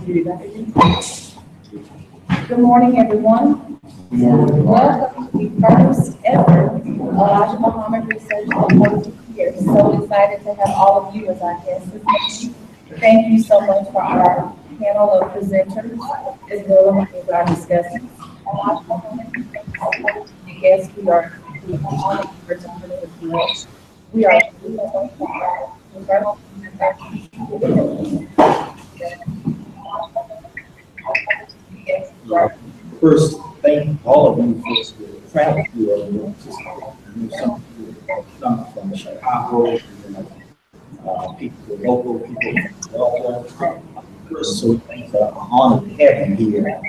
Good morning, everyone. Welcome to the first ever Elijah Muhammad Research Symposium here. So excited to have all of you as our guests this morning. Thank you so much for our panel of presenters as well as our discussants. Elijah Muhammad, yes, we are honored for something as well. We are first, thank all of you for traveling through some from Chicago, people local, people from Georgia. So it's an honor to have you here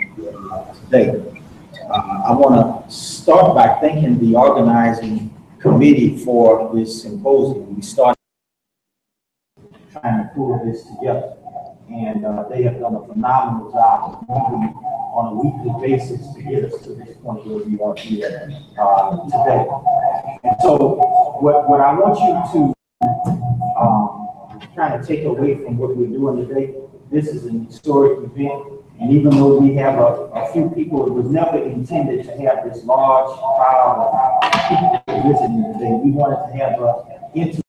today. I want to start by thanking the organizing committee for this symposium. We started trying to pull this together, and they have done a phenomenal job of moving on a weekly basis to get us to this point where we are here today. And so what I want you to kind of take away from what we're doing today, this is an historic event, and even though we have a few people, it was never intended to have this large crowd of people visiting today. We wanted to have an intimate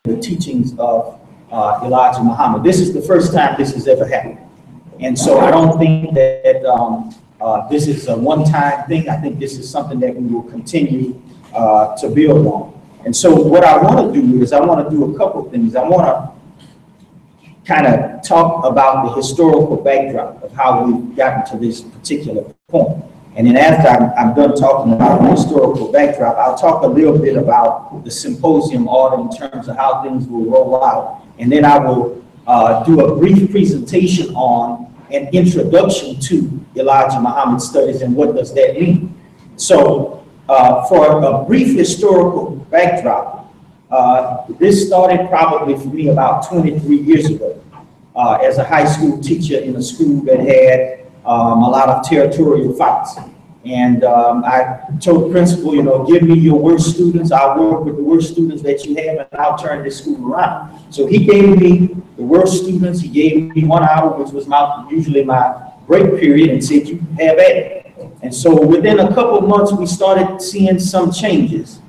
the teachings of Elijah Muhammad. This is the first time this has ever happened. And so I don't think that this is a one-time thing. I think this is something that we will continue to build on. And so what I want to do is I want to do a couple of things. I want to kind of talk about the historical backdrop of how we've gotten to this particular point. And then after I'm done talking about the historical backdrop, I'll talk a little bit about the symposium order in terms of how things will roll out. And then I will do a brief presentation on an introduction to Elijah Muhammad studies and what does that mean. So for a brief historical backdrop, this started probably for me about 23 years ago as a high school teacher in a school that had a lot of territorial fights. And I told the principal, you know, give me your worst students. I'll work with the worst students that you have, and I'll turn this school around. So he gave me the worst students. He gave me 1 hour, which was usually my break period, and said, you have at it. And so within a couple of months, we started seeing some changes.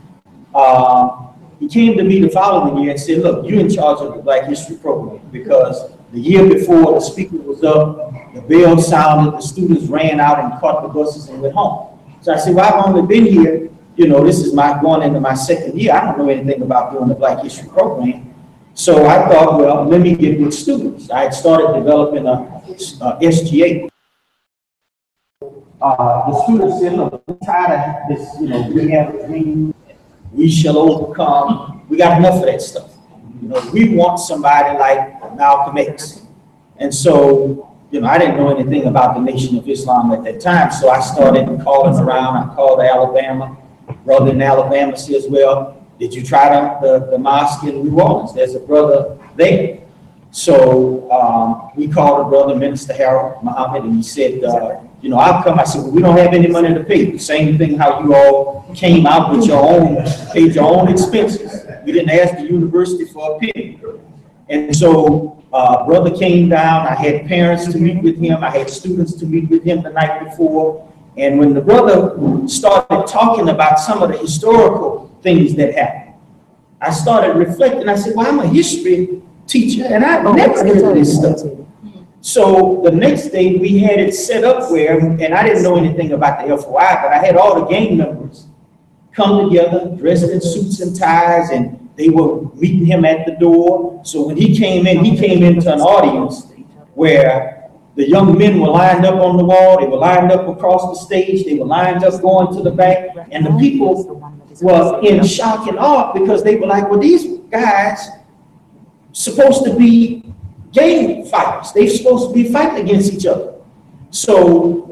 He came to me the following year and said, look, you're in charge of the Black History program, because the year before the speaker was up, the bell sounded, the students ran out and caught the buses and went home. So I said, well, I've only been here, you know, this is going into my second year. I don't know anything about doing the Black History program. So I thought, well, let me get with students. I had started developing a SGA. The students said, look, we're tired of this, you know, we have a dream, we shall overcome. We got enough of that stuff. You know, we want somebody like Malcolm X. And so, you know, I didn't know anything about the Nation of Islam at that time, so I started calling around. I called Alabama. Brother in Alabama says, well, did you try the mosque in New Orleans? There's a brother there. So we called the brother, Minister Harold Muhammad, and he said, you know, I'll come. I said, well, we don't have any money to pay. Same thing how you all came out with your own, paid your own expenses. We didn't ask the university for a penny. And so brother came down. I had parents to meet with him. I had students to meet with him the night before. And when the brother started talking about some of the historical things that happened, I started reflecting. I said, well, I'm a history teacher, and I've never heard of this stuff. So the next day we had it set up where, and I didn't know anything about the FOI, but I had all the gang members come together, dressed in suits and ties, and they were meeting him at the door. So when he came into an audience where the young men were lined up on the wall, they were lined up across the stage, they were lined up going to the back, and the people were in shock and awe because they were like, well, these guys supposed to be gang fighters. They're supposed to be fighting against each other. So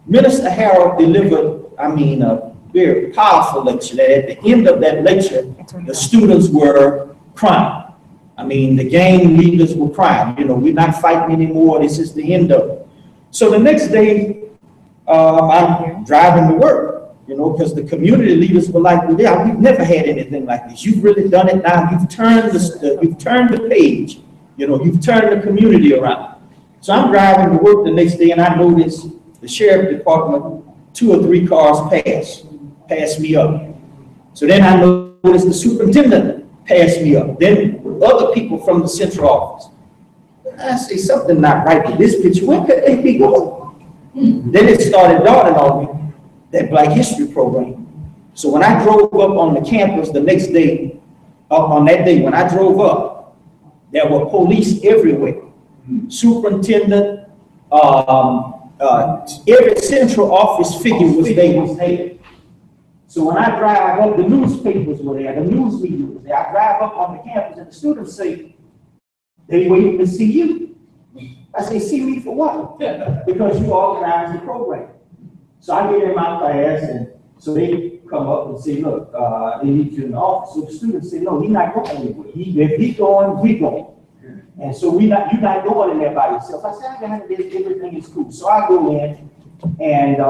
Minister Harold delivered, a very powerful lecture. At the end of that lecture, the students were crying. The gang leaders were crying. You know, we're not fighting anymore. This is the end of it. So the next day, I'm driving to work, you know, because the community leaders were like, well, yeah, we've never had anything like this. You've really done it now. You've turned the page, you know, you've turned the community around. So I'm driving to work the next day, and I notice the sheriff department, 2 or 3 cars pass me up. So then I noticed the superintendent passed me up. Then other people from the central office. I say something not right with this picture. Where could they be going? Then it started dawning on me, that Black History program. So when I drove up on the campus the next day, on that day when I drove up, there were police everywhere. Superintendent, every central office figure was there. So when I drive up, the newspapers were there, the news media was there. I drive up on the campus and the students say, they waiting to see you. I say, see me for what? Because you organize the program. So I get in my class, and so they come up and say, look, they need you in the office. So the students say, no, he's not going anywhere. If he's going, we going. And so you're not going in there by yourself. I said, I got this, everything is cool. So I go in, and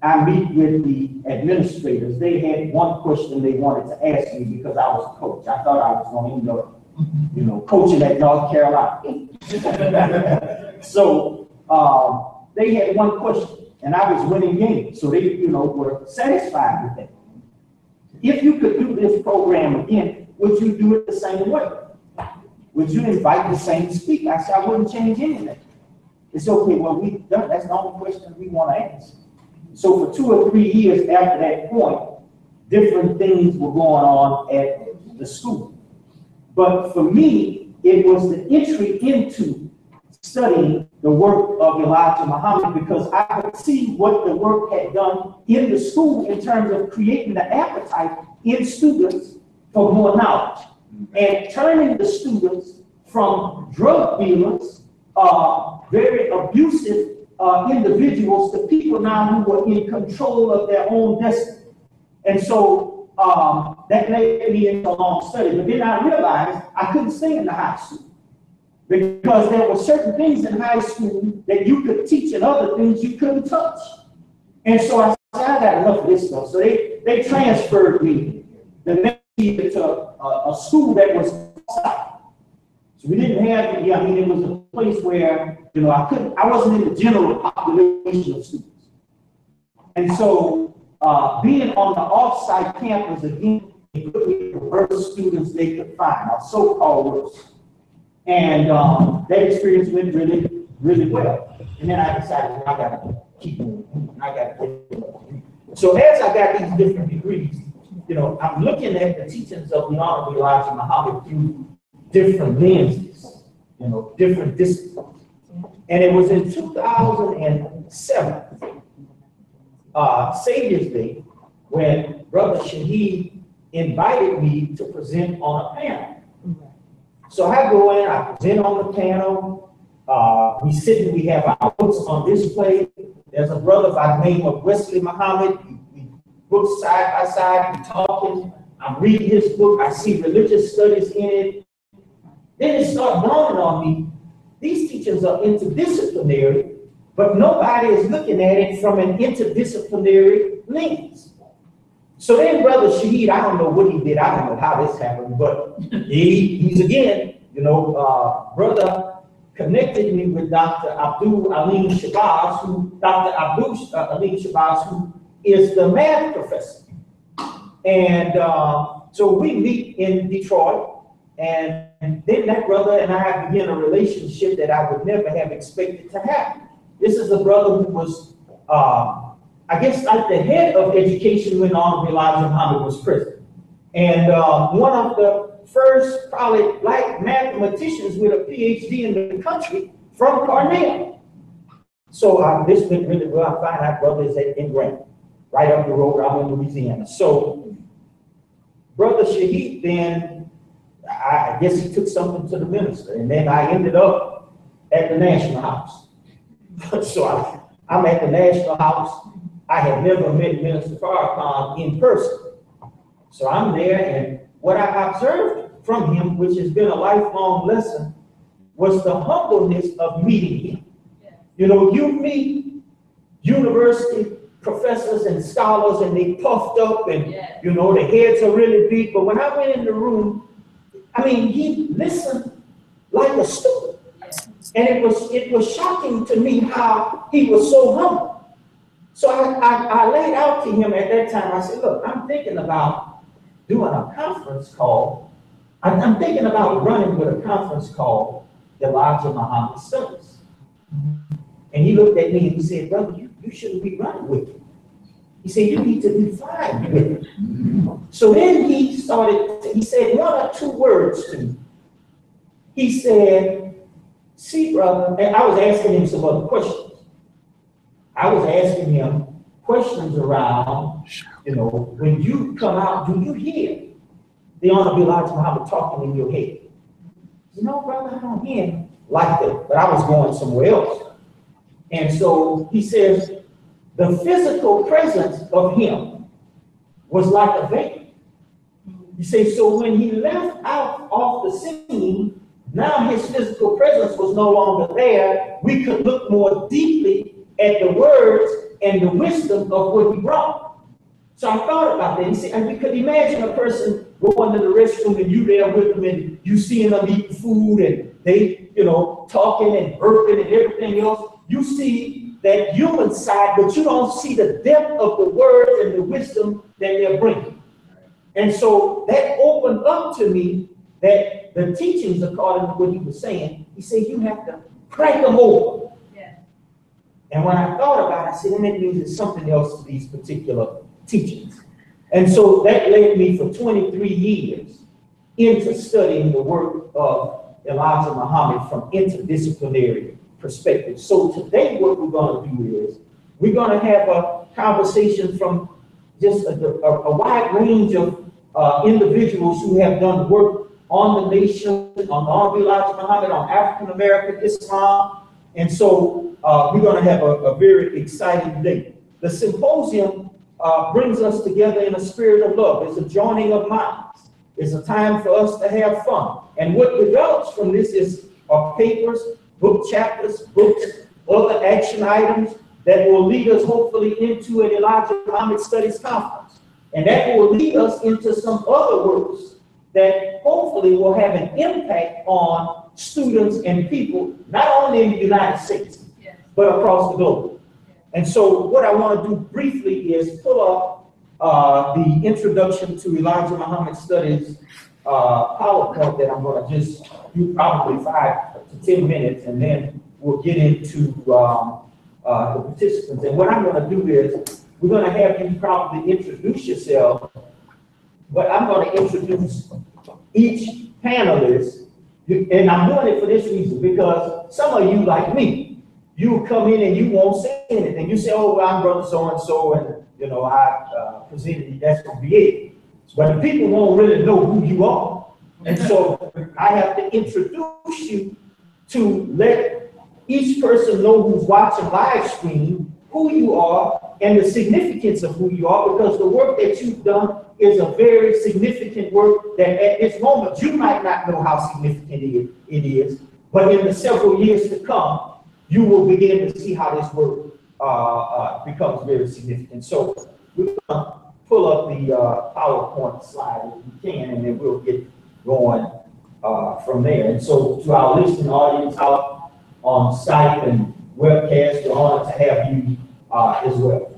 I meet with the administrators. They had one question they wanted to ask me because I was a coach. I thought I was going to end up, you know, coaching at North Carolina. So they had one question, and I was winning games. So they, you know, were satisfied with that. If you could do this program again, would you do it the same way? Would you invite the same speaker? I said, I wouldn't change anything. It's okay, well, we've done, that's the only question we want to ask. So for 2 or 3 years after that point, different things were going on at the school. But for me, it was the entry into studying the work of Elijah Muhammad, because I could see what the work had done in the school in terms of creating the appetite in students for more knowledge and turning the students from drug dealers, very abusive individuals, to people now who were in control of their own destiny. And so that led me into a long study. But then I realized I couldn't stay in the high school, because there were certain things in high school that you could teach and other things you couldn't touch. And so I said, I got enough of this stuff. So they transferred me the next year to a school that was outside. So we didn't have, I mean, it was a place where, you know, I wasn't in the general population of students. And so being on the off-site campus again, it put me the worst students they could find, our so-called worst. And that experience went really, really well. And then I decided, I gotta keep moving. I gotta get more. So as I got these different degrees, you know, I'm looking at the teachings of the Honorable Elijah Muhammad through different lenses, you know, different disciplines. And it was in 2007, Savior's Day, when Brother Shaheed invited me to present on a panel. So I go in, I present on the panel. We sit and we have our books on display. There's a brother by the name of Wesley Muhammad. We books side by side, we talking. I'm reading his book. I see religious studies in it. Then it started dawning on me, these teachings are interdisciplinary, but nobody is looking at it from an interdisciplinary lens. So then Brother Shaheed, I don't know what he did, I don't know how this happened, but he's again, you know, brother connected me with Dr. Abdul Alim Shabazz, who is the math professor. And so we meet in Detroit, and then that brother and I began a relationship that I would never have expected to happen. This is a brother who was, I guess, like the head of education when Honorable Elijah Muhammad was president. And one of the first probably black mathematicians with a PhD in the country from Cornell. So this went really well. I find out brother is in Grant, right up the road. I'm in Louisiana. So Brother Shaheed then, I guess he took something to the minister, and then I ended up at the National House. So I'm at the National House. I had never met Minister Farrakhan in person. So I'm there, and what I observed from him, which has been a lifelong lesson, was the humbleness of meeting him. You know, you meet university professors and scholars and they puffed up and, you know, the heads are really big. But when I went in the room, I mean, he listened like a student. And it was shocking to me how he was so humble. So I laid out to him at that time, I said, look, I'm thinking about doing a conference call. I'm thinking about running with a conference called Elijah Muhammad Studies. And he looked at me and he said, brother, you shouldn't be running with it. He said, you need to be fine with it. So then he said one or two words to me. He said, see, brother, and I was asking him some other questions. I was asking him questions around, you know, when you come out, do you hear the Honorable Elijah Muhammad talking in your head? You know, brother, I don't hear him like that, but I was going somewhere else. And so he says, the physical presence of him was like a veil. You say, so when he left out off the scene, now his physical presence was no longer there. We could look more deeply at the words and the wisdom of what he brought. So I thought about that. He said, and we could imagine a person going to the restroom and you there with them and you seeing them eating food and they, you know, talking and burping and everything else. You see that human side, but you don't see the depth of the words and the wisdom that they're bringing. And so that opened up to me that the teachings, according to what he was saying, he said, you have to crank them over. Yeah. And when I thought about it, I said, that means there's something else to these particular teachings. And so that led me for 23 years into studying the work of Elijah Muhammad from interdisciplinary perspective. So today what we're going to do is we're going to have a conversation from just a wide range of individuals who have done work on the nation, on the Honorable Elijah Muhammad, on African American Islam. And so we're going to have a very exciting day. The symposium brings us together in a spirit of love. It's a joining of minds. It's a time for us to have fun. And what develops from this is papers, book chapters, books, other action items that will lead us hopefully into an Elijah Muhammad Studies Conference. And that will lead us into some other works that hopefully will have an impact on students and people, not only in the United States, but across the globe. And so what I want to do briefly is pull up the introduction to Elijah Muhammad Studies PowerPoint that I'm going to just do probably 5 to 10 minutes, and then we'll get into the participants. And what I'm going to do is we're going to have you probably introduce yourself, but I'm going to introduce each panelist, and I'm doing it for this reason, because some of you, like me, you come in and you won't say anything. You say, oh, well, I'm brother so-and-so, and, you know, I presented, that's going to be it. But the people won't really know who you are. And so I have to introduce you to let each person know who's watching live stream who you are and the significance of who you are, because the work that you've done is a very significant work that at this moment you might not know how significant it is, but in the several years to come, you will begin to see how this work becomes very significant. So we're going to pull up the PowerPoint slide if you can, and then we'll get going from there. And so to our listening audience out on Skype and webcast, we're honored to have you as well.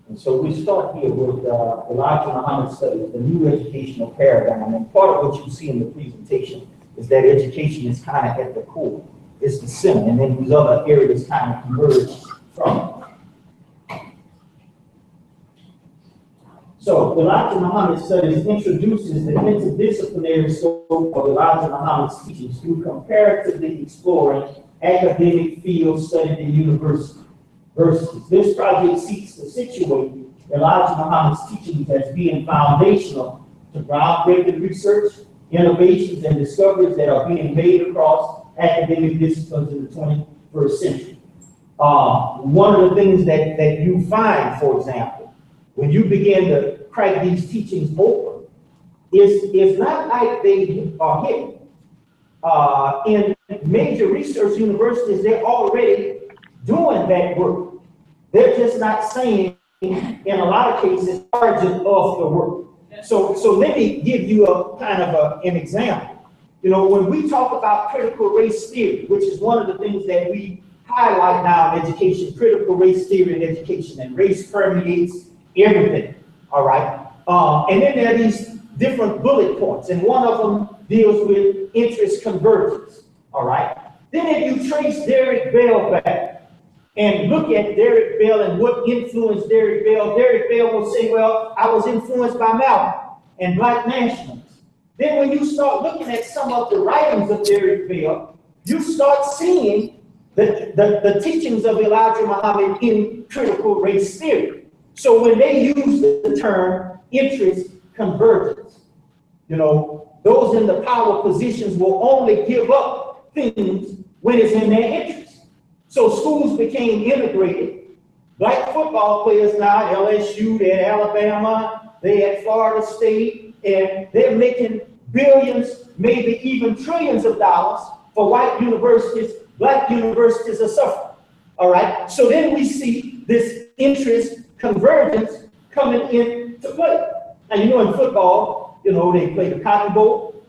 And so we start here with Elijah Muhammad Studies, the new educational paradigm. And part of what you see in the presentation is that education is kind of at the core. It's the center, and then these other areas kind of converge from it. So Elijah Muhammad Studies introduces the interdisciplinary scope of Elijah Muhammad's teachings through comparatively exploring academic fields studied in universities. This project seeks to situate Elijah Muhammad's teachings as being foundational to groundbreaking research, innovations, and discoveries that are being made across academic disciplines in the 21st century. one of the things that you find, for example, when you begin to crack these teachings open, it's not like they are hidden. In major research universities, they're already doing that work. They're just not saying, in a lot of cases, origin of the work. So let me give you a kind of an example. You know, when we talk about critical race theory, which is one of the things that we highlight now in education, critical race theory in education, and race permeates everything, all right? And then there are these different bullet points, and one of them deals with interest convergence, all right? Then if you trace Derek Bell back and look at Derek Bell and what influenced Derek Bell will say, well, I was influenced by Malcolm and Black nationalists. Then when you start looking at some of the writings of Derek Bell, you start seeing the teachings of Elijah Muhammad in critical race theory. So when they use the term interest convergence, you know, those in the power positions will only give up things when it's in their interest. So schools became integrated. Black football players now at LSU, they're at Alabama, they're at Florida State, and they're making billions, maybe even trillions of dollars for white universities. Black universities are suffering, all right? So then we see this interest convergence coming into play. And you know, in football, you know, they play the Cotton Bowl,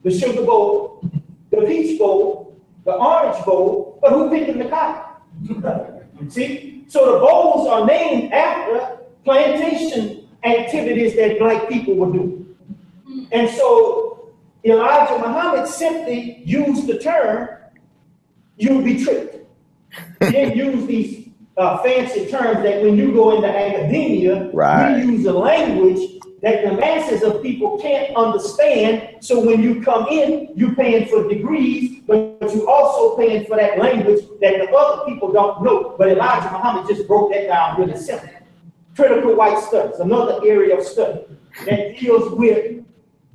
the Sugar Bowl, the Peach Bowl, the Orange Bowl, but who picking the cotton? See? So the bowls are named after plantation activities that black people were doing. And so Elijah Muhammad simply used the term, you'll be tricked. He didn't use these fancy terms that when you go into academia, we use a language that the masses of people can't understand. So when you come in, you're paying for degrees, but you're also paying for that language that the other people don't know. But Elijah Muhammad just broke that down really simply. Critical white studies, another area of study that deals with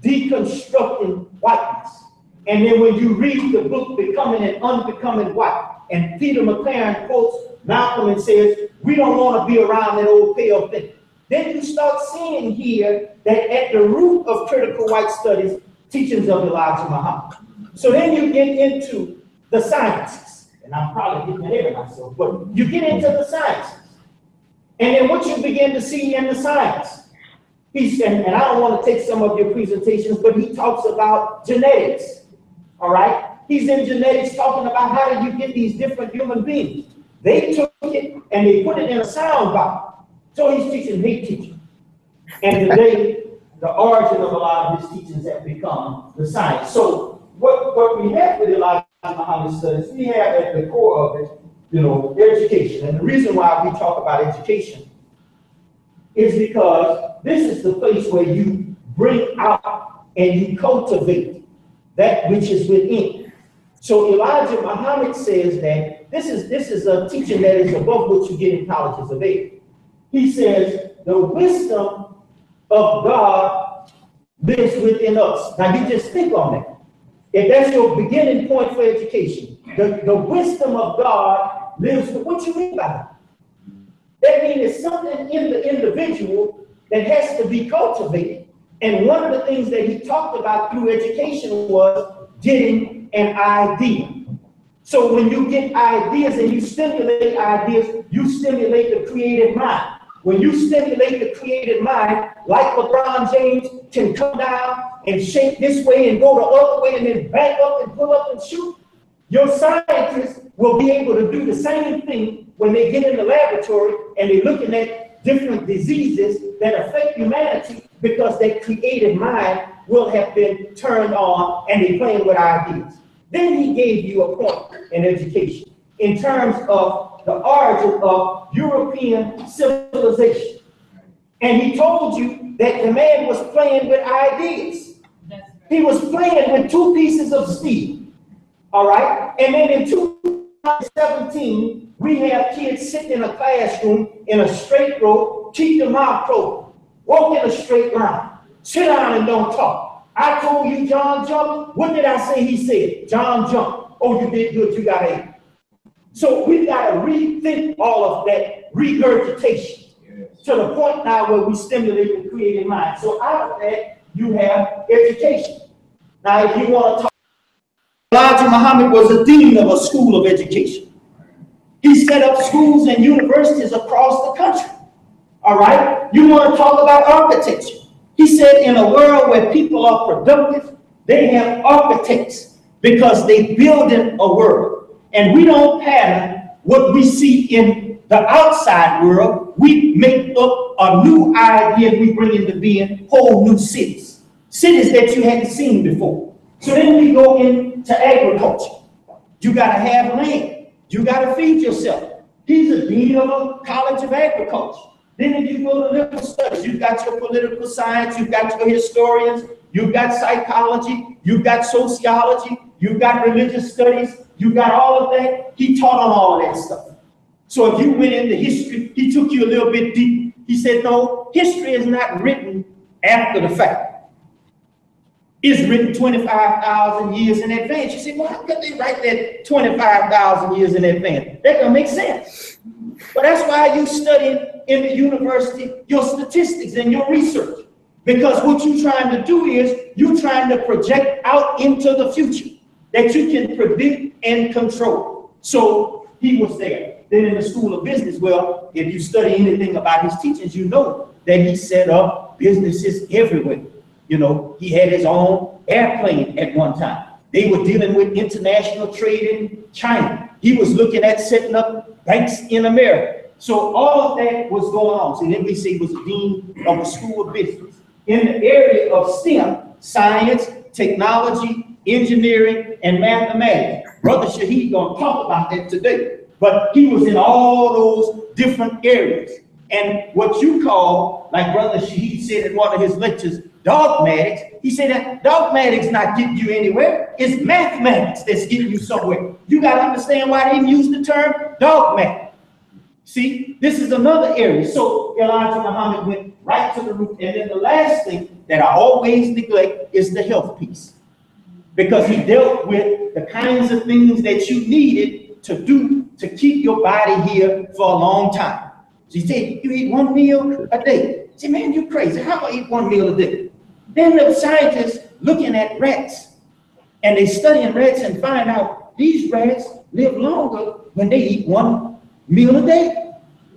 deconstructing whiteness. And then when you read the book, Becoming and Unbecoming White, and Peter McLaren quotes Malcolm and says, we don't want to be around that old pale thing. Then you start seeing here that at the root of critical white studies, teachings of Elijah Muhammad. So then you get into the sciences, and I'm probably getting ahead of myself, but you get into the sciences. And then what you begin to see in the science, and I don't want to take some of your presentations, but he talks about genetics, all right? He's in genetics talking about how do you get these different human beings. They took it and they put it in a sound box. So he's teaching hate teaching. And today, the origin of a lot of his teachings have become the science. So what we have with Elijah Muhammad studies, we have at the core of it, you know, education. And the reason why we talk about education is because this is the place where you bring out and you cultivate that which is within. So Elijah Muhammad says that this is a teaching that is above what you get in colleges of age. He says the wisdom of God lives within us. Now you just think on that. If that's your beginning point for education, the wisdom of God lives with, what you mean by that? That means it's something in the individual that has to be cultivated. And one of the things that he talked about through education was getting an idea. So when you get ideas and you stimulate ideas, you stimulate the creative mind. When you stimulate the creative mind, like LeBron James can come down and shake this way and go the other way and then back up and pull up and shoot, your scientists will be able to do the same thing when they get in the laboratory and they're looking at different diseases that affect humanity because that creative mind will have been turned on and they're playing with ideas. Then he gave you a point in education in terms of the origin of European civilization. And he told you that the man was playing with ideas. He was playing with two pieces of steel, all right? And then in 2017, we have kids sitting in a classroom in a straight row, keep your mouth closed, walk in a straight line, sit down and don't talk. I told you John jumped. What did I say he said? John jumped. Oh, you did good, you got 8. So we've got to rethink all of that regurgitation to the point now where we stimulate the creative mind. So out of that, you have education. Now, if you want to talk, Elijah Muhammad was a dean of a school of education. He set up schools and universities across the country. All right? You want to talk about architecture. He said in a world where people are productive, they have architects because they build in a world. And we don't pattern what we see in the outside world. We make up a new idea and we bring into being whole new cities. Cities that you hadn't seen before. So then we go into agriculture. You got to have land. You got to feed yourself. He's a dean of a college of agriculture. Then if you go to liberal studies, you've got your political science, you've got your historians, you've got psychology, you've got sociology, you've got religious studies, you've got all of that. He taught on all of that stuff. So if you went into history, he took you a little bit deep. He said, no, history is not written after the fact. It's written 25,000 years in advance. You say, well, how could they write that 25,000 years in advance? That don't make sense. But that's why you study in the university your statistics and your research. Because what you're trying to do is you're trying to project out into the future that you can predict and control. So he was there. Then in the School of Business, well, if you study anything about his teachings, you know that he set up businesses everywhere. You know, he had his own airplane at one time. They were dealing with international trade in China. He was looking at setting up banks in America. So all of that was going on. So then we see he was a dean of the School of Business. In the area of STEM, science, technology, engineering, and mathematics. Brother Shaheed gonna talk about that today. But he was in all those different areas. And what you call, like Brother Shaheed said in one of his lectures, dogmatics, he said that dogmatics not getting you anywhere. It's mathematics that's getting you somewhere. You got to understand why they use the term dogmatic. See, this is another area. So Elijah Muhammad went right to the root. And then the last thing that I always neglect is the health piece. Because he dealt with the kinds of things that you needed to do to keep your body here for a long time. So he said, you eat one meal a day. I said, man, you crazy. How do I eat one meal a day? Then the scientists looking at rats, and they studying rats and find out these rats live longer when they eat one meal a day.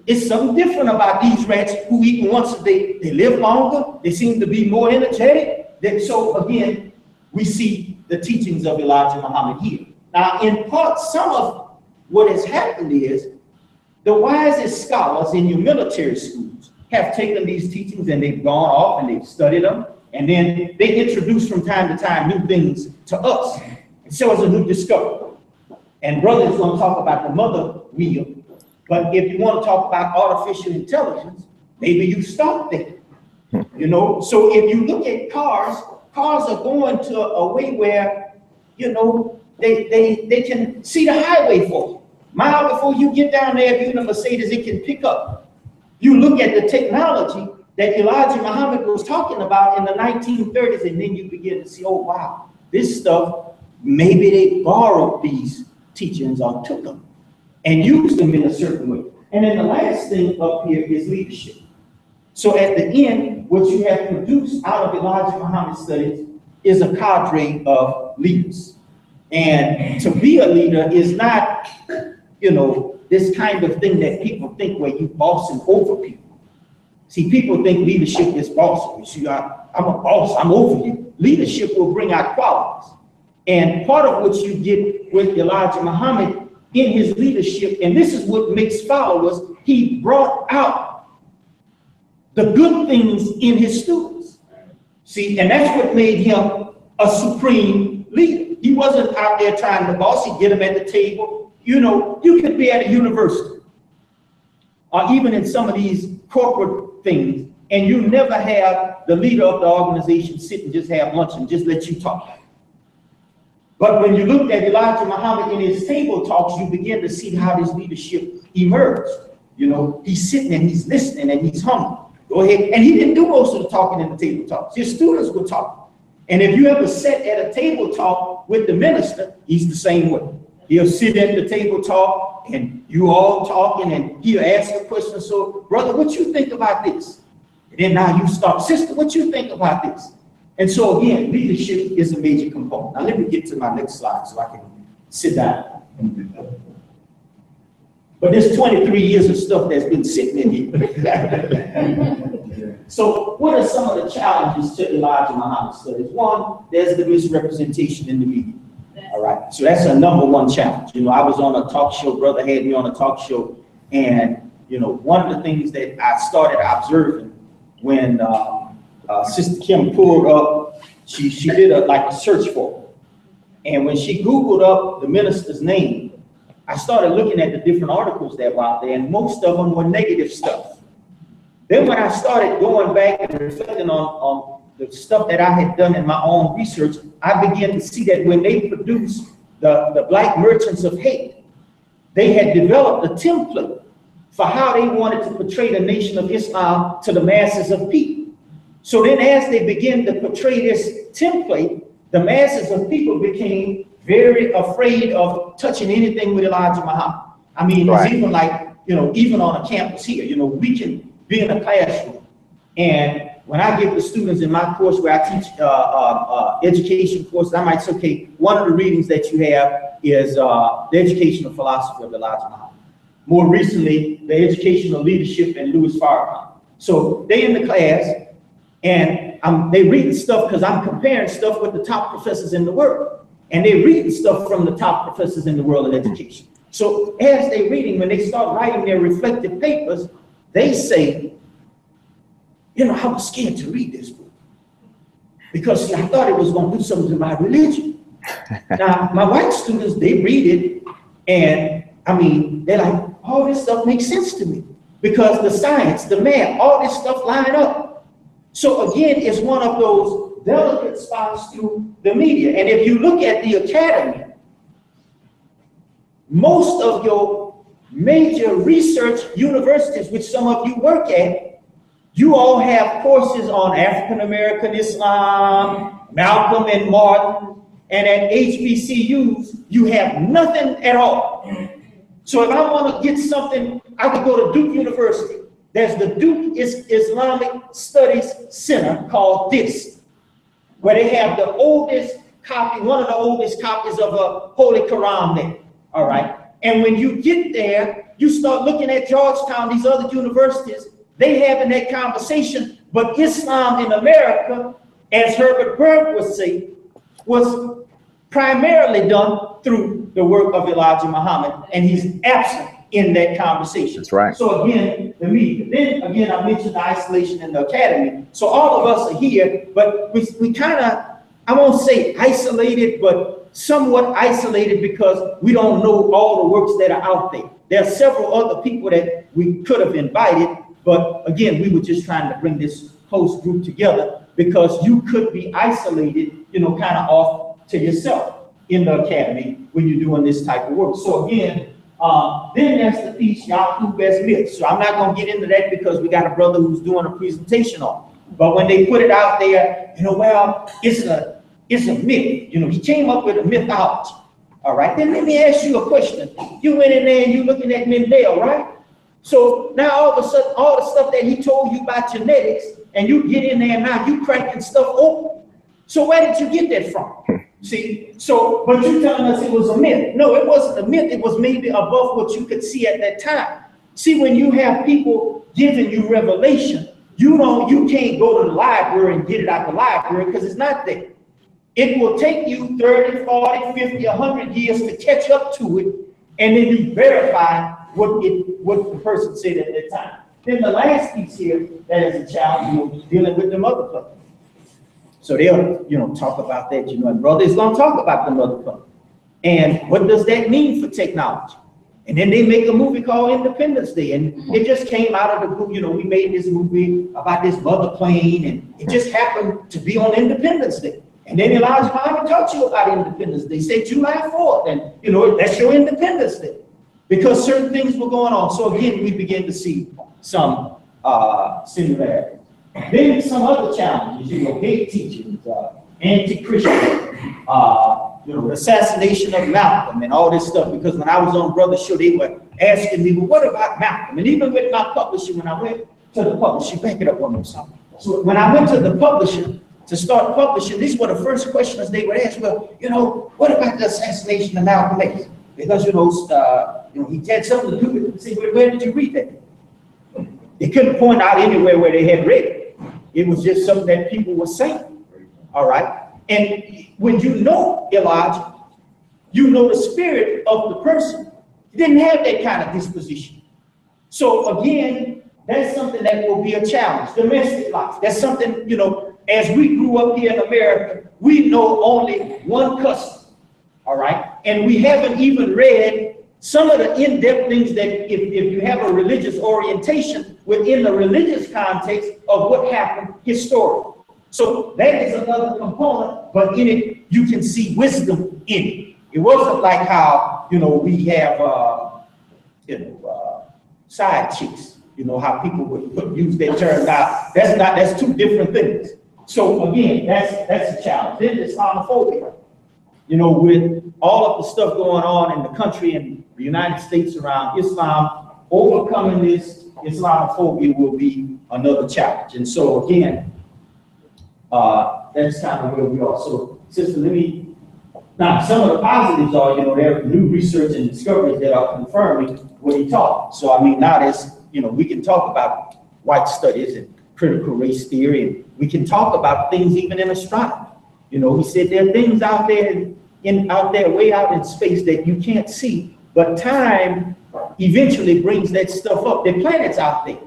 It's something different about these rats who eat once a day. They live longer. They seem to be more energetic. So again, we see the teachings of Elijah Muhammad here. Now, in part, some of what has happened is the wisest scholars in your military schools have taken these teachings and they've gone off and they've studied them. And then they introduce from time to time new things to us. And so it's a new discovery. And brother is going to talk about the mother wheel. But if you want to talk about artificial intelligence, maybe you stop there. You know, so if you look at cars are going to a way where, you know, they can see the highway for you. Mile before you get down there, if you're in a Mercedes, it can pick up. You look at the technology that Elijah Muhammad was talking about in the 1930s, and then you begin to see, oh, wow, this stuff, maybe they borrowed these teachings or took them and used them in a certain way. And then the last thing up here is leadership. So at the end, what you have produced out of Elijah Muhammad's studies is a cadre of leaders. And to be a leader is not, you know, this kind of thing that people think where you bossing over people. See, people think leadership is bossing. You see, I'm a boss, I'm over you. Leadership will bring out qualities. And part of what you get with Elijah Muhammad in his leadership, and this is what makes followers, he brought out the good things in his students. See, and that's what made him a supreme leader. He wasn't out there trying to boss, he'd get him at the table. You know, you could be at a university or even in some of these corporate things, and you never have the leader of the organization sit and just have lunch and just let you talk. But when you looked at Elijah Muhammad in his table talks, you begin to see how his leadership emerged. You know, he's sitting and he's listening and he's humble. Go ahead. And he didn't do most of the talking in the table talks. His students would talk. And if you ever sat at a table talk with the minister, he's the same way. He'll sit at the table talk and you all talking, and he'll ask a question. So, brother, what you think about this? And then now you start, sister, what you think about this? And so again, leadership is a major component. Now let me get to my next slide so I can sit down. But there's 23 years of stuff that's been sitting in here. So what are some of the challenges to Elijah Muhammad studies? One, there's the misrepresentation in the media. All right, so that's a #1 challenge. You know, I was on a talk show, brother had me on a talk show, and you know, one of the things that I started observing when Sister Kim pulled up, she did a search for it. And when she Googled up the minister's name, I started looking at the different articles that were out there, and most of them were negative stuff. Then when I started going back and reflecting on the stuff that I had done in my own research, I began to see that when they produced the Black Merchants of Hate, they had developed a template for how they wanted to portray the Nation of Islam to the masses of people. So then as they began to portray this template, the masses of people became very afraid of touching anything with Elijah Muhammad. I mean, it's even like, you know, even on a campus here, you know, we can be in a classroom, and when I give the students in my course where I teach education courses, I might say, okay, one of the readings that you have is the educational philosophy of Elijah Muhammad. More recently, the educational leadership and Louis Farrakhan. So they in the class, and they reading stuff because I'm comparing stuff with the top professors in the world. And they reading stuff from the top professors in the world of education. So as they reading, when they start writing their reflective papers, they say, you know, I was scared to read this book because see, I thought it was going to do something to my religion. Now, my white students, they read it, and I mean, they're like, all this stuff makes sense to me because the science, the math, all this stuff line up. So again, it's one of those delicate spots through the media. And if you look at the academy, most of your major research universities, which some of you work at, you all have courses on African American Islam, Malcolm and Martin, and at HBCUs, you have nothing at all. So if I want to get something, I could go to Duke University. There's the Duke Islamic Studies Center called DISC, where they have the oldest copy, one of the oldest copies of a Holy Quran there, all right? And when you get there, you start looking at Georgetown, these other universities, they having that conversation, but Islam in America, as Herbert Berg would say, was primarily done through the work of Elijah Muhammad, and he's absent in that conversation. That's right. So again, the media. Then again, I mentioned the isolation in the academy. So all of us are here, but we kind of, I won't say isolated, but somewhat isolated because we don't know all the works that are out there. There are several other people that we could have invited, but again, we were just trying to bring this host group together because you could be isolated, you know, kind of off to yourself in the academy when you're doing this type of work. So again, then there's the piece, Yaqub as myth. So I'm not going to get into that because we got a brother who's doing a presentation on it. But when they put it out there, you know, well, it's a myth. You know, he came up with a mythology. All right, then let me ask you a question. You went in there and you looking at Mendel, right? So now all of a sudden, all the stuff that he told you about genetics, and you get in there and now you cracking stuff open. So where did you get that from? See, so, but you're telling us it was a myth. No, it wasn't a myth. It was maybe above what you could see at that time. See, when you have people giving you revelation, you can't go to the library and get it out the library because it's not there. It will take you 30, 40, 50, 100 years to catch up to it, and then you verify what the person said at that time. Then the last piece here that is a challenge, you know, dealing with the mother plug. So they'll, you know, talk about that, you know, and brother is going to talk about the mother plug. And what does that mean for technology? And then they make a movie called Independence Day, and it just came out of the group, you know, we made this movie about this mother plane, and it just happened to be on Independence Day. And then Elijah Muhammad taught you about Independence Day. He said July 4th, and, you know, that's your Independence Day. Because certain things were going on. So again, we begin to see some similarities. Then some other challenges, you know, hate teachings, anti-Christian, you know, the assassination of Malcolm and all this stuff, because when I was on Brother's Show, they were asking me, well, what about Malcolm? And even with my publisher, when I went to the publisher, back it up one more time. So when I went to the publisher to start publishing, these were the first questions they would ask. Well, you know, what about the assassination of Malcolm X? Because, you know, he had something to do with it. Say, where did you read that? They couldn't point out anywhere where they had read it. It was just something that people were saying. All right. And when you know Elijah, you know the spirit of the person. He didn't have that kind of disposition. So again, that's something that will be a challenge. Domestic life. That's something, you know, as we grew up here in America, we know only one custom. All right. And we haven't even read some of the in-depth things that if you have a religious orientation within the religious context of what happened historically. So that is another component, but in it, you can see wisdom in it. It wasn't like how, you know, we have, side chicks, you know, how people would use that term. Now, that's two different things. So again, that's a challenge. Then Islamophobia. You know, with all of the stuff going on in the country and the United States around Islam, overcoming this Islamophobia will be another challenge. And so again, that's kind of where we are. So, sister, now some of the positives are, you know, there are new research and discoveries that are confirming what he taught. So, I mean, now there's, you know, we can talk about white studies and critical race theory, and we can talk about things even in astronomy. You know, he said there are things out there way out in space that you can't see, but time eventually brings that stuff up. There are planets out there.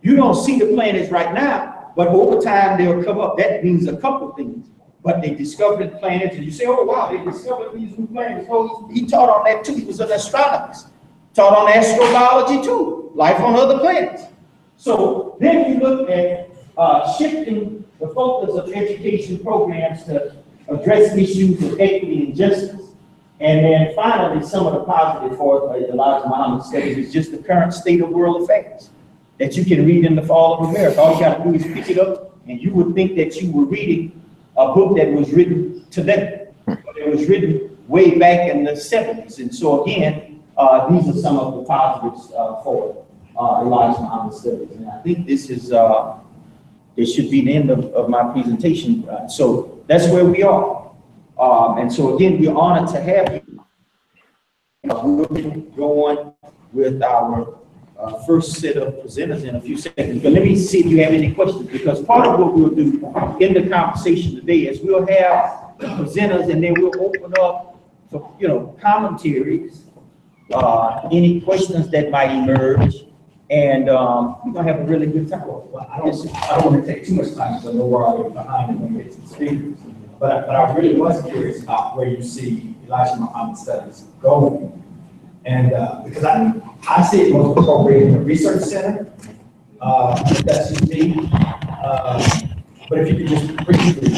You don't see the planets right now, but over time they'll come up. That means a couple of things. But they discovered planets, and you say, oh wow, they discovered these new planets. Oh, he taught on that too. He was an astronomist. Taught on astrobiology too, life on other planets. So then you look at shifting the focus of education programs to address issues of equity and justice. And then finally, some of the positive for Elijah Muhammad studies is just the current state of world affairs that you can read in the Fall of America. All you got to do is pick it up, and you would think that you were reading a book that was written today, but it was written way back in the 70s. And so again, these are some of the positives for Elijah Muhammad studies. And I think this is it should be the end of my presentation. So that's where we are. And so again, we're honored to have you. We'll go on with our first set of presenters in a few seconds. But let me see if you have any questions, because part of what we'll do in the conversation today is we'll have the presenters, and then we'll open up for, you know, commentaries, any questions that might emerge. And we're gonna have a really good time. Well, I don't want to take too much time because I know we're already behind when we get to the speakers. But I really was curious about where you see Elijah Muhammad studies going, and because I see it most appropriate in the research center. That's just me. But if you could just briefly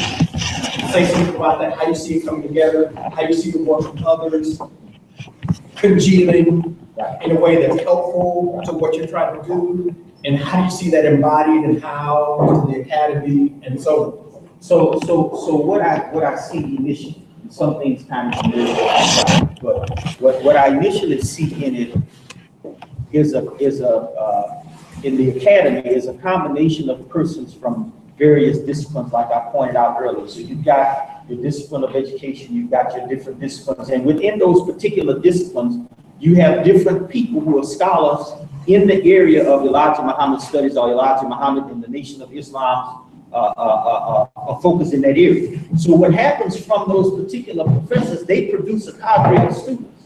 say something about that, how you see it coming together, how you see it work with others, congealing in a way that's helpful to what you're trying to do, and how do you see that embodied and how in the academy and so on. So what I see initially, some things kind of familiar, but what I initially see in it is in the academy is a combination of persons from various disciplines, like I pointed out earlier. So you've got your discipline of education, you've got your different disciplines, and within those particular disciplines, you have different people who are scholars in the area of Elijah Muhammad studies, or Elijah Muhammad and the Nation of Islam, focus in that area. So what happens from those particular professors, they produce a cadre of students.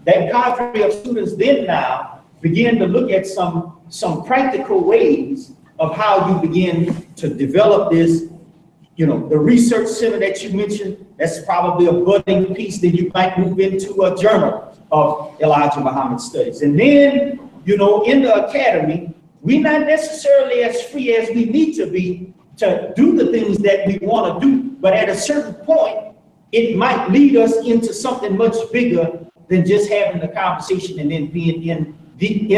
That cadre of students then now begin to look at some practical ways of how you begin to develop this. You know, the research center that you mentioned, that's probably a budding piece that you might move into a journal of Elijah Muhammad studies. And then, you know, in the academy, we're not necessarily as free as we need to be to do the things that we want to do, but at a certain point, it might lead us into something much bigger than just having the conversation and then being in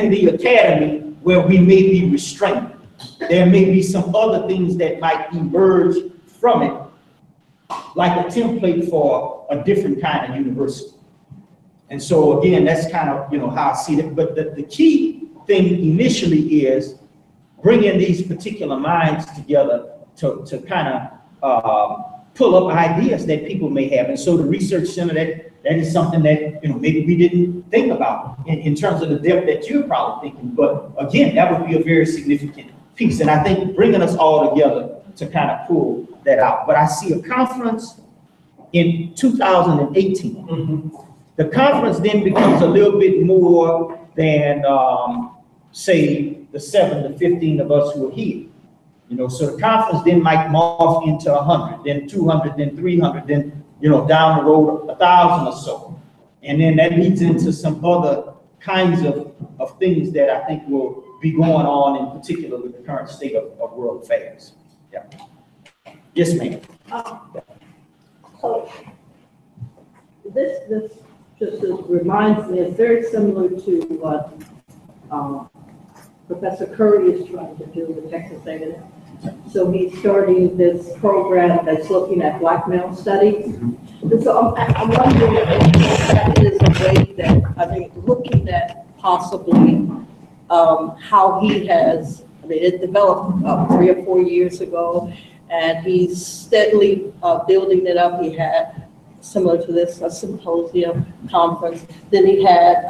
the academy where we may be restrained. There may be some other things that might emerge from it, like a template for a different kind of university. And so again, that's kind of, how I see it. But the key thing initially is bringing these particular minds together to kind of pull up ideas that people may have. And so the research center, that is something that, maybe we didn't think about in terms of the depth that you're probably thinking. But again, that would be a very significant piece. And I think bringing us all together to kind of pull that out. But I see a conference in 2018. Mm-hmm. The conference then becomes a little bit more than, say, the 7 to 15 of us who are here. So the conference then might morph into 100, then 200, then 300, then, down the road, 1,000 or so. And then that leads into some other kinds of things that I think will be going on, in particular with the current state of world affairs. Yeah. Yes, ma'am. So this just reminds me, it's very similar to what Professor Curry is trying to do with Texas A&M. So he's starting this program that's looking at black male studies. And so I'm wondering if that is a way that, looking at possibly how he has, it developed 3 or 4 years ago, and he's steadily building it up. He had, similar to this, a symposium conference. Then he had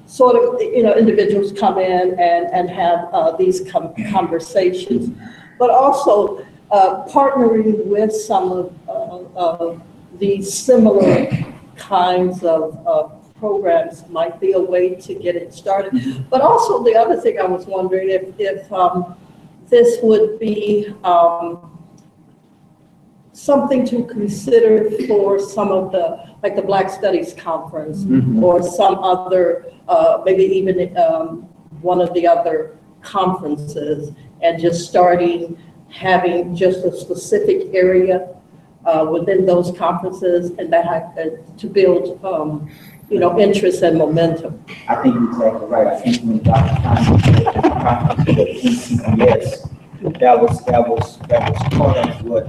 sort of, individuals come in and have these conversations, but also partnering with some of these similar kinds of programs might be a way to get it started. But also the other thing I was wondering if this would be something to consider for some of like the Black Studies Conference, or some other, maybe even one of the other conferences, and just having just a specific area within those conferences, and that to build, interest and momentum. I think you're exactly right. I think when Dr. Conference at NCBS, that was part of what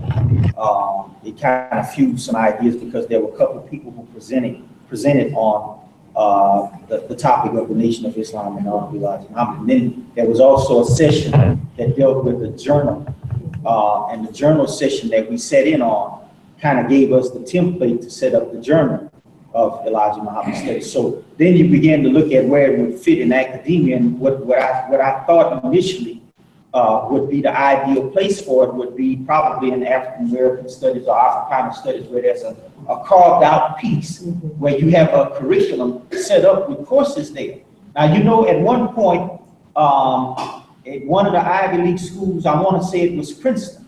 it kind of fused some ideas, because there were a couple of people who presented on the topic of the Nation of Islam and Elijah Muhammad. And then there was also a session that dealt with the journal, and the journal session that we set in on kind of gave us the template to set up the journal of Elijah Muhammad studies. So then you began to look at where it would fit in academia, and what I thought initially would be the ideal place for it would be probably in African American studies or Africana studies, where there's a carved out piece where you have a curriculum set up with courses there. Now, at one point, at one of the Ivy League schools, I want to say it was Princeton,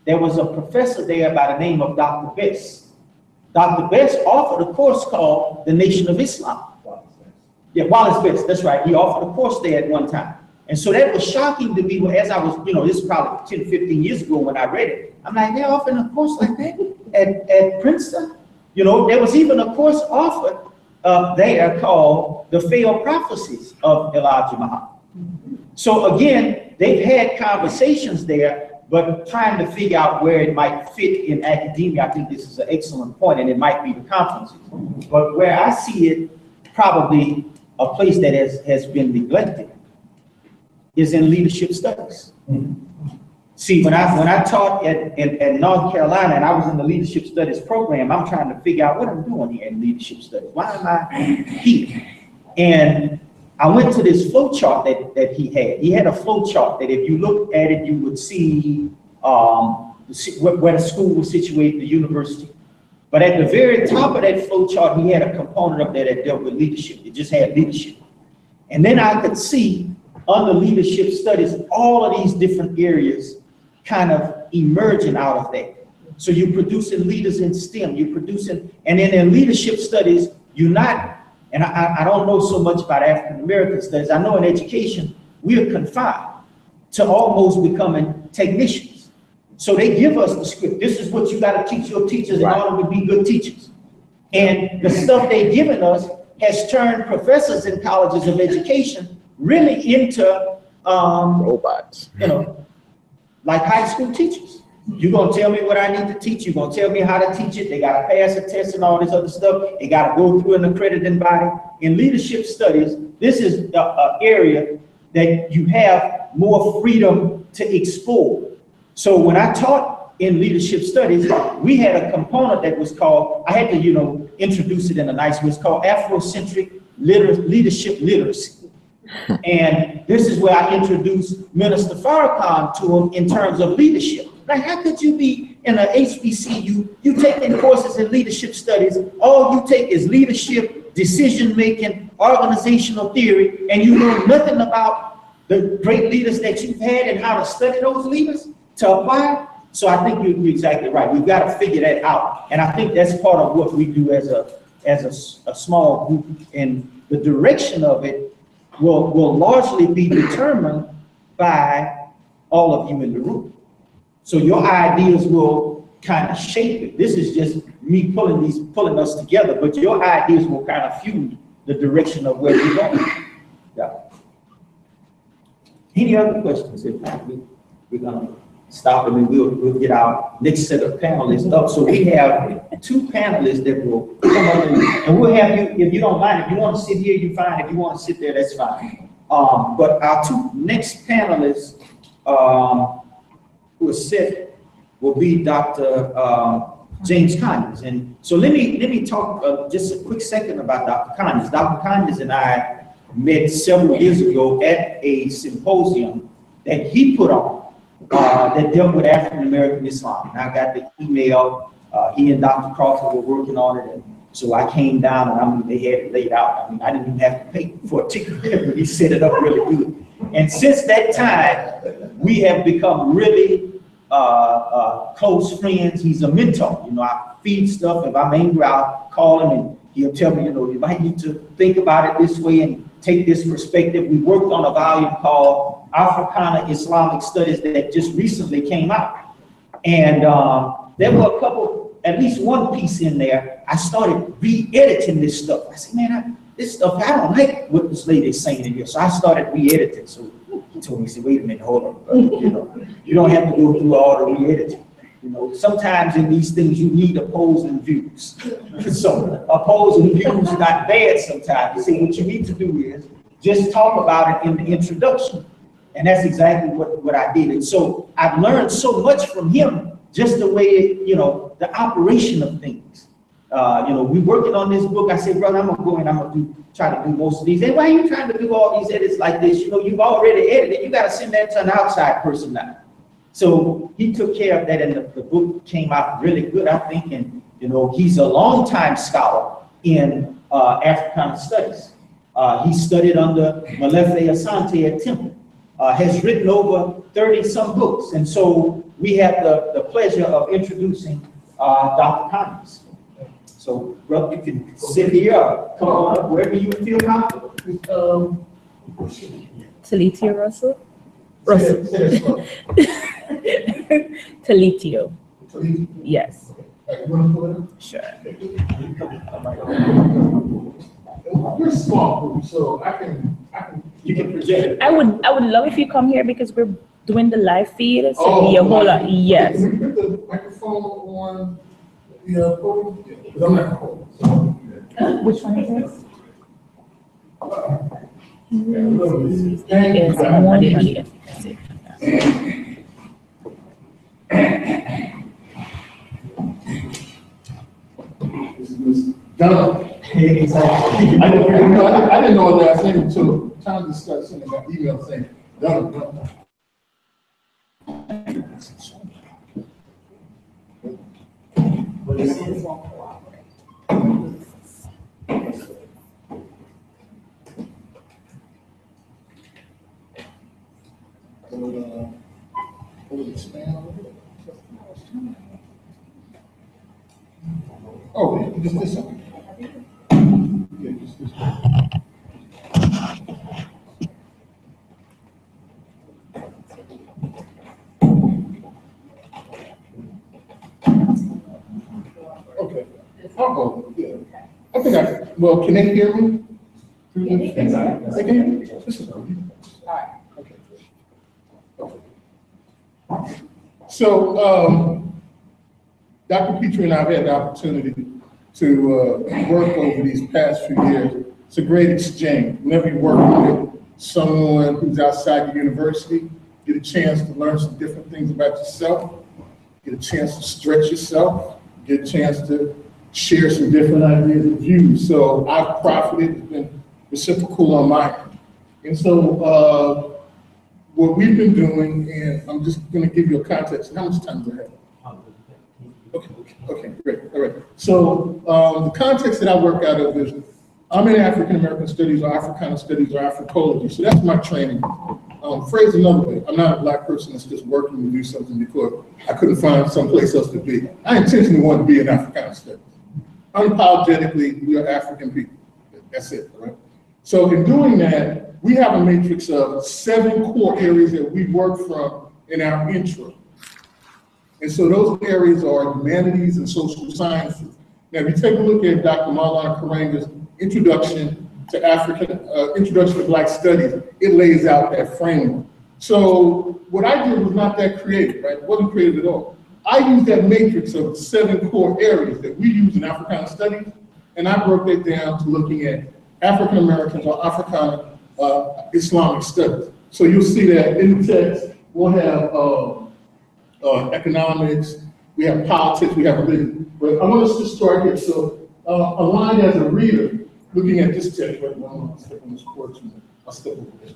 there was a professor there by the name of Dr. Best. Dr. Best offered a course called The Nation of Islam. Yeah, Wallace Best, that's right. He offered a course there at one time. And so that was shocking to me as I was, this is probably 10, 15 years ago when I read it. I'm like, they're offering a course like that at Princeton? There was even a course offered there called The Failed Prophecies of Elijah Muhammad. So again, they've had conversations there, but trying to figure out where it might fit in academia, I think this is an excellent point, and it might be the conferences. But where I see it, probably a place that has been neglected, is in leadership studies. See, when I taught at North Carolina, and I was in the leadership studies program, I'm trying to figure out what I'm doing here in leadership studies. Why am I here? And I went to this flow chart that he had. He had a flow chart that if you looked at it, you would see where the school was situated, the university. But at the very top of that flow chart, he had a component up there that dealt with leadership. It just had leadership. And then I could see under leadership studies, all of these different areas kind of emerging out of that. So you're producing leaders in STEM, you're producing, and then in leadership studies, you're not, and I don't know so much about African American studies. I know in education, we're confined to almost becoming technicians. So they give us the script. This is what you got to teach your teachers in order to be good teachers. And the stuff they've given us has turned professors in colleges of education really into robots, like high school teachers. You're gonna tell me what I need to teach, you're gonna tell me how to teach it, they gotta pass a test and all this other stuff, they gotta go through an accredited body. In leadership studies, this is the area that you have more freedom to explore. So when I taught in leadership studies, we had a component that was called, I had to, you know, introduce it in a nice way, it's called Afrocentric leadership literacy. And this is where I introduced Minister Farrakhan to him in terms of leadership. Like, how could you be in a HBCU, you taking courses in leadership studies, all you take is leadership, decision-making, organizational theory, and you know nothing about the great leaders that you've had and how to study those leaders to apply? So I think you're exactly right. We've got to figure that out. And I think that's part of what we do as a small group, and the direction of it will largely be determined by all of you in the room. So your ideas will kind of shape it. This is just me pulling us together, but your ideas will kind of fuel the direction of where we're going. Yeah. Any other questions? If not, we're gonna stop and then we'll get our next set of panelists up. So we have two panelists that will come up and we'll have you, if you don't mind, if you want to sit here, you're fine. If you want to sit there, that's fine. But our two next panelists who are set will be Dr. James Conyers. And so let me talk just a quick second about Dr. Conyers. Dr. Conyers and I met several years ago at a symposium that he put on that dealt with African American Islam. And I got the email, he and Dr. Crawford were working on it, and so I came down and they had it laid out. I mean, I didn't even have to pay for a ticket, but he set it up really good. And since that time, we have become really close friends. He's a mentor. You know, I feed stuff. If I'm angry, I'll call him and he'll tell me, you know, you might need to think about it this way and take this perspective. We worked on a volume called Africana Islamic Studies that just recently came out. And there were a couple, at least one piece in there, I started re-editing this stuff. I said, man, this stuff, I don't like what this lady is saying in here. So I started re-editing. So he told me, he said, wait a minute, hold on, brother. You know, you don't have to go through all the re-editing. You know, sometimes in these things you need opposing views. So opposing views not bad sometimes. You see, what you need to do is just talk about it in the introduction. And that's exactly what I did. And so I've learned so much from him, just the way, you know, the operation of things. You know, we're working on this book. I said, brother, I'm gonna go and I'm gonna try to do most of these. And why are you trying to do all these edits like this? You know, you've already edited. You gotta send that to an outside person now. So he took care of that, and the book came out really good, I think. And, you know, he's a longtime scholar in Africana studies. He studied under Malefe Asante at Temple, has written over 30-some books. And so we have the pleasure of introducing Dr. Conyers. So, brother, you can sit here, come on up, wherever you feel comfortable. Talitio Russell? Russell. Talitio. Yes. Sure. We're small group, so I can. You can project. I would love if you come here because we're doing the live feed. So Oh, be a whole lot. Yes. Can we put the microphone on the podium? Because I'm not home. So. Which one is this? Thank Yes, you. I'm one yes, that's it. This is done. Exactly. I didn't know what last name until time discussion and got email saying done. Oh, just this one. Yeah, just this one. Okay. Uh-oh, yeah. I think well, can they hear me? Exactly. They can? This is all right. Okay. So, Dr. Petrie and I have had the opportunity to work over these past few years. It's a great exchange. Whenever you work with someone who's outside the university, get a chance to learn some different things about yourself, get a chance to stretch yourself, get a chance to share some different ideas and views. So I've profited, it's been reciprocal on my end. And so what we've been doing, and I'm just gonna give you a context. How much time do I have? Okay, great, all right. So the context that I work out of is, I'm in African American studies or Africana studies or Africology, so that's my training. Phrase another way, I'm not a black person that's just working to do something because I couldn't find someplace else to be. I intentionally want to be in Africana studies. Unapologetically, we are African people. That's it, all right? So in doing that, we have a matrix of 7 core areas that we work from in our intro. And so those areas are humanities and social sciences. Now, if you take a look at Dr. Maulana Karanga's Introduction to Black Studies, it lays out that framework. So what I did was not that creative, right? It wasn't creative at all. I used that matrix of 7 core areas that we use in Africana studies, and I broke that down to looking at African Americans or Africana Islamic studies. So you'll see that in the text, we'll have economics, we have politics, we have religion. But I want us to start here. So aligned as a reader, looking at this text, right? I'll step on this cord. I'll step over this.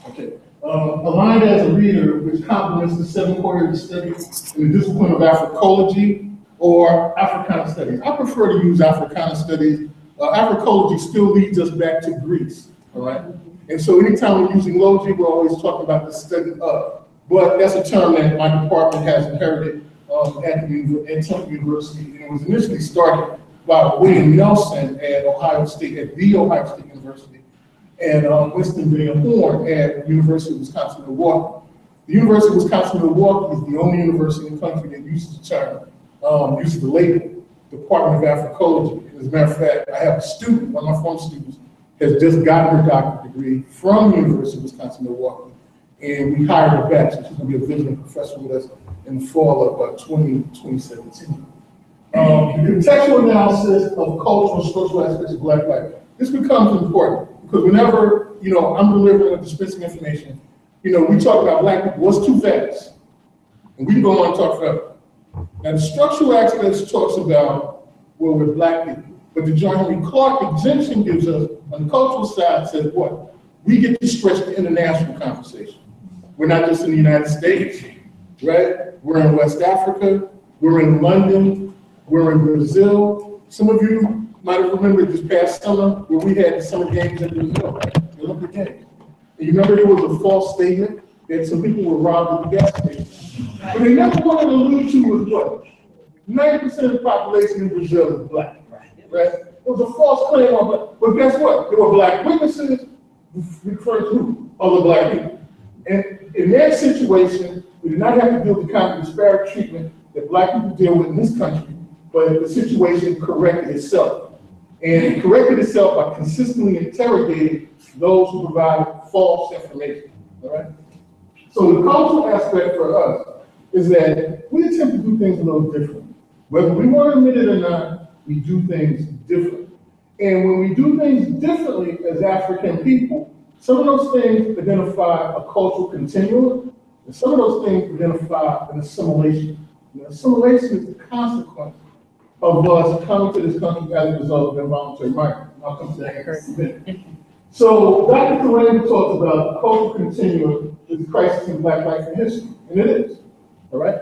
Okay. Aligned as a reader, which complements the 7 core areas of study in the discipline of Africology or Africana studies. I prefer to use Africana studies. Africology still leads us back to Greece, all right? And so anytime we're using logi, we're always talking about the study of. But that's a term that my department has inherited at Temple University. And it was initially started by William Nelson at Ohio State, at the Ohio State University, and Winston Van Horn at University of Wisconsin-Milwaukee. The University of Wisconsin-Milwaukee is the only university in the country that uses the term, uses the label, Department of Africology. As a matter of fact, I have a student, one of my former students, has just gotten her doctorate degree from the University of Wisconsin-Milwaukee. And we hired her back, so she's gonna be a visiting professor with us in the fall of 2017. The contextual analysis of cultural and social aspects of Black life. This becomes important because whenever, I'm delivering or dispensing information, we talk about Black people, what's too fast? And we can go on and talk forever. Now the structural aspects talks about, well, we're Black people. But the John Henry Clark exemption gives us, on the cultural side, says what? We get to stretch the international conversation. We're not just in the United States, right? We're in West Africa, we're in London, we're in Brazil. Some of you might have remembered this past summer where we had the summer games in Brazil, right? The Olympic Games. And you remember there was a false statement that some people were robbed at the gas station. But they never wanted to allude to was what? 90% of the population in Brazil is Black, right? It was a false claim on Black. But guess what? There were Black witnesses referring to other Black people. And in that situation, we did not have to deal with the kind of disparate treatment that Black people deal with in this country, but the situation corrected itself. And it corrected itself by consistently interrogating those who provided false information, all right? So the cultural aspect for us is that we attempt to do things a little different. Whether we want to admit it or not, we do things differently. And when we do things differently as African people, some of those things identify a cultural continuum, and some of those things identify an assimilation. And assimilation is the consequence of us coming to this country as a result of involuntary migrants. I'll come to that in a minute. So Dr. Karanga talks about the cultural continuum is the crisis in Black life and history, and it is, all right?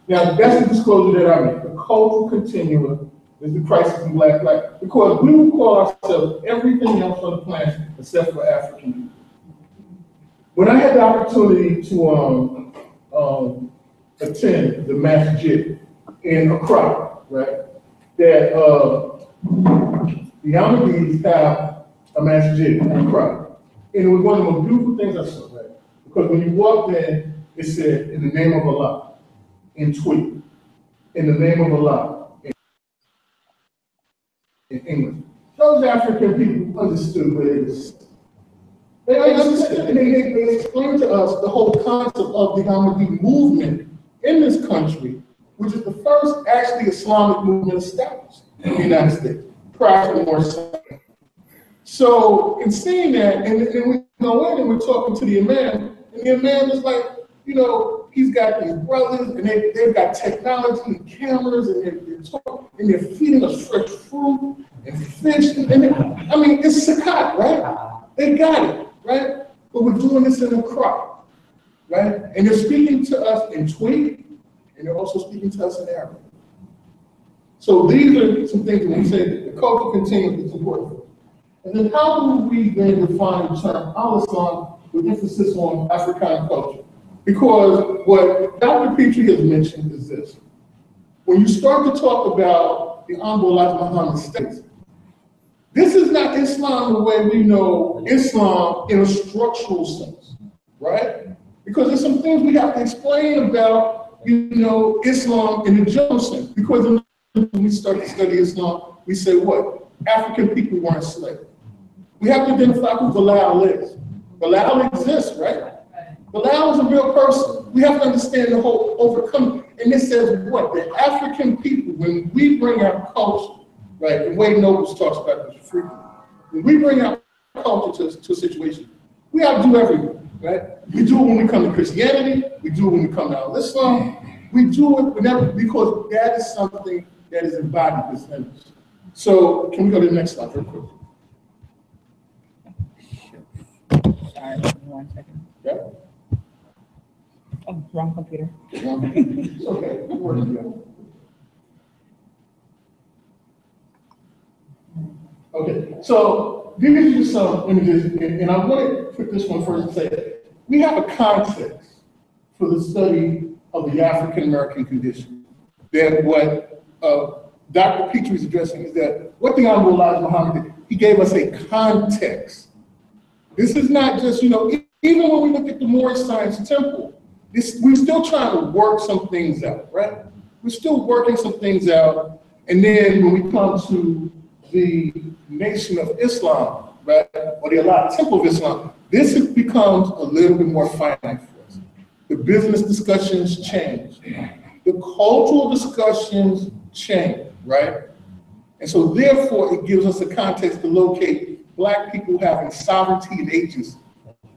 Now, that's the disclosure that I make. The cultural continuum is the crisis in Black life, because we will call ourselves everything else on the planet except for African people. When I had the opportunity to attend the masjid in Accra, right, that the Ahmadis have a masjid in Accra. And it was one of the most beautiful things I saw, right? Because when you walked in, it said, in the name of Allah, in tweet, in the name of Allah, in English. Those African people understood what it is. They understood, and they explained to us the whole concept of the Ahmadi movement in this country, which is the first actually Islamic movement established in the United States, prior to Moorish. So in seeing that, and we go in and we're talking to the imam, and the imam is like, you know, he's got these brothers, and they've got technology and cameras, and they're talking, and they're feeding us fresh fruit and fish, and I mean, it's zakat, right? They got it, right? But we're doing this in a crop, right? And they're speaking to us in Twi, and they're also speaking to us in Arabic. So these are some things when we say that the culture continues, it's important. And then how do we then define the term al-Islam with emphasis on African culture? Because what Dr. Petrie has mentioned is this. When you start to talk about the Honorable Elijah Muhammad states, this is not Islam the way we know Islam in a structural sense, right? Because there's some things we have to explain about, you know, Islam in the general sense. Because when we start to study Islam, we say what? African people weren't enslaved. We have to identify who Bilal is. Bilal exists, right? Bilal is a real person. We have to understand the whole overcoming. And this says what? The African people, when we bring our culture, right? And Wade Nobles talks about this frequently. When we bring our culture to a situation, we have to do everything, right? We do it when we come to Christianity. We do it when we come to Islam. We do it whenever, because that is something that is embodied within us. So can we go to the next slide real quick? Sorry, 1 second. Yeah. Oh, wrong computer. It's okay. We're working. Okay, so these are just some images, and I want to put this one first and say, we have a context for the study of the African American condition. That what Dr. Petrie is addressing is that what the Honorable Elijah Muhammad did, he gave us a context. This is not just, you know, even when we look at the Moorish Science Temple, we're still trying to work some things out, right? We're still working some things out, and then when we come to the Nation of Islam, right, or the Allah Temple of Islam, this becomes a little bit more finite for us. The business discussions change. The cultural discussions change, right? And so therefore, it gives us a context to locate Black people having sovereignty and agency.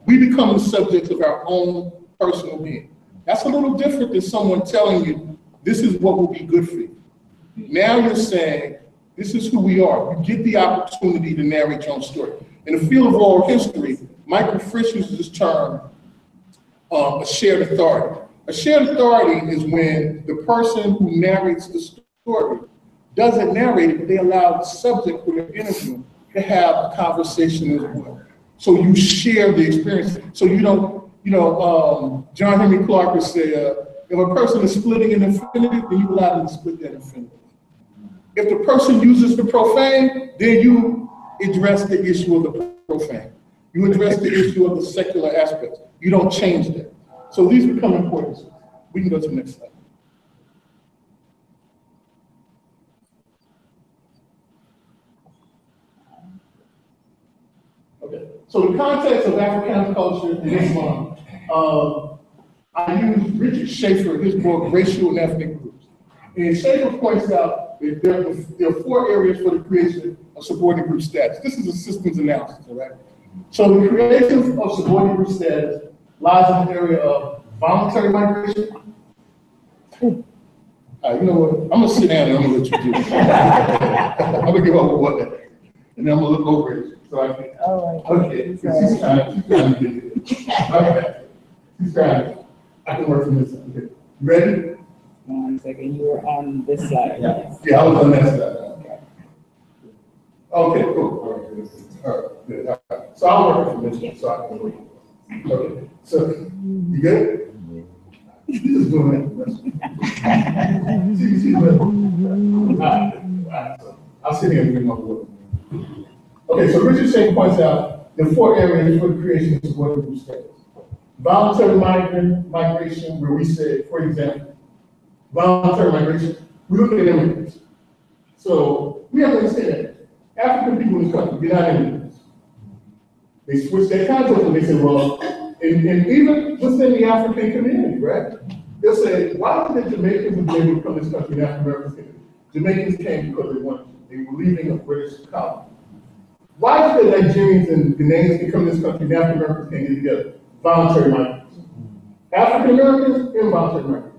We become the subjects of our own personal being. That's a little different than someone telling you, this is what will be good for you. Now you're saying, this is who we are. You get the opportunity to narrate your own story. In the field of oral history, Michael Frisch uses this term, a shared authority. A shared authority is when the person who narrates the story doesn't narrate it, but they allow the subject who they're interviewing to have a conversation as well. So you share the experience. So you don't, you know, John Henry Clark would say, if a person is splitting an infinity, then you allow them to split that infinity. If the person uses the profane, then you address the issue of the profane. You address the issue of the secular aspects. You don't change that. So these become important. We can go to the next slide. Okay, so the context of African culture in Islam, I use Richard Schaefer, his book, Racial and Ethnic Groups. And Schaefer points out that there are 4 areas for the creation of subordinate group status. This is a systems analysis, all right? So the creation of subordinate group status lies in the area of voluntary migration. You know what? I'm gonna sit down and I'm gonna let you do it. I'm gonna give up what, and then I'm gonna look over it. So I can. All right. Okay. She's trying to get it. Okay. She's trying. I can work from this. Okay. You ready? 1 second. You were on this side. Yeah, I was on that side. Okay, cool. All right, good. All right. So I'll work from this one so I can read. Okay. So you good? She's just doing that. She's doing all right. So I'll sit here and bring my book. Okay, so Richard Shea points out there are 4 areas for the creation of subordinate group status. Voluntary migration, where we say, for example, voluntary migration, we look at immigrants. So we have to understand that African people in this country, they're not immigrants. They switch their context and they say, well, and even within the African community, right? They'll say, why did the Jamaicans and Jamaicans come to this country and African Americans came? Jamaicans came because they wanted to. They were leaving a British colony. Why did the Nigerians and Ghanaians come to this country and African Americans came together? Voluntary migrants. African Americans, involuntary migrants.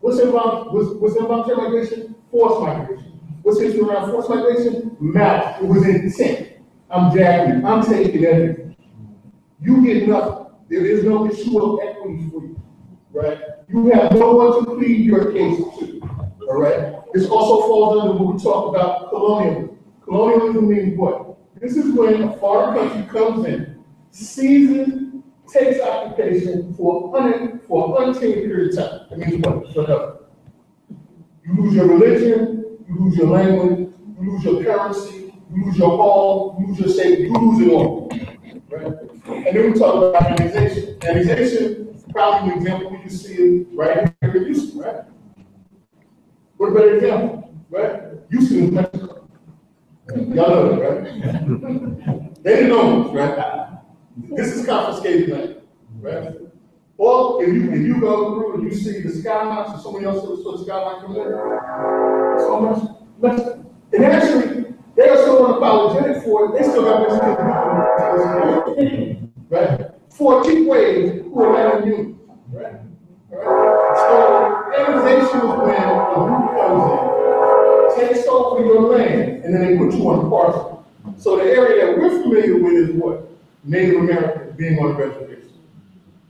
What's involuntary migration? Forced migration. What's history around forced migration? Malice. It was intent. I'm jacking. I'm taking everything. You get nothing. There is no issue of equity for you, right? You have no one to plead your case to, all right? This also falls under what we talk about colonialism. Colonialism means what? This is when a foreign country comes in, seizes, takes occupation for an untamed period of time. That means what? Forever. You lose your religion, you lose your language, you lose your currency, you lose your home, you lose your state, you lose it all. Right? And then we talk about annexation. Annexation is probably an example we can see it right here in Houston, right? What a better example, right? Houston is Mexico. Y'all know it, right? They didn't know this, right? This is confiscated land, right? Or if you go through and you see the skyline, so somebody else saw the skyline from there, so much Mexico. And actually, they are so unapologetic for it, they still got Mexican people, right? For cheap ways who are not immune, right? All right? So, annexation is when a group comes in, takes over your land, and then they put you on a parcel. So the area that we're familiar with is what? Native Americans being on a reservation,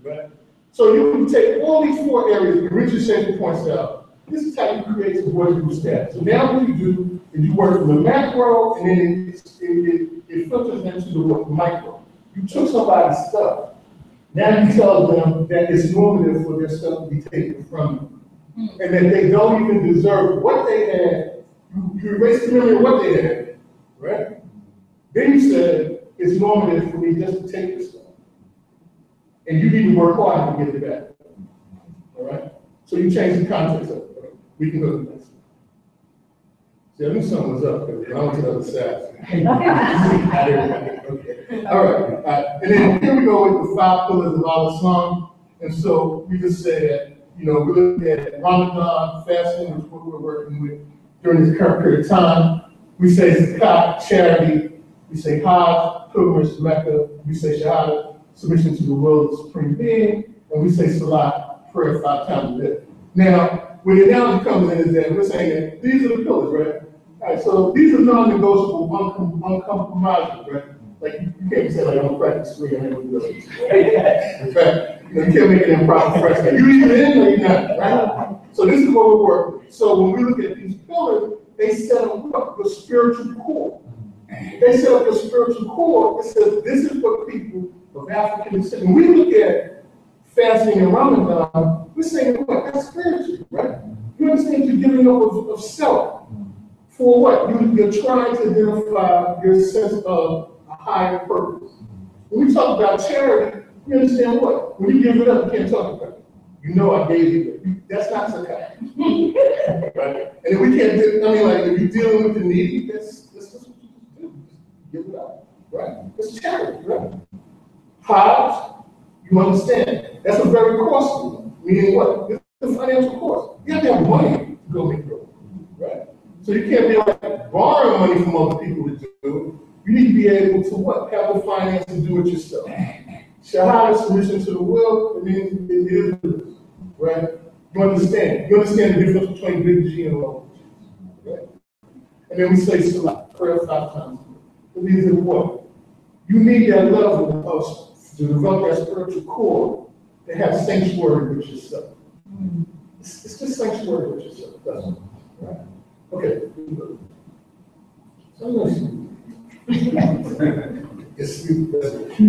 right? So you can take all these four areas that Richard Schaefer points out. This is how you create some workable stats. So now what you do is you work from the macro, and then it filters into the micro. You took somebody's stuff. Now you tell them that it's normative for their stuff to be taken from them, and that they don't even deserve what they had. You erase the memory of what they had, right? Then you said it's normative for me just to take this stuff, and you need to work hard to get it back. All right. So you change the context of it. We can go to the next one. See, I knew something was up because I went to the other side. Okay. All right. And then here we go with the 5 pillars of Al-Islam. And so we just say that, we look at Ramadan, fasting, which is what we're working with during this current period of time. We say zakat, charity. We say hajj, pilgrimage to Mecca. We say shahada, submission to the will of the supreme being. And we say salat, prayer 5 times a day. Now, when the analogy comes in is that we're saying that these are the pillars, right? All right, so these are non-negotiable, uncompromisable, right? Like you can't say like I'm gonna practice 3 and then we'll do it. Right? You can't make an improper practice. You either in or you're not, right? So this is what we're working with. So when we look at these pillars, they set up the spiritual core. They set up the spiritual core. It says this is what people of African descent. When we look at fasting and Ramadan, we're saying what? That's spiritual, right? You understand you're giving up of self. For what? You're trying to identify your sense of a higher purpose. When we talk about charity, you understand what? When you give it up, you can't talk about it. You know I gave you it. That's not zakat. Right? And if we can't do, if you're dealing with the needy, that's what you do. Give it up. Right? It's charity, right? Hajj, you understand. That's a very costly one. Meaning what? It's a financial cost. You have to have money to go make it. Right? So you can't be like borrowing money from other people to do it. You need to be able to what? Have the finance to do it yourself. Shahada, submission to the will, it means it is what it is. Right? You understand. You understand the difference between big G and little G. Right? And then we say salat, prayer 5 times. It means that what? You need that level of to develop that spiritual core to have sanctuary with yourself. It's just sanctuary with yourself. That's it. Right? Okay.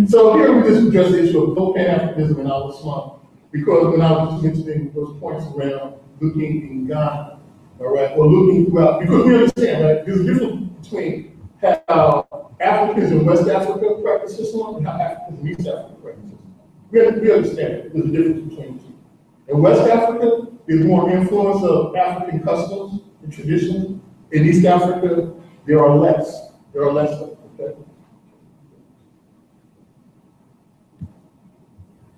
So here we just address the issue of Pan-Africanism and Al-Islam, because when I was mentioning those points around looking in Ghana, all right, or looking throughout, because we understand, right, there's a difference between how Africans in West Africa practice Islam and how Africans in East Africa practice Islam. We understand it. There's a difference between the two. In West Africa, there's more influence of African customs and traditions. In East Africa, there are less. There are less of them, okay?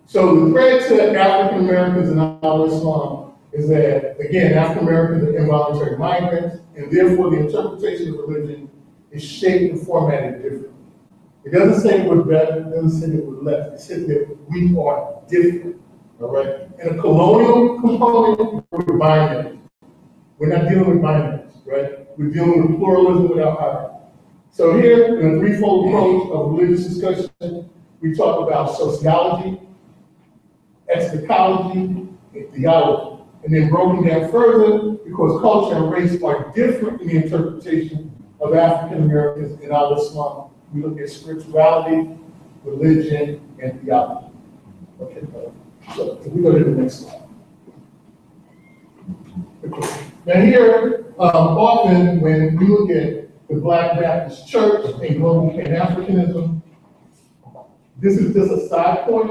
So the threat to African Americans and al-Islam is that, again, African Americans are involuntary migrants, and therefore the interpretation of religion is shaped and formatted differently. It doesn't say we're better, it doesn't say that we're less, it says that we are different, all right? In a colonial component, we're binary. We're not dealing with binaries, right? We're dealing with pluralism without hierarchy. So here, in a threefold approach of religious discussion, we talk about sociology, eschatology, and theology. And then broken down further, because culture and race are different in the interpretation of African Americans and al-Islam. We look at spirituality, religion, and theology. Okay, so if we go to the next slide. Okay. Now here, often when we look at the Black Baptist Church and global Pan-Africanism, this is just a side point,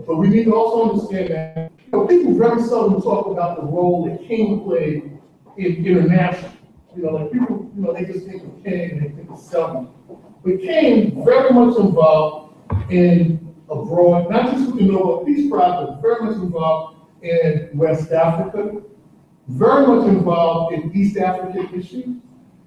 but we need to also understand that people very seldom talk about the role that King played in international. Like people, they just think of King and they think of Selma. But King very much involved in abroad, not just with the Nobel Peace Prize, but very much involved in West Africa, very much involved in East African issues.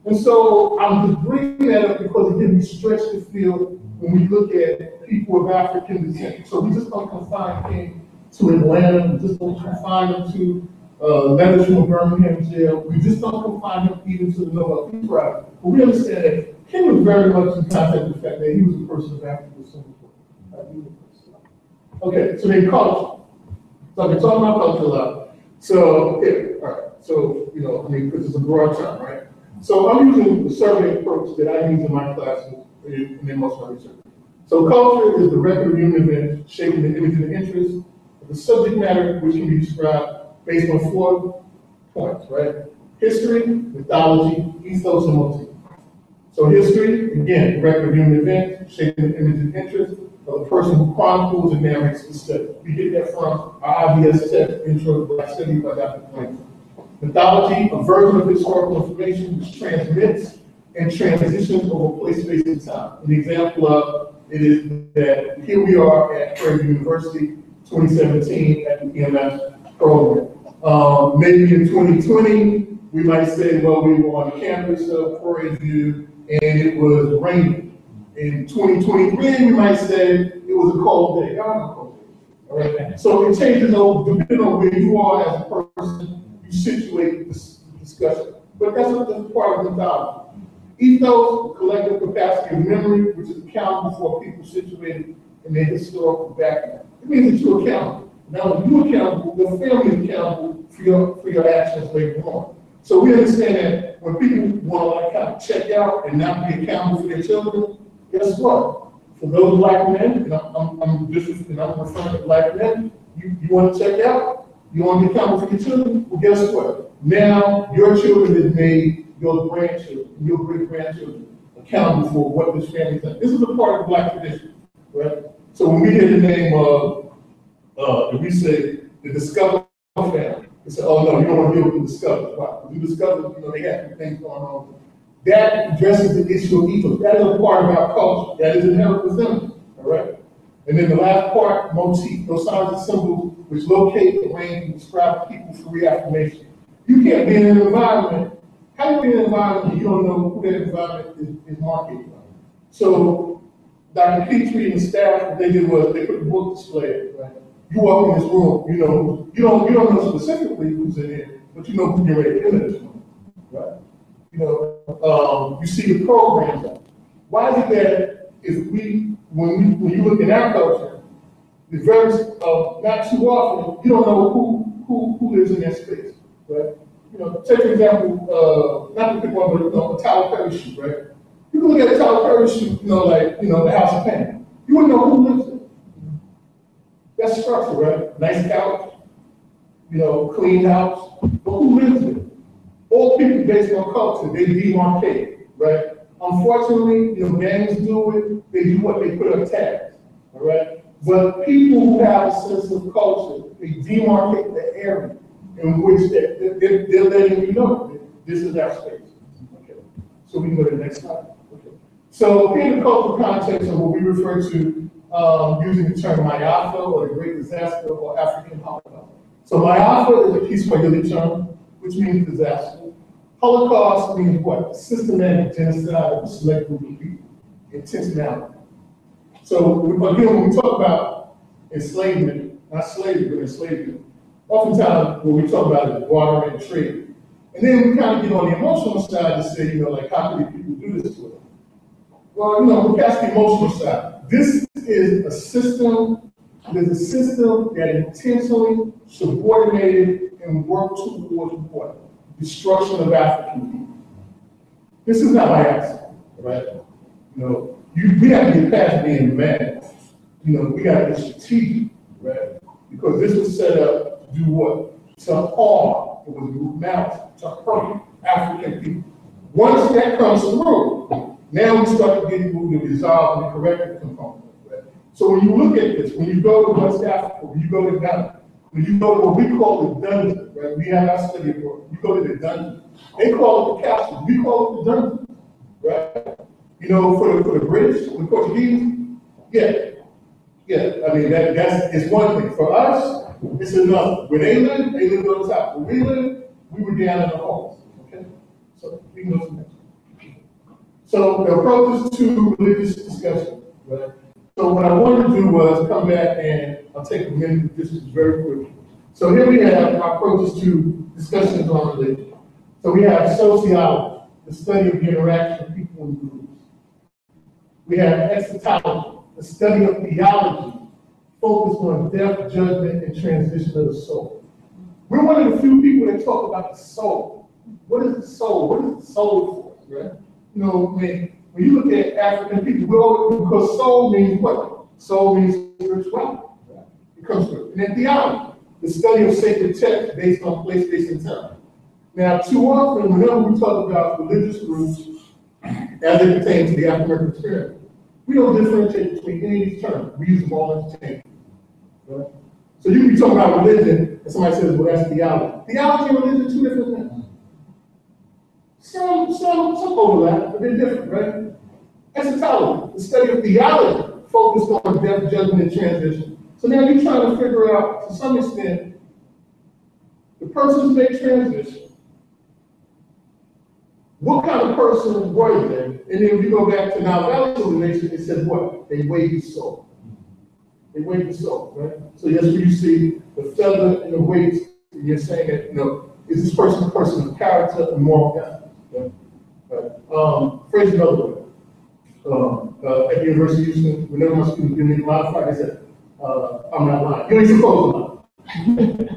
And so I'm just bringing that up because it gives me stretch to feel when we look at people of African descent. So we just don't confine King to Atlanta, we just don't confine him to letters from a Birmingham jail, we just don't confine him even to the Nobel Peace Prize. But we understand that King was very much in contact with the fact that he was a person of African descent. Okay, so then culture. So I've been talking about culture a lot. So, yeah, all right. So, because it's a broad term, right? So I'm using the survey approach that I use in my classes and in most of my research. So culture is the record of human events shaping the image and the interest of the subject matter, which can be described based on 4 points, right? History, mythology, ethos, and motif. So history, again, the record of human events shaping the image and interest of the person who chronicles and narrates the study. We get that from our IBS text, Intro to Black Studies by Dr. Clinton. Mythology, a version of historical information which transmits and transitions over place, space, and time. An example of it is that here we are at Prairie View University, 2017 at the EMS program. Maybe in 2020, we might say, well, we were on the campus of Prairie View and it was raining. In 2023, we might say it was a cold day. All right? So it changes depending on where you are as a person. You situate this discussion. But that's part of mythology. Ethos, collective capacity of memory, which is accountable for people situated in their historical background. It means that you're accountable. Now, when you're accountable, your family is accountable for your actions later on. So we understand that when people want to kind of check out and not be accountable for their children, guess what? For those Black men, and I'm referring to Black men, you want to check out? You want to be accountable for your children? Well, guess what? Now your children have made your grandchildren, your great-grandchildren accountable for what this family's done. This is a part of Black tradition, right? So when we hear the name of, if we say the Discover family, we say, oh no, you don't want to deal with the Discover. Why? You Discover, they have things going on. That addresses the issue of ethos. That is a part of our culture. That is inherent within us, all right? And then the last part, motif, those signs and symbols which locate, arrange, and describe people for reaffirmation. You can't be in an environment, how do you be in an environment and you don't know who that environment is marketed by? So Dr. Petrie and the staff, what they did was they put the book display, right? You walk in this room, you don't know specifically who's in here, but you know who you're ready to enter this room, right? You see the programs. Why is it that when you look in our culture, the very not too often you don't know who lives in that space, right? Take an example, not to pick one, but a Tyler Perry shoot, right? You can look at a Tyler Perry shoot, the House of Pain. You wouldn't know who lives there. That's structure, right? Nice couch, clean house, but who lives there? All people based on culture, they demarcate, right? Unfortunately, gangs do it, they do what? They put up tags, all right? But people who have a sense of culture, they demarcate the area in which they're letting you know that this is our space. Okay. So we can go to the next slide. Okay. So in the cultural context of what we refer to using the term Mayafa or the Great Disaster or African Holocaust. So Mayafa is a Kiswahili term, which means disaster. Holocaust means what? Systematic genocide of a select group of people. Intentionality. So again, when we talk about enslavement, not slavery, but enslavement, oftentimes when we talk about it, barter and trade. And then we kind of get on the emotional side to say, like, how can people do this to us? Well, we're past the emotional side. This is a system, there's a system that intentionally subordinated and worked towards what? Destruction of African people. This is not by accident, right? We have to get past being mad. We got to be strategic, right? Because this was set up to do what? To harm. It was malice to hurt African people. Once that comes through, now we start to get moved to resolve the corrective component. Right? So when you look at this, when you go to West Africa, when you go to Ghana, when you go to what we call the dungeon, right? We have our study abroad. You go to the dungeon. They call it the castle. We call it the dungeon, right? For the British, the Portuguese, yeah. I mean, that's it's one thing. For us, it's another. Where they live on top. Where we live, we were down in the halls. Okay? So we can go to the next one. So the approaches to religious discussion, right? So what I wanted to do was come back and I'll take a minute, this is very quick. So here we have our approaches to discussions on religion. So we have sociology, the study of the interaction of people in groups. We have eschatology, the study of theology, focused on death, judgment, and transition of the soul. We're one of the few people that talk about the soul. What is the soul? What is the soul for, right? When you look at African people, because soul means what? Soul means spirituality. Right? It comes from. And then theology, the study of sacred text based on place, space, and time. Now, too often, whenever we talk about religious groups as it pertains to the African American experience, we don't differentiate between any of these terms. We use them all interchangeably. Right? So you can be talking about religion, and somebody says, well, that's theology. Theology and religion are two different things. Some overlap, but they're different, right? Eschatology, the study of theology, focused on death, judgment, and transition. So now you're trying to figure out, to some extent, the persons make transition. What kind of person were they? And then if you go back to now Valley civilization, it says what? They weighed the soul. They weighed the soul, right? So yes, when you see the feather and the weight, you're saying that, is this person a person of character and moral character? Right? Phrase another way. At the University of Houston, whenever my students give me modified, they said, I'm not lying. You ain't supposed to lie.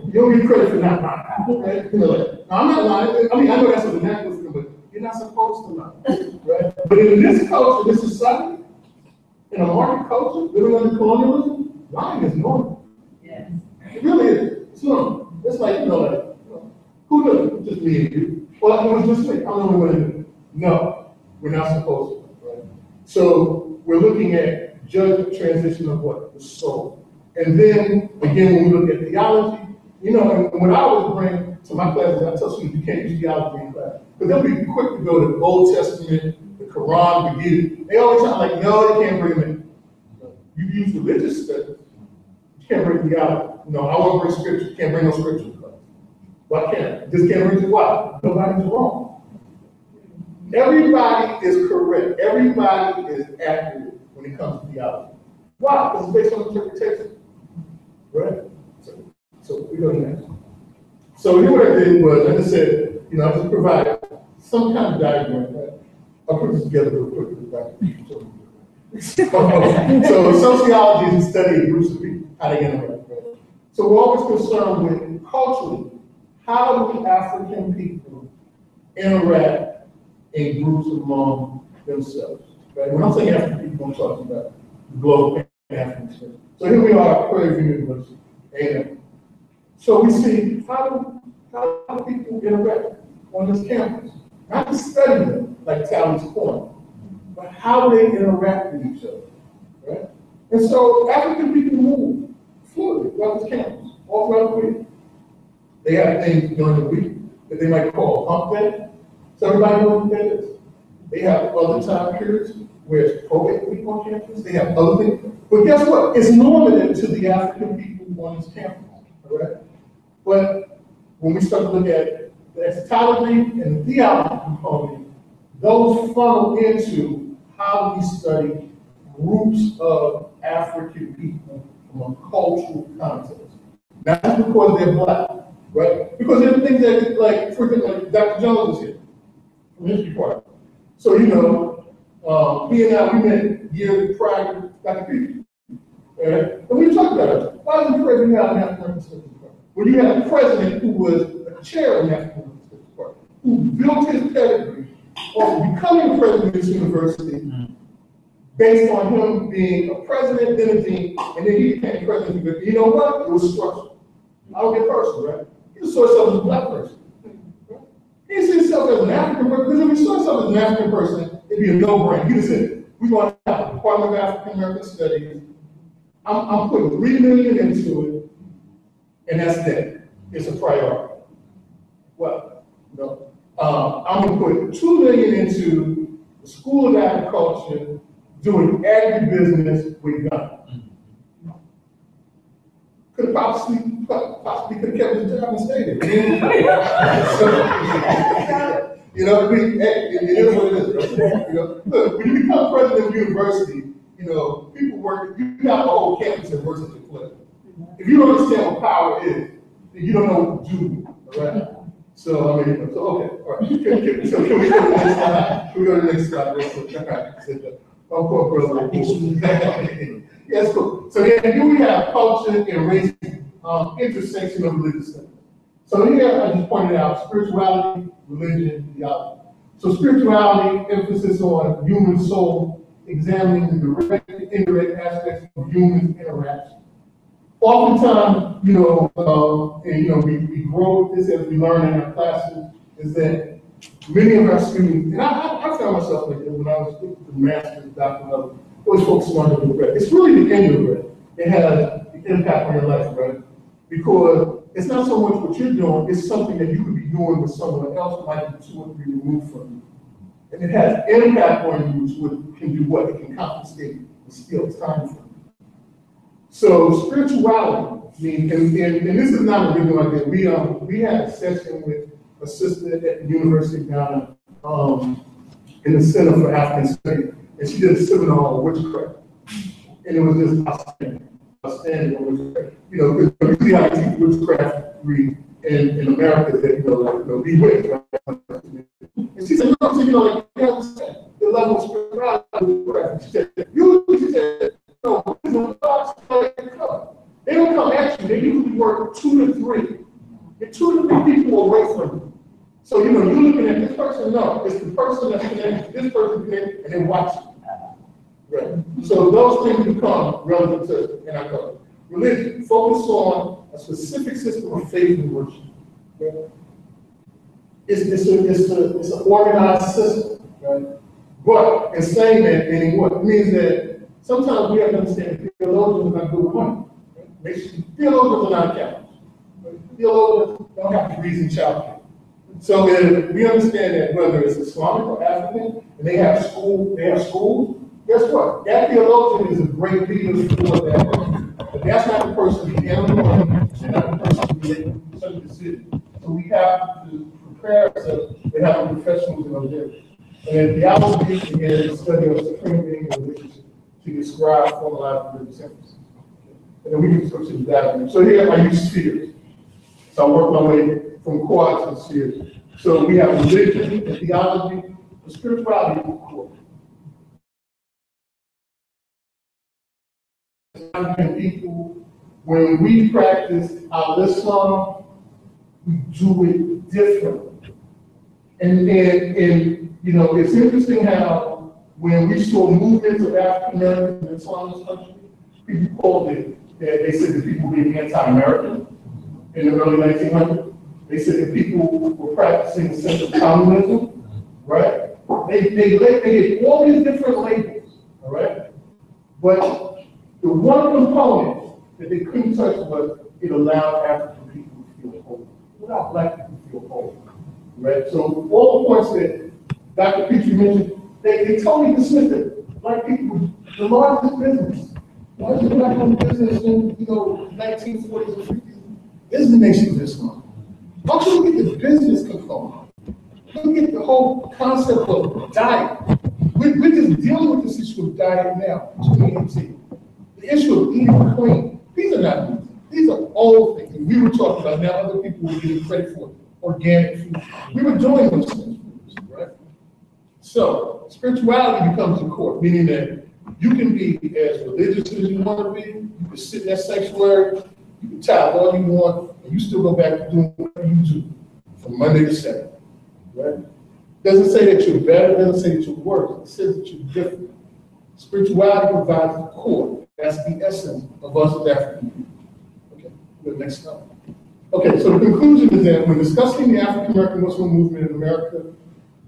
You don't get credit for not lying. Right? No, I'm not lying. I mean, I know that's what the natural thing, but you're not supposed to lie. Right? But in this culture, this society, in a market culture, living under colonialism, lying is normal. Yes. It really is. It's normal. It's like, who does it? Just me and you. Well, it was just me. I'm the only one to do it. No, we're not supposed to. Right? So we're looking at judgment transition of what? The soul. And then, again, when we look at theology, and when I always bring to my classes, I tell students you can't use theology in class. Because they'll be quick to go to the Old Testament, the Quran, the Gita. They always sound like, no, you can't bring them in. You use religious studies. You can't bring theology. I won't bring scripture. You can't bring no scripture in class. Why can't I? Just can't bring it. Why? Nobody's wrong. Everybody is correct. Everybody is accurate when it comes to theology. Why? Because it's based on interpretation. Right? So we go next. So here what I did was, like I said, I just provided some kind of diagram. Right? I'll put this together real quick. So sociology is the study of groups of people, how they interact. Right? So we're always concerned with culturally, how do African people interact in groups among themselves? Right? When I'm saying African people, I'm talking about the global African experience. So here we are at Prairie View University, A&M. So we see how do people interact on this campus? Not to study them, like Tally's point, but how do they interact with each other, right? And so African people move fluidly throughout this campus, all throughout the week. They have things during the week that they might call hump day. So everybody knows what that is. They have other time periods where it's pro-ethnic on campus, they have other things. But guess what? It's normative to the African people on this campus, all right? But when we start to look at the eschatology and the theology component, those funnel into how we study groups of African people from a cultural context. Not just because they're black, right? Because there are things that, like, for example, like Dr. Jones is here from the history part. So, you know, he and I, we met years prior to Dr. Peter. Right? And we talked about it. Why is the president have an African American Studies Department? Well, you had a president who was a chair of the African American Studies Department, who built his pedigree on becoming president of this university based on him being a president, then a dean, and then he became president. But you know what? It was structural. I don't get personal, right? He saw himself as a black person. He didn't see himself as an African person, because if he saw himself as an African person, it'd be a no-brainer. He just said, we're going to have a Department of African American Studies. I'm putting $3 million into it, and that's that. It's a priority. Well, no. I'm going to put $2 million into the School of Agriculture, doing agribusiness with guns. Could have possibly could have kept his job and stayed there. So, you know, it is what it is. You know, look, when you become president of the university, you know, people work, you got a whole campus that works at your clinic. If you don't understand what power is, then you don't know what to do, all right? So, I mean, so, okay, all right. So can we go to the next slide? Can we go to the next slide real quick? Of course, brother. Yes, cool. So here we have culture and race, intersection of religious studies. So here I just pointed out spirituality, religion, theology. So spirituality, emphasis on human soul, examining the direct and indirect aspects of human interaction. Oftentimes, you know, and you know, we grow with this as we learn in our classes, is that many of our students, and I found myself like that when I was with the master's, doctoral level, always focusing on the regret. It's really the end of it. It has the impact on your life, right? Because it's not so much what you're doing, it's something that you could be doing with someone else who might be 2 or 3 removed from you. And it has impact on you, which can do what? It can compensate and steal time from you. So spirituality, I mean, and this is not a regular idea. We had a session with a sister at the University of Ghana in the Center for African Studies, and she did a seminar on witchcraft. And it was just outstanding on witchcraft. You know, because we see how they teach witchcraft in America that, you know, like, you know, bewitched, right? And she said, no, so, you know, like, you understand the level of spirituality of witchcraft. She said, she said, no, they don't come at you, they usually work 2 to 3. Get 2 to 3 people away from you. So, you know, you're looking at this person, no, it's the person that's connected to this person connected, and they watch you. Right. So those things become relevant to, and I call it religion. Focus on a specific system of faith and worship. Okay? It's an organized system, right? But in saying that, meaning what? It means that sometimes we have to understand that theologians are not good with money. Right? Theologians are not accountants. Right? Theologians don't have degrees in childcare. So if we understand that whether it's Islamic or African, and they have schools, guess what? That theologian is a great leader for that. But that's not the person who handles the money, and not the person who makes such a decision. So we have to prepare ourselves to have professionals in those areas. And theology is the study of supreme being and relationship to describe, formalize, religious emphasis. And then we can switch to that. So here I use spheres. So I work my way from quads to spheres. So we have religion and theology, and spirituality, of course. People, when we practice our Islam, we do it differently. And you know, it's interesting how when we saw movements of African Americans in Islamist country, people called it, they said that people being anti-American in the early 1900s. They said that people were practicing a sense of communism, right? They had all these different labels, all right? But the one component that they couldn't touch was it allowed African people to feel whole. It allowed black people to feel whole, right? So all the points that Dr. Petrie mentioned, they totally dismissed it. black people, the largest business, largest black-owned business in, 1940s and 50s is the Nation of Islam. Why don't you look at the business component? Look at the whole concept of diet. We're just dealing with this issue of diet now, 2018. The issue of eating clean. These are not new. These are old things. And we were talking about now other people were getting credit for organic food. We were doing those things, right? So spirituality becomes the core, meaning that you can be as religious as you want to be, you can sit in that sanctuary, you can tithe all you want, and you still go back to doing what you do from Monday to Saturday. Right? Doesn't say that you're better, doesn't say that you're worse, it says that you're different. Spirituality provides the core. That's the essence of us as African people. Okay, the next slide. Okay, so the conclusion is that when discussing the African American Muslim movement in America,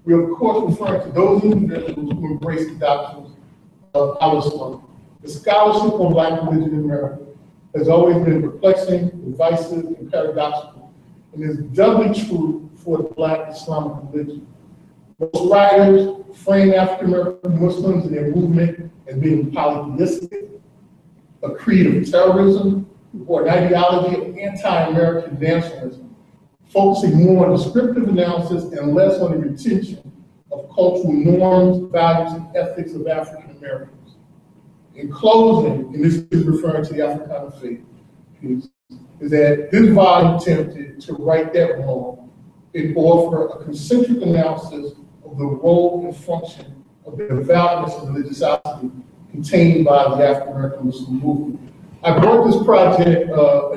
we are of course referring to those individuals who embrace the doctrines of Al-Islam. The scholarship on black religion in America has always been perplexing, divisive, and paradoxical, and is doubly true for the black Islamic religion. Most writers frame African American Muslims and their movement as being polytheistic, a creed of terrorism, or an ideology of anti-American nationalism, focusing more on descriptive analysis and less on the retention of cultural norms, values, and ethics of African Americans. In closing, and this is referring to the Africana faith piece, is that this volume attempted to right that wrong and offer a concentric analysis of the role and function of the values and religiosity contained by the African American Muslim movement. I brought this project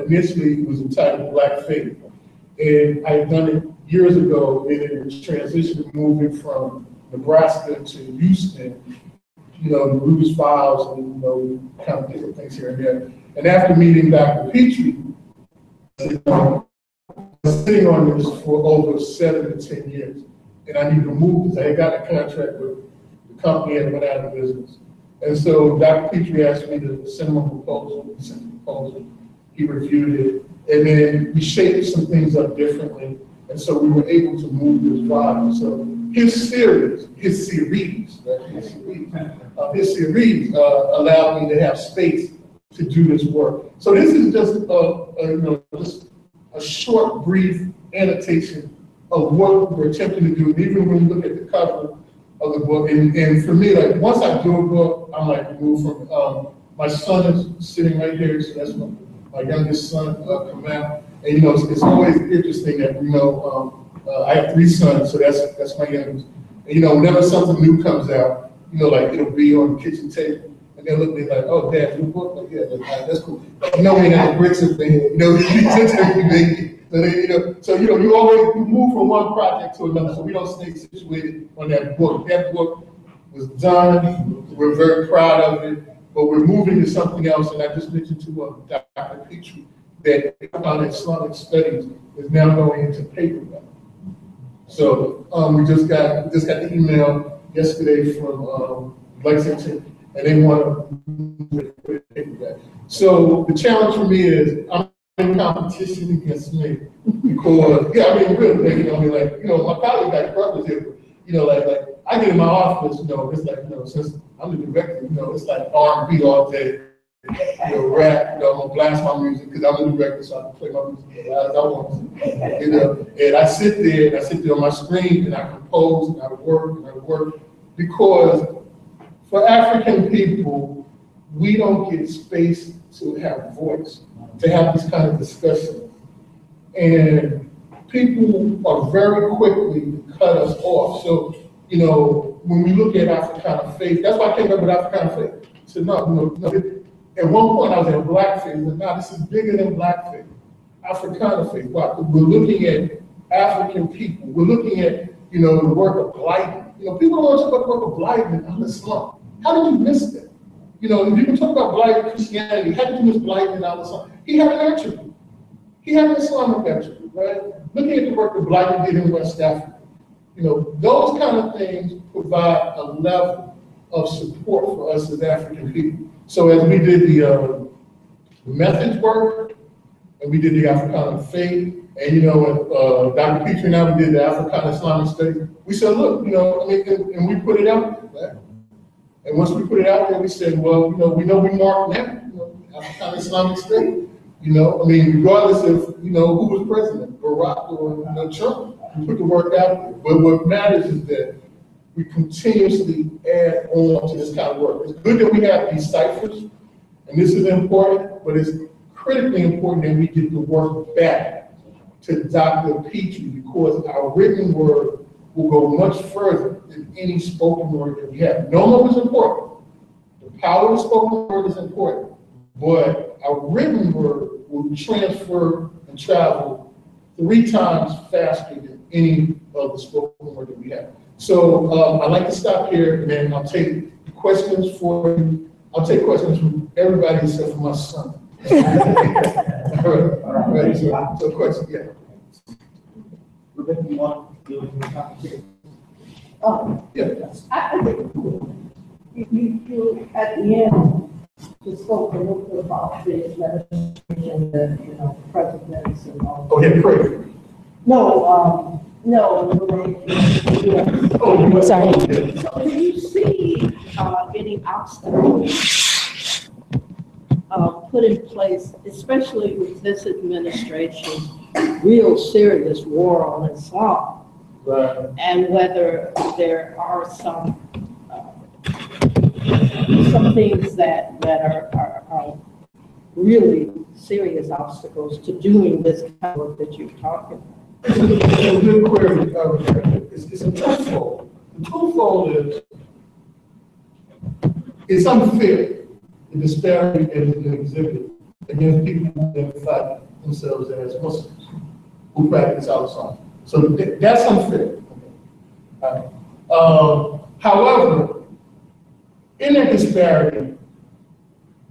initially, it was entitled Black Faith, and I had done it years ago, and it was transitioned, moving from Nebraska to Houston, the Roots Files, and kind of pick up things here and there. And after meeting Dr. Petrie, I was sitting on this for over 7 to 10 years, and I needed to move this. I had got a contract with the company and went out of business. And so Dr. Petrie asked me to send him a proposal. He sent the proposal. He reviewed it, and then we shaped some things up differently. And so we were able to move this volume. So his series allowed me to have space to do this work. So this is just just a short, brief annotation of what we're attempting to do. And even when you look at the cover of the book, and for me, like once I do a book, I'm like removed from. My son is sitting right here, so that's my youngest son, Kamal. And it's always interesting that I have 3 sons, so that's my youngest. And whenever something new comes out, like it'll be on the kitchen table, and they'll look at me like, "Oh, Dad, new book? Like, yeah, that's cool." Like, we ain't got the bricks up there. So you always move from one project to another, so we don't stay situated on that book. That book was done. We're very proud of it, but we're moving to something else. And I just mentioned to Dr. Petrie that Islamic studies is now going into paperback. So we just got the email yesterday from Lexington, and they want to move it to paperback. So the challenge for me is I'm in competition against me because really, my colleague like brothers here, like I get in my office, it's like since I'm the director, it's like R&B all day. Rap, I'm gonna blast my music because I'm the director, so I can play my music as loud as I want to. And I sit there on my screen and I compose and I work because for African people, we don't get space to have voice, to have this kind of discussion. And people are very quickly to cut us off. So, when we look at Africana faith, that's why I came up with Africana faith. So no. At one point I was at black faith, but now this is bigger than black faith. Africana faith. Why? We're looking at African people. We're looking at, the work of Blyden. People don't want to talk about the work of Blyden in Islam. How did you miss that? If you can talk about Blyden Christianity, how did you miss Blyden in Islam? He had an attribute. He had an Islamic attribute, right? Looking at the work that Blyden did in West Africa. Those kind of things provide a level of support for us as African people. So as we did the methods work, and we did the Africana faith, and Dr. Petrie and I, we did the Africana Islamic studies, we said, look, and we put it out there. And once we put it out there, we said, well, we know we marked now, African Islamic State. I mean, regardless of, who was president, Barack or Trump, we put the work out there. But what matters is that we continuously add on to this kind of work. It's good that we have these ciphers, and this is important, but it's critically important that we get the work back to Dr. Petrie, because our written word will go much further than any spoken word that we have. Knowing is important. The power of the spoken word is important, but our written word will transfer and travel 3 times faster than any of the spoken word that we have. So I'd like to stop here, and then I'll take questions for you. I'll take questions from everybody except for my son. All right. So question, yeah. Rebecca, you want to deal with the topic? Yeah. I think you at the end, just spoke a little bit about the administration, the presidents and all. Oh, yeah, pray. No, yes. Oh, Sorry. So do you see any obstacles put in place, especially with this administration's real serious war on Islam? Right. And whether there are some things that are really serious obstacles to doing this kind of work that you're talking about. It's a good query. It's a twofold. The twofold is, it's unfair, the disparity that has been exhibited against people who identify themselves as Muslims who practice outside. So that's unfair. However, in that disparity,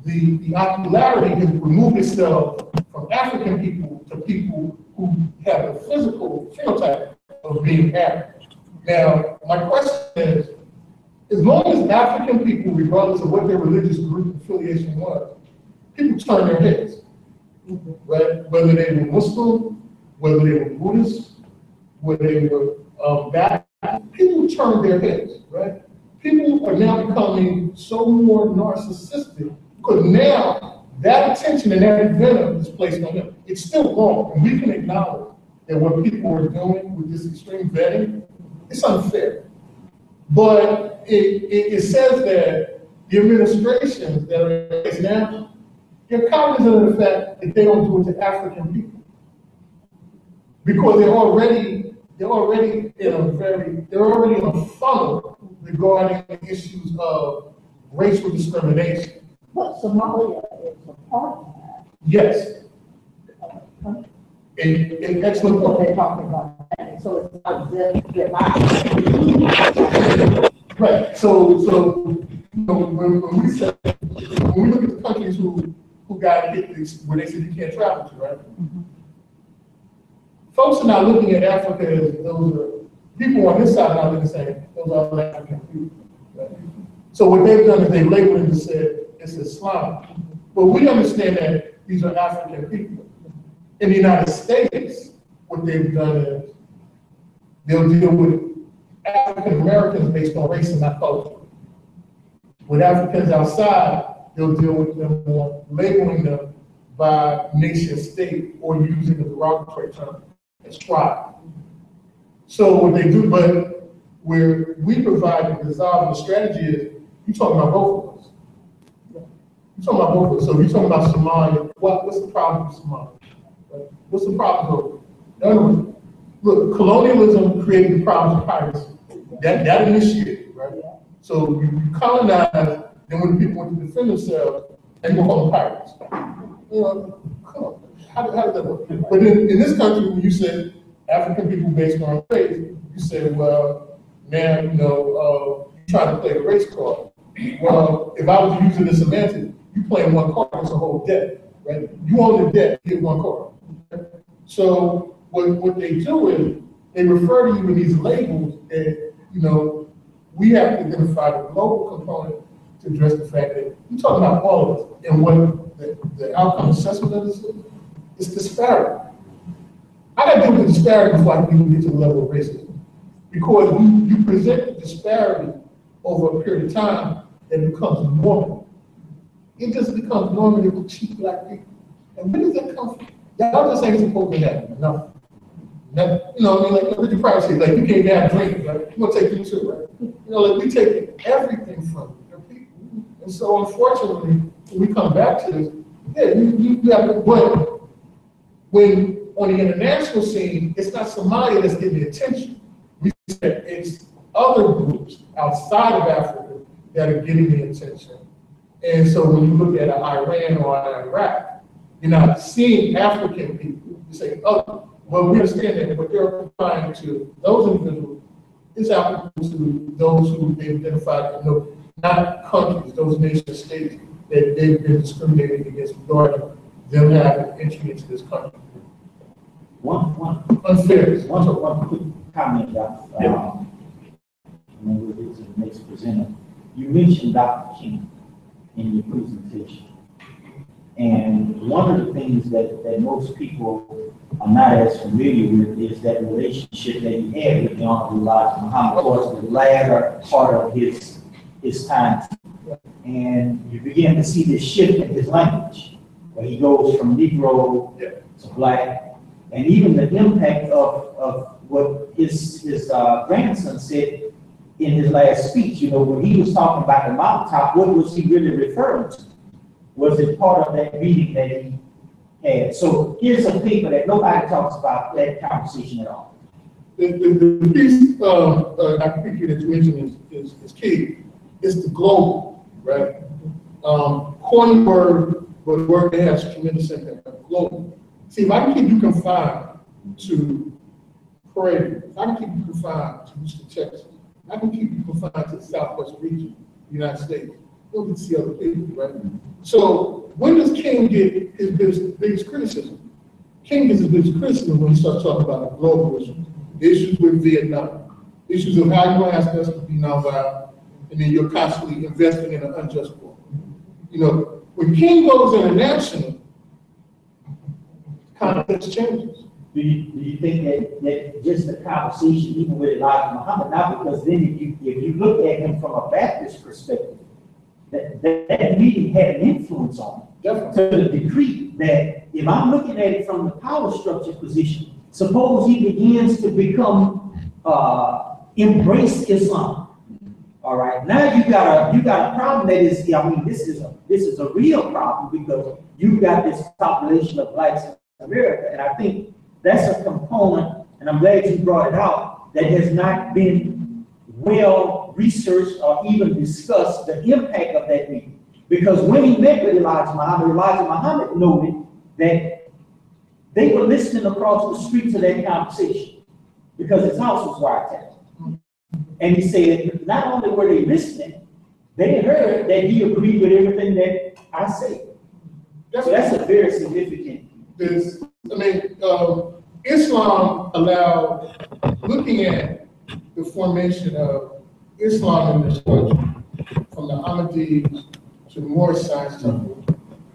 the popularity has removed itself from African people to people who have a physical phenotype of being Arab. Now, my question is, as long as African people, regardless of what their religious group affiliation was, people turn their heads, right? Whether they were Muslim, whether they were Buddhist, whether they were Baptist, people turn their heads, right? People are now becoming so more narcissistic because now that attention and that venom is placed on them. It's still wrong, and we can acknowledge that what people are doing with this extreme vetting, it's unfair. But it says that the administrations that are in place now, they're cognizant of the fact that they don't do it to African people. Because they're already in a funnel regarding the issues of racial discrimination. But Somalia is a part of that. Yes. An excellent What point. they're talking about. And so it's not just that Right. So when we say, when we look at the countries who got hit where they said you can't travel to, right? Folks are not looking at Africa as those are people on this side are not looking and saying those are African people. Right? So what they've done is they've labeled it and said it's Islam. But we understand that these are African people. In the United States, what they've done is they'll deal with African Americans based on race and not culture. With Africans outside, they'll deal with them on labeling them by nation state or using the derogatory term as tribe. So what they do, but where we provide the design, the strategy is, you're talking about both of us. You're talking about both of us. So if you're talking about Somalia, what's the problem with Somalia? Right? What's the problem with it? Look, colonialism created the problems of piracy. That initiated, right? So you colonize, then when people want to defend themselves, they go call them pirates. Come on. How does that work? But in this country, when you say African people based on race, you say, well, now, you're trying to play the race card. Well, if I was using the semantic, you playing one card, it's a whole deck, right? You own the deck, you get one card. Okay? So what they do is they refer to you in these labels and, we have to identify the global component to address the fact that you're talking about all of us. And what the outcome assessment of this is disparity. I got to deal with the disparity before I can even get to the level of racism. Because you present the disparity over a period of time, it becomes normal. It just becomes normal to cheat black people. And where does that come from? Y'all just ain't supposed to have nothing. You know, I mean, like Richard Pryor said, like, you can't have dreams, right? You're gonna take you too, right? You know, like, we take everything from the people. And so, unfortunately, when we come back to this, yeah, you have to, but when on the international scene, it's not Somalia that's getting the attention. We said it's other groups outside of Africa that are getting the attention. And so when you look at Iran or Iraq, you're not seeing African people. You say, oh, well, we understand that, but they're applying to those individuals. It's applicable to those who they identified, you know, not countries, those nation states that they've been discriminated against regarding them having entry into this country. One quick comment, Dr. And we'll get to the next presenter. You mentioned Dr. King in your presentation. And one of the things that most people are not as familiar with is that relationship that he had with the Honorable Elijah Muhammad towards the latter part of his time. And you begin to see this shift in his language, where he goes from Negro to black, and even the impact of what his grandson said in his last speech. You know, when he was talking about the mountaintop, what was he really referring to? Was it part of that meeting that he had? So here's some paper that nobody talks about that conversation at all. The piece, Dr. Pickey, that you mentioned is key. It's the global, right? Corny word, but a word that has tremendous impact. Global. See, if I can keep you confined to Prairie View, if I can keep you confined to Houston, Texas, I can keep you confined to the Southwest region of the United States. You'll get to see other people, right? So when does King get his biggest criticism? King gets his biggest criticism when he starts talking about the global issues, the issues with Vietnam, issues of how you ask us to be nonviolent, and then you're constantly investing in an unjust war. You know, when King goes international, context changes. Do you think that just the conversation, even with Elijah Muhammad, now, because then if you look at him from a Baptist perspective, that meeting had an influence on him. Definitely. To the degree that if I'm looking at it from the power structure position, suppose he begins to become embrace Islam. All right, now you got a problem that is, I mean, this is a real problem, because you've got this population of blacks in America, and I think that's a component, and I'm glad you brought it out, that has not been well researched or even discussed, the impact of that meeting. Because when he met with Elijah Muhammad noted that they were listening across the street to that conversation because his house was wiretapped. And he said, not only were they listening, they heard that he agreed with everything that I said. So that's a very significant. Islam allowed, looking at the formation of Islam in this country, from the Ahmadis to the Moorish Science Temple,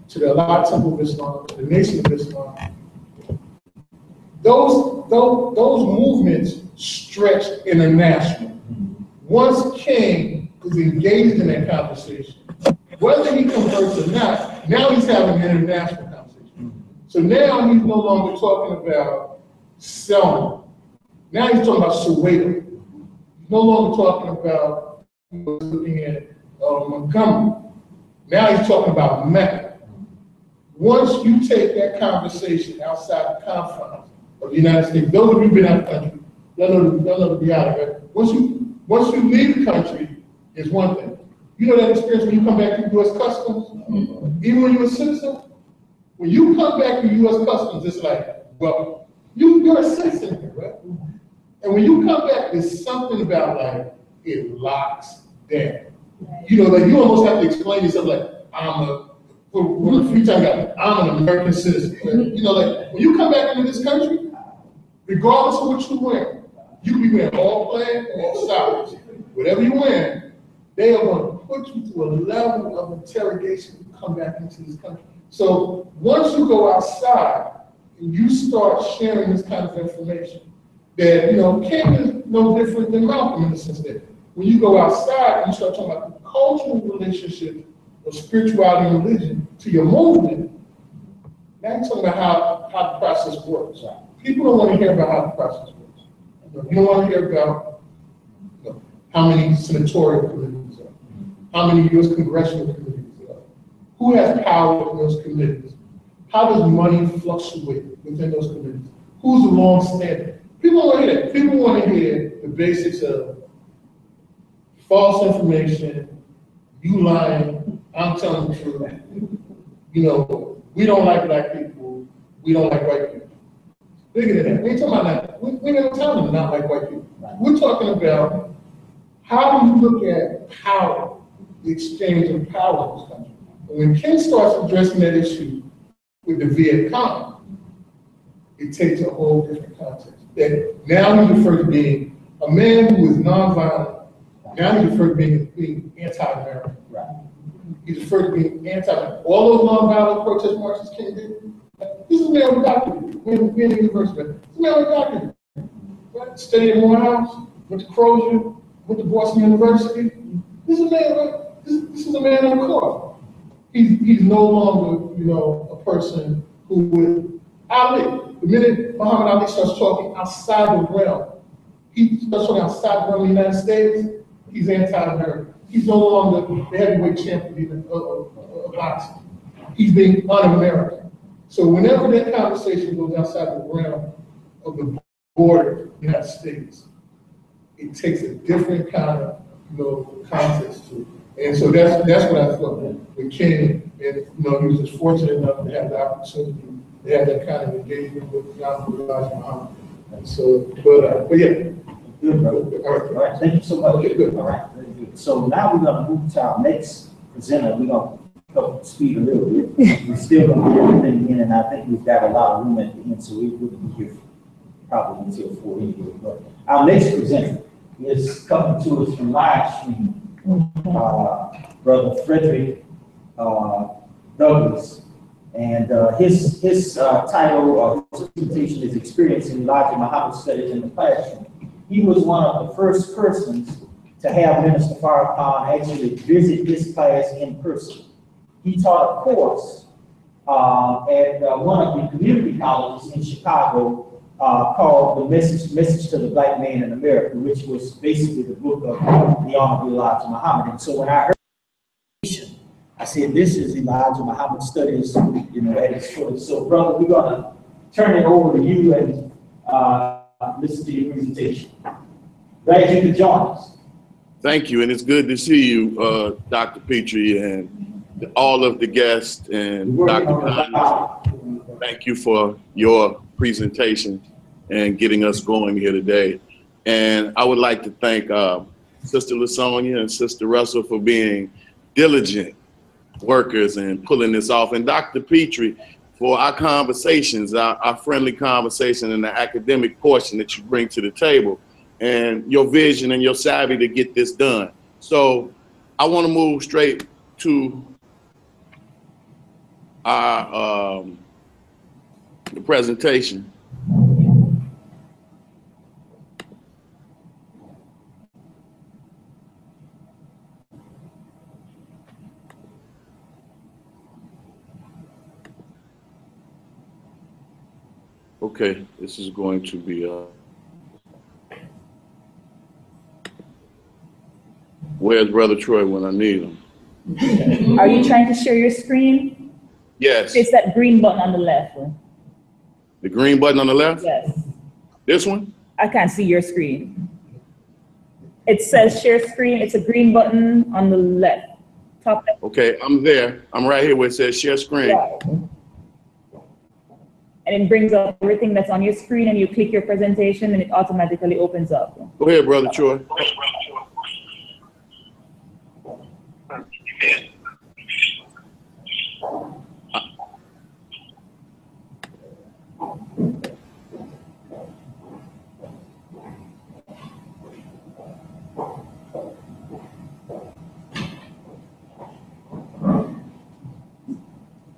to the Allah Temple of Islam, to the Nation of Islam, those movements stretched international. Once King was engaged in that conversation, whether he converts or not, now he's having an international conversation. So now he's no longer talking about Selma. Now he's talking about Soweto. He's no longer talking about looking at Montgomery. Now he's talking about Mecca. Once you take that conversation outside the confines of the United States, those of you who've been out of the country, they'll know the reality, right? Once you leave the country, is one thing. You know that experience when you come back to U.S. Customs? Even when you're a citizen? When you come back to U.S. Customs, it's like, well, you're a citizen here, right? And when you come back, there's something about, like, it locks down. You know, like, you almost have to explain yourself, like, I'm an American citizen. Right? You know, like, when you come back into this country, regardless of what you wear, you can be wearing all plaid, all solid, whatever you wear, they are going to put you through a level of interrogation to come back into this country. So once you go outside and you start sharing this kind of information, that, you know, King is no different than Malcolm in the sense that When you go outside and you start talking about the cultural relationship of spirituality and religion to your movement, now you're talking about how the process works. People don't want to hear about how the process works. You don't want to hear about how many senatorial committees are, how many U.S. congressional committees are, who has power in those committees, how does money fluctuate within those committees, who's the long-standing. People want to hear that. People want to hear the basics of false information, you lying, I'm telling the truth. You know, we don't like black people, we don't like white people. Bigger than that. We ain't talking about that. We never tell them not like white people. We're talking about how do you look at power, the exchange of power in this country. And when Ken starts addressing that issue with the Viet Cong, it takes a whole different context. That now he's referred to being a man who is nonviolent. Now he's referred to being anti-American. Right. He's referred to being anti-American. All those nonviolent protest marches Ken did. This is a man with a doctorate. We're in the university. This is a man with a doctorate. Right? Studied at Morehouse, went to Crozier, went to Boston University. This is a man. This is a man on the court. He's no longer, you know, a person who would Ali. The minute Muhammad Ali starts talking outside the realm, he starts talking outside the realm of the United States, he's anti-American. He's no longer the heavyweight champion of boxing. He's being un-American. So whenever that conversation goes outside the realm of the border of the United States, it takes a different kind of, you know, context to it. And so that's what I thought with Ken, and you know, he was just fortunate enough to have the opportunity to have that kind of engagement with Elijah Muhammad. And so, but yeah. Good, brother. All right, thank you so much. Okay, good. All right, very good. So now we're gonna move to our next presenter. We're gonna pick up speed a little bit. We're still gonna get everything in, and I think we've got a lot of room at the end, so we wouldn't be here probably until 4 anyway. But our next presenter is coming to us from live stream. Brother Frederick Douglass, and his title of his presentation is Experiencing Elijah Muhammad Studies in the Classroom. He was one of the first persons to have Minister Farrakhan actually visit his class in person. He taught a course at one of the community colleges in Chicago called The Message to the Black Man in America, which was basically the book of the Honorable Elijah Muhammad. And so when I heard it, I said, this is Elijah Muhammad Studies, you know, at its fullest. So brother, we're gonna turn it over to you and listen to your presentation. Glad you could join us. Thank you, and it's good to see you, Dr. Petrie, and all of the guests, and Dr. Connors. Thank you for your presentation and getting us going here today. And I would like to thank Sister LaSonia and Sister Russell for being diligent workers and pulling this off, and Dr. Petrie for our conversations, our friendly conversation and the academic portion that you bring to the table, and your vision and your savvy to get this done. So I want to move straight to our the presentation. Okay, this is going to be where's Brother Troy when I need him? Are you trying to share your screen? Yes. It's that green button on the left. The green button on the left? Yes. This one? I can't see your screen. It says share screen. It's a green button on the left. Top left. Okay, I'm there. I'm right here where it says share screen. Yeah. And it brings up everything that's on your screen, and you click your presentation and it automatically opens up. Go ahead, Brother Troy.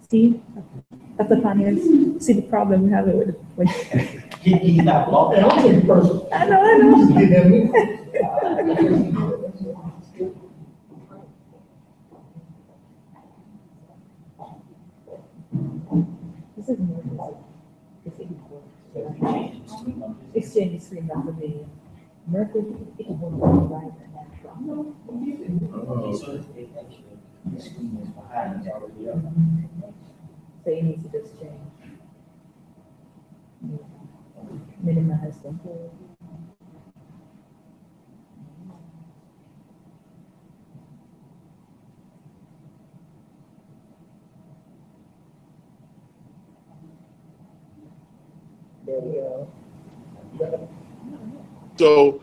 See, Dr. Conyers, see the problem we have with He's not blocking. I don't take it personal. I know. Just get that move. Exchange the screen, Dr. B. Mercury, it can hold on right so you need to just change. Minimize the whole. There we go. So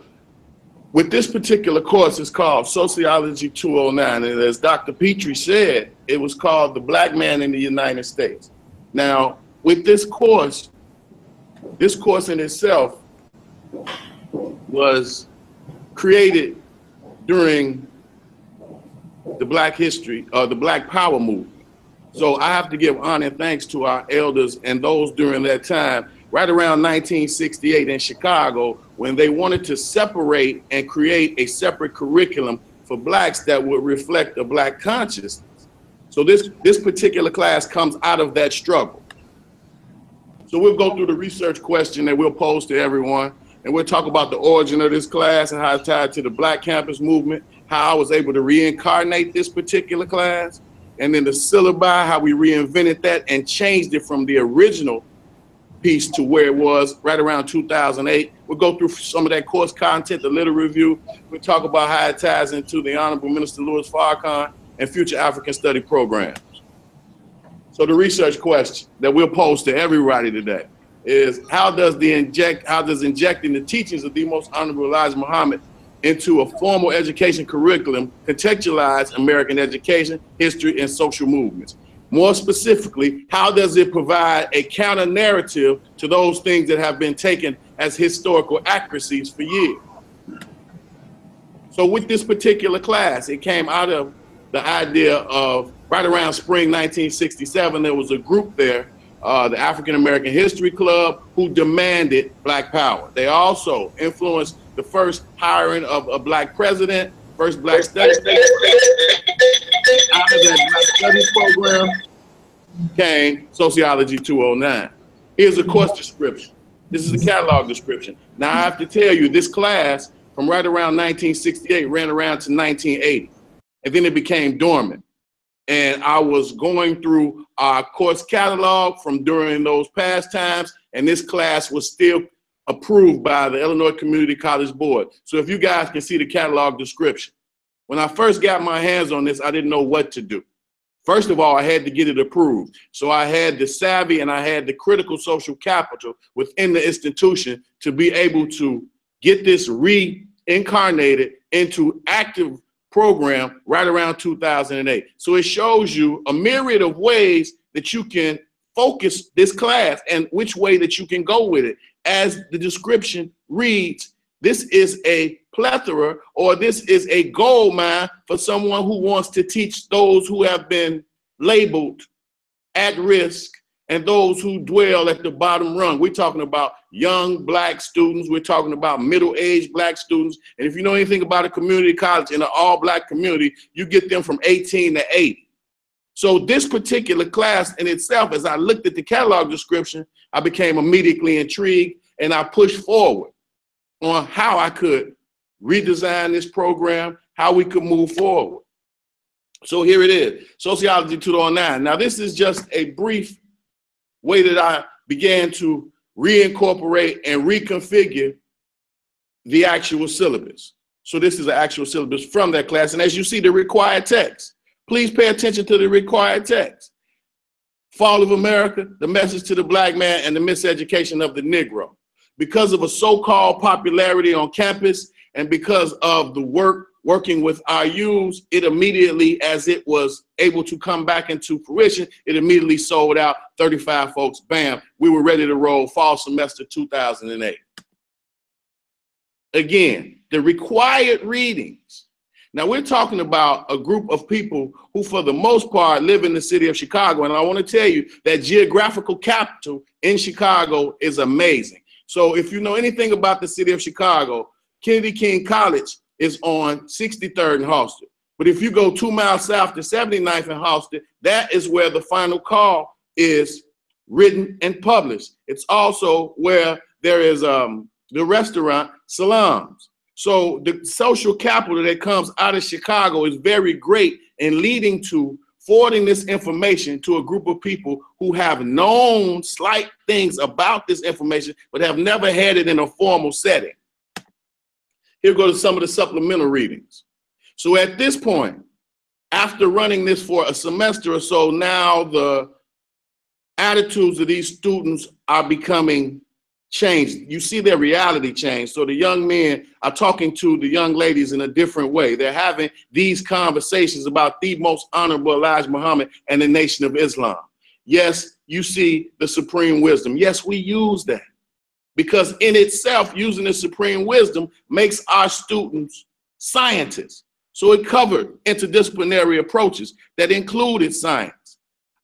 with this particular course, it's called Sociology 209. And as Dr. Petrie said, it was called The Black Man in the United States. Now, with this course in itself was created during the Black history, or the Black Power movement. So I have to give honor and thanks to our elders and those during that time, right around 1968 in Chicago, when they wanted to separate and create a separate curriculum for Blacks that would reflect the Black consciousness. So this particular class comes out of that struggle. So we'll go through the research question that we'll pose to everyone, and we'll talk about the origin of this class and how it's tied to the Black campus movement, how I was able to reincarnate this particular class, and then the syllabi, how we reinvented that and changed it from the original piece to where it was right around 2008. We'll go through some of that course content, the literature review. We'll talk about how it ties into the Honorable Minister Louis Farrakhan and future African study programs. So the research question that we'll pose to everybody today is, how does injecting the teachings of the Most Honorable Elijah Muhammad into a formal education curriculum contextualize American education, history, and social movements? More specifically, how does it provide a counter narrative to those things that have been taken as historical accuracies for years? So with this particular class, it came out of the idea of right around spring 1967, there was a group there, the African American History Club, who demanded Black power. They also influenced the first hiring of a Black president, first Black studies. Out of that Black studies program came Sociology 209. Here's a course description. This is a catalog description. Now I have to tell you, this class from right around 1968 ran around to 1980. And then it became dormant. And I was going through our course catalog from during those past times, and this class was still approved by the Illinois Community College Board. So if you guys can see the catalog description. When I first got my hands on this, I didn't know what to do. First of all, I had to get it approved. So I had the savvy and I had the critical social capital within the institution to be able to get this reincarnated into active program right around 2008. So it shows you a myriad of ways that you can focus this class and which way that you can go with it. As the description reads, this is a plethora, or this is a gold mine for someone who wants to teach those who have been labeled at risk and those who dwell at the bottom rung. We're talking about young Black students. We're talking about middle-aged Black students. And if you know anything about a community college in an all-Black community, you get them from 18 to 80. So this particular class in itself, as I looked at the catalog description, I became immediately intrigued, and I pushed forward on how I could redesign this program, how we could move forward. So here it is, Sociology 209. Now this is just a brief way that I began to reincorporate and reconfigure the actual syllabus. So this is the actual syllabus from that class. And as you see, the required text, please pay attention to the required text. Fall of America, the message to the Black man and the miseducation of the Negro. Because of a so-called popularity on campus and because of the working with our youths, it immediately, as it was able to come back into fruition, it immediately sold out, 35 folks, bam, we were ready to roll fall semester 2008. Again, the required readings. Now we're talking about a group of people who for the most part live in the city of Chicago. And I want to tell you that geographical capital in Chicago is amazing. So if you know anything about the city of Chicago, Kennedy King College is on 63rd and Halsted. But if you go 2 miles south to 79th and Halsted, that is where the final call is written and published. It's also where there is the restaurant, salams. So the social capital that comes out of Chicago is very great in leading to forwarding this information to a group of people who have known slight things about this information, but have never had it in a formal setting. Here go to some of the supplemental readings. So at this point, after running this for a semester or so, now the attitudes of these students are becoming changed. You see their reality change. So the young men are talking to the young ladies in a different way. They're having these conversations about the most honorable Elijah Muhammad and the Nation of Islam. Yes, you see the supreme wisdom. Yes, we use that because in itself, using the supreme wisdom makes our students scientists. So it covered interdisciplinary approaches that included science.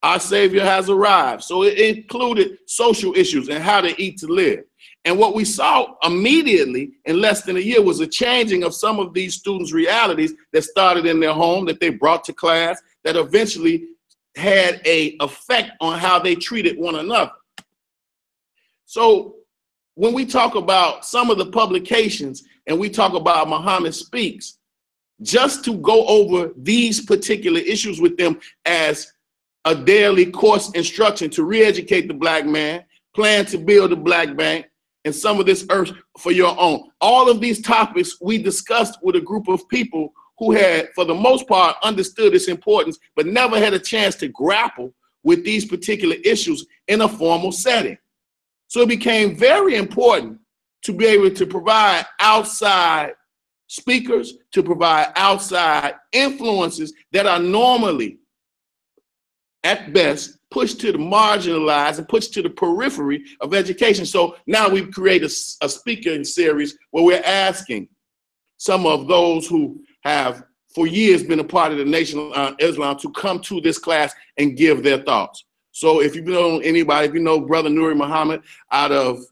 Our Savior has arrived. So it included social issues and how to eat to live. And what we saw immediately in less than a year was a changing of some of these students' realities that started in their home, that they brought to class, that eventually had an effect on how they treated one another. So when we talk about some of the publications and we talk about Muhammad Speaks, just to go over these particular issues with them as a daily course instruction to re-educate the black man, plan to build a black bank, and some of this earth for your own. All of these topics we discussed with a group of people who had, for the most part, understood its importance, but never had a chance to grapple with these particular issues in a formal setting. So it became very important to be able to provide outside speakers, to provide outside influences that are normally, at best, pushed to the marginalized and pushed to the periphery of education. So now we've created a speaking series where we're asking some of those who have for years been a part of the Nation of Islam to come to this class and give their thoughts. So if you know anybody, if you know Brother Nuri Muhammad out of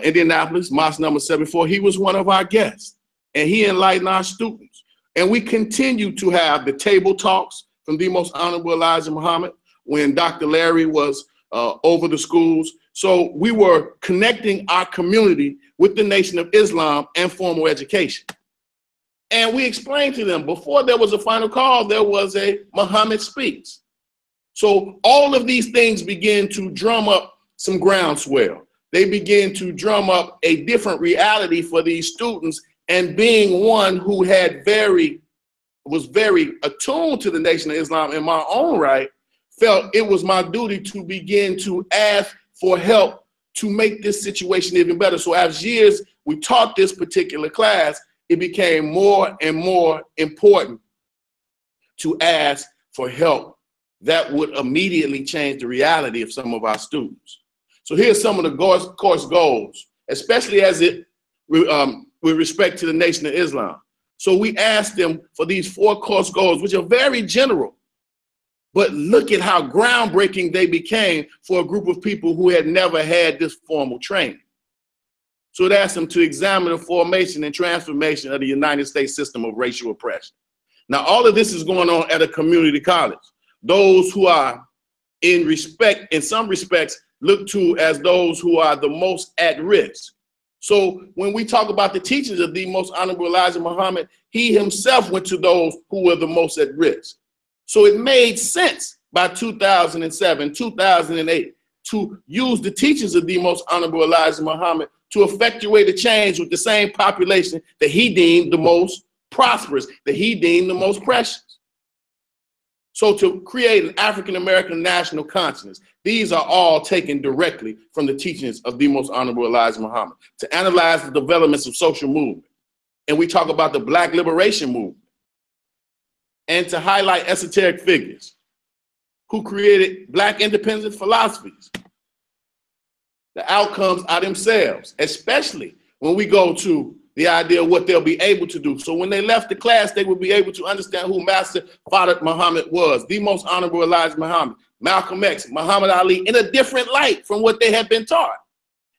Indianapolis, Mosque number 74, he was one of our guests and he enlightened our students. And we continue to have the table talks from the most honorable Elijah Muhammad when Dr. Larry was over the schools. So we were connecting our community with the Nation of Islam and formal education. And we explained to them before there was a final call, there was a Muhammad Speaks. So all of these things begin to drum up some groundswell. They begin to drum up a different reality for these students, and being one who had was very attuned to the Nation of Islam in my own right, felt it was my duty to begin to ask for help to make this situation even better. So as years we taught this particular class, it became more and more important to ask for help that would immediately change the reality of some of our students. So here's some of the course goals, especially as it with respect to the Nation of Islam. So we asked them for these 4 course goals, which are very general, but look at how groundbreaking they became for a group of people who had never had this formal training. So it asked them to examine the formation and transformation of the United States system of racial oppression. Now, all of this is going on at a community college. Those who are in some respects, looked to as those who are the most at risk. So when we talk about the teachings of the most honorable Elijah Muhammad, he himself went to those who were the most at risk. So it made sense by 2007, 2008 to use the teachings of the most honorable Elijah Muhammad to effectuate a change with the same population that he deemed the most prosperous, that he deemed the most precious. So to create an African-American national consciousness, these are all taken directly from the teachings of the most honorable Elijah Muhammad. To analyze the developments of social movement, and we talk about the Black liberation movement, and to highlight esoteric figures who created Black independent philosophies. The outcomes are themselves, especially when we go to the idea of what they'll be able to do. So when they left the class, they would be able to understand who Master Father Muhammad was, the most honorable Elijah Muhammad, Malcolm X, Muhammad Ali, in a different light from what they had been taught.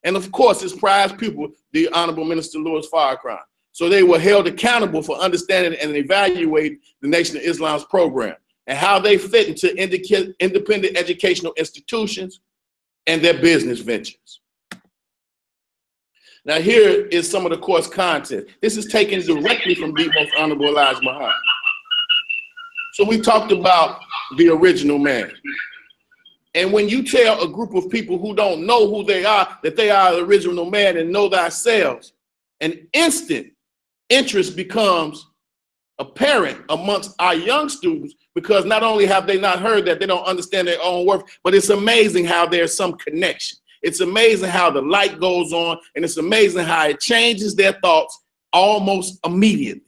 And of course, his prized pupil, the Honorable Minister Louis Farrakhan. So they were held accountable for understanding and evaluating the Nation of Islam's program and how they fit into independent educational institutions and their business ventures. Now here is some of the course content. This is taken directly from the Most Honorable Elijah Muhammad. So we talked about the original man. And when you tell a group of people who don't know who they are, that they are the original man and know thyself, an instant interest becomes apparent amongst our young students, because not only have they not heard that, they don't understand their own worth, but it's amazing how there's some connection. It's amazing how the light goes on, and it's amazing how it changes their thoughts almost immediately,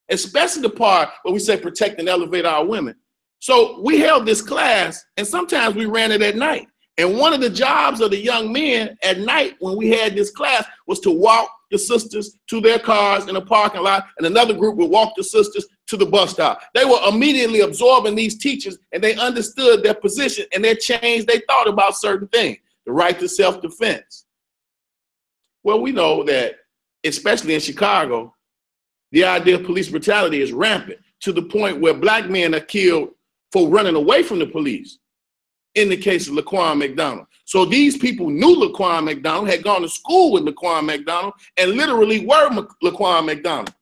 especially the part where we say protect and elevate our women. So we held this class, and sometimes we ran it at night. And one of the jobs of the young men at night when we had this class was to walk the sisters to their cars in a parking lot, and another group would walk the sisters to the bus stop. They were immediately absorbing these teachers, and they understood their position, and they changed their thought about certain things. The right to self-defense. Well, we know that, especially in Chicago, the idea of police brutality is rampant to the point where black men are killed for running away from the police, in the case of Laquan McDonald. So these people knew Laquan McDonald, had gone to school with Laquan McDonald, and literally were Laquan McDonald.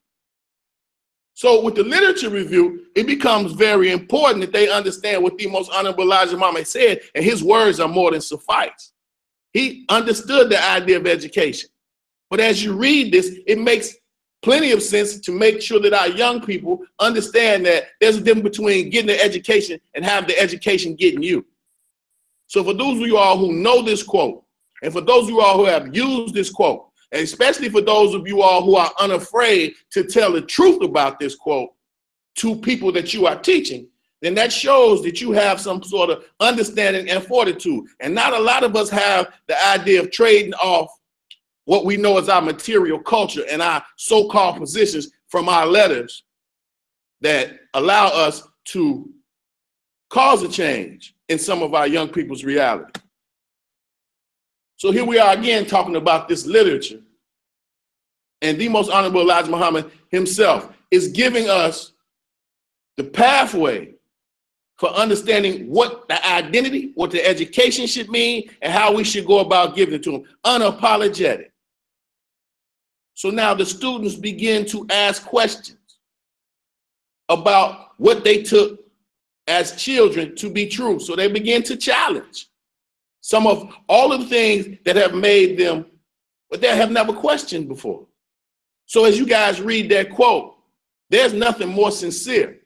So with the literature review, it becomes very important that they understand what the Most Honorable Elijah Muhammad said, and his words are more than suffice. He understood the idea of education. But as you read this, it makes plenty of sense to make sure that our young people understand that there's a difference between getting the education and having the education getting you. So for those of you all who know this quote, and for those of you all who have used this quote, and especially for those of you all who are unafraid to tell the truth about this quote to people that you are teaching, then that shows that you have some sort of understanding and fortitude. And not a lot of us have the idea of trading off what we know as our material culture and our so-called positions from our letters that allow us to cause a change in some of our young people's reality. So here we are again talking about this literature. And the Most Honorable Elijah Muhammad himself is giving us the pathway for understanding what the identity, what the education should mean, and how we should go about giving it to them, unapologetic. So now the students begin to ask questions about what they took as children to be true. So they begin to challenge some of all of the things that have made them, but they have never questioned before. So as you guys read that quote, there's nothing more sincere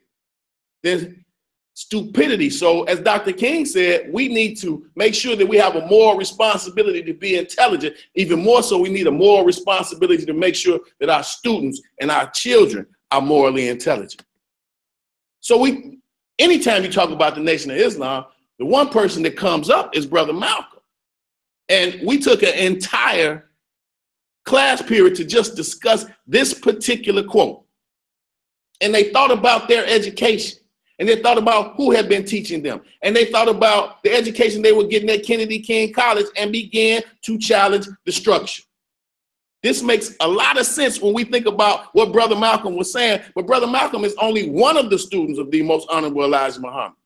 than stupidity. So as Dr. King said, we need to make sure that we have a moral responsibility to be intelligent. Even more so, we need a moral responsibility to make sure that our students and our children are morally intelligent. So anytime you talk about the Nation of Islam, the one person that comes up is Brother Malcolm. And we took an entire class period to just discuss this particular quote. And they thought about their education. And they thought about who had been teaching them. And they thought about the education they were getting at Kennedy King College and began to challenge the structure. This makes a lot of sense when we think about what Brother Malcolm was saying. But Brother Malcolm is only one of the students of the Most Honorable Elijah Muhammad.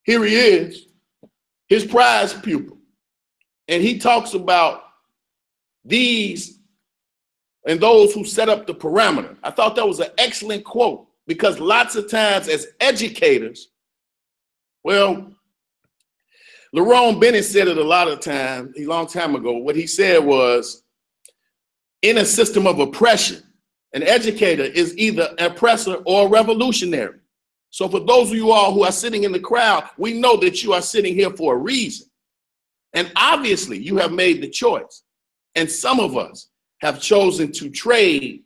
Here he is, his prize pupil. And he talks about these and those who set up the parameter. I thought that was an excellent quote, because lots of times as educators, well, Lerone Bennett said it a lot of times, a long time ago. What he said was, in a system of oppression, an educator is either an oppressor or a revolutionary. So for those of you all who are sitting in the crowd, we know that you are sitting here for a reason. And obviously you have made the choice. And some of us have chosen to trade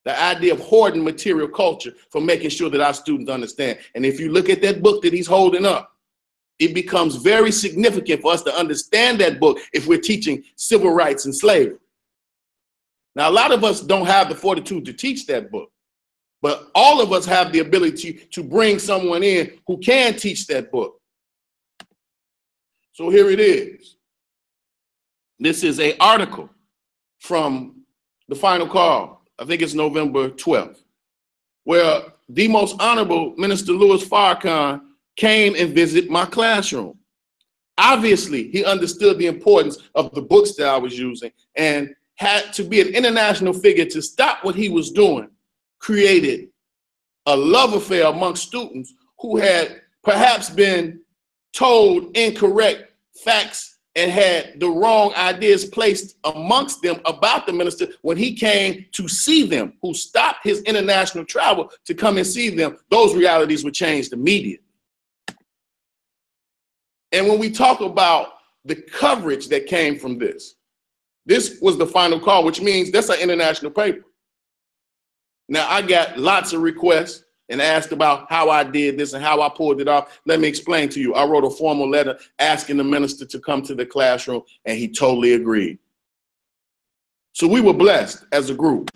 the idea of hoarding material culture for making sure that our students understand. And if you look at that book that he's holding up, it becomes very significant for us to understand that book if we're teaching civil rights and slavery. Now, a lot of us don't have the fortitude to teach that book, but all of us have the ability to bring someone in who can teach that book. So here it is. This is an article from the final call. I think it's November 12th, where the Most Honorable Minister Louis Farrakhan came and visited my classroom. Obviously, he understood the importance of the books that I was using and had to be an international figure to stop what he was doing, created a love affair amongst students who had perhaps been told incorrect facts and had the wrong ideas placed amongst them about the minister when he came to see them, who stopped his international travel to come and see them. Those realities were changed immediately. And when we talk about the coverage that came from this was the final call, which means that's an international paper. Now, I got lots of requests and asked about how I did this and how I pulled it off. Let me explain to you. I wrote a formal letter asking the minister to come to the classroom, and he totally agreed. So we were blessed as a group.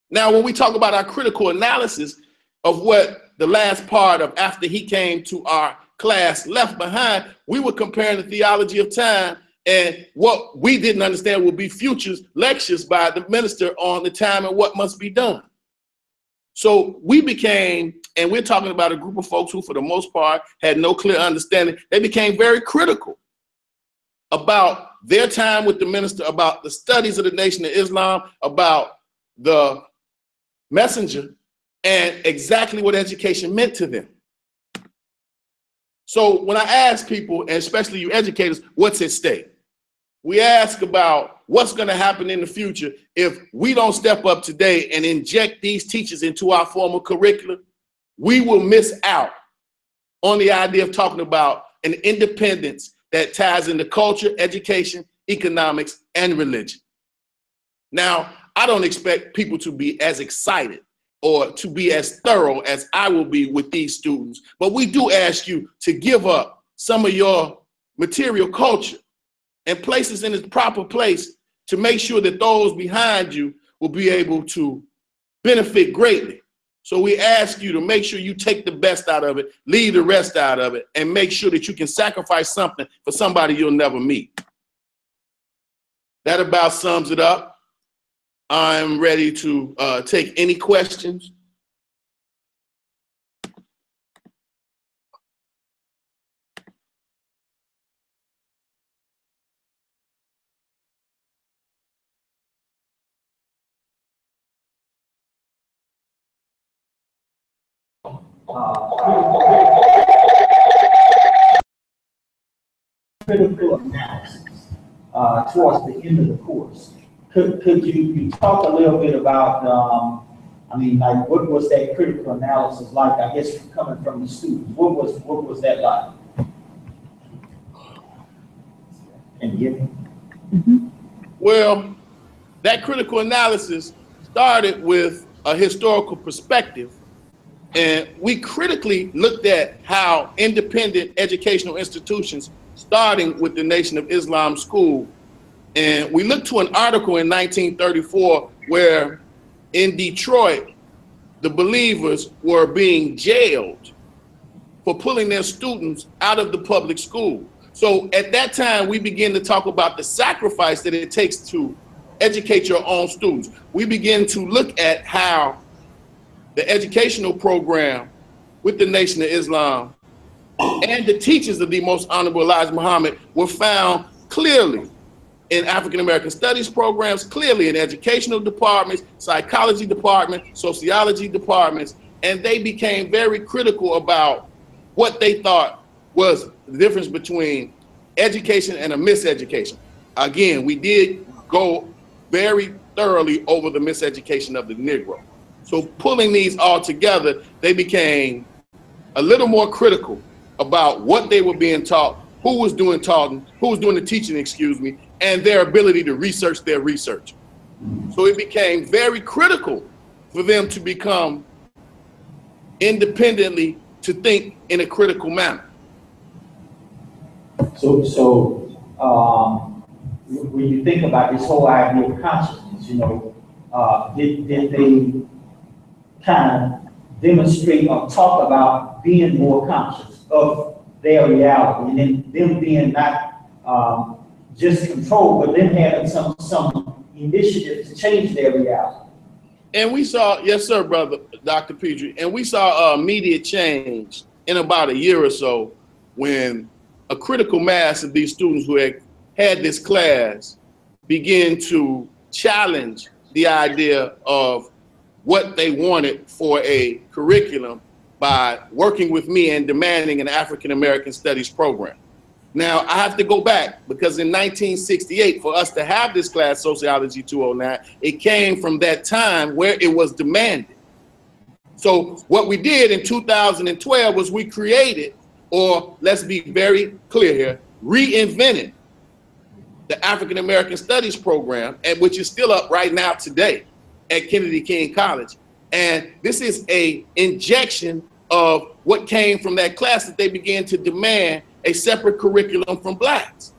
Now, when we talk about our critical analysis of what the last part of after he came to our class left behind, we were comparing the theology of time and what we didn't understand would be future lectures by the minister on the time and what must be done. So we became, and we're talking about a group of folks who for the most part had no clear understanding. They became very critical about their time with the minister, about the studies of the Nation of Islam, about the messenger, and exactly what education meant to them. So when I ask people, and especially you educators, what's at stake? We ask about what's going to happen in the future if we don't step up today and inject these teachers into our formal curriculum. We will miss out on the idea of talking about an independence that ties into culture, education, economics, and religion. Now, I don't expect people to be as excited or to be as thorough as I will be with these students, but we do ask you to give up some of your material culture and place us in its proper place to make sure that those behind you will be able to benefit greatly. So we ask you to make sure you take the best out of it, leave the rest out of it, and make sure that you can sacrifice something for somebody you'll never meet. That about sums it up. I'm ready to take any questions. Critical analysis towards the end of the course. Could you talk a little bit about, I mean, like, what was that critical analysis like? I guess coming from the students, what was that like? Can you hear me? Mm-hmm. Well, that critical analysis started with a historical perspective, and we critically looked at how independent educational institutions, starting with the Nation of Islam school, and we looked to an article in 1934 where in Detroit, the believers were being jailed for pulling their students out of the public school. So at that time, we began to talk about the sacrifice that it takes to educate your own students. We began to look at how the educational program with the Nation of Islam and the teachers of the Most Honorable Elijah Muhammad were found clearly in African-American studies programs, clearly in educational departments, psychology departments, sociology departments, and they became very critical about what they thought was the difference between education and a miseducation. Again, we did go very thoroughly over the miseducation of the Negro. So pulling these all together, they became a little more critical about what they were being taught, who was doing talking, who was doing the teaching, excuse me, and their ability to research their research. So it became very critical for them to become independently to think in a critical manner. So when you think about this whole idea of consciousness, you know, did they kind of demonstrate or talk about being more conscious of their reality, and then them being not just controlled, but then having some initiative to change their reality? And we saw, yes, sir, brother, Dr. Petrie, and we saw immediate change in about a year or so when a critical mass of these students who had this class begin to challenge the idea of what they wanted for a curriculum by working with me and demanding an African American Studies program. Now, I have to go back because in 1968, for us to have this class, Sociology 209, it came from that time where it was demanded. So what we did in 2012 was we created, or let's be very clear here, reinvented the African American Studies program, and which is still up right now today at Kennedy King College. And this is a injection of what came from that class that they began to demand a separate curriculum from blacks.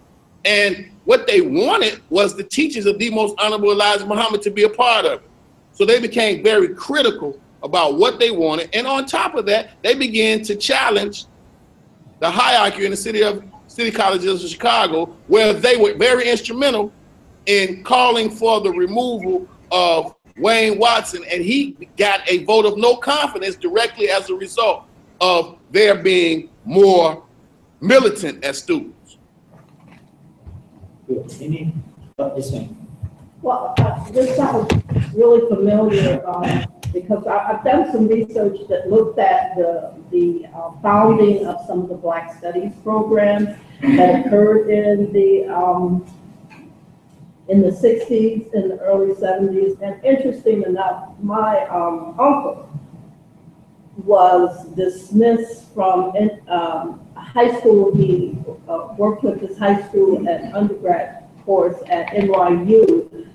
And what they wanted was the teachers of the Most Honorable Elijah Muhammad to be a part of it. So they became very critical about what they wanted. And on top of that, they began to challenge the hierarchy in the city colleges of Chicago, where they were very instrumental in calling for the removal of Wayne Watson, and he got a vote of no confidence directly as a result of their being more militant as students. Any, yes, ma'am. Well, this sounds really familiar because I've done some research that looked at the founding of some of the Black Studies programs that occurred in the 60s and the early 70s. And interesting enough, my uncle was dismissed from high school. He worked with his high school and undergrad course at NYU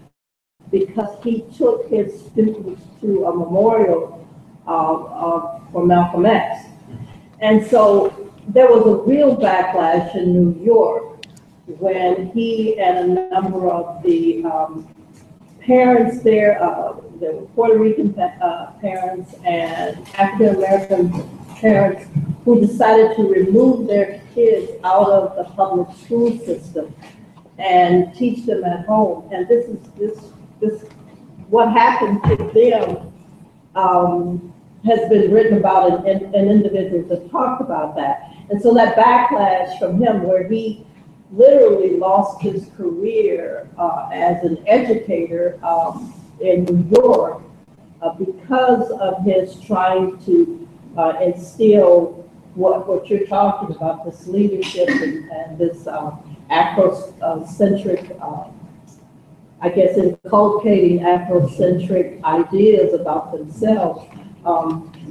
because he took his students to a memorial for Malcolm X. And so there was a real backlash in New York when he and a number of the parents there were Puerto Rican parents and African American parents who decided to remove their kids out of the public school system and teach them at home. And this what happened to them has been written about, and individuals have talked about that. And so that backlash from him, where he literally lost his career as an educator in New York because of his trying to instill what you're talking about, this leadership and this Afrocentric, I guess, inculcating Afrocentric ideas about themselves.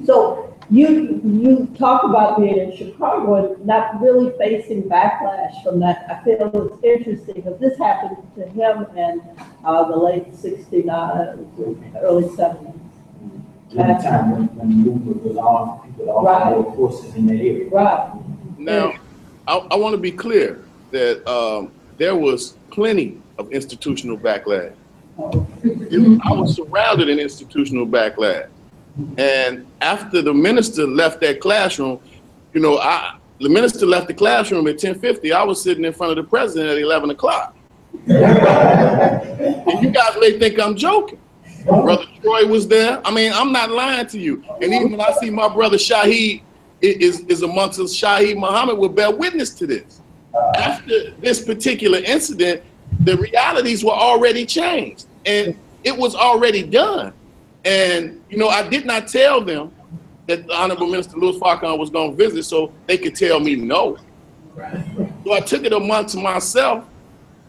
So you talk about being in Chicago and not really facing backlash from that. I feel it's interesting because this happened to him in the late 69, early 70s. During the time when the movement was on, people all the forces in that area. Right. Now, I want to be clear that there was plenty of institutional backlash. I was surrounded in institutional backlash. And after the minister left that classroom, you know, the minister left the classroom at 10:50. I was sitting in front of the president at 11 o'clock. And you guys may think I'm joking. Brother Troy was there. I mean, I'm not lying to you. And even when I see my brother Shaheed is amongst us, Shaheed Muhammad will bear witness to this. After this particular incident, the realities were already changed and it was already done. And, you know, I did not tell them that the Honorable Minister Louis Farrakhan was going to visit so they could tell me no. So I took it amongst myself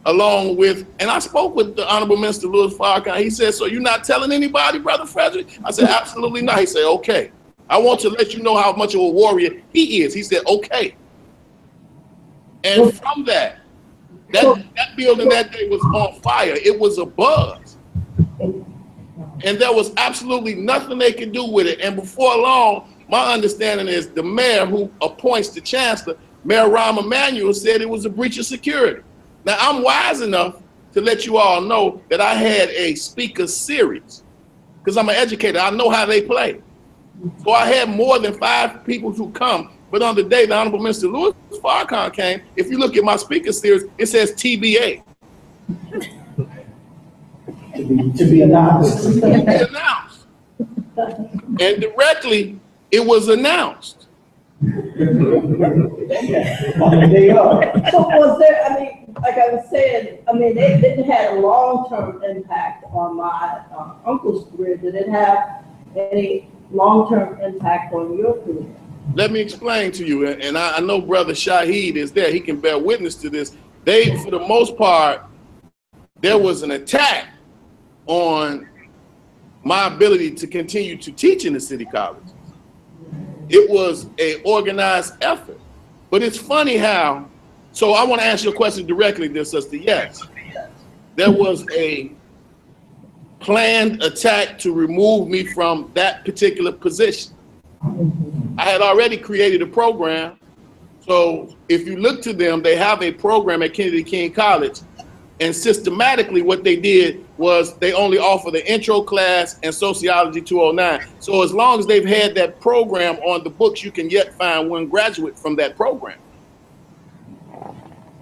along with, and I spoke with the Honorable Minister Louis Farrakhan. He said, so you're not telling anybody, Brother Frederick? I said, absolutely not. He said, okay. I want to let you know how much of a warrior he is. He said, okay. And from that building that day was on fire. It was a buzz. And there was absolutely nothing they could do with it. And before long, my understanding is the mayor who appoints the chancellor, Mayor Rahm Emanuel, said it was a breach of security. Now, I'm wise enough to let you all know that I had a speaker series because I'm an educator. I know how they play. So I had more than 5 people who come. But on the day the Honorable Minister Louis Farrakhan came, if you look at my speaker series, it says TBA. To be announced. To be announced. And directly, it was announced They are. So was there, I mean, like I was saying, I mean, it didn't have a long-term impact on my uncle's career. Did it have any long-term impact on your career? Let me explain to you, and I know Brother Shaheed is there. He can bear witness to this. They, for the most part, there was an attack on my ability to continue to teach in the city colleges. It was an organized effort. But it's funny how, so I want to ask you a question directly, dear sister. Yes, there was a planned attack to remove me from that particular position. I had already created a program. So if you look to them, they have a program at Kennedy King College. And systematically what they did was they only offer the intro class and Sociology 209. So as long as they've had that program on the books, you can yet find one graduate from that program.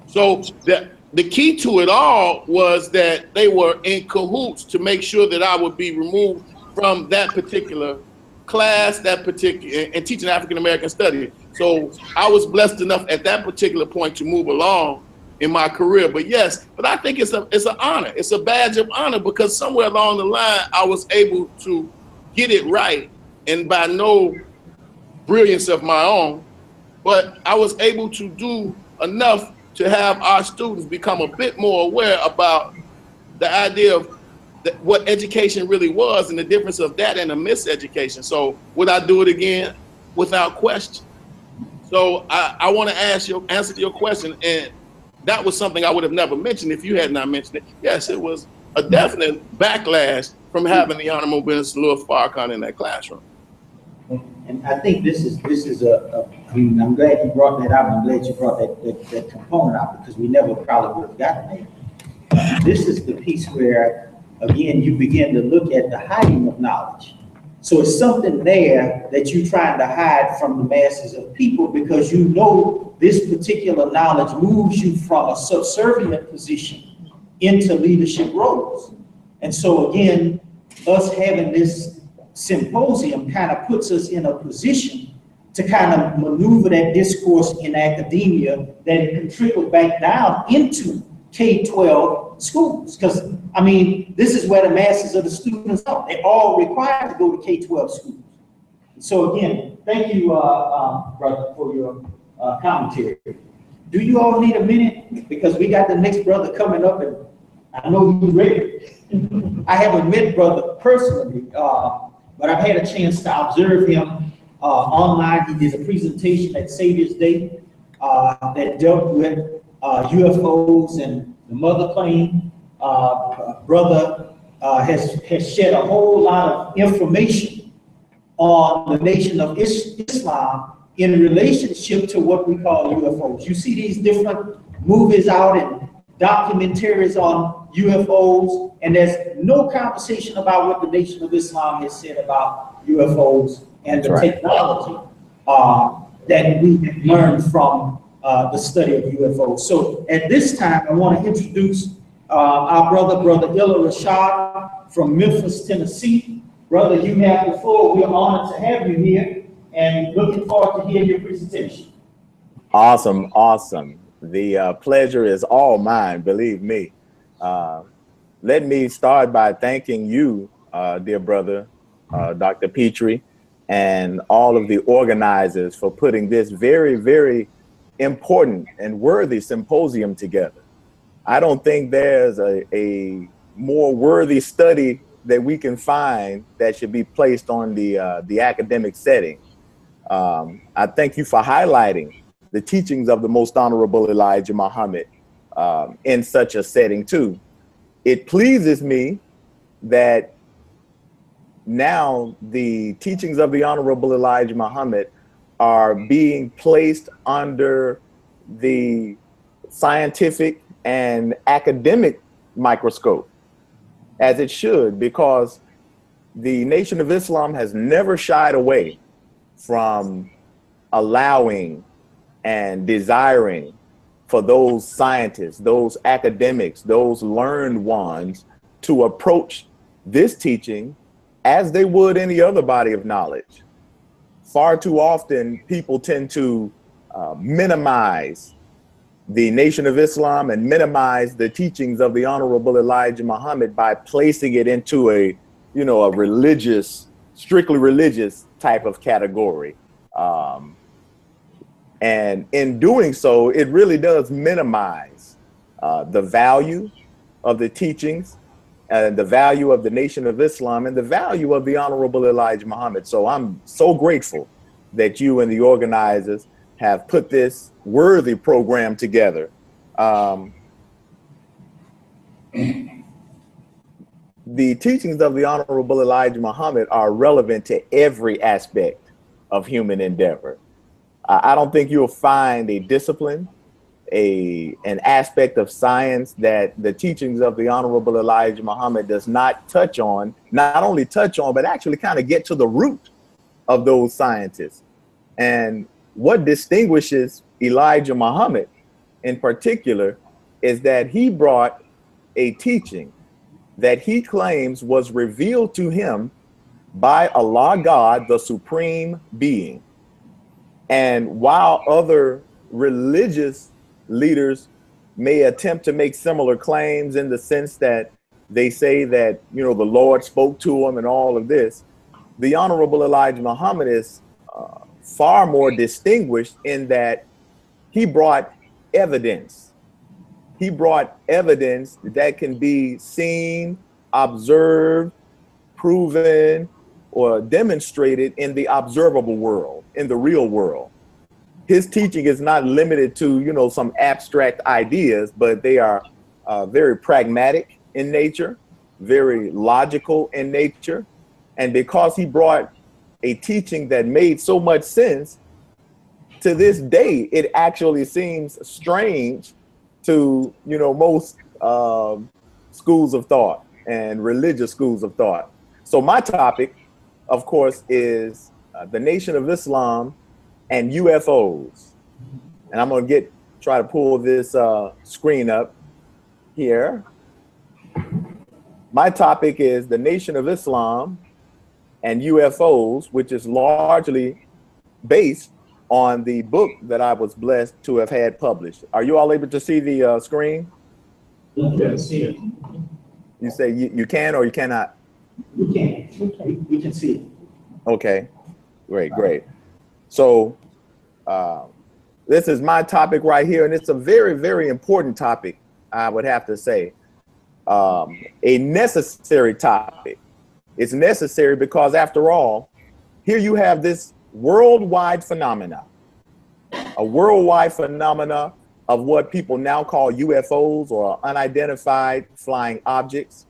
So the key to it all was that they were in cahoots to make sure that I would be removed from that particular class, and teaching African American studies. So I was blessed enough at that particular point to move along in my career. But yes, but I think it's an honor. It's a badge of honor because somewhere along the line, I was able to get it right, and by no brilliance of my own, but I was able to do enough to have our students become a bit more aware about the idea of what education really was and the difference of that and a miseducation. So would I do it again? Without question. So I want to answer your question, and that was something I would have never mentioned if you had not mentioned it. Yes, it was a definite backlash from having the Honorable Minister Louis Farrakhan in that classroom. And I think this is I mean, I'm glad you brought that out. I'm glad you brought that component out because we never probably would have gotten there. This is the piece where, again, you begin to look at the hiding of knowledge. So it's something there that you're trying to hide from the masses of people because you know this particular knowledge moves you from a subservient position into leadership roles. And so again, us having this symposium kind of puts us in a position to kind of maneuver that discourse in academia that it can trickle back down into K-12 schools. Because, I mean, this is where the masses of the students are. They're all required to go to K-12 schools. So again, thank you, brother, for your commentary. Do you all need a minute? Because we got the next brother coming up, and I know he's ready. I haven't met brother personally, but I've had a chance to observe him online. He did a presentation at Savior's Day that dealt with UFOs and the mother plane. Brother has shed a whole lot of information on the Nation of Islam in relationship to what we call UFOs. You see these different movies out and documentaries on UFOs, and there's no conversation about what the Nation of Islam has said about UFOs and the technology that we have learned from the study of UFOs. So at this time, I want to introduce our brother Illa Rashad from Memphis, Tennessee. Brother, you have the floor. We're honored to have you here and looking forward to hearing your presentation. Awesome, awesome. The pleasure is all mine, believe me. Let me start by thanking you, dear brother, Dr. Petrie, and all of the organizers for putting this very, very important and worthy symposium together. I don't think there's a more worthy study that we can find that should be placed on the academic setting. I thank you for highlighting the teachings of the Most Honorable Elijah Muhammad in such a setting too. It pleases me that now the teachings of the Honorable Elijah Muhammad are being placed under the scientific and academic microscope, as it should, because the Nation of Islam has never shied away from allowing and desiring for those scientists, those academics, those learned ones to approach this teaching as they would any other body of knowledge, far too often people tend to minimize the Nation of Islam and minimize the teachings of the Honorable Elijah Muhammad by placing it into a, a religious, strictly religious type of category. And in doing so, it really does minimize the value of the teachings and the value of the Nation of Islam and the value of the Honorable Elijah Muhammad. So I'm so grateful that you and the organizers have put this worthy program together. The teachings of the Honorable Elijah Muhammad are relevant to every aspect of human endeavor. I don't think you'll find a discipline, an aspect of science that the teachings of the Honorable Elijah Muhammad does not touch on, not only touch on, but actually kind of get to the root of those scientists. And what distinguishes Elijah Muhammad in particular is that he brought a teaching that he claims was revealed to him by Allah God, the supreme being. And while other religious leaders may attempt to make similar claims in the sense that they say that, the Lord spoke to him and all of this, the Honorable Elijah Muhammad is far more distinguished in that he brought evidence. He brought evidence that can be seen, observed, proven, or demonstrated in the observable world, in the real world. His teaching is not limited to, some abstract ideas, but they are very pragmatic in nature, very logical in nature. And because he brought a teaching that made so much sense, to this day, it actually seems strange to, most schools of thought and religious schools of thought. So my topic, of course, is the Nation of Islam and UFOs. And I'm going to try to pull this screen up here. My topic is the Nation of Islam and UFOs, which is largely based on the book that I was blessed to have had published. Are you all able to see the screen? Yes, see it. You say you can or you cannot? We can. We can see it. Okay, great. So this is my topic right here, and it's a very, very important topic, I would have to say. A necessary topic. It's necessary because, after all, here you have this worldwide phenomena, a worldwide phenomena of what people now call UFOs, or unidentified flying objects.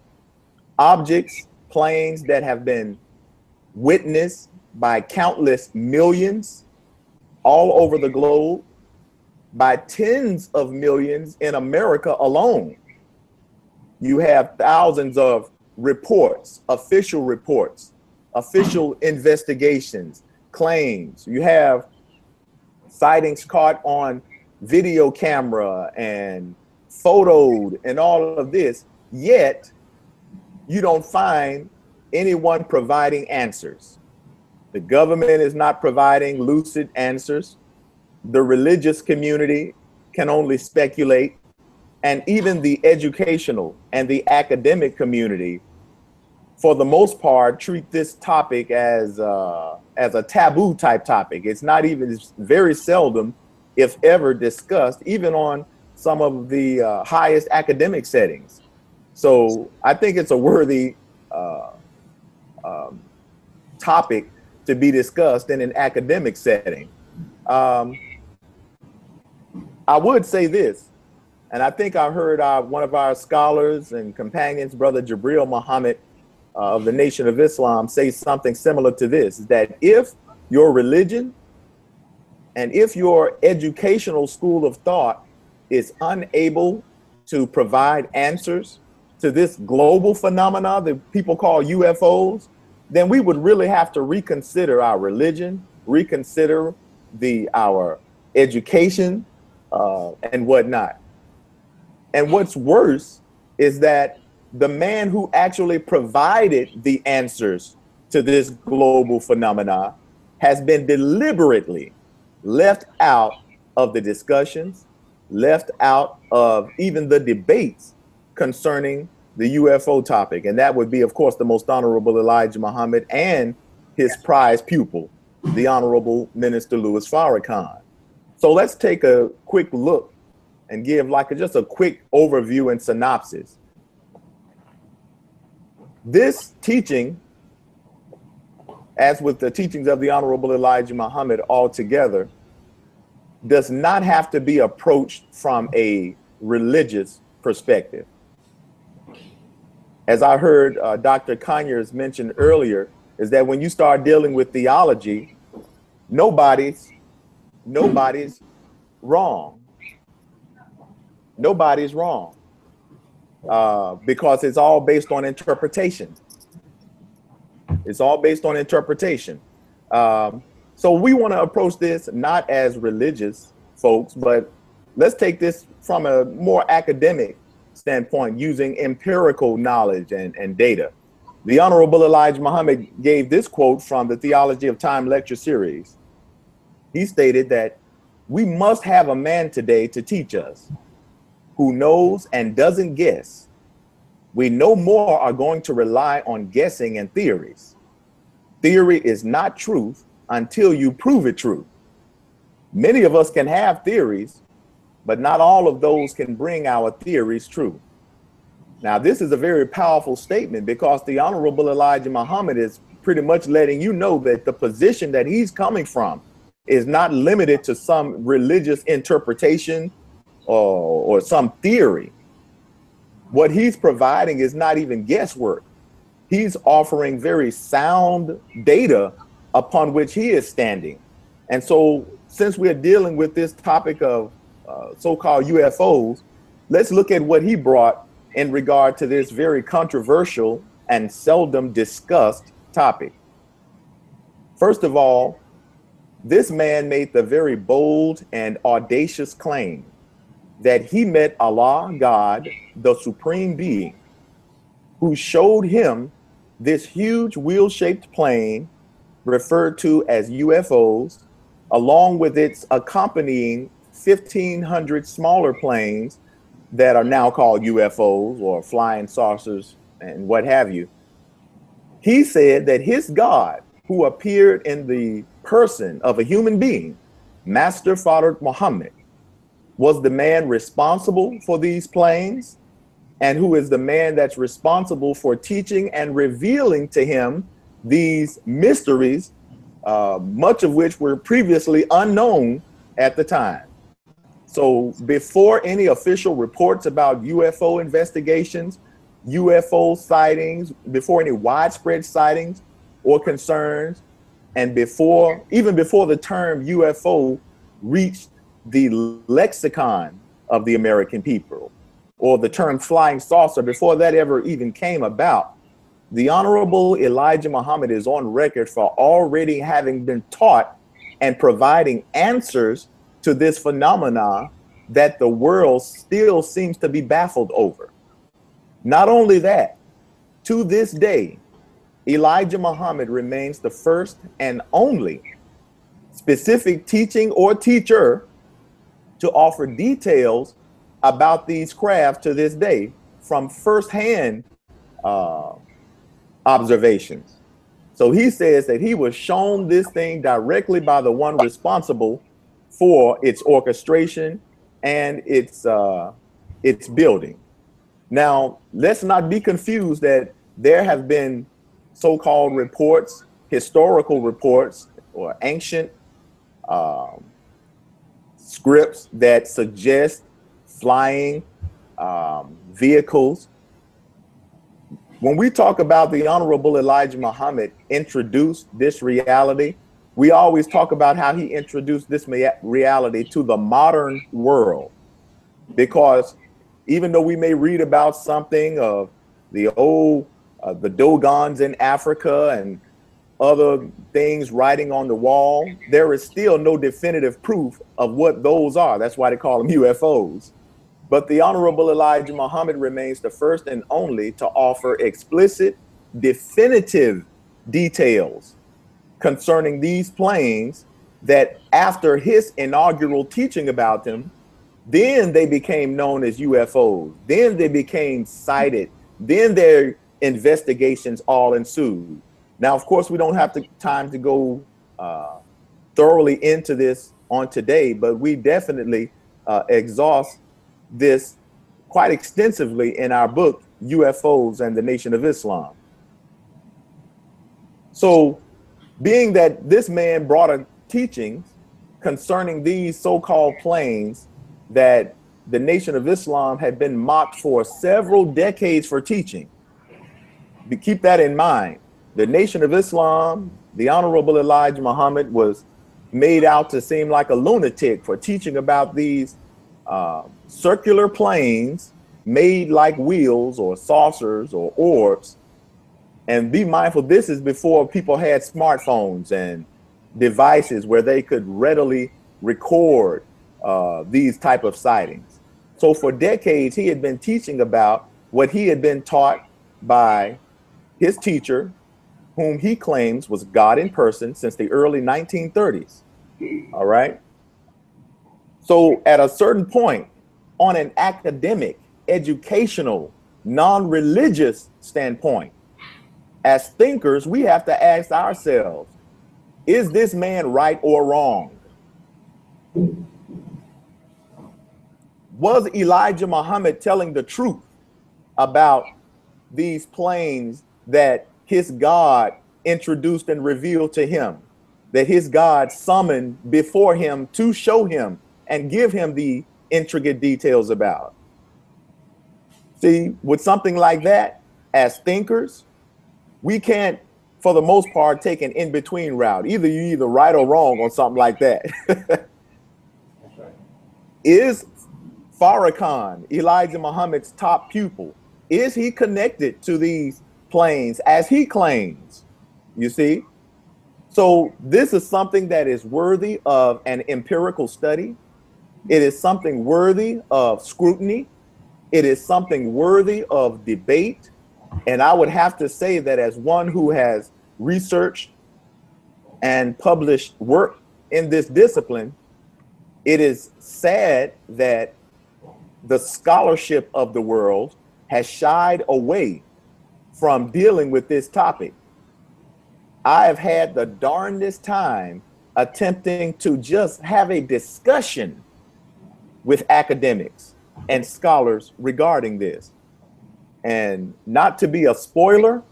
Objects, planes that have been witnessed by countless millions all over the globe, by tens of millions in America alone. You have thousands of reports, official investigations, claims. You have sightings caught on video camera and photoed and all of this, yet you don't find anyone providing answers. The government is not providing lucid answers. The religious community can only speculate. And even the educational and the academic community, for the most part, treat this topic as a taboo type topic. It's not even, it's very seldom, if ever, discussed, even on some of the highest academic settings. So I think it's a worthy topic to be discussed in an academic setting. I would say this, and I think I heard one of our scholars and companions, Brother Jabril Muhammad of the Nation of Islam, say something similar to this, that if your religion and if your educational school of thought is unable to provide answers to this global phenomena that people call UFOs, then we would really have to reconsider our religion, reconsider our education and whatnot. And what's worse is that the man who actually provided the answers to this global phenomena has been deliberately left out of the discussions, left out of even the debates concerning the UFO topic. And that would be, of course, the Most Honorable Elijah Muhammad and his prize pupil, the Honorable Minister Louis Farrakhan. So let's take a quick look and give just a quick overview and synopsis. This teaching, as with the teachings of the Honorable Elijah Muhammad altogether, does not have to be approached from a religious perspective. As I heard Dr. Conyers mention earlier, is that when you start dealing with theology, nobody's wrong. Nobody's wrong. Because it's all based on interpretation. It's all based on interpretation. So we want to approach this not as religious folks, but let's take this from a more academic standpoint using empirical knowledge and data. The Honorable Elijah Muhammad gave this quote from the Theology of Time lecture series. He stated that we must have a man today to teach us who knows and doesn't guess. We no more are going to rely on guessing and theories. Theory is not truth until you prove it true. Many of us can have theories, but not all of those can bring our theories true. Now, this is a very powerful statement because the Honorable Elijah Muhammad is pretty much letting you know that the position that he's coming from is not limited to some religious interpretation or some theory. What he's providing is not even guesswork. He's offering very sound data upon which he is standing. And so since we're dealing with this topic of so-called UFOs, let's look at what he brought in regard to this very controversial and seldom discussed topic. First of all, this man made the very bold and audacious claim that he met Allah, God, the Supreme Being, who showed him this huge wheel-shaped plane referred to as UFOs, along with its accompanying 1,500 smaller planes that are now called UFOs or flying saucers and what have you. He said that his God, who appeared in the person of a human being, Master Father Muhammad, was the man responsible for these planes and who is the man that's responsible for teaching and revealing to him these mysteries, much of which were previously unknown at the time. So before any official reports about UFO investigations, UFO sightings, before any widespread sightings or concerns, and even before the term UFO reached the lexicon of the American people, or the term flying saucer, before that ever even came about, the Honorable Elijah Muhammad is on record for already having been taught and providing answers to this phenomena that the world still seems to be baffled over. Not only that, to this day, Elijah Muhammad remains the first and only specific teaching or teacher to offer details about these crafts to this day from firsthand observations. So he says that he was shown this thing directly by the one responsible for its orchestration and its building. Now, let's not be confused that there have been so-called reports, historical reports, or ancient scripts that suggest flying vehicles. When we talk about the Honorable Elijah Muhammad introduced this reality, we always talk about how he introduced this reality to the modern world. Because even though we may read about something of the old, the Dogons in Africa and other things writing on the wall, there is still no definitive proof of what those are. That's why they call them UFOs. But the Honorable Elijah Muhammad remains the first and only to offer explicit, definitive details concerning these planes that after his inaugural teaching about them, then they became known as UFOs. Then they became cited. Then their investigations all ensued. Now, of course, we don't have time to go thoroughly into this on today, but we definitely exhaust this quite extensively in our book, UFOs and the Nation of Islam. So, being that this man brought a teachings concerning these so-called planes that the Nation of Islam had been mocked for several decades for teaching. But keep that in mind. The Nation of Islam, the Honorable Elijah Muhammad, was made out to seem like a lunatic for teaching about these circular planes made like wheels or saucers or orbs. And be mindful, this is before people had smartphones and devices where they could readily record these type of sightings. So for decades, he had been teaching about what he had been taught by his teacher, whom he claims was God in person since the early 1930s. All right. So at a certain point, on an academic, educational, non-religious standpoint, as thinkers, we have to ask ourselves, is this man right or wrong? Was Elijah Muhammad telling the truth about these planes that his God introduced and revealed to him, that his God summoned before him to show him and give him the intricate details about? See, with something like that, as thinkers, we can't, for the most part, take an in-between route. Either you're either right or wrong on something like that. That's right. Is Farrakhan, Elijah Muhammad's top pupil, is he connected to these planes as he claims? You see? So this is something that is worthy of an empirical study. It is something worthy of scrutiny. It is something worthy of debate. And I would have to say that as one who has researched and published work in this discipline, it is sad that the scholarship of the world has shied away from dealing with this topic. I have had the darndest time attempting to just have a discussion with academics and scholars regarding this. And not to be a spoiler,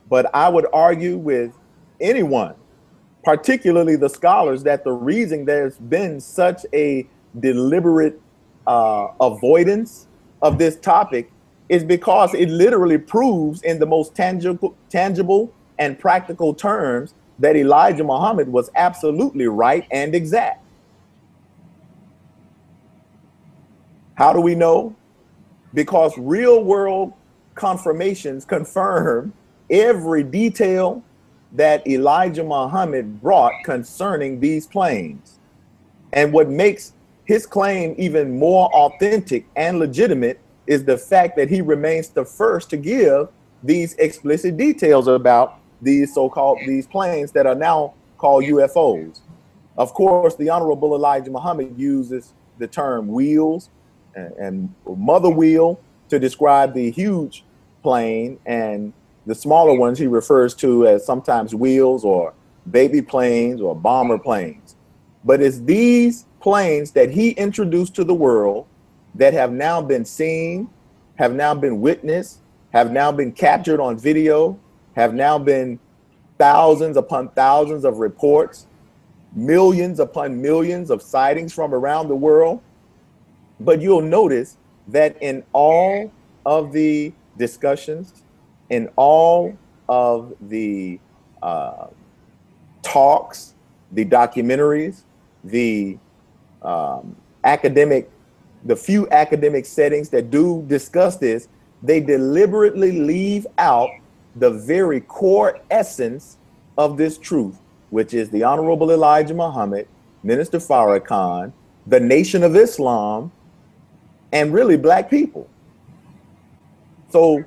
but I would argue with anyone, particularly the scholars, that the reason there's been such a deliberate avoidance of this topic is because it literally proves in the most tangible and practical terms that Elijah Muhammad was absolutely right and exact. How do we know? Because real world confirmations confirm every detail that Elijah Muhammad brought concerning these planes. And what makes his claim even more authentic and legitimate is the fact that he remains the first to give these explicit details about these so-called, these planes that are now called UFOs. Of course, the Honorable Elijah Muhammad uses the term wheels and mother wheel to describe the huge plane, and the smaller ones he refers to as sometimes wheels or baby planes or bomber planes. But it's these planes that he introduced to the world that have now been seen, have now been witnessed, have now been captured on video, have now been thousands upon thousands of reports, millions upon millions of sightings from around the world. But you'll notice that in all of the discussions, in all of the talks, the documentaries, the few academic settings that do discuss this, they deliberately leave out the very core essence of this truth, which is the Honorable Elijah Muhammad, Minister Farrakhan, the Nation of Islam, and really Black people. So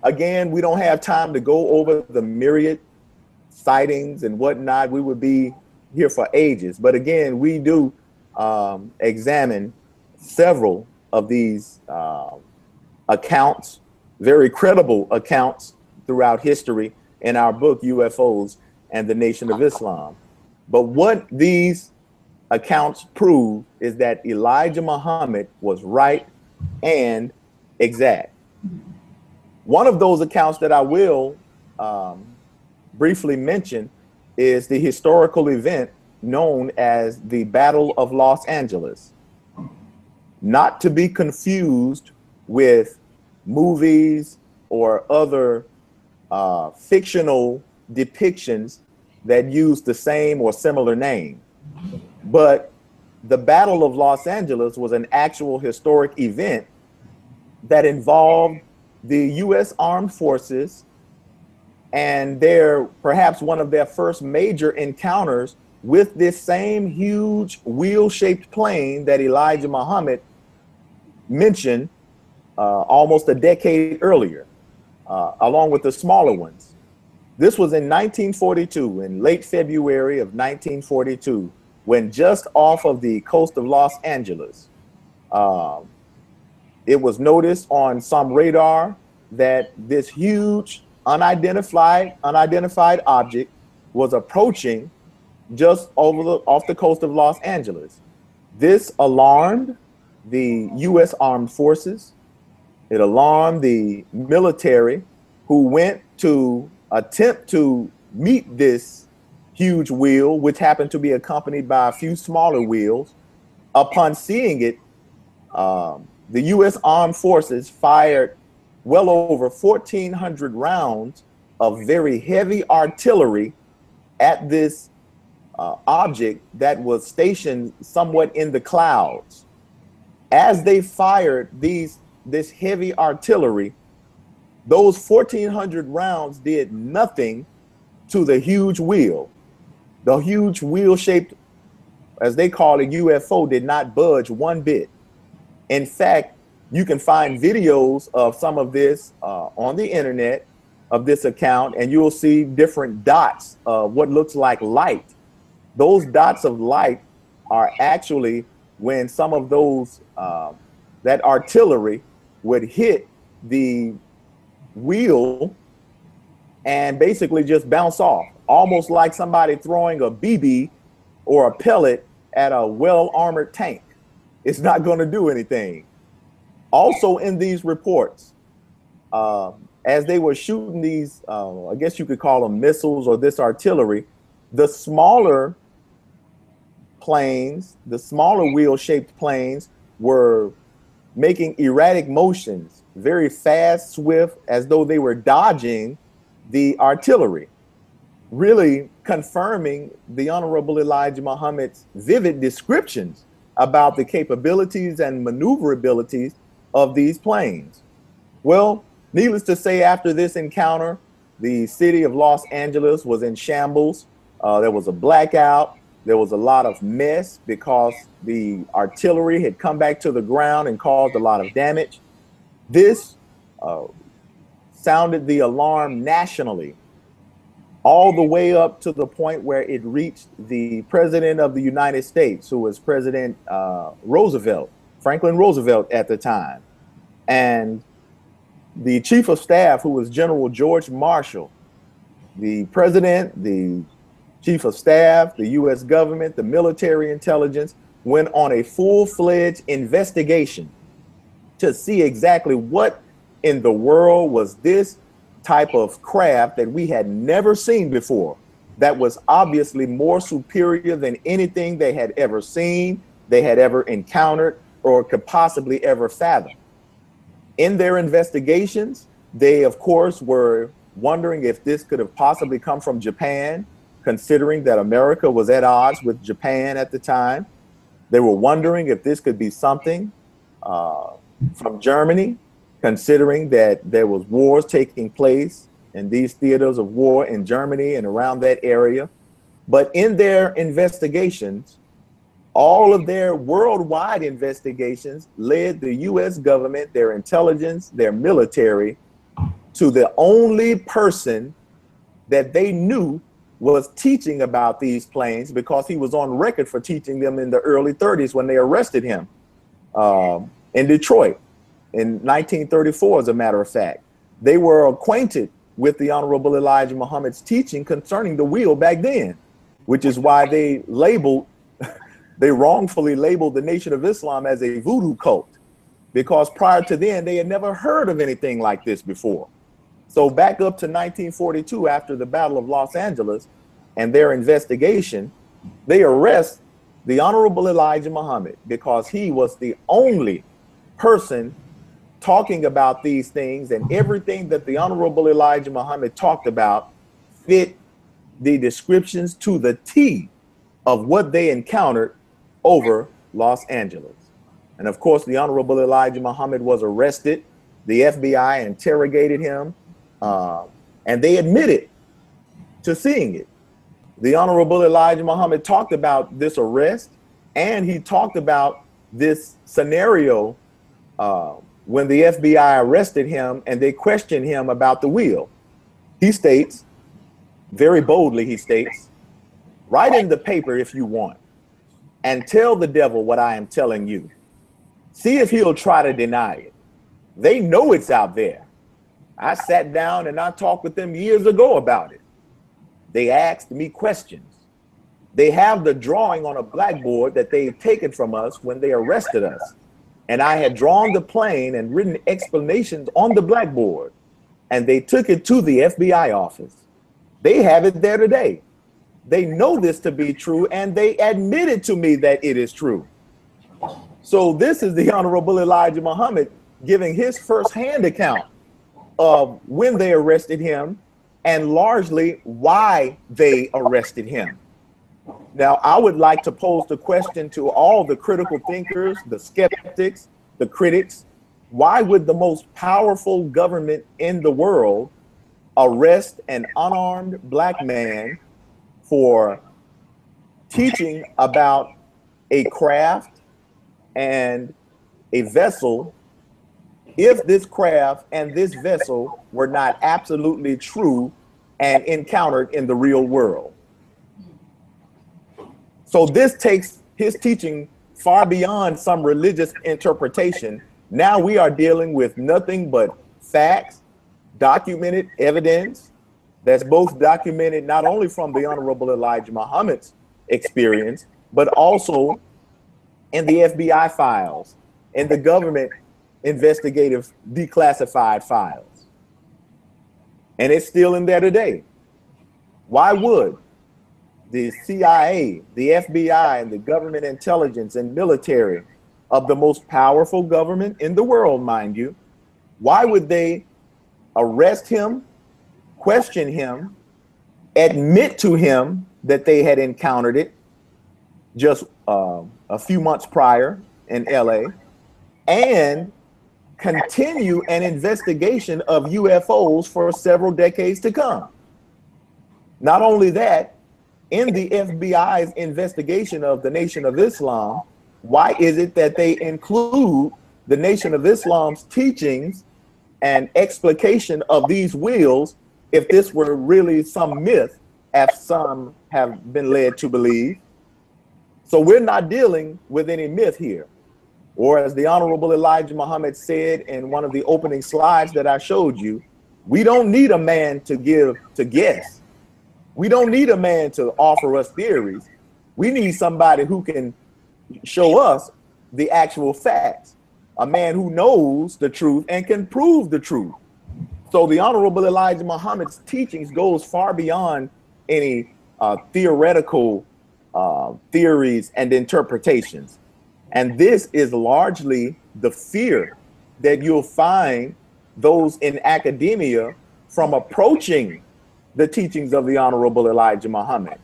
again, we don't have time to go over the myriad sightings and whatnot, we would be here for ages. But again, we do examine several of these accounts, very credible accounts throughout history in our book, UFOs and the Nation of Islam. But what these accounts prove is that Elijah Muhammad was right and exact. One of those accounts that I will briefly mention is the historical event known as the Battle of Los Angeles. Not to be confused with movies or other fictional depictions that use the same or similar name. But the Battle of Los Angeles was an actual historic event that involved the U.S. Armed Forces and perhaps one of their first major encounters with this same huge wheel-shaped plane that Elijah Muhammad mentioned almost a decade earlier, along with the smaller ones. This was in 1942, in late February of 1942, when just off of the coast of Los Angeles, it was noticed on some radar that this huge unidentified object was approaching just off the coast of Los Angeles. This alarmed the U.S. Armed Forces. It alarmed the military, who went to attempt to meet this huge wheel, which happened to be accompanied by a few smaller wheels. Upon seeing it, the U.S. Armed Forces fired well over 1,400 rounds of very heavy artillery at this object that was stationed somewhat in the clouds. As they fired this heavy artillery, those 1,400 rounds did nothing to the huge wheel. The huge wheel-shaped, as they call it, UFO, did not budge one bit. In fact, you can find videos of some of this on the internet, of this account, and you'll see different dots of what looks like light. Those dots of light are actually when some of those, that artillery would hit the wheel and basically just bounce off, almost like somebody throwing a BB or a pellet at a well-armored tank. It's not going to do anything. Also in these reports, as they were shooting these, I guess you could call them missiles or this artillery, the smaller planes, the smaller wheel-shaped planes were making erratic motions, very fast, swift, as though they were dodging the artillery, really confirming the Honorable Elijah Muhammad's vivid descriptions about the capabilities and maneuverabilities of these planes. Well, needless to say, after this encounter, the city of Los Angeles was in shambles. There was a blackout. There was a lot of mess because the artillery had come back to the ground and caused a lot of damage. This sounded the alarm nationally, all the way up to the point where it reached the President of the United States, who was President Roosevelt, Franklin Roosevelt at the time, and the Chief of Staff, who was General George Marshall. The President, the Chief of Staff, the U.S. government, the military intelligence went on a full-fledged investigation to see exactly what in the world was this type of craft that we had never seen before, that was obviously more superior than anything they had ever seen, they had ever encountered, or could possibly ever fathom. In their investigations, they, of course, were wondering if this could have possibly come from Japan, considering that America was at odds with Japan at the time. They were wondering if this could be something from Germany, considering that there was wars taking place in these theaters of war in Germany and around that area. But in their investigations, all of their worldwide investigations led the US government, their intelligence, their military, to the only person that they knew was teaching about these planes because he was on record for teaching them in the early 30s when they arrested him in Detroit in 1934, as a matter of fact. They were acquainted with the Honorable Elijah Muhammad's teaching concerning the wheel back then, which is why they wrongfully labeled the Nation of Islam as a voodoo cult, because prior to then, they had never heard of anything like this before. So back up to 1942, after the Battle of Los Angeles and their investigation, they arrest the Honorable Elijah Muhammad because he was the only person talking about these things, and everything that the Honorable Elijah Muhammad talked about fit the descriptions to the T of what they encountered over Los Angeles. And of course, the Honorable Elijah Muhammad was arrested. The FBI interrogated him, and they admitted to seeing it. The Honorable Elijah Muhammad talked about this arrest, and he talked about this scenario when the FBI arrested him and they questioned him about the wheel. He states, very boldly, he states, "Write in the paper if you want, and tell the devil what I am telling you. See if he'll try to deny it. They know it's out there. I sat down and I talked with them years ago about it. They asked me questions. They have the drawing on a blackboard that they've taken from us when they arrested us. And I had drawn the plane and written explanations on the blackboard, and they took it to the FBI office. They have it there today. They know this to be true, and they admitted to me that it is true." So this is the Honorable Elijah Muhammad giving his firsthand account of when they arrested him and largely why they arrested him. Now, I would like to pose the question to all the critical thinkers, the skeptics, the critics: why would the most powerful government in the world arrest an unarmed black man for teaching about a craft and a vessel if this craft and this vessel were not absolutely true and encountered in the real world? So this takes his teaching far beyond some religious interpretation. Now we are dealing with nothing but facts, documented evidence that's both documented not only from the Honorable Elijah Muhammad's experience, but also in the FBI files, in the government investigative declassified files. And it's still in there today. Why would the CIA, the FBI, and the government intelligence and military of the most powerful government in the world, mind you, why would they arrest him, question him, admit to him that they had encountered it just a few months prior in LA, and continue an investigation of UFOs for several decades to come? Not only that, in the FBI's investigation of the Nation of Islam, why is it that they include the Nation of Islam's teachings and explication of these wheels if this were really some myth, as some have been led to believe? So we're not dealing with any myth here. Or as the Honorable Elijah Muhammad said in one of the opening slides that I showed you, we don't need a man to guess. We don't need a man to offer us theories. We need somebody who can show us the actual facts, a man who knows the truth and can prove the truth. So the Honorable Elijah Muhammad's teachings goes far beyond any theoretical theories and interpretations. And this is largely the fear that you'll find those in academia from approaching the teachings of the Honorable Elijah Muhammad,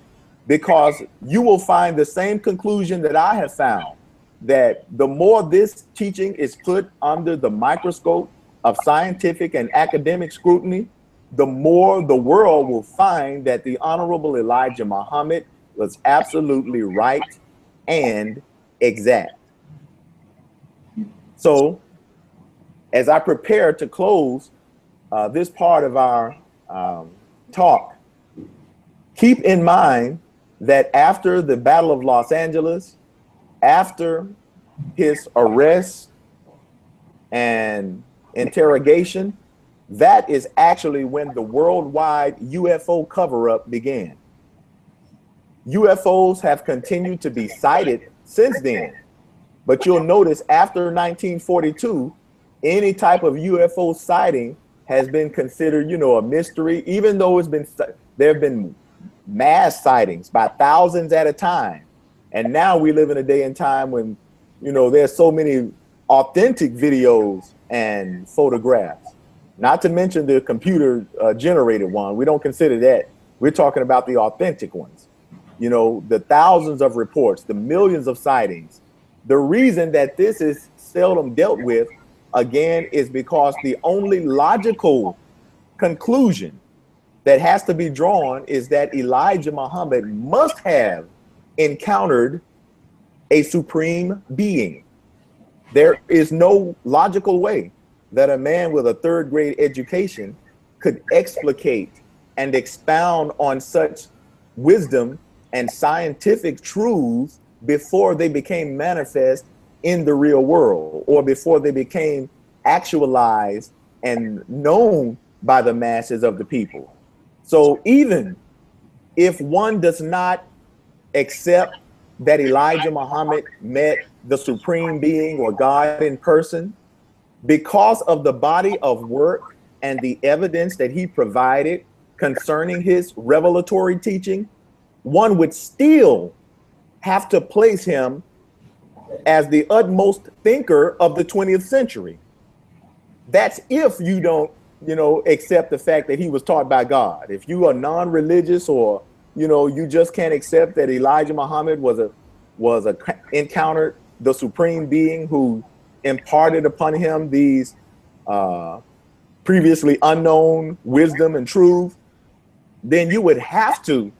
because you will find the same conclusion that I have found, that the more this teaching is put under the microscope of scientific and academic scrutiny, the more the world will find that the Honorable Elijah Muhammad was absolutely right and exact. So as I prepare to close this part of our talk, Keep in mind that after the Battle of Los Angeles, after his arrest and interrogation, that is actually when the worldwide UFO cover-up began. UFOs have continued to be cited since then, but you'll notice after 1942, any type of UFO sighting has been considered, you know, a mystery, even though there have been mass sightings by thousands at a time. And now we live in a day and time when, you know, there's so many authentic videos and photographs, not to mention the computer generated one. We don't consider that. We're talking about the authentic ones. You know, the thousands of reports, the millions of sightings. The reason that this is seldom dealt with, again, is because the only logical conclusion that has to be drawn is that Elijah Muhammad must have encountered a supreme being. There is no logical way that a man with a third-grade education could explicate and expound on such wisdom and scientific truths before they became manifest in the real world, or before they became actualized and known by the masses of the people. So even if one does not accept that Elijah Muhammad met the supreme being or God in person, because of the body of work and the evidence that he provided concerning his revelatory teaching, one would still have to place him as the utmost thinker of the 20th century. That's if you don't, you know, accept the fact that he was taught by God. If you are non-religious, or, you know, you just can't accept that Elijah Muhammad encountered the supreme being who imparted upon him these previously unknown wisdom and truth, then you would have to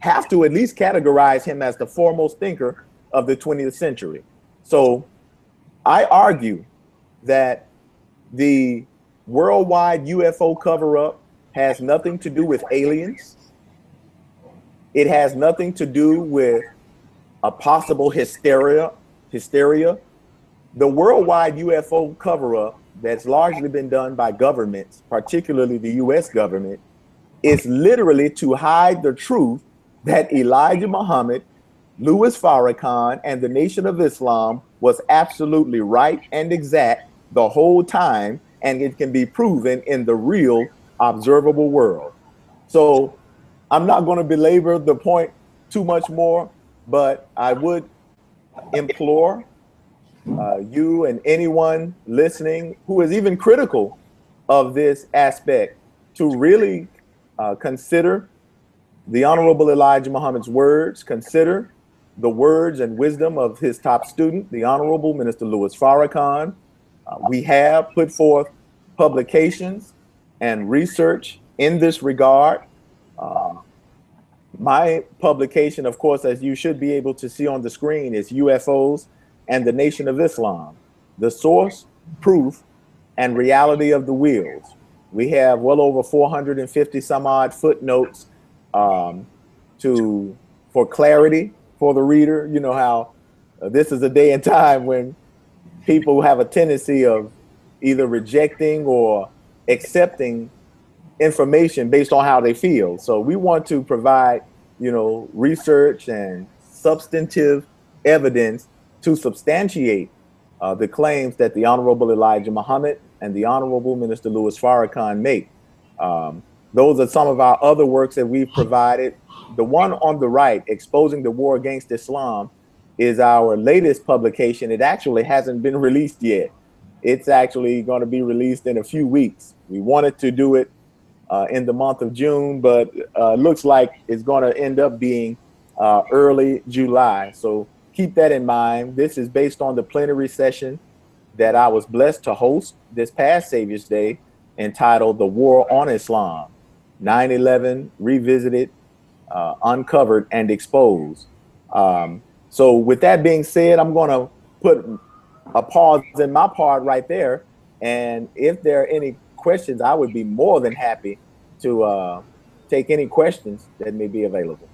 at least categorize him as the foremost thinker of the 20th century. So I argue that the worldwide UFO cover-up has nothing to do with aliens. It has nothing to do with a possible hysteria. The worldwide UFO cover-up that's largely been done by governments, particularly the US government, is literally to hide the truth that Elijah Muhammad, Louis Farrakhan, and the Nation of Islam was absolutely right and exact the whole time, and it can be proven in the real observable world. So I'm not going to belabor the point too much more, but I would implore you and anyone listening who is even critical of this aspect to really consider the Honorable Elijah Muhammad's words, consider the words and wisdom of his top student, the Honorable Minister Louis Farrakhan. We have put forth publications and research in this regard. My publication, of course, as you should be able to see on the screen, is UFOs and the Nation of Islam, the source, proof, and reality of the wheels. We have well over 450 some odd footnotes for clarity for the reader. You know how this is a day and time when people have a tendency of either rejecting or accepting information based on how they feel. So we want to provide, you know, research and substantive evidence to substantiate the claims that the Honorable Elijah Muhammad and the Honorable Minister Louis Farrakhan make. Those are some of our other works that we've provided. The one on the right, Exposing the War Against Islam, is our latest publication. It actually hasn't been released yet. It's actually going to be released in a few weeks. We wanted to do it in the month of June, but looks like it's going to end up being early July. So keep that in mind. This is based on the plenary session that I was blessed to host this past Savior's Day, entitled The War on Islam, 9/11 Revisited, Uncovered, and Exposed. So with that being said, I'm going to put a pause in my part right there. And if there are any questions, I would be more than happy to take any questions that may be available.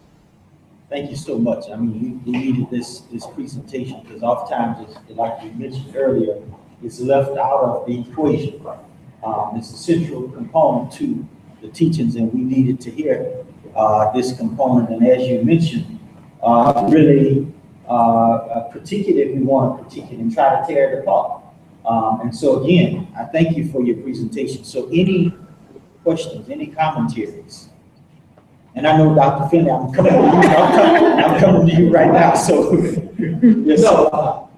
Thank you so much. I mean, we needed this presentation because oftentimes, like you mentioned earlier, it's left out of the equation. It's a central component to the teachings, and we needed to hear this component. And as you mentioned, really critique it if we want to critique it and try to tear it apart. And so again, I thank you for your presentation. So any questions, any commentaries? And I know Dr. Finley, I'm coming to you. I'm coming to you right now. So yes. No,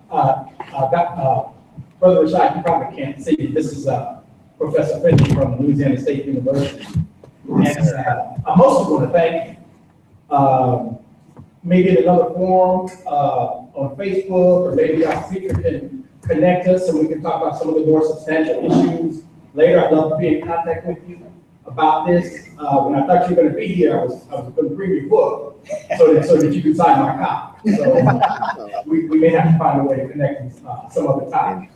Brother Rashad, you probably can't see it. This is Professor Finley from Louisiana State University. And I mostly want to thank you. Maybe in another forum on Facebook, or maybe our speaker can connect us so we can talk about some of the more substantial issues later. I'd love to be in contact with you about this. When I thought you were going to be here, I was going to bring your book so that you could sign my copy. So we may have to find a way to connect some other time.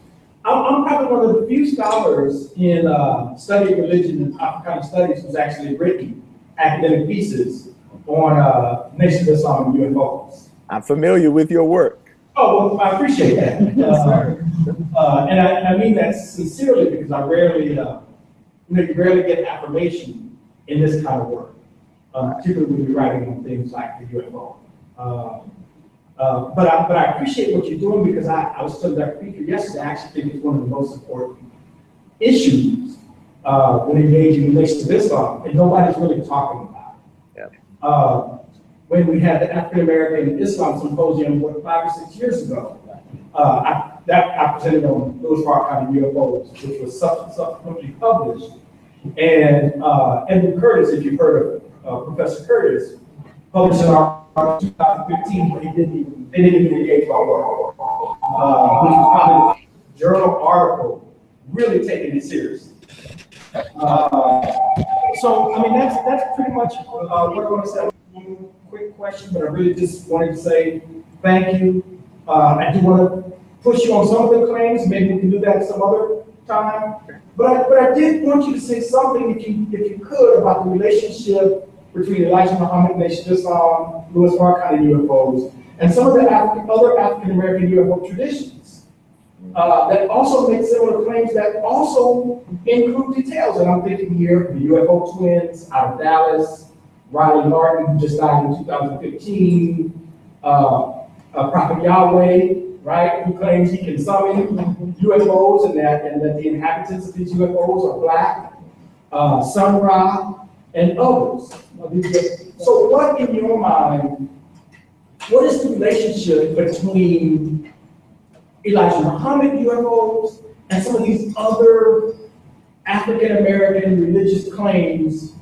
I'm probably one of the few scholars in study of religion and Africana studies who's actually written academic pieces on Nation of Islam and UFOs. I'm familiar with your work. Oh, well, I appreciate that. And I mean that sincerely because I rarely, you rarely get affirmation in this kind of work, particularly when you're writing on things like the UFO. But I appreciate what you're doing because I was telling Dr. Peter yesterday, I actually think it's one of the most important issues when engaging in Nation of Islam, and nobody's really talking about it. Yeah. When we had the African American Islam Symposium 5 or 6 years ago, I presented on Louis Farrakhan and UFOs, which was subsequently published. And Edward Curtis, if you've heard of Professor Curtis, published in our 2015, but they didn't even engage my work, which was probably a journal article really taking it seriously. So, I mean, that's pretty much what I want to say. One quick question, but I really just wanted to say thank you. I do want to push you on some of the claims. Maybe we can do that some other time. But I did want you to say something, if you could, about the relationship between Elijah Muhammad, Nation of Islam, Louis Farrakhan, and UFOs, and some of the other African-American UFO traditions that also make similar claims that also include details. And I'm thinking here, the UFO twins out of Dallas, Riley Martin, who just died in 2015, Prophet Yahweh, right, who claims he can summon UFOs and that the inhabitants of these UFOs are black, Sun Ra, and others. So what, in your mind, what is the relationship between Elijah Muhammad UFOs and some of these other African-American religious claims?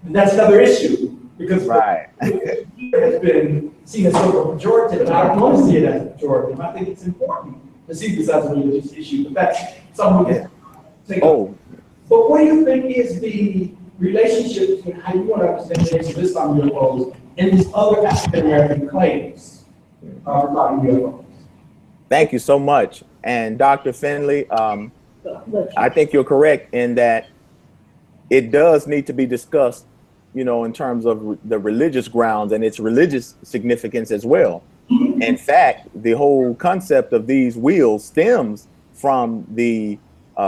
That's another issue, because right. It has been seen as sort of a pejorative, and I don't want to see it as a pejorative. I think it's important to see this as a religious issue, but that's something we can take up. But what do you think is the relationship between how you want to understand the Nation of Islam UFOs and these other African-American claims regarding UFOs? Thank you so much. And Dr. Finley, I think you're correct in that it does need to be discussed, in terms of the religious grounds and its religious significance as well. In fact, the whole concept of these wheels stems from the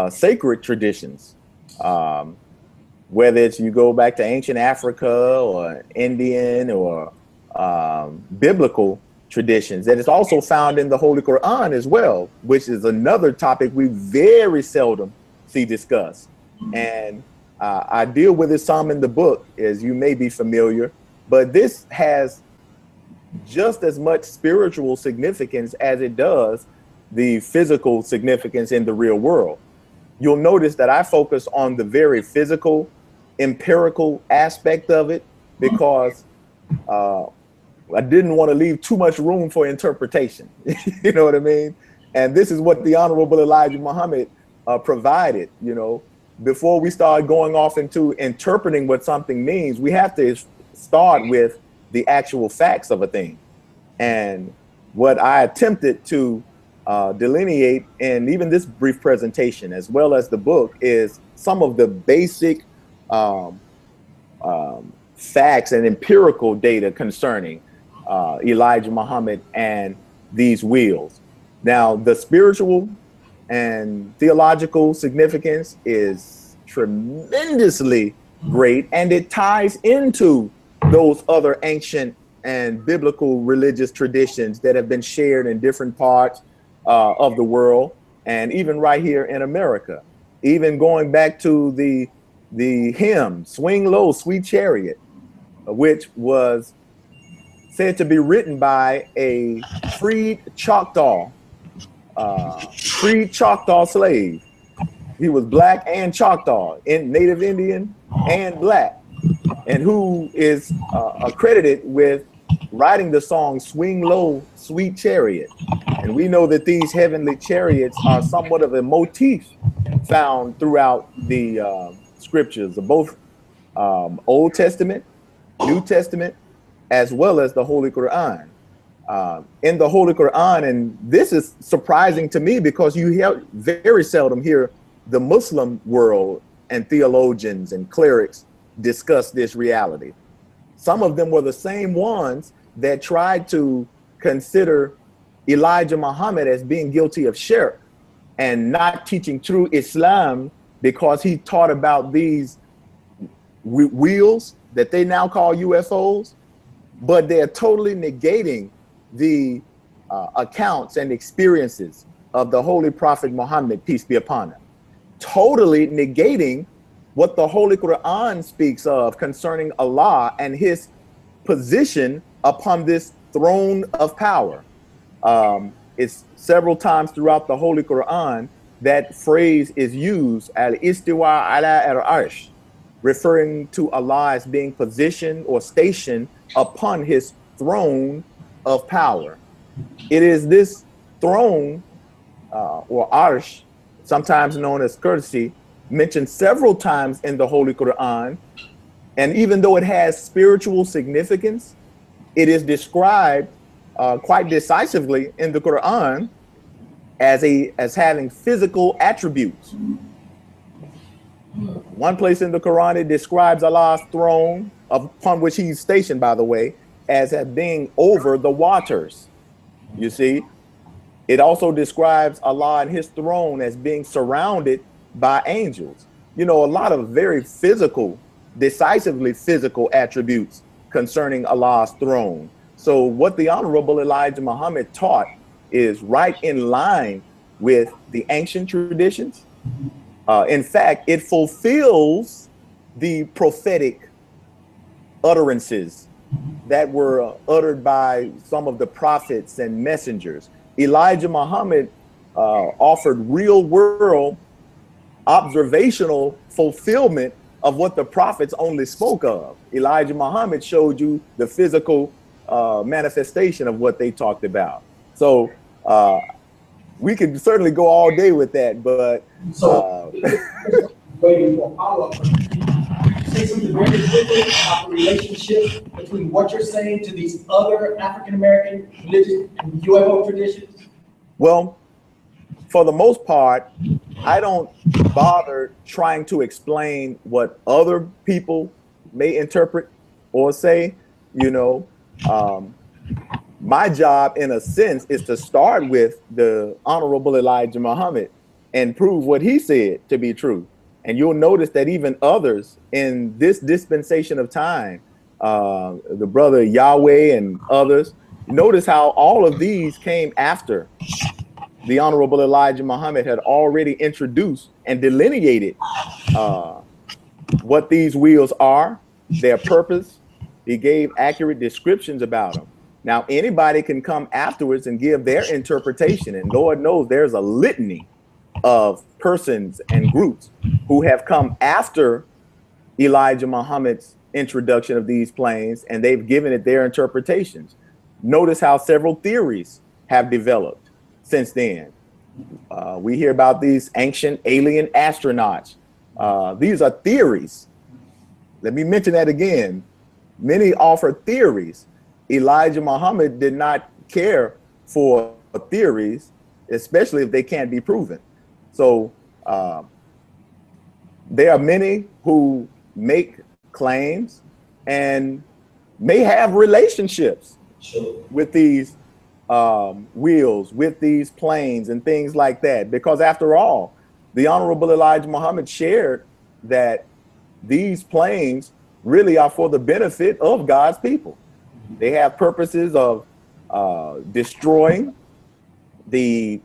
sacred traditions. Whether it's you go back to ancient Africa or Indian or biblical traditions, that is also found in the Holy Quran as well, which is another topic we very seldom see discussed. And I deal with it some in the book, as you may be familiar, but this has just as much spiritual significance as it does the physical significance in the real world. You'll notice that I focus on the very physical, empirical aspect of it because I didn't want to leave too much room for interpretation. You know what I mean? And this is what the Honorable Elijah Muhammad provided. Before we start going off into interpreting what something means, we have to start with the actual facts of a thing. And what I attempted to delineate in even this brief presentation, as well as the book, is some of the basic facts and empirical data concerning Elijah Muhammad and these wheels. Now, the spiritual and theological significance is tremendously great, and it ties into those other ancient and biblical religious traditions that have been shared in different parts of the world, and even right here in America. Even going back to the hymn, Swing Low, Sweet Chariot, which was said to be written by a freed Choctaw slave. He was black and Choctaw, Native Indian and black, and who is accredited with writing the song Swing Low, Sweet Chariot. And we know that these heavenly chariots are somewhat of a motif found throughout the scriptures of both Old Testament, New Testament, as well as the Holy Quran. In the Holy Quran, and this is surprising to me because you very seldom hear the Muslim world and theologians and clerics discuss this reality. Some of them were the same ones that tried to consider Elijah Muhammad as being guilty of shirk and not teaching true Islam because he taught about these wheels that they now call UFOs, but they're totally negating the accounts and experiences of the Holy Prophet Muhammad, peace be upon him. Totally negating what the Holy Quran speaks of concerning Allah and his position upon this throne of power. It's several times throughout the Holy Quran that phrase is used, al-istiwa ala al-arsh, referring to Allah as being positioned or stationed upon his throne of power. It is this throne or arsh, sometimes known as courtesy, mentioned several times in the Holy Quran. And even though it has spiritual significance, it is described quite decisively in the Quran as having physical attributes. One place in the Quran, it describes Allah's throne, upon which he's stationed, by the way, as being over the waters. You see, it also describes Allah and his throne as being surrounded by angels. You know, a lot of very physical, decisively physical attributes concerning Allah's throne. So what the Honorable Elijah Muhammad taught is right in line with the ancient traditions. In fact, it fulfills the prophetic utterances that were uttered by some of the prophets and messengers. Elijah Muhammad offered real world observational fulfillment of what the prophets only spoke of. Elijah Muhammad showed you the physical manifestation of what they talked about. So we could certainly go all day with that, but waiting for follow-up. Say something very quickly about the relationship between what you're saying to these other African American religious and UFO traditions. Well, for the most part, I don't bother trying to explain what other people may interpret or say. You know, my job, in a sense, is to start with the Honorable Elijah Muhammad and prove what he said to be true. And you'll notice that even others in this dispensation of time, the brother Yahweh and others, notice how all of these came after the Honorable Elijah Muhammad had already introduced and delineated what these wheels are, their purpose. He gave accurate descriptions about them. Now, anybody can come afterwards and give their interpretation. And Lord knows there's a litany of persons and groups who have come after Elijah Muhammad's introduction of these planes, and they've given it their interpretations. Notice how several theories have developed since then. We hear about these ancient alien astronauts. These are theories. Let me mention that again. Many offer theories. Elijah Muhammad did not care for theories, especially if they can't be proven. So there are many who make claims and may have relationships with these wheels, with these planes and things like that. Because after all, the Honorable Elijah Muhammad shared that these planes really are for the benefit of God's people. They have purposes of destroying the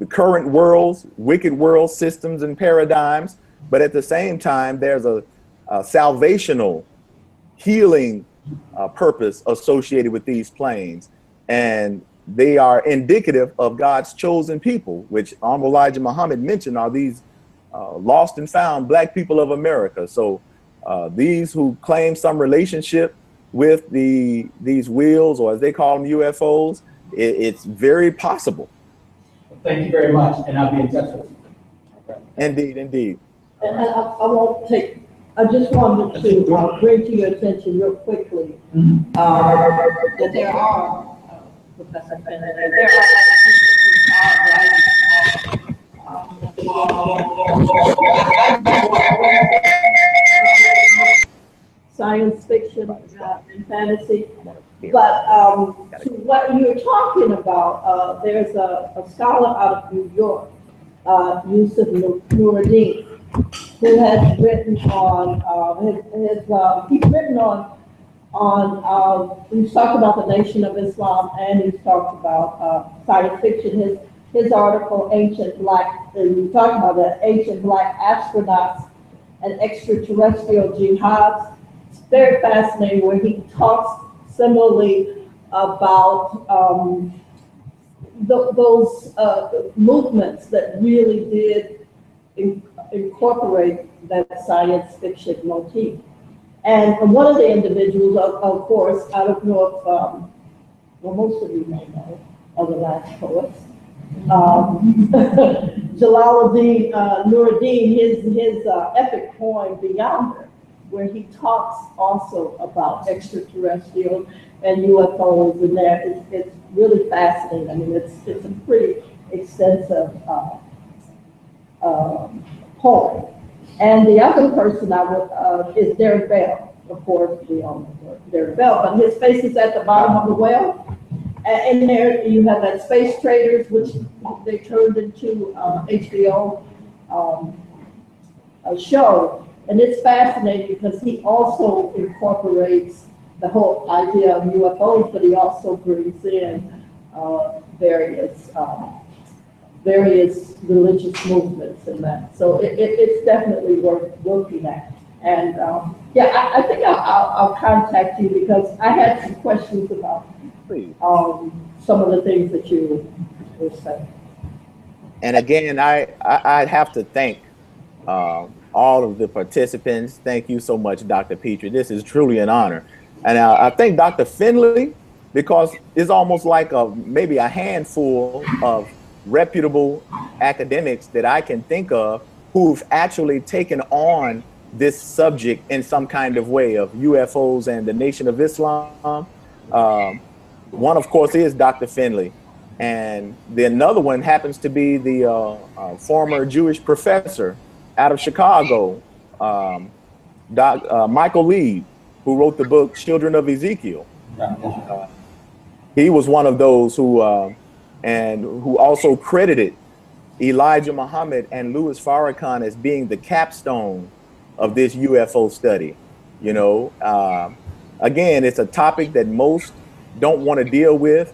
current world's wicked world systems and paradigms, but at the same time, there's a salvational, healing purpose associated with these planes, and they are indicative of God's chosen people, which Honorable Elijah Muhammad mentioned are these lost and found Black people of America. So these who claim some relationship with these wheels, or as they call them, UFOs, it's very possible. Thank you very much, and I'll be in touch with you. Indeed, indeed. And I won't take, I just wanted to bring to your attention real quickly that there are, Professor Bennett, there are science fiction and fantasy. But to what you're talking about, there's a scholar out of New York, Yusuf Nuruddin, who has written on, he's written on he's talked about the Nation of Islam, and he's talked about science fiction. His article, Ancient Black, and we talked about the Ancient Black Astronauts and Extraterrestrial Jihads. It's very fascinating, where he talks similarly about those movements that really did incorporate that science fiction motif. And one of the individuals, of course, I don't know if, well, most of you may know, are the last poets. Jalaluddin Nuruddin, his epic poem, Beyonder, where he talks also about extraterrestrial and UFOs, and that it's really fascinating. I mean, it's a pretty extensive poem. And the other person I would is Derek Bell. Of course, we all know Derek Bell, but his face is at the bottom of the well. And in there you have that Space Traders, which they turned into HBO a show. And it's fascinating because he also incorporates the whole idea of UFOs, but he also brings in various religious movements in that. So it's definitely worth looking at. And yeah, I think I'll contact you because I had some questions about some of the things that you were saying. And again, I'd have to thank all of the participants. Thank you so much, Dr. Petrie. This is truly an honor. And I thank Dr. Finley, because it's almost like maybe a handful of reputable academics that I can think of who've actually taken on this subject in some kind of way of UFOs and the Nation of Islam. One, of course, is Dr. Finley. And another one happens to be the former Jewish professor out of Chicago, Michael Lee, who wrote the book Children of Ezekiel. He was one of those who also credited Elijah Muhammad and Louis Farrakhan as being the capstone of this UFO study. You know, again, it's a topic that most don't want to deal with,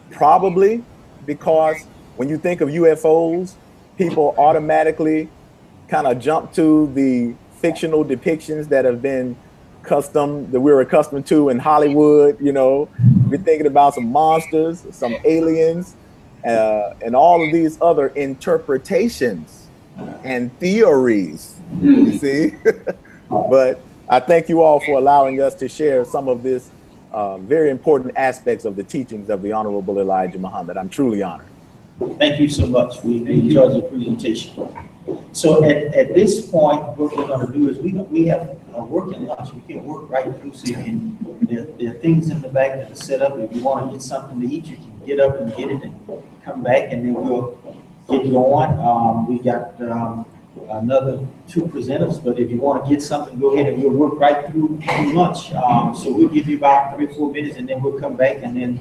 probably because when you think of UFOs, people automatically kind of jump to the fictional depictions that have been that we're accustomed to in Hollywood. You know, we're thinking about some monsters, some aliens, and all of these other interpretations and theories, you see. But I thank you all for allowing us to share some of this very important aspects of the teachings of the Honorable Elijah Muhammad. I'm truly honored. Thank you so much. We enjoyed the presentation. So at this point, what we're going to do is we have a working lunch. We can work right through. So there are things in the back that are set up. If you want to get something to eat, you can get up and get it and come back, and then we'll get going. We got another 2 presenters, but if you want to get something, go ahead and we'll work right through lunch. So we'll give you about 3 or 4 minutes and then we'll come back and then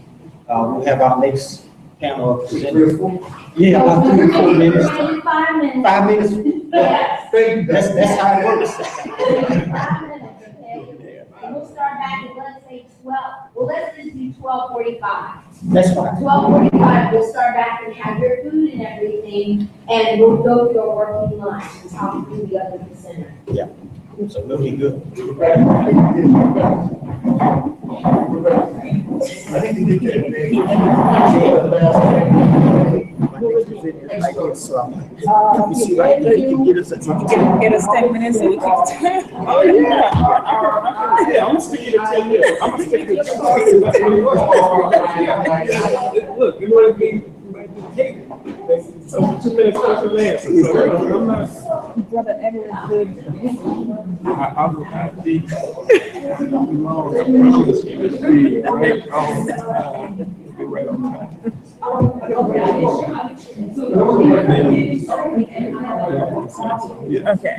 we'll have our next panel of presenters. Yeah, about 3 or 4 minutes. 5 minutes. 5 minutes. Yes. That's how it works. 5 minutes, okay? And we'll start back at, let's say 12, well, let's just do 12:45. That's fine. 12:45, we'll start back and have your food and everything, and we'll go through our working lunch and talk through the other center. Yeah, so we'll be good. I think you did that. You see, right, you can get us Get us 10 minutes so we keep time. Oh, yeah. Yeah, I'm sticking to 10 minutes. I'm sticking to 10 minutes. Look, you want to be so 2 minutes special last. I'm not. Brother Edward is good. I'll be right on time. Okay.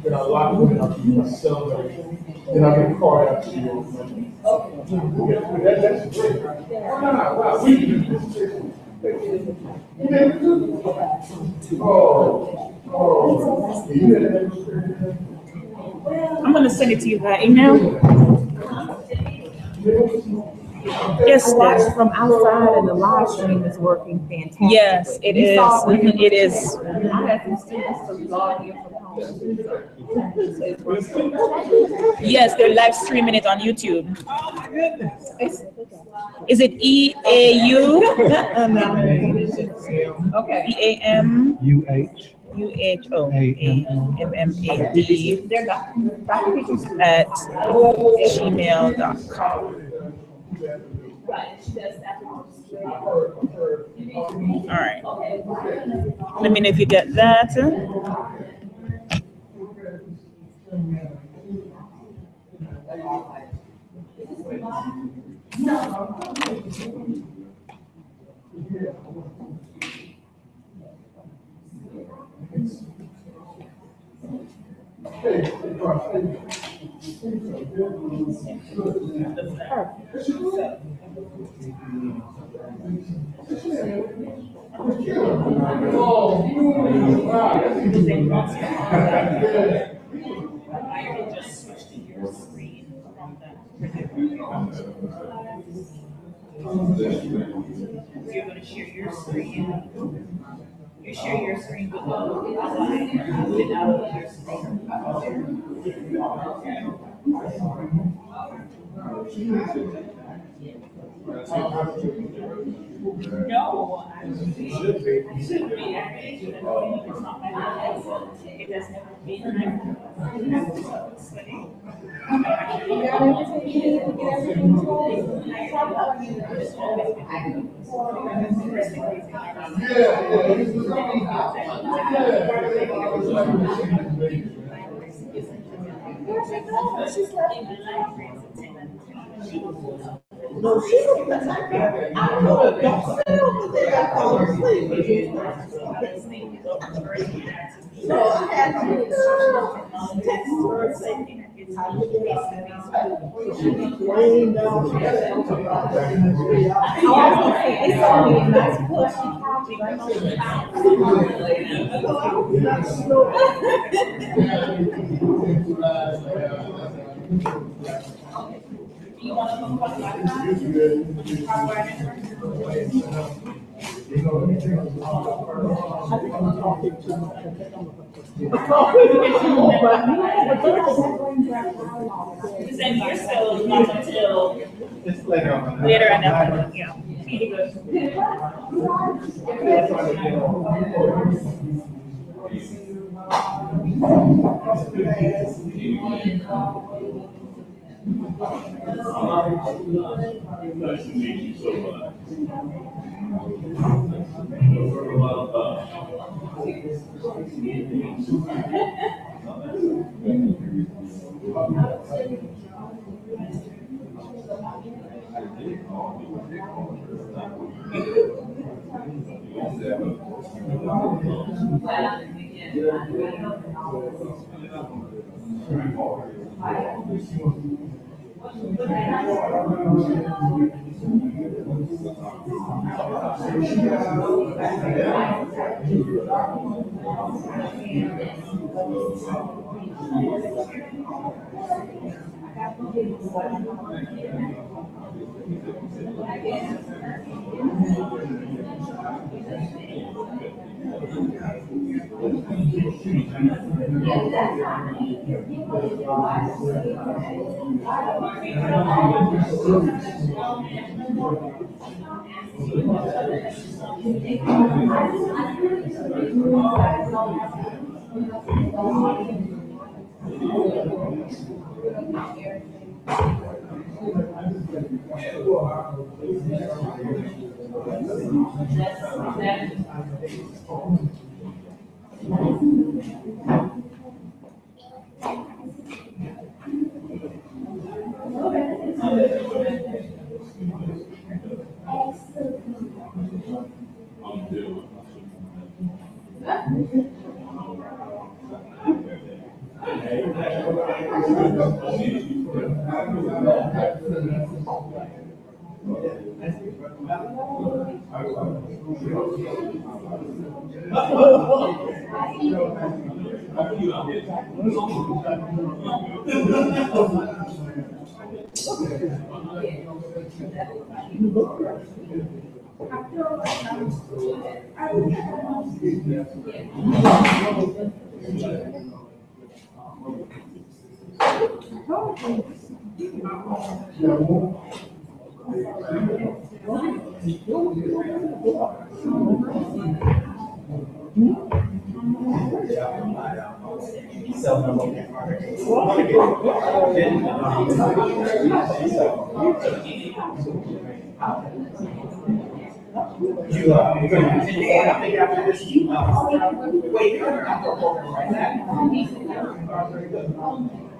Then I lock it in myself, then I get called out to you. That's great. Wow, we can do this. I'm going to send it to you via email. Yes, Steph. From outside and the live stream is working fantastic. Yes, it is. It is. I had some students to log in from home. Yes, they're live streaming it on YouTube. Oh, my goodness. Is it EAU? Okay. EAM? UH. UHO. AMMAD. They're Dr. Peters. At gmail.com. All right. Let me know if you get that. You're going to share your screen. You share your screen with your No, it does never be. No, she don't. I know it. Don't sit over there. I fall asleep. No, I had to text her and say, I look at she be laying down. It's only a nice push. want to talk about life? You said you're still not until later in the afternoon, yeah. Pretty good. Nice to meet you so much. You're going to continue, and I think after this, wait, right now.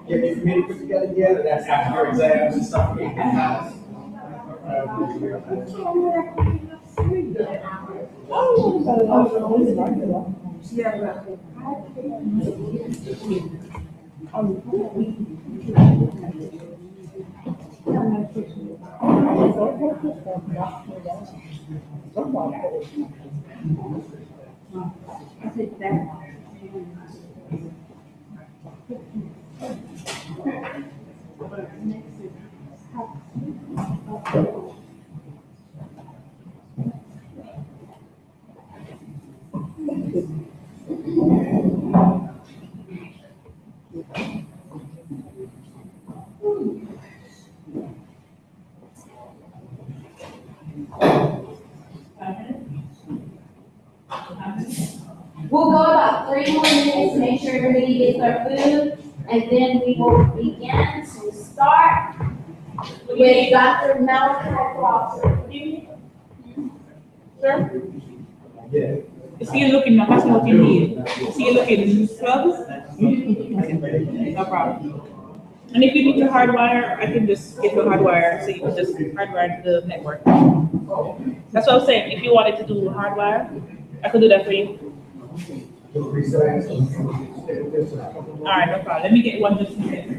Get your committee put together yet? That's after your exams and stuff. We'll go about 3 more minutes to make sure everybody gets their food, and then we will begin to start with Dr. Malachi Crawford. Sir? Is he looking, I'm asking what you need. Is he looking subs? No problem. And if you need to hardwire, I can just get the hardwire, so you can just hardwire the network. That's what I was saying. If you wanted to do hardwire, I could do that for you. All right, no problem. Let me get one just in case.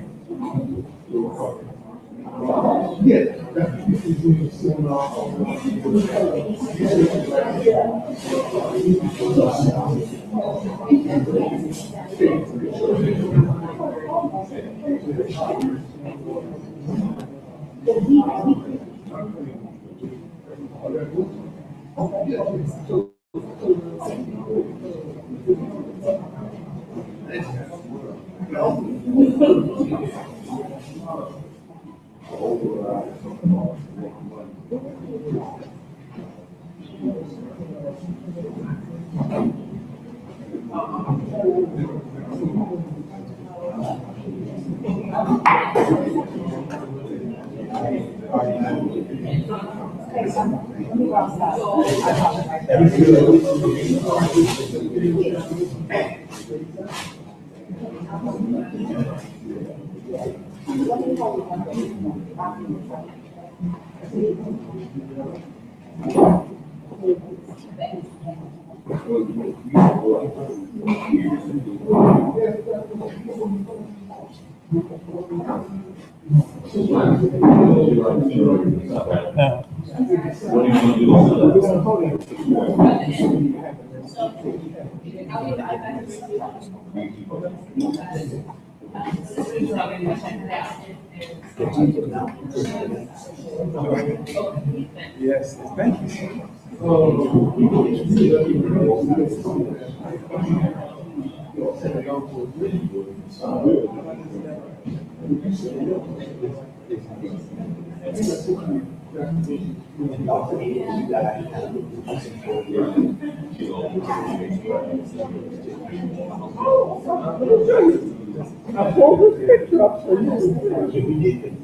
Yes, thank you. I pulled this picture up for you.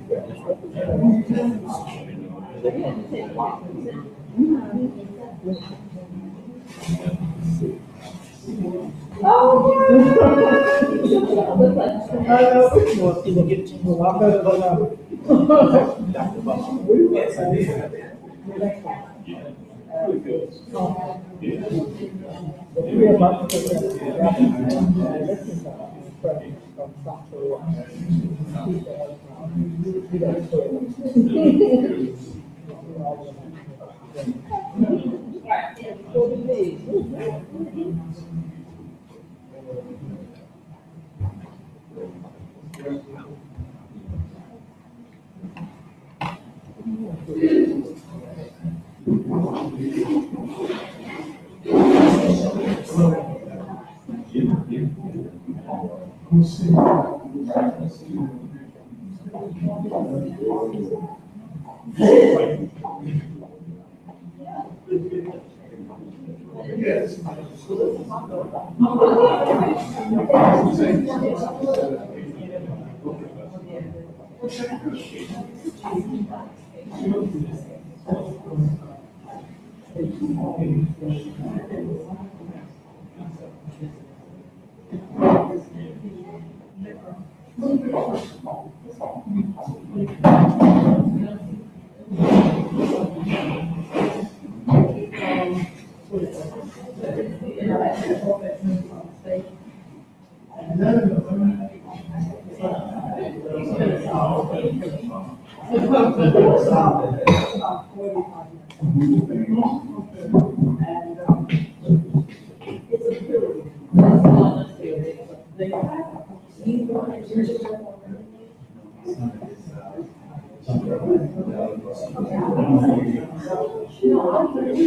Yes, I did.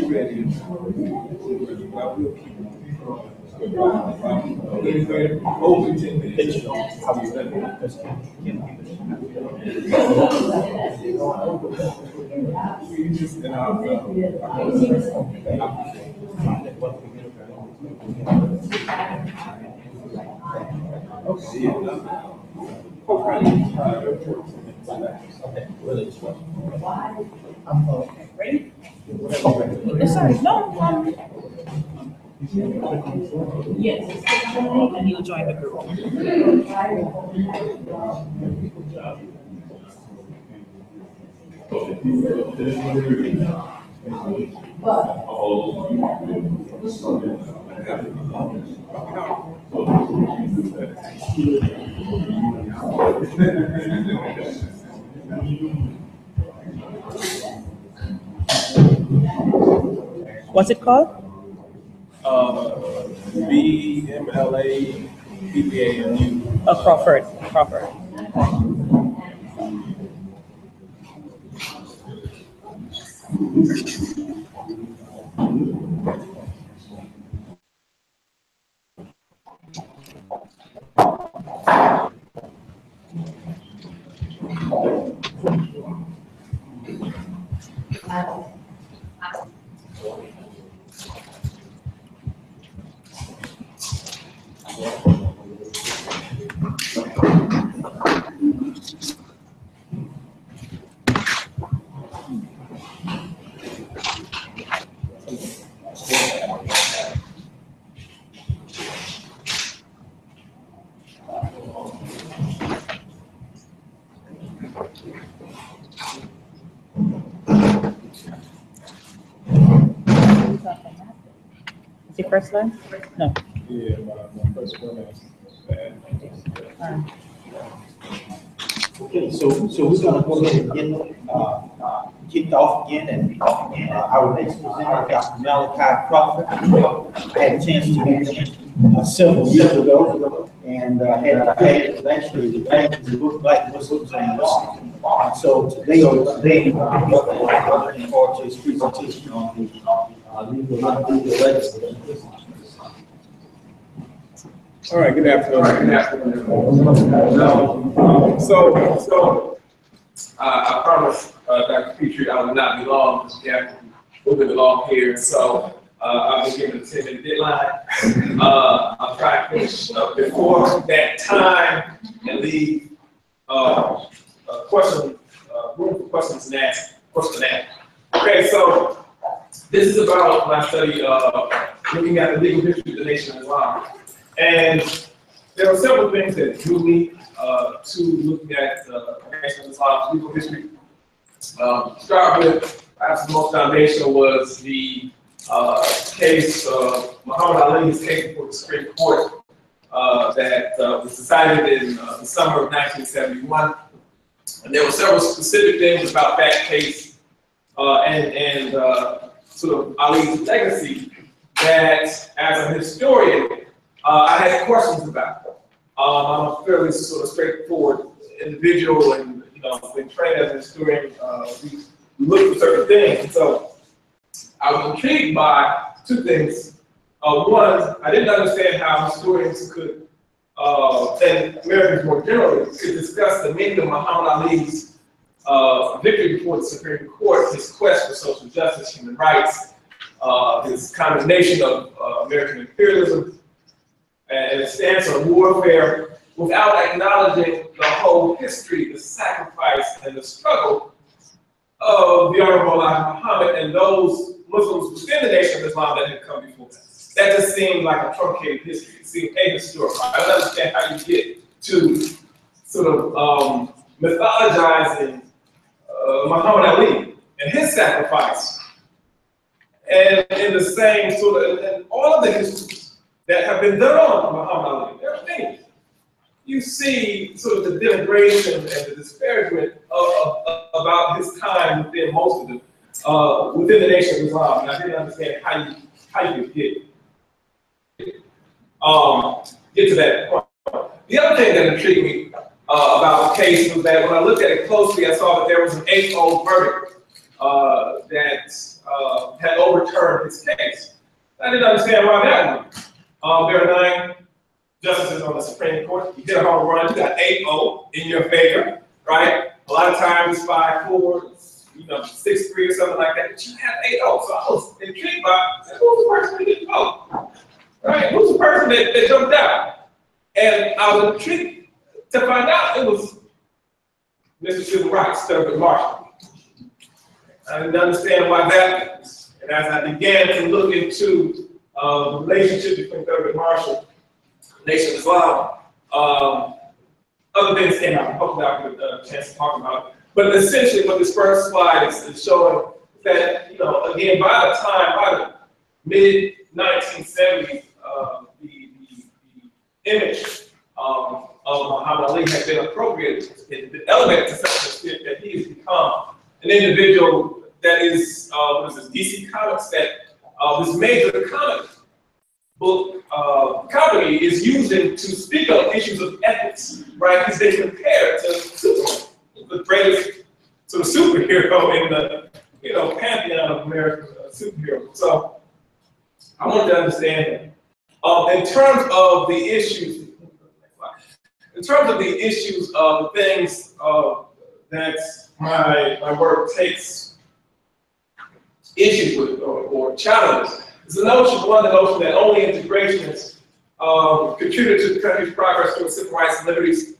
Ready? Sorry, no, yes, and you'll join the group. What's it called? BMLA PPAMU. Oh, Crawford. Is your first line? No. Yeah, my first one is bad. Okay, so we're gonna go ahead and get kicked off again, and our next presenter, Dr. Malachi Crawford. I had a chance to meet him several years ago, and had actually the book Black Muslims and Muslims. And so today, I'm looking forward to his presentation on the legal legislation. All right, good afternoon. I promised Dr. Petrie I would not be long, because we have to move it along here. So I've been given a 10-minute deadline. I'll try to finish before that time and leave room for questions and answers. Okay, so this is about my study looking at the legal history of the Nation of Islam. And there are several things that drew me to looking at the Nation of Islam's legal history. Start with, perhaps the most foundational was the case of Muhammad Ali's case before the Supreme Court that was decided in the summer of 1971. And there were several specific things about that case and sort of Ali's legacy that, as a historian, I had questions about. I'm a fairly sort of straightforward individual, and been trained as a historian. We look for certain things, and so I was intrigued by two things. One, I didn't understand how historians could, and Americans more generally, could discuss the meaning of Muhammad Ali's victory before the Supreme Court, his quest for social justice, human rights, his condemnation of American imperialism, and its stance on warfare, without acknowledging the whole history, the sacrifice, and the struggle of the Honorable Elijah Muhammad and those Muslims within the Nation of Islam that had come before them. That just seemed like a truncated history. It seemed ahistorical. I don't understand how you get to sort of mythologizing Muhammad Ali and his sacrifice, and in the same sort of, and all of the histories that have been done on Muhammad Ali. There are things. You see sort of the denigration and the disparagement about his time within most of them, within the Nation of Islam, and I didn't understand how you could get to that point. The other thing that intrigued me about the case was that when I looked at it closely, I saw that there was an 8-0 verdict that had overturned his case. I didn't understand why that was. There are 9 justices on the Supreme Court. You get a home run, you got 8-0 in your favor, right? A lot of times it's 5-4, 6-3 or something like that, but you have 8-0. So I was intrigued by, who's the person that didn't vote? Right? Who's the person that jumped out? And I was intrigued to find out it was Mr. Civil Rights, Thurgood Marshall. I didn't understand why that was. And as I began to look into the relationship between Thurgood Marshall and the Nation of Islam, other things came out. Hopefully I'll get a chance to talk about it. But essentially what this first slide is showing that, again, by the mid-1970s, the image of Muhammad Ali had been appropriated, it's been elevated to such an extent that he has become an individual that is, DC Comics, that this major comic book company is using to speak of issues of ethics, right? He's been compared to Superman, the greatest sort of superhero in the, pantheon of American superheroes. So I wanted to understand that. In terms of the issues in terms of the issues of the things that my work takes issues with or challenges, is the notion that only integration has contributed to the country's progress towards civil rights and liberties in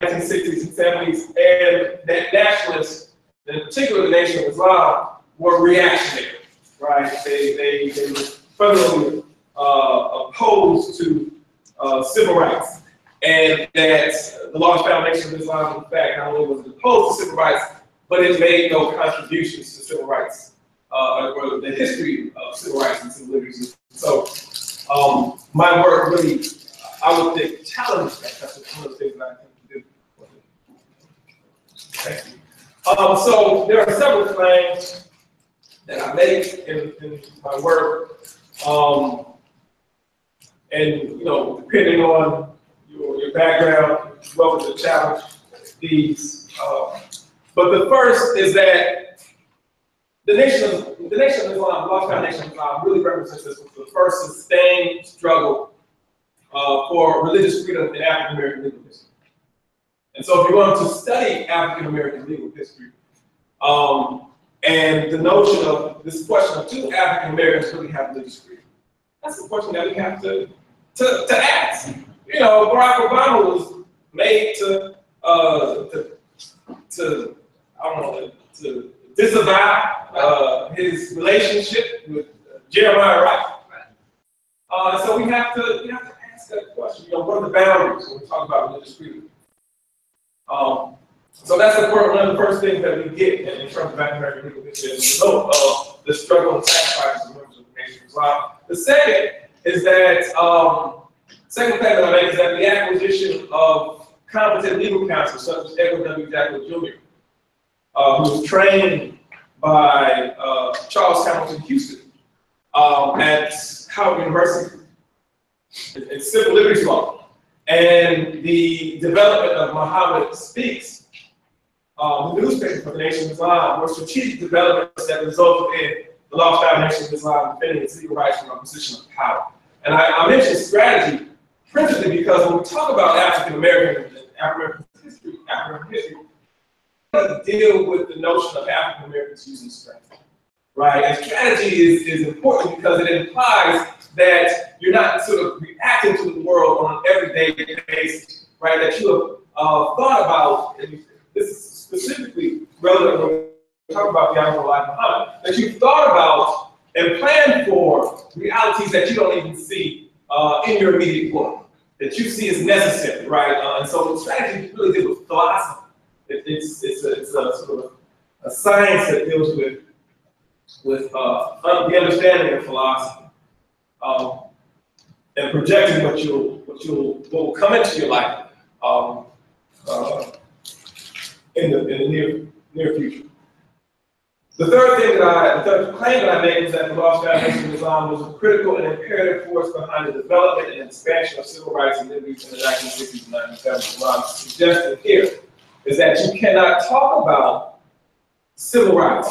the 1960s and 70s, and that nationalists, in particular the Nation of Islam, were reactionary, right? They were fundamentally opposed to civil rights, and that the large foundation of Islam, in fact, not only was it opposed to civil rights, but it made no contributions to civil rights, or the history of civil rights and civil liberties. So my work really, I would think, challenged that. That's one of the things that I think to do. Thank you. So there are several claims that I make in my work, and depending on your background, you're welcome to challenge these. But the first is that the Nation of Islam, the Law Foundation of Islam, really represents this was the first sustained struggle for religious freedom in African American legal history. And so if you want to study African American legal history, and the notion of this question of do African Americans really have religious freedom? That's the question that we have to ask. Barack Obama was made to disavow his relationship with Jeremiah Wright. So we have to ask that question. What are the boundaries when we talk about religious freedom? So that's one of the first things that we get in terms of African American legal history as a result of the struggle and sacrifices of members of the Nation of Islam. The second is that second thing that I make is that the acquisition of competent legal counsel, such as Edward W. Jackal Jr., who was trained by Charles Hamilton Houston at Howard University in civil liberties law, and the development of Muhammad Speaks, the newspaper for the Nation of Islam, were strategic developments that resulted in the Law Foundation of Islam defending its legal rights from a position of power. And I mentioned strategy principally because when we talk about African American history, we deal with the notion of African Americans using strategy, right? And strategy is important because it implies that you're not sort of reacting to the world on an everyday basis, right? That you have thought about, and this is specifically relevant when we talk about the Honorable Muhammad, that you've thought about and planned for realities that you don't even see in your immediate world, that you see as necessary, right? And so strategy really deals with philosophy. It's a sort of a science that deals with the understanding of philosophy and projecting what will come into your life in the near future. The third claim that I make is that the Law Foundation of Islam was a critical and imperative force behind the development and expansion of civil rights and liberties in the 1960s and 1970s. What I'm suggesting here is that you cannot talk about civil rights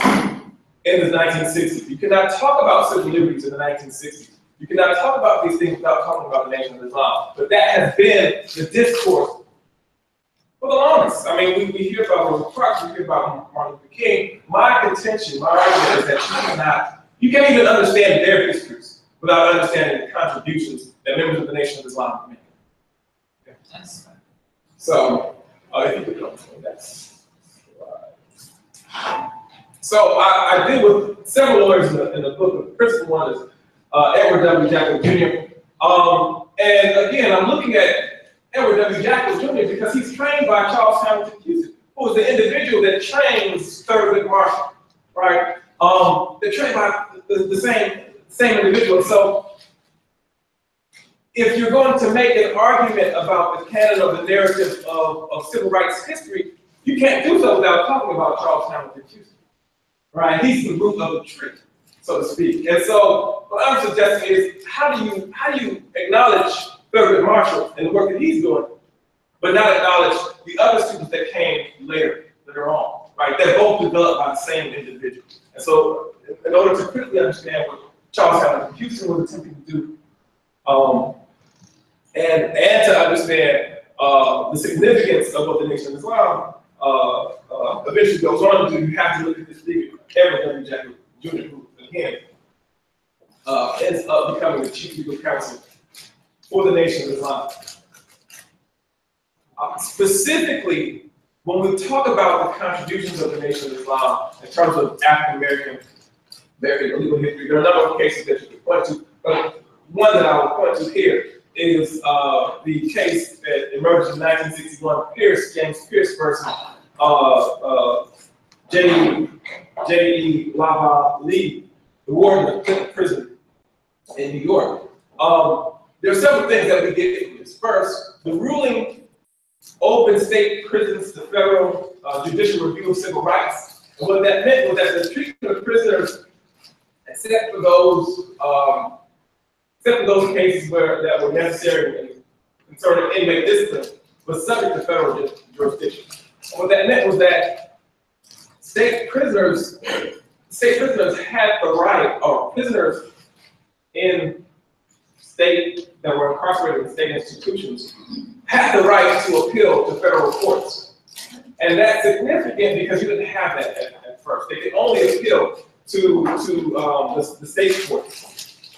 in the 1960s. You cannot talk about civil liberties in the 1960s. You cannot talk about these things without talking about the Nation of Islam. But that has been the discourse for the longest. I mean, we hear about Rosa Parks, we hear about Martin Luther King. My contention, my argument is that you can't even understand their histories without understanding the contributions that members of the Nation of Islam make. Okay. So, if you could go to the next slide. So I deal with several lawyers in the book. The principal one is Edward W. Jackal Jr. And again, I'm looking at Edward W. Jackal Jr. because he's trained by Charles Hamilton Houston, who was the individual that trains Thurgood Marshall, right? They're trained by the same individual. So if you're going to make an argument about the canon of the narrative of civil rights history, you can't do so without talking about Charles Hamilton Houston, right? He's the root of the tree, so to speak. And so what I'm suggesting is, how do you acknowledge Thurgood Marshall and the work that he's doing, but not acknowledge the other students that came later on, right? They're both developed by the same individual. And so in order to critically understand what Charles Hamilton Houston was attempting to do, and to understand the significance of what the Nation of Islam eventually goes on to do, you have to look at this figure. Edward W. Jackson Jr., who again ends up becoming the chief legal counsel for the Nation of Islam. Specifically, when we talk about the contributions of the Nation of Islam in terms of African American legal history, there are a number of cases that you can point to, but one that I will point to here is the case that emerged in 1961, James Pierce versus J.E. Lava Lee, the warden of Clinton Prison in New York. There are several things that we get from this. First, the ruling opened state prisons to federal judicial review of civil rights. And what that meant was that the treatment of prisoners, except for those cases that were necessary and concerning inmate discipline, was subject to federal jurisdiction. And what that meant was that state prisoners had the right, or prisoners in state that were incarcerated in state institutions had the right to appeal to federal courts. And that's significant because you didn't have that at first. They could only appeal to the state courts.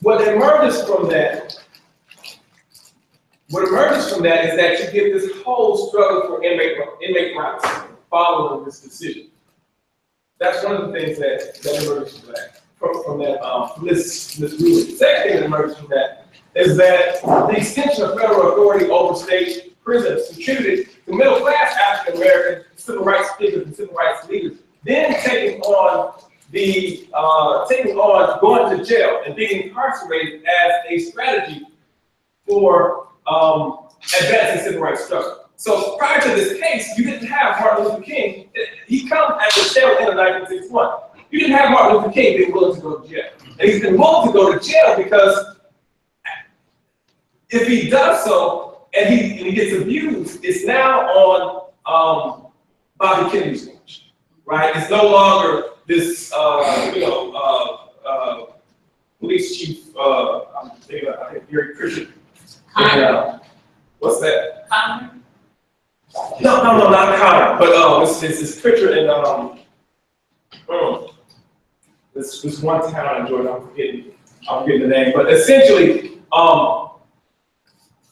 What emerges from that is that you get this whole struggle for inmate rights following this decision. That's one of the things that emerges from this ruling. The second thing that emerges from that is that the extension of federal authority over state prisons contributed to middle-class African American civil rights figures and civil rights leaders then taking on going to jail and being incarcerated as a strategy for advancing civil rights struggle. So prior to this case, you didn't have Martin Luther King. He comes at the tail end of 1961. You didn't have Martin Luther King being willing to go to jail. And he's been willing to go to jail because if he does so and he gets abused, it's now on Bobby Kennedy's watch, right? It's no longer this, police chief, I think Gary Christian. What's that? Connor? No, not Connor, but it's this picture in this one town in Georgia. I'm forgetting the name, but essentially,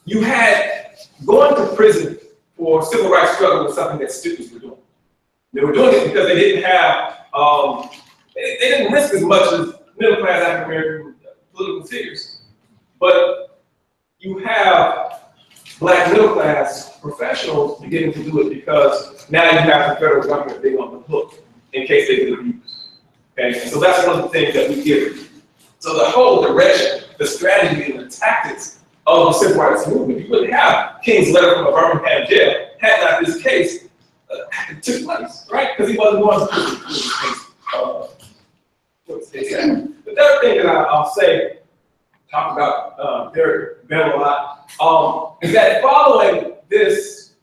you had going to prison for civil rights struggle was something that students were doing. They were doing it because they didn't have, they didn't risk as much as middle-class African American political figures, but you have Black middle-class professionals beginning to do it because now you have the federal government being on the hook in case they get abused. Okay, and so that's one of the things that we give. So the whole direction, the strategy, and the tactics of the civil rights movement, you wouldn't have King's letter from a Birmingham jail had not this case took place, right? Because he wasn't going to this case. The third thing that I'll say, talk about Derek Bell a lot, is that following this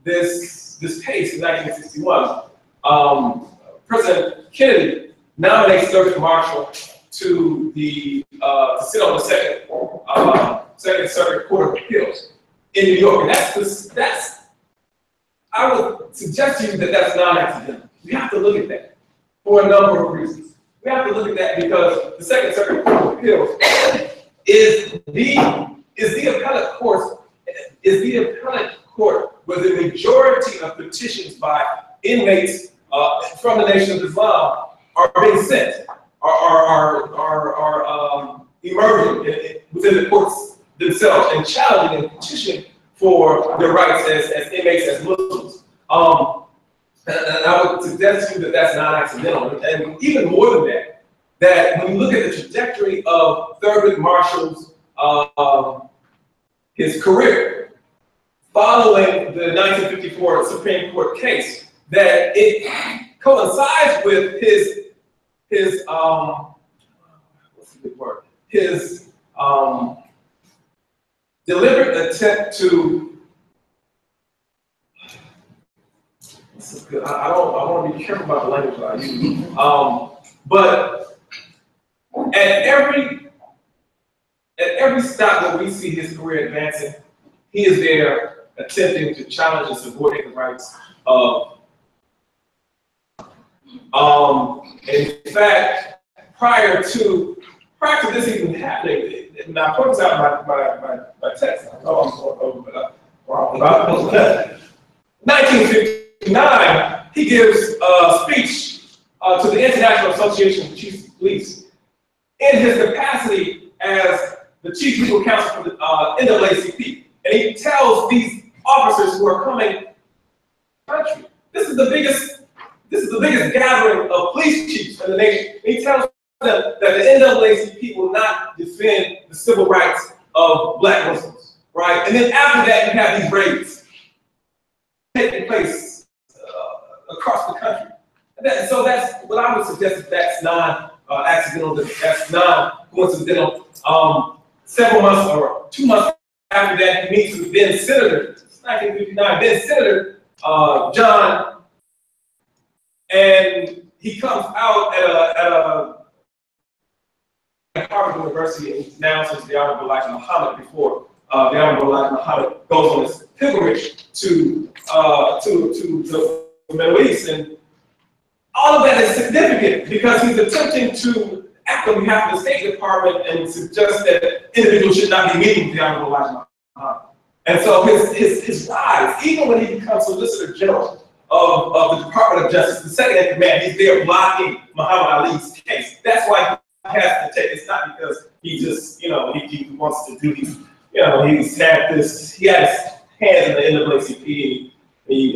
case in 1961, President Kennedy nominates Thurgood Marshall to sit on the Second Circuit Court of Appeals in New York, and I would suggest to you that that's non-accidental. We have to look at that for a number of reasons. We have to look at that because the Second Circuit Court of Appeals is the appellate court where the majority of petitions by inmates from the Nation of Islam are being sent, are emerging within the courts themselves and challenging and petitioning for their rights as inmates, as Muslims. And I would suggest to you that that's not accidental. And even more than that, that when you look at the trajectory of Thurgood Marshall's his career following the 1954 Supreme Court case, that it coincides with his deliberate attempt to, I want to be careful about the language that I use, but at every at every stop where we see his career advancing, he is there attempting to challenge and subordinate the rights of. In fact, prior to this even happening, and I point this out my text. I know I'm going over, but 1959, he gives a speech to the International Association of Chiefs of Police in his capacity as the Chief Legal Counsel for the NAACP. And he tells these officers who are coming to the country, this is the biggest gathering of police chiefs in the nation. And he tells them that the NAACP will not defend the civil rights of Black Muslims, right? And then after that, you have these raids taking place across the country. So that's what I would suggest. That's non-accidental. That's non-coincidental. Several months or 2 months after that, he meets with then Senator, 1959, then Senator John, and he comes out at Harvard University and announces the Honorable Elijah Muhammad before the Honorable Elijah Muhammad goes on his pilgrimage to the Middle East. And all of that is significant because he's attempting to act on behalf of the State Department and suggest that individuals should not be meeting with the Honorable Elijah Muhammad. And so his rise, even when he becomes Solicitor General of the Department of Justice, the second in command, he's there blocking Muhammad Ali's case. That's why he has to take. It's not because he just, he wants to do these, he's had this, he has hands in the NAACP. He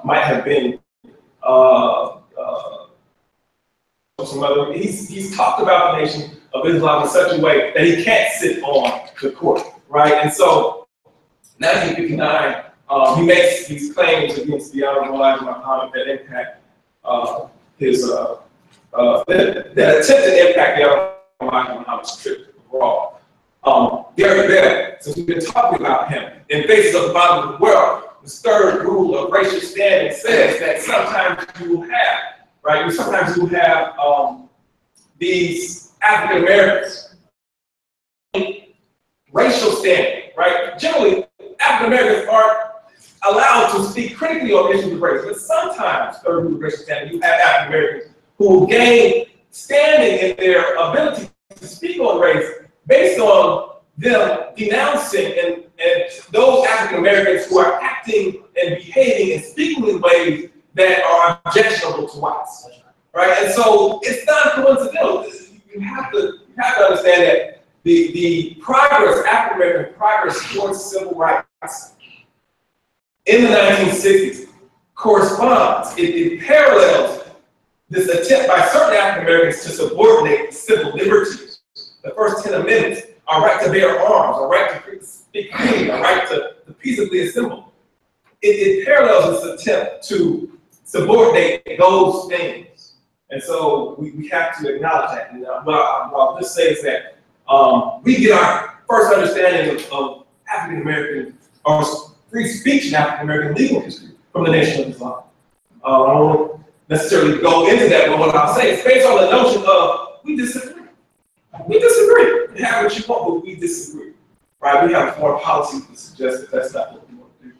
might have been some other. He's talked about the Nation of Islam in such a way that he can't sit on the court, right? And so, 1959, he makes these claims against the Honorable Elijah Muhammad that impact that attempt to impact the Honorable Elijah Muhammad's trip abroad. Gary Bell, since we've been talking about him, in Faces of the Bottom of the World, the third rule of racial standing says that sometimes you will have, right? Sometimes you have these African Americans racial standing, right? Generally, African Americans aren't allowed to speak critically on issues of race, but sometimes, third rule of racial standing, you have African Americans who will gain standing in their ability to speak on race based on them denouncing and those African Americans who are acting and behaving and speaking in ways that are objectionable to whites, right? And so it's not coincidental. You have to understand that the progress, African American progress towards civil rights in the 1960s corresponds, it parallels this attempt by certain African Americans to subordinate civil liberties. The first 10 amendments, our right to bear arms, our right to speak freely, our right to peaceably assemble. It parallels this attempt to subordinate those things. And so we have to acknowledge that. And what I'll just say is that we get our first understanding of African American or free speech in African American legal history from the Nation of Islam. I don't want to necessarily go into that, but what I'll say is based on the notion of we disagree. We disagree. You have what you want, but we disagree. Right? We have foreign policy that suggests that that's not what we want to do.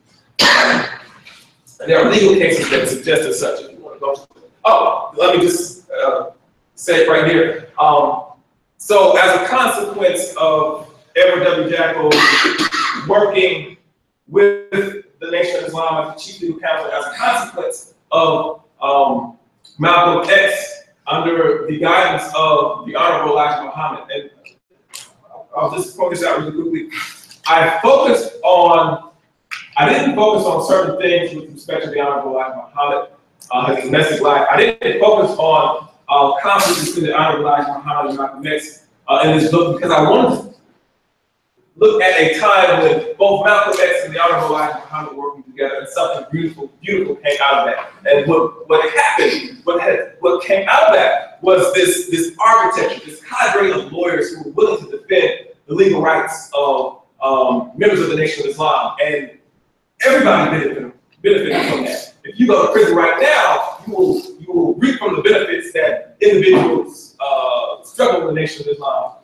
And there are legal cases that suggest as such. If you want to go to it. Oh, let me just say it right here. So as a consequence of Edward W. Jackal working with the Nation of Islam as the Chief Legal Counsel, as a consequence of Malcolm X under the guidance of the Honorable Elijah Muhammad, and I'll just point this out really quickly. I didn't focus on certain things with respect to the Honorable Elijah Muhammad, his domestic life. I didn't focus on conflicts between the Honorable Elijah Muhammad and Malcolm X in this book because I wanted to look at a time when both Malcolm X and the Honorable Elijah Muhammad were working together, and something beautiful came out of that. And what happened, what came out of that was this architecture, this cadre of lawyers who were willing to defend the legal rights of members of the Nation of Islam, and everybody benefited from that. If you go to prison right now, you will reap from the benefits that individuals struggle in the Nation of Islam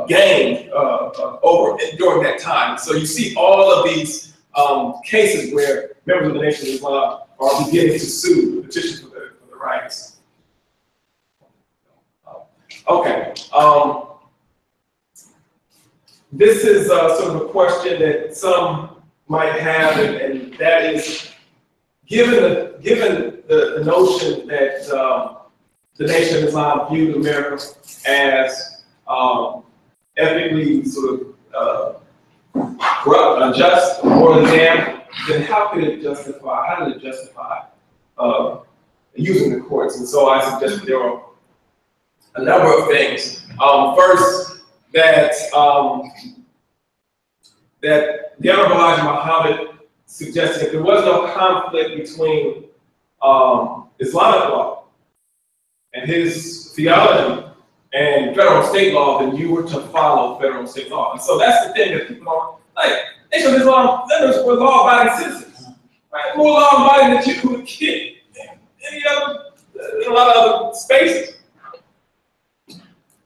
gained during that time. So you see all of these cases where members of the Nation of Islam are beginning to sue, petition for the rights. Okay. This is sort of a question that some might have, and that is, given the notion that the Nation of Islam viewed America as ethically sort of corrupt, unjust, morally damned, then how did it justify using the courts? And so I suggested there are a number of things. First, that the Honorable Elijah Muhammad suggested that there was no conflict between Islamic law and his theology and federal and state law, then you were to follow federal and state law. And so that's the thing that people don't like. Nation of Islam members were law-abiding citizens, right? More law-abiding than you would get in a lot of other spaces.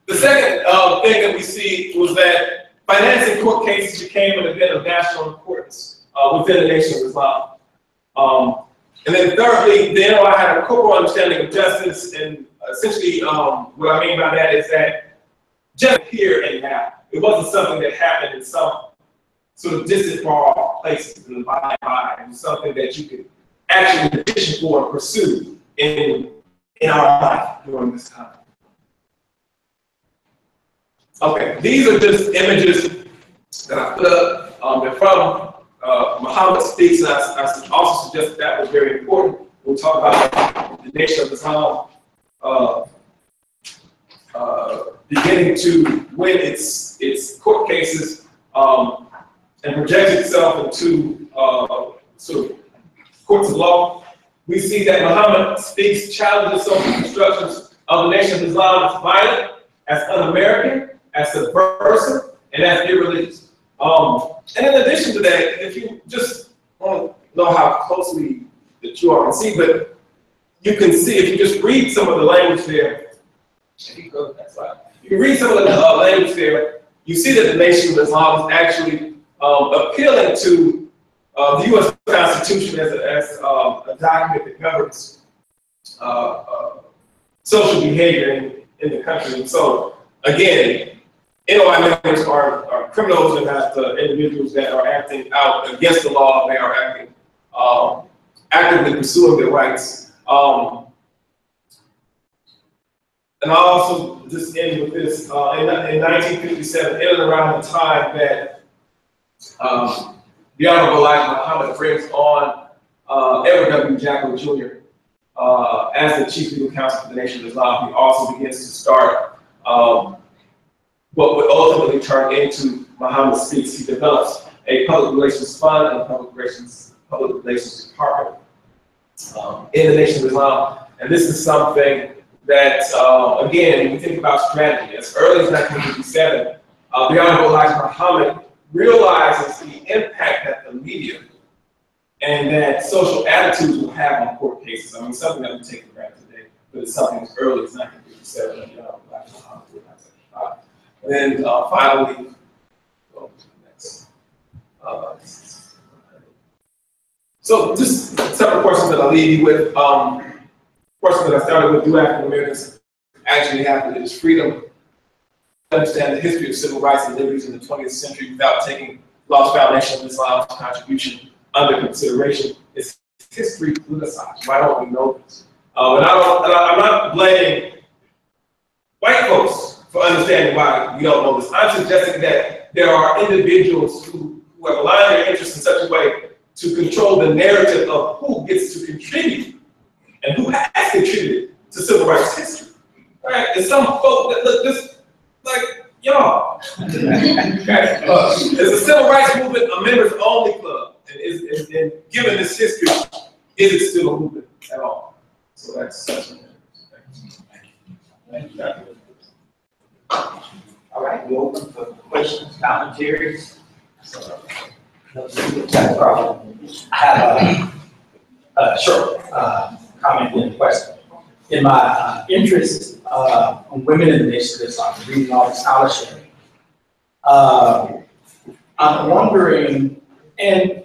The second thing that we see was that financing court cases became an event of national importance within the Nation of Islam. And then thirdly, the NOI had a corporal understanding of justice, and essentially what I mean by that is that just here and now. It wasn't something that happened in some sort of distant far off places in the by. It was something that you could actually petition for and pursue in our life during this time. Okay, these are just images that I put up. They're from Muhammad Speaks, and I also suggest that was very important. We'll talk about the Nation of Islam beginning to win its court cases and project itself into sort of courts of law. We see that Muhammad Speaks challenges social constructions of the Nation of Islam as violent, as un-American, as subversive, and as irreligious. And in addition to that, if you just want to know how closely that you all can see, but you can see if you just read some of the language there. If you go to that slide, you can read some of the language there. You see that the Nation of Islam is actually appealing to the U.S. Constitution as a document that governs social behavior in the country. And so, again, NOI members are criminals and not individuals that are acting out against the law. They are acting actively pursuing their rights. And I'll also just end with this. In 1957, in and around the time that the Honorable Elijah Muhammad brings on Edward W. Jackal Jr. As the Chief Legal Counsel for the Nation of Islam, he also begins to start what would ultimately turn into Muhammad Speaks. He develops a public relations fund and a public relations department in the Nation of Islam. And this is something that, again, when you think about strategy, as early as 1957, the Honorable Elijah Muhammad realizes the impact that the media and that social attitudes will have on court cases. I mean, something that we take for granted today, but it's something as early as 1957. The Honorable Elijah Muhammad did not take it. And then finally, go to the next. So just several questions that I'll leave you with. Question that I started with: do African Americans actually have religious freedom? Understand the history of civil rights and liberties in the 20th century without taking Law's foundation of Islam's contribution under consideration. Is history politicized? Why don't we know this? And I'm not blaming white folks for understanding why we don't know this. I'm suggesting that there are individuals who have aligned their interests in such a way to control the narrative of who gets to contribute and who has contributed to civil rights history. Right? And some folk that look this like y'all. It's a civil rights movement, a members only club. And given this history, is it still a movement at all? So that's such an Thank you. All right, we open for questions, commentaries. I have a short comment and question. In my interest on women in the nation of Islam, reading all the scholarship. I'm wondering, and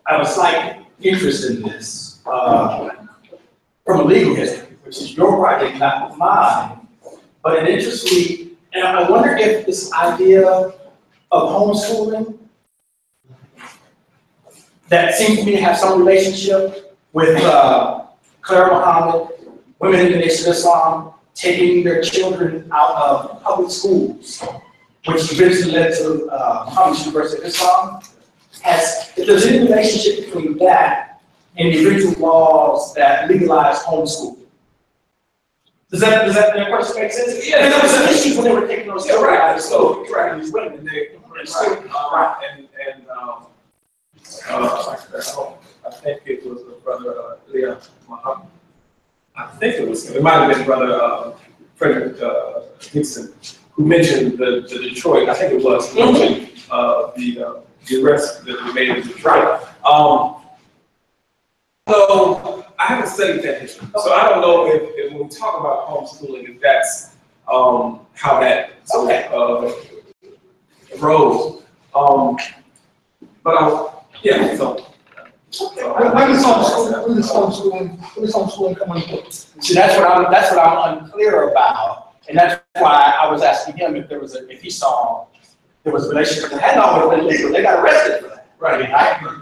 I have a slight interest in this from a legal history, which is your project, not mine, but it interests me, and I wonder if this idea of homeschooling that seems to me to have some relationship with Clara Muhammad, women in the nation of Islam, taking their children out of public schools, which eventually led to Muhammad's University of Islam. If there's any relationship between that and the original laws that legalized homeschooling. Does that question make sense? Yeah, there was an issue when they were taking those children out of school, tracking these women, and they were in school. I think it was the brother Leah Muhammad. I think it might have been brother Frederick Dixon, who mentioned the Detroit. I think it was mentioned the arrest that we made in Detroit. So I haven't studied that history, so I don't know if when we talk about homeschooling, if that's how that arose. Yeah, so. When is homeschooling coming to? See, that's what I'm unclear about, and that's why I was asking him if he saw there was a relationship. They had no relationship, they got arrested for that. Right.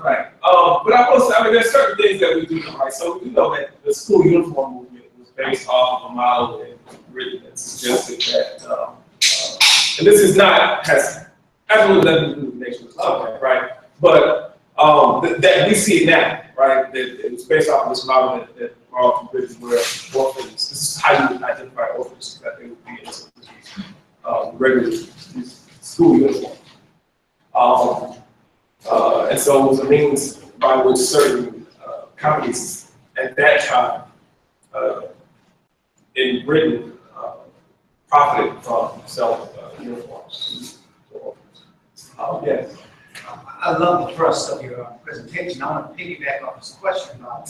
Right. But I will say, there's certain things that we do know, right? So we know that the school uniform movement was based off a model and written that suggested that, and this is has absolutely nothing to do with nation of Islam, right? But that we see it now, right? That it was based off of this model that brought from Britain, where orphans, this is how you would identify orphans, that they would be in regular school uniform. And so it was a means by which certain companies at that time in Britain profited from selling uniforms. Yes. I love the thrust of your presentation. I want to piggyback off this question about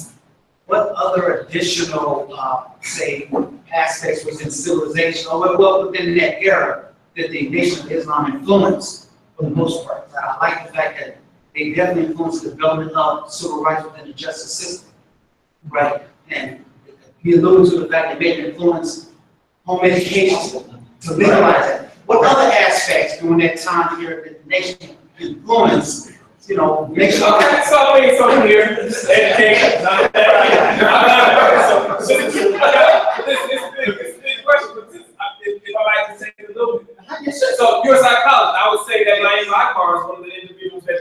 what other additional, say, aspects within civilization or well within that era that the Nation of Islam influenced for the most part. I like the fact that they definitely influenced the development of civil rights within the justice system, right? And you alluded to the fact that they influenced home education to legalize it. What other aspects during that time period that the nation influenced, make sure? Okay, so here, education. It's a big question, but if I like to take it a little bit. So you're a psychologist. I would say that Naeem Akbar is one of the individuals that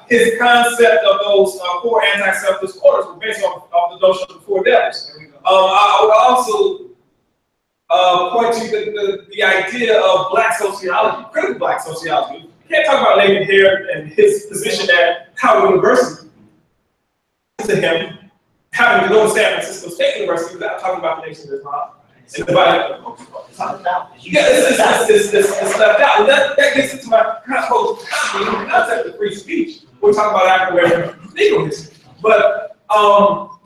his concept of those 4 anti-self disorders were based off the notion of the 4 devils. I would also point to the idea of black sociology, critical black sociology. You can't talk about Laban here and his position at Howard University to him having to go to San Francisco State University without talking about the Nation of Islam. It's left out. And that gets into my concept of free speech. We're talking about African-American legal history. But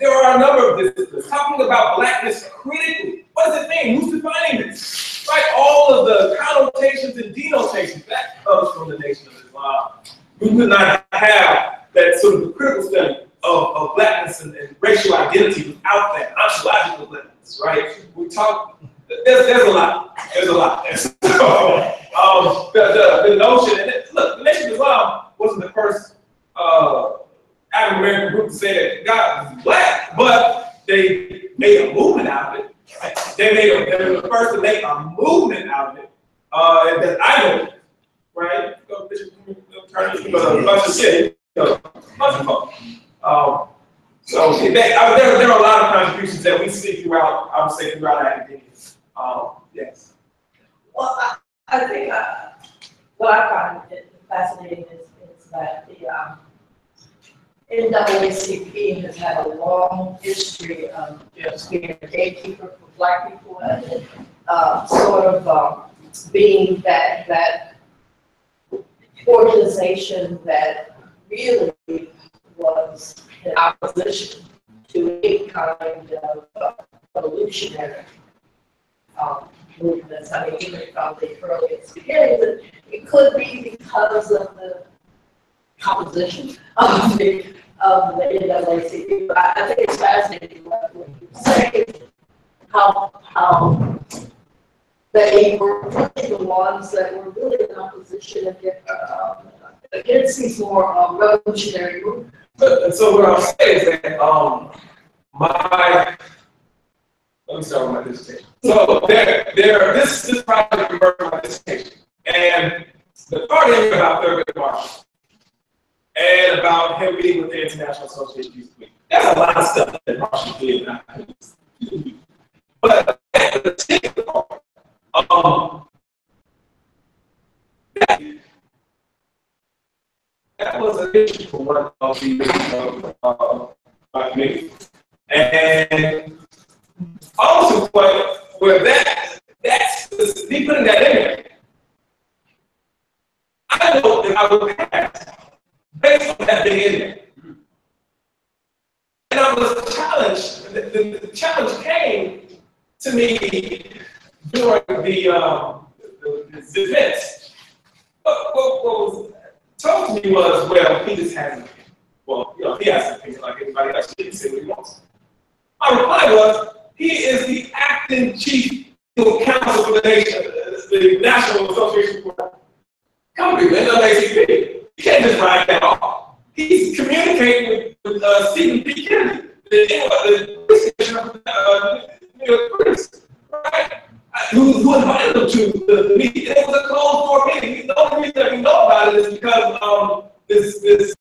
there are a number of disciplines talking about blackness critically. What does it mean? Who's defining this? Right? All of the connotations and denotations, that comes from the Nation of Islam. We could not have that sort of critical study of blackness and racial identity without that ontological blackness, right? We talk, there's a lot. There's a lot. So, the notion, and look, the Nation of Islam wasn't the first African American group to say that God was black, but they made a movement out of it. They were the first to make a movement out of it. And that I know, right? So there are a lot of contributions that we see throughout, I would say, throughout academia. Yes. Well, I think what I find fascinating is that the NAACP has had a long history of just being a gatekeeper for Black people and sort of being that organization that really was in opposition to any kind of evolutionary movements. I mean, even from the earliest beginnings, it could be because of the composition of the NAACP. But I think it's fascinating what you say, how they were really the ones that were really in opposition against these more revolutionary movements. So what I'll say is that let me start with my dissertation. So this project emerged from my dissertation, and the part in about Thurgood Marshall and about him being with the International Association of Peace. That's a lot of stuff that Marshall did. But at the particular part, that was an issue for one of the committees. And also, where that's he putting that in there. I know that I would pass based on that being in there. And I was challenged. The challenge came to me during the events. What was told to me was, well, he just has an opinion. Well, he has an opinion like anybody else. He can say what he wants. My reply was, he is the acting chief counsel for the nation, the National Association for Companies, NAACP. You can't just write that off. He's communicating with Stephen P. Kennedy, the commissioner of the New York police, right? Who invited him to the meeting. It was a closed door meeting. The only reason I can know about it is because this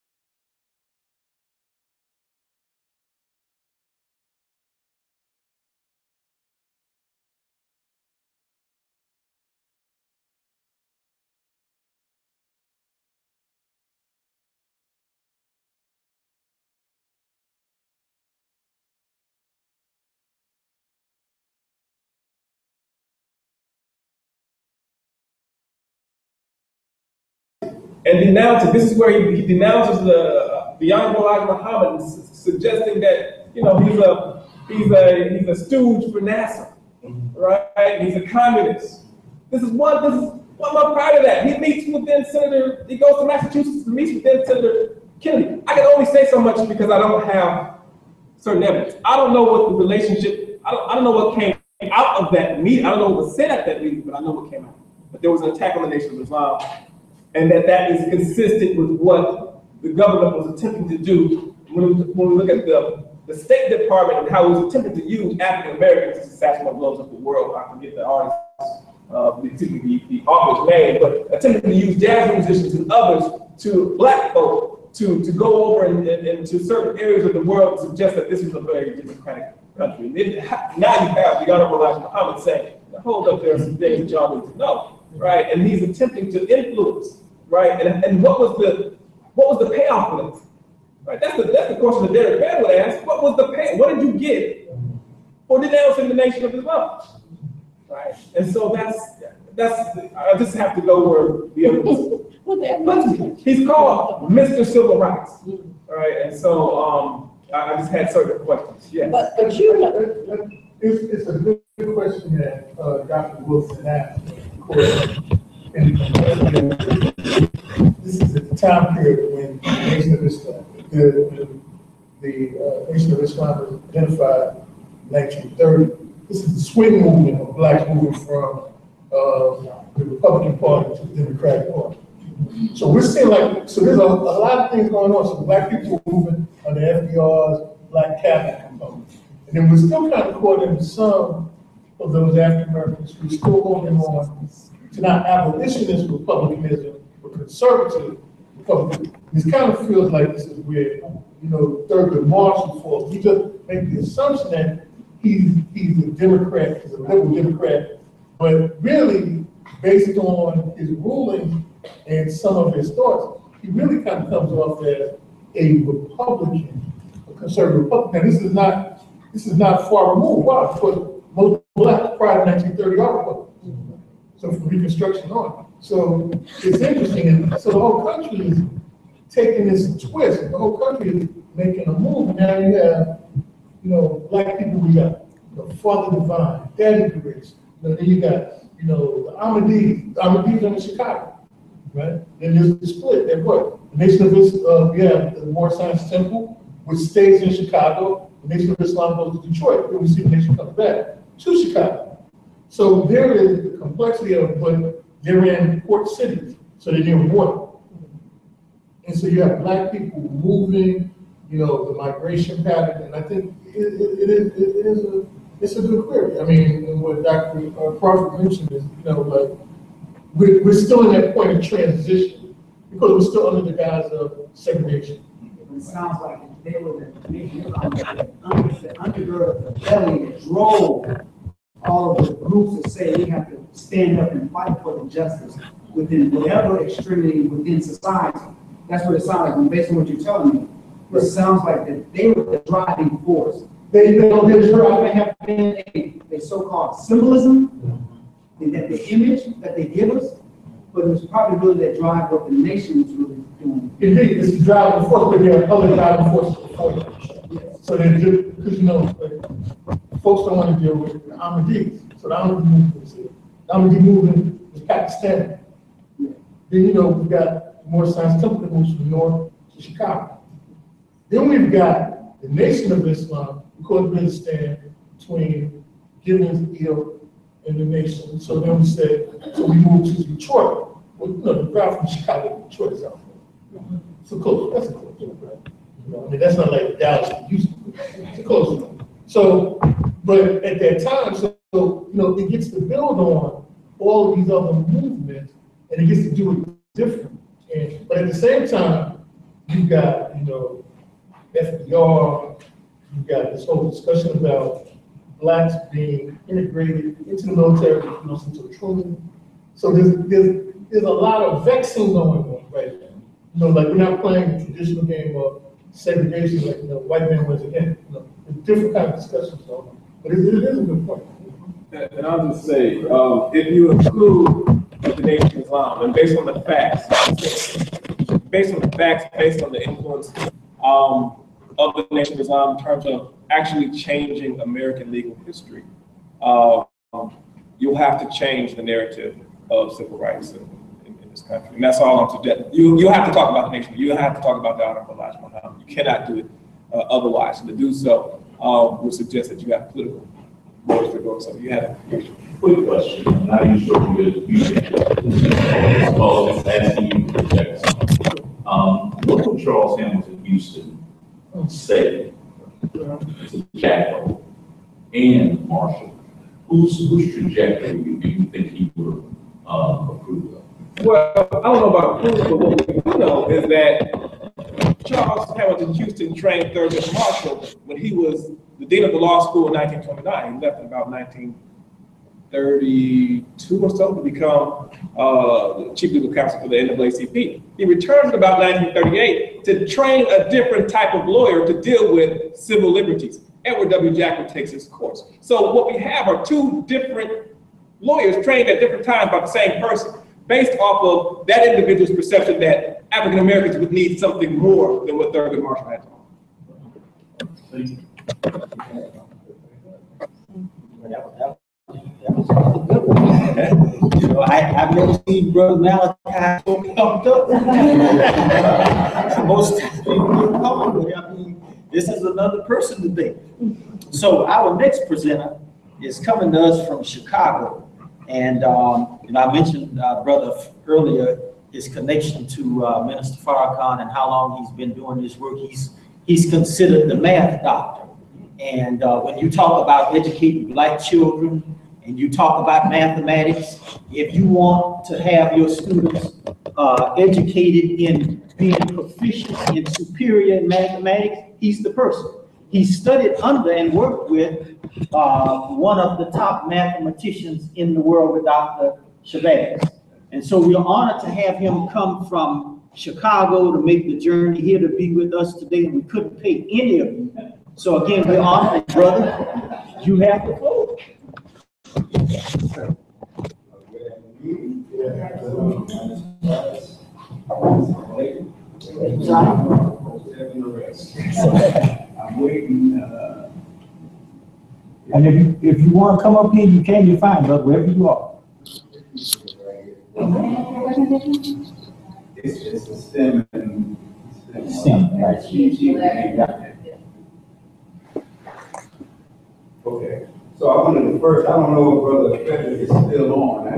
and denouncing. This is where he denounces the Honorable Elijah Muhammad, suggesting that he's a stooge for NASA, right? He's a communist. This is one month prior to that. He meets with then Senator. He goes to Massachusetts to meet with then Senator Kennedy. I can only say so much because I don't have certain evidence. I don't know what the relationship. I don't know what came out of that meeting. I don't know what was said at that meeting, but I know what came out. But there was an attack on the Nation of Islam. And that is consistent with what the government was attempting to do when we look at the State Department and how it was attempting to use African Americans to assassinate blows up the world. I forget the artist, the author's name, but attempting to use jazz musicians and others to black folk to go over and to certain areas of the world to suggest that this was a very democratic country. And now you have the Honorable Elijah Muhammad saying, hold up, there are some things that y'all need to know, right? And he's attempting to influence. Right, and what was the payoff for this? Right, that's the question that Derek Bell would ask. What was the pay? What did you get for denouncing the Nation of Islam? Right, and so that's I just have to go where the other he's called Mr. Civil Rights. Right, and so I just had certain questions. Yeah, but you know, it's a good question that Dr. Wilson asked. And this is at the time period when the Nation of Islam, the Nation of Islam was identified in 1930. This is the swing movement of blacks moving from the Republican Party to the Democratic Party. So we're seeing so there's a lot of things going on. So black people are moving under FDR's Black Cabinet component. And then we're still kind of caught in some of those African Americans who are still holding on to not abolitionist republicanism, but conservative republicanism. This kind of feels like this is where, Thurgood Marshall falls. He just makes the assumption that he's a Democrat, he's a liberal Democrat, but really, based on his ruling and some of his thoughts, he really kind of comes off as a Republican, a conservative Republican. Now, this is not far removed. Wow, because most blacks prior to 1930 are Republicans. So from Reconstruction on. So it's interesting. And so the whole country is taking this twist. The whole country is making a move. Now you have, black people, we got Father Divine, Daddy Grace, Then you got, the Ahmadis. The Ahmadis are in Chicago, right? Then there's the split. At what? The Nation of Islam, we have the Moore Science Temple, which stays in Chicago. The Nation of Islam goes to Detroit. Then we see the nation comes back to Chicago. So there is the complexity of, but they're in port cities, so they're near water. And so you have Black people moving, the migration pattern, and I think it's a good query. I mean, and what Dr. Crawford mentioned is, like, we're still in that point of transition because we're still under the guise of segregation. It sounds like they were the undergird of the belly that drove all of the groups that say we have to stand up and fight for the justice within whatever extremity within society. That's what it sounds like, and based on what you're telling me. It sounds like that they were the driving force. They have been a so-called symbolism, and that the image that they give us, but it was probably really that drive what the nation was really doing. Indeed, it's the driving force, but there are other driving forces before that. So they're just, because like, folks don't want to deal with the Ahmadis. So the Ahmadi movement is here. The Ahmadi movement is Pakistan. Then, we've got the Moore Science Temple that moves from north to Chicago. Then we've got the Nation of Islam, because we stand between Gideon's Hill and the nation. So then we said, so we moved to Detroit. Well, the drive from Chicago to Detroit is out there. So close, that's a close one, right? I mean, that's not like Dallas to Houston. It's a close one. So, but at that time, so it gets to build on all of these other movements, and it gets to do it different. But at the same time, you've got, FDR, you've got this whole discussion about Blacks being integrated into the military, into a Truman. So there's a lot of vexing going on right now. Like we're not playing the traditional game of segregation, like white man wins again. There's different kind of discussions going on. But it is a good point. And I'll just say, if you include the Nation of Islam, and based on the facts, based on the influence of the Nation of Islam in terms of actually changing American legal history, you'll have to change the narrative of civil rights in this country. And that's all I'm suggesting. You have to talk about the nation. You have to talk about the Honorable Elijah Muhammad. You cannot do it otherwise. And to do so would suggest that you have political motives to go. So you had a quick question. Now you sure you asking you to project something. What would Charles Hamilton Houston say to Jacko and Marshall? Whose trajectory do you think he would approve of? Well, I don't know about approve, but what we do know is that Charles Hamilton Houston trained Thurgood Marshall when he was the dean of the law school in 1929. He left in about 1932 or so to become the chief legal counsel for the NAACP. He returned in about 1938 to train a different type of lawyer to deal with civil liberties. Edward W. Jackson takes his course. So what we have are two different lawyers trained at different times by the same person, based off of that individual's perception that African Americans would need something more than what Thurgood Marshall had to offer. I've never seen Brother Malachi so pumped up. Most people don't call me. I mean, this is another person today. So our next presenter is coming to us from Chicago. And I mentioned, brother, earlier, his connection to Minister Farrakhan and how long he's been doing this work. He's considered the math doctor. And when you talk about educating Black children, and you talk about mathematics, if you want to have your students educated in being proficient in superior in mathematics, he's the person. He studied under and worked with one of the top mathematicians in the world, with Dr. Chavez. And so we are honored to have him come from Chicago to make the journey here to be with us today, and we couldn't pay any of you. So again, we're honored, brother. You have the floor. I'm waiting And if you want to come up here, you can, you're fine, but wherever you are. It's a STEM and STEM, right. Okay, so I wanted to first, I don't know if Brother Frederick is still on, I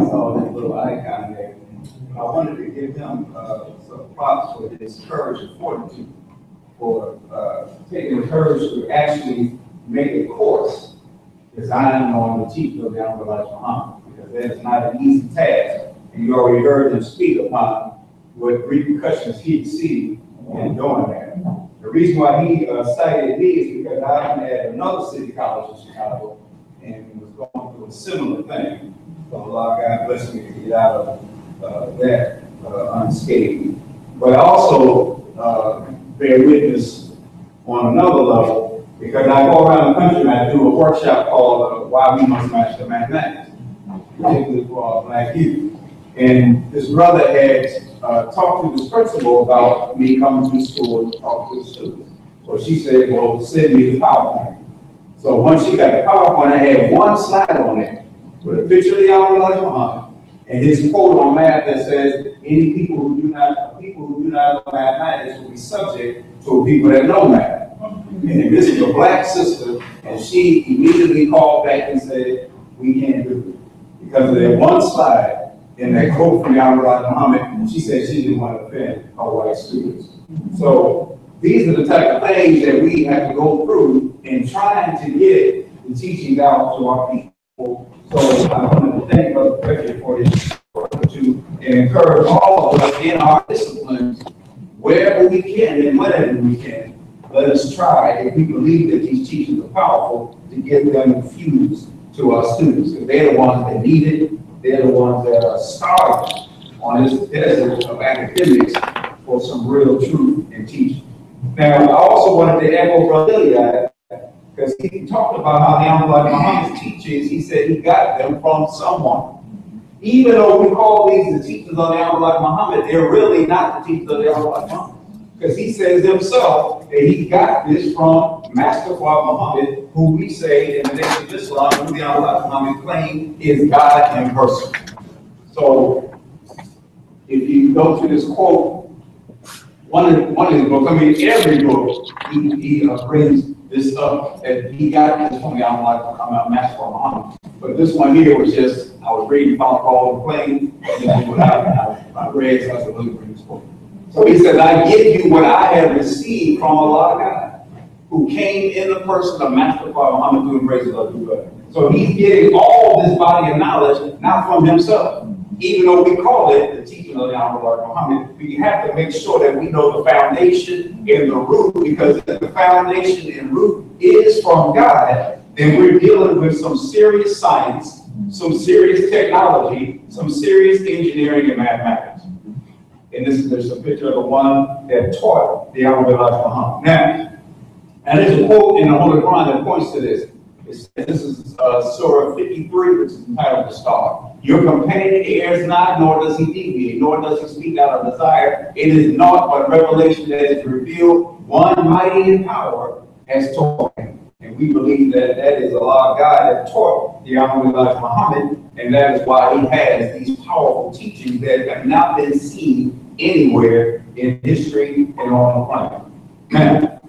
saw his little icon there. I wanted to give him some props for his courage and fortitude, for taking the courage to actually make a course designed on the teaching of the Honorable Muhammad, because that is not an easy task, and you already heard him speak upon what repercussions he received in doing that. The reason why he cited me is because I'm at another city college in Chicago and was going through a similar thing. So Allah, God bless me to get out of that unscathed. But also bear witness on another level, because I go around the country and I do a workshop called Why We Must Master Mathematics, particularly for our Black youth. And this brother had talked to this principal about me coming to school and talking to the students. So she said, well, send me the PowerPoint. So once she got the PowerPoint, I had one slide on it with a picture of the Honorable Muhammad and his quote on math that says, any people who do not know mathematics will be subject to people that know math. And this is a black sister, and she immediately called back and said, we can't do it. Because of that one slide, in that quote from the Honorable Muhammad, she said she didn't want to offend her white students. So these are the type of things that we have to go through in trying to get the teachings out to our people. So I want to thank Brother Prairie for his to encourage all of us in our disciplines, wherever we can and whenever we can. Let us try, if we believe that these teachings are powerful, to get them infused to our students, because they're the ones that need it. They're the ones that are starting on this desert of academics for some real truth in teaching. Now, I also wanted to echo Brother Eliad, because he talked about how the Honorable Muhammad's teachings, he said he got them from someone. Even though we call these the teachings of the Honorable Muhammad, they're really not the teachings of the Honorable Muhammad. Because he says himself that he got this from Master Muhammad, who we say in the name of Islam, who the Honorable Muhammad claimed is God in person. So if you go to this quote, one of his books, I mean every book, he brings this up, that he got this from the Honorable Master Muhammad. But this one here was just, I was reading Paul the plane, and then what I read, so I said, let me bring this quote. So he says, I give you what I have received from Allah God, who came in the person of Master Muhammad to embrace Allah. So he's getting all this body of knowledge, not from himself. Even though we call it the teaching of the Honorable Muhammad, we have to make sure that we know the foundation and the root, because if the foundation and root is from God, then we're dealing with some serious science, some serious technology, some serious engineering and mathematics. And there's a picture of the one that taught the Honorable Muhammad. Now, and there's a quote in the Holy Quran that points to this. This is Surah 53, which is entitled The Star. Your companion errs not, nor does he deviate, nor does he speak out of desire. It is naught but revelation that is revealed. One mighty in power has taught him. And we believe that that is Allah God that taught the Honorable Muhammad, and that is why he has these powerful teachings that have not been seen anywhere in history and on the planet. Now,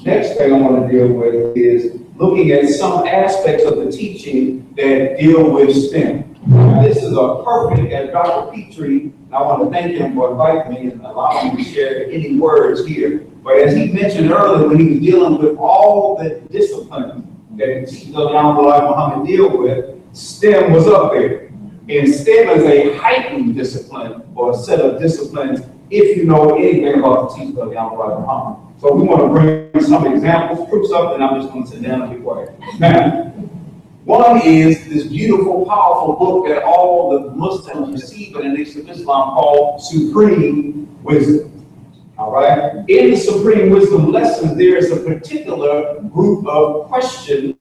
next thing I want to deal with is looking at some aspects of the teaching that deal with STEM. Now, this is a perfect, as Dr. Petrie, and I want to thank him for inviting me and allowing me to share any words here. But as he mentioned earlier, when he was dealing with all the disciplines that the teachings of the Honorable Muhammad deal with, STEM was up there. And STEM is a heightened discipline, or a set of disciplines, if you know anything about the teachings of the Honorable Muhammad. So we want to bring some examples, proofs up, and I'm just going to sit down and be quiet. Now, one is this beautiful, powerful book that all the Muslims receive in the Nation of Islam called Supreme Wisdom. All right? In the Supreme Wisdom lessons, there is a particular group of questions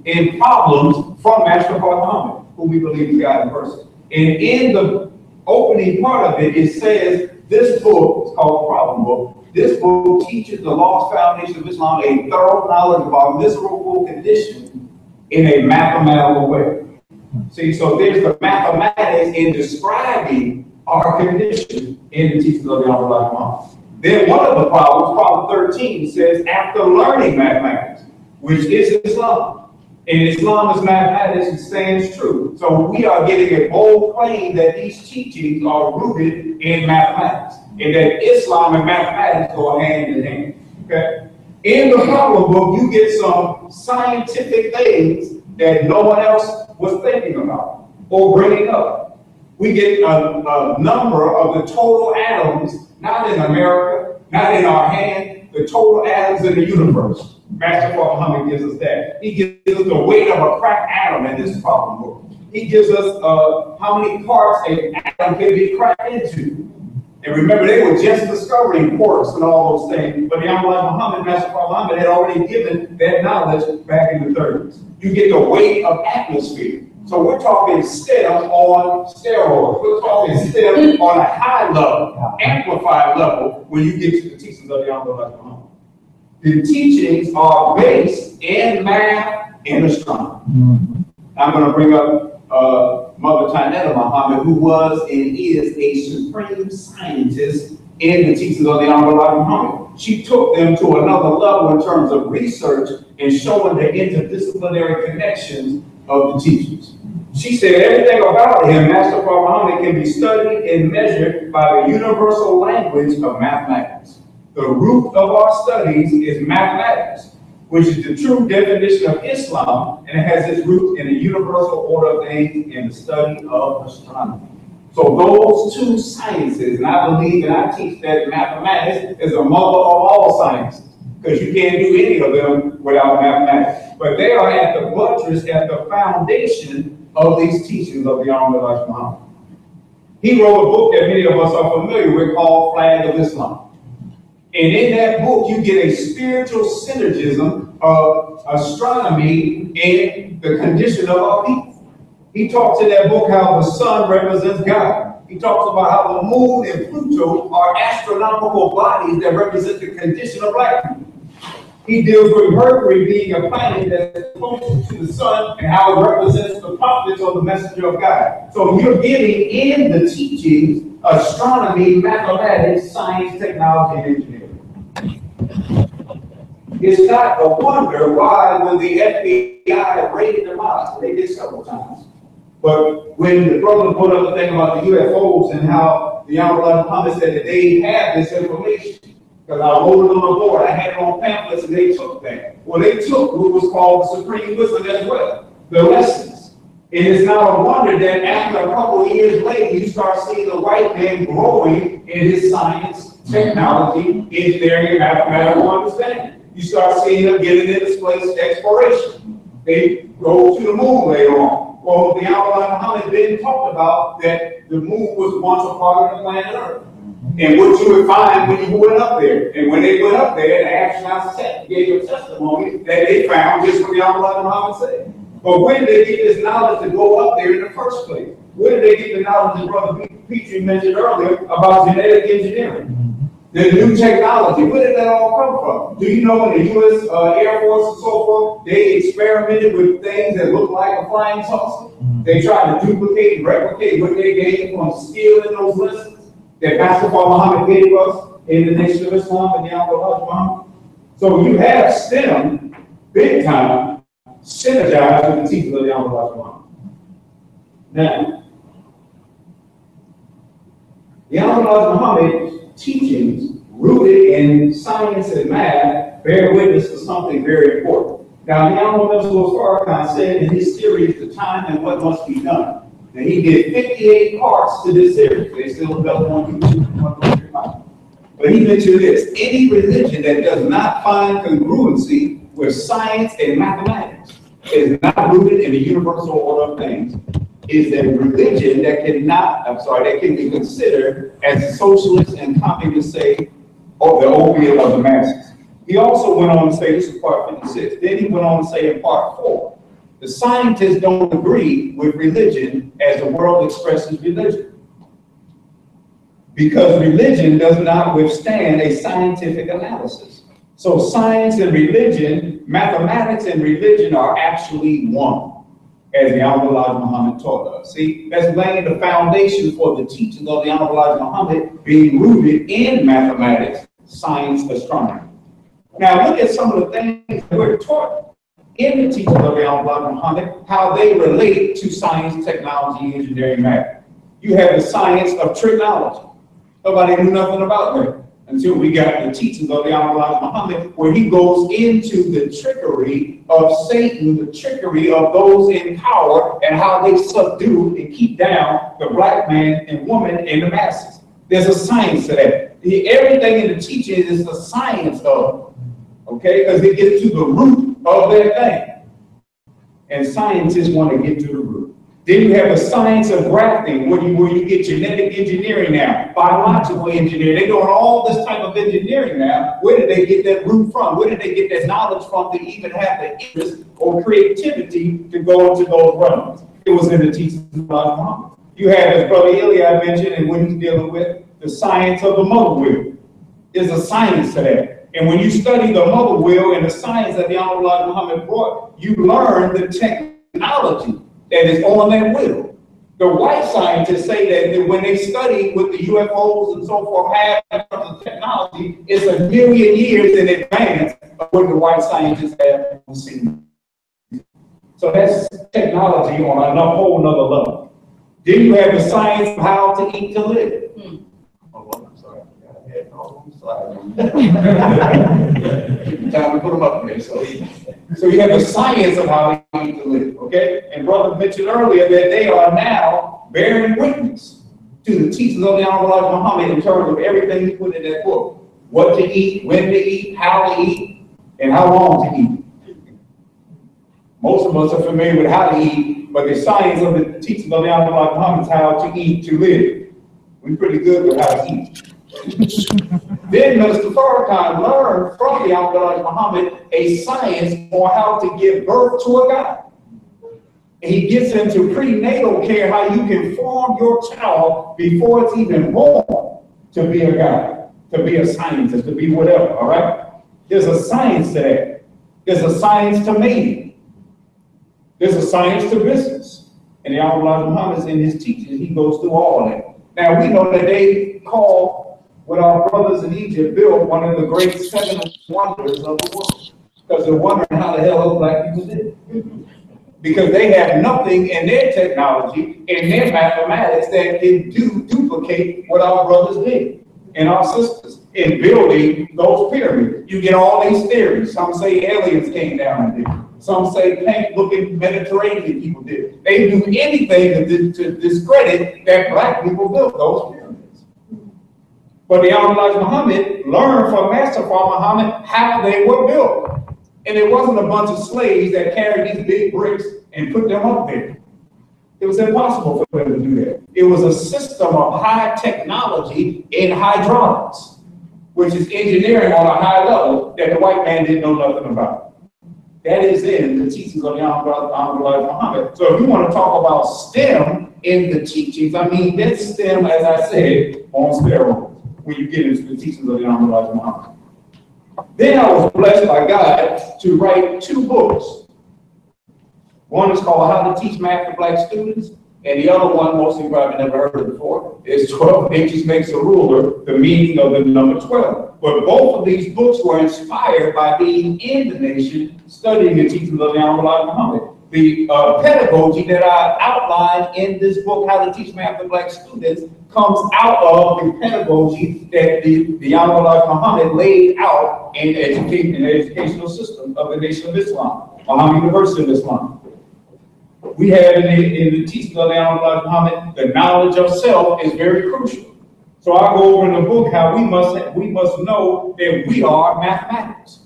and problems from Master Muhammad, who we believe is God in person. And in the opening part of it, it says, this book, it's called the Problem Book, this book teaches the lost foundation of Islam a thorough knowledge of our miserable condition in a mathematical way. See, so there's the mathematics in describing our condition in the teachings of the Honorable Muhammad. Then one of the problems, problem 13, says, after learning mathematics, which is Islam, and Islam is mathematics, it stands true. So we are getting a bold claim that these teachings are rooted in mathematics, and that Islam and mathematics go hand in hand. Okay? In the problem book, you get some scientific things that no one else was thinking about or bringing up. We get a number of the total atoms, not in America, not in our hand, the total atoms in the universe. Master Muhammad gives us that. He gives us the weight of a cracked atom in this problem book. He gives us how many parts an atom can be cracked into. And remember, they were just discovering quarks and all those things, but the Honorable Muhammad, Master Muhammad, had already given that knowledge back in the 30s. You get the weight of atmosphere. So we're talking STEM on steroids. We're talking STEM on a high level, amplified level, when you get to the teachings of the Honorable Muhammad. The teachings are based in math and astronomy. I'm going to bring up Mother Tanetta Muhammad, who was and is a supreme scientist in the teachings of the Honorable Muhammad. She took them to another level in terms of research and showing the interdisciplinary connections of the teachings. She said everything about him, Master Muhammad, can be studied and measured by the universal language of mathematics. The root of our studies is mathematics, which is the true definition of Islam, and it has its roots in the universal order of things in the study of astronomy. So those two sciences, and I believe and I teach that mathematics is the mother of all sciences, because you can't do any of them without mathematics. But they are at the buttress, at the foundation of these teachings of the Honorable Muhammad. He wrote a book that many of us are familiar with called Flag of Islam. And in that book, you get a spiritual synergism of astronomy and the condition of our people. He talks in that book how the sun represents God. He talks about how the moon and Pluto are astronomical bodies that represent the condition of black people. He deals with Mercury being a planet that's close to the sun and how it represents the prophets or the messenger of God. So you're getting in the teachings astronomy, mathematics, science, technology, and engineering. It's not a wonder why when the FBI raided the mosque, they did several times. But when the brother put up the thing about the UFOs and how the Honorable Muhammad said that they have this information, because I wrote it on the board, I had it on pamphlets, and they took that. Well, they took what was called the Supreme Wisdom as well, the lessons. And it's not a wonder that after a couple of years later, you start seeing the white man growing in his science, technology, engineering, and mathematical understanding. You start seeing them getting into space exploration. They go to the moon later on. Well, the Honorable Muhammad didn't talk about that the moon was once a part of the planet Earth. And what you would find when you went up there. And when they went up there, the astronauts gave a testimony that they found just what the Honorable Muhammad said. But where did they get this knowledge to go up there in the first place? Where did they get the knowledge that Brother Petrie mentioned earlier about genetic engineering? The new technology, where did that all come from? Do you know in the U.S. Air Force and so forth, they experimented with things that look like a flying saucer? They tried to duplicate and replicate what they gained from stealing those lessons that Master Muhammad gave us in the Nation of Islam and the Honorable Muhammad. So you have STEM, big time, synergized with the teachings of the Honorable Muhammad. Now, the Honorable Muhammad teachings rooted in science and math bear witness to something very important. Now, the Honorable Farrakhan said in his series, The Time and What Must Be Done, that he did 58 parts to this series. They still available on YouTube. But he mentioned this: any religion that does not find congruency with science and mathematics is not rooted in the universal order of things. Is a religion that that can be considered as socialist and communist, say, or the opiate of the masses. He also went on to say, this is part 56, then he went on to say in part 4, the scientists don't agree with religion as the world expresses religion. because religion does not withstand a scientific analysis. So science and religion, mathematics and religion are actually one, as the Honorable Elijah Muhammad taught us. See, that's laying the foundation for the teachings of the Honorable Elijah Muhammad being rooted in mathematics, science, astronomy. Now look at some of the things that we're taught in the teachings of the Honorable Elijah Muhammad, how they relate to science, technology, engineering, math. You have the science of trigonometry. Nobody knew nothing about that until we got the teachings of the Honorable Elijah Muhammad, where he goes into the trickery of Satan, the trickery of those in power, and how they subdue and keep down the black man and woman and the masses. There's a science to that. Everything in the teaching is the science of, okay, because it gets to the root of that thing. And scientists want to get to the root. Then you have the science of grafting, where you get genetic engineering now, biological engineering. They're doing all this type of engineering now. Where did they get that root from? Where did they get that knowledge from to even have the interest or creativity to go into those realms? It was in the teachings of Muhammad. You have, as Brother Eliab mentioned, and what he's dealing with, the science of the mother wheel. There's a science to that. And when you study the mother wheel and the science that the Honorable Elijah Muhammad brought, you learn the technology that is on that wheel. The white scientists say that when they study with the UFOs and so forth, have the technology, it's a million years in advance of what the white scientists have seen. So that's technology on a whole nother level. Then you have the science of how to eat to live. Oh, I'm sorry. Time to put them up there. So you have the science of how to eat to live, okay? And brother mentioned earlier that they are now bearing witness to the teachings of the Honorable Elijah Muhammad in terms of everything he put in that book. What to eat, when to eat, how to eat, and how long to eat. Most of us are familiar with how to eat, but the science of the teachings of the Honorable Elijah Muhammad is how to eat to live. We're pretty good with how to eat. Then Minister Farrakhan learned from the Honorable Elijah Muhammad a science on how to give birth to a guy. And he gets into prenatal care, how you can form your child before it's even born to be a guy, to be a scientist, to be whatever, all right? There's a science to that. There's a science to mating. There's a science to business. And the Honorable Elijah Muhammad, in his teachings, he goes through all of that. Now, we know that they call what our brothers in Egypt built one of the great 7 wonders of the world. Because they're wondering how the hell those black people did it. Because they have nothing in their technology, in their mathematics, that can duplicate what our brothers did and our sisters in building those pyramids. You get all these theories. Some say aliens came down and did it. Some say paint-looking Mediterranean people did it. They do anything to discredit that black people built those pyramids. But the Honorable Elijah Muhammad learned from Master Farmer Muhammad how they were built. And it wasn't a bunch of slaves that carried these big bricks and put them up there. It was impossible for them to do that. It was a system of high technology in hydraulics, which is engineering on a high level that the white man didn't know nothing about. That is in the teachings of the Honorable Elijah Muhammad. So if you want to talk about STEM in the teachings, I mean, that's STEM, as I said, on steroids when you get into the teachings of the Honorable Elijah Muhammad. Then I was blessed by God to write 2 books. One is called How to Teach Math to Black Students, and the other one, most of you probably never heard of before, is 12 Inches Makes a Ruler, the meaning of the number 12. But both of these books were inspired by being in the nation, studying the teachings of the Honorable Elijah Muhammad. The pedagogy that I outlined in this book, How to Teach Math to Black Students, comes out of the pedagogy that the Honorable Elijah Muhammad laid out in the educational system of the Nation of Islam, Muhammad University of Islam. We have in the teachings of the Honorable Elijah Muhammad, the knowledge of self is very crucial. So I go over in the book how we must know that we are mathematics.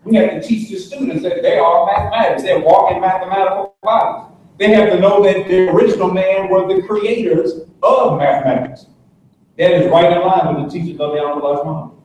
We have to teach the students that they are mathematics. They're walking mathematical bodies. They have to know that the original man were the creators of mathematics. That is right in line with the teachings of the Honorable Elijah Muhammad.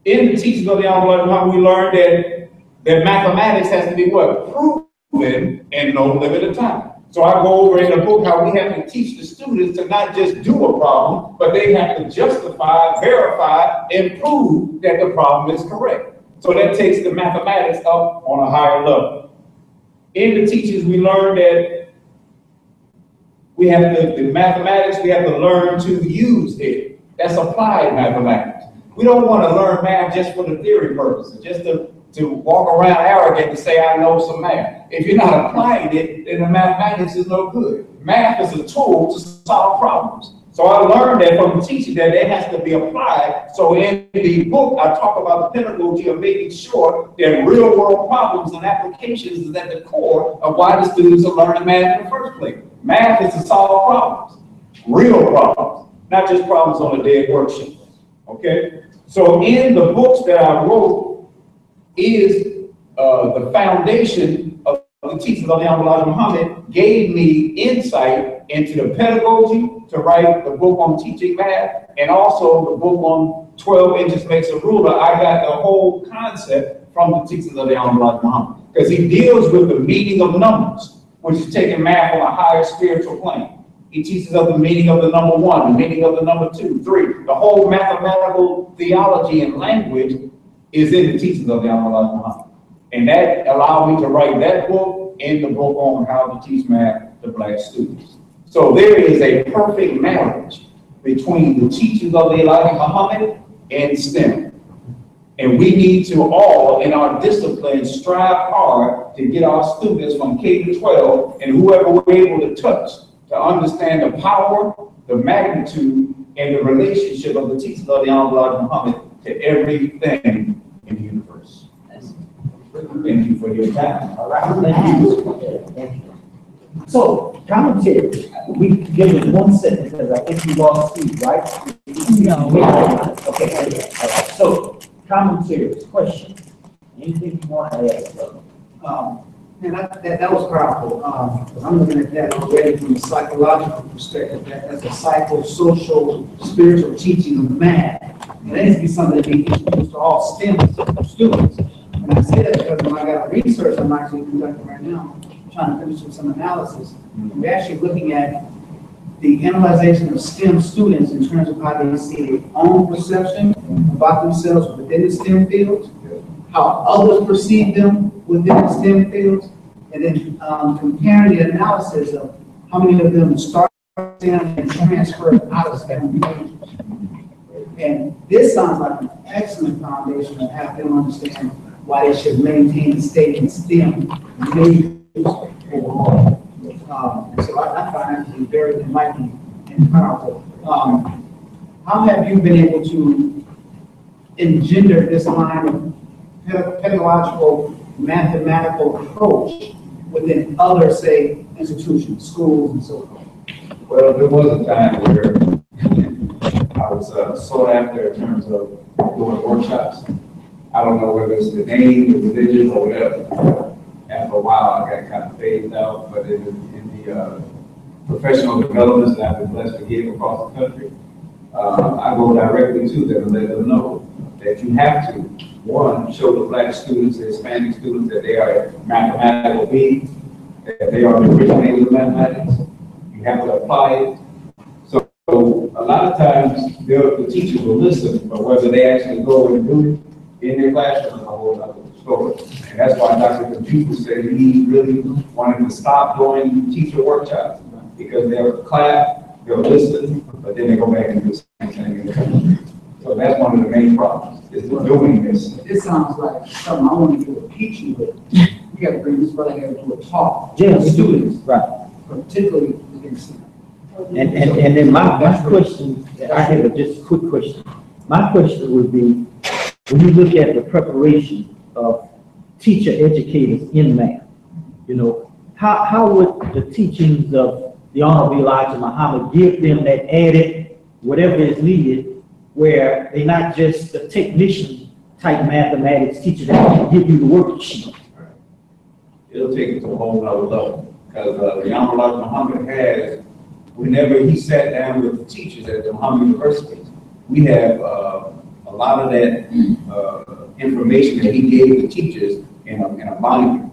In the teachings of the Honorable Elijah Muhammad, we learned that mathematics has to be what? Proven in no limited time. So I go over in the book how we have to teach the students to not just do a problem, but they have to justify, verify, and prove that the problem is correct. So that takes the mathematics up on a higher level. In the teachings, we learn that we have the mathematics, we have to learn to use it. That's applied mathematics. We don't want to learn math just for the theory purposes, just to walk around arrogant and say, I know some math. If you're not applying it, then the mathematics is no good. Math is a tool to solve problems. So I learned that from teaching that it has to be applied. So in the book, I talk about the pedagogy of making sure that real world problems and applications is at the core of why the students are learning math in the first place. Math is to solve problems, real problems, not just problems on a dead worksheet, okay? So in the books that I wrote is the foundation of the teachings of the Honorable Muhammad gave me insight into the pedagogy to write the book on teaching math, and also the book on 12 inches makes a ruler. I got the whole concept from the teachings of the Honorable Muhammad, because he deals with the meaning of numbers, which is taking math on a higher spiritual plane. He teaches us the meaning of the number 1, the meaning of the number 2, 3. The whole mathematical theology and language is in the teachings of the Honorable Muhammad. And that allowed me to write that book and the book on how to teach math to black students. So there is a perfect marriage between the teachings of the Elijah Muhammad and STEM. And we need to all, in our discipline, strive hard to get our students from K to 12 and whoever we're able to touch to understand the power, the magnitude, and the relationship of the teachings of the Honorable Muhammad to everything in the universe. Thank you for your time. All right, thank you. Thank you. So, commentary, we give it 1 second because I think you all speak, right? No. Okay, all right. So, commentaries, questions, anything you want to add? And that was powerful. I'm looking at that already from a psychological perspective. That's a psychosocial, spiritual teaching of math. And that needs to be something that be introduced to all STEM students. And I say that because when I got research I'm actually conducting right now, trying to finish with some analysis, we're actually looking at the analyzation of STEM students in terms of how they see their own perception about themselves within the STEM fields, how others perceive them within the STEM fields, and then comparing the analysis of how many of them start STEM and transfer out of STEM majors. And this sounds like an excellent foundation to have them understand why they should maintain and stay in STEM majors overall. So I find that to be very enlightening and powerful. How have you been able to engender this line of pedagogical, mathematical approach within other, say, institutions, schools, and so forth? Well, there was a time where I was sought after in terms of doing workshops. I don't know whether it's the name, the religion, or whatever. After a while, I got kind of phased out, but in the professional developments that I've been blessed to give across the country, I go directly to them and let them know that you have to, one, show the black students, the Hispanic students, that they are mathematical beings, that they are the originators of mathematics. You have to apply it. So a lot of times, the teachers will listen, but whether they actually go and do it in their classroom is a whole other story. And that's why Dr. Computer said he really wanted to stop doing teacher workshops, because they'll clap, they'll listen, but then they go back and do the same thing again. So that's one of the main problems, is doing this. This sounds like something I want to do a teaching with. You got to bring this brother here to a talk. Yes, students, right. particularly against them. And then my question, I have just a quick question. My question would be, when you look at the preparation of teacher educators in math, you know, how would the teachings of the Honorable Elijah Muhammad give them that added whatever is needed, where they're not just the technician type mathematics teacher that can give you the worksheet? It'll take it to a whole other level, because the Honorable Elijah Muhammad has, whenever he sat down with the teachers at the Muhammad University, we have a lot of that information that he gave the teachers in a binder.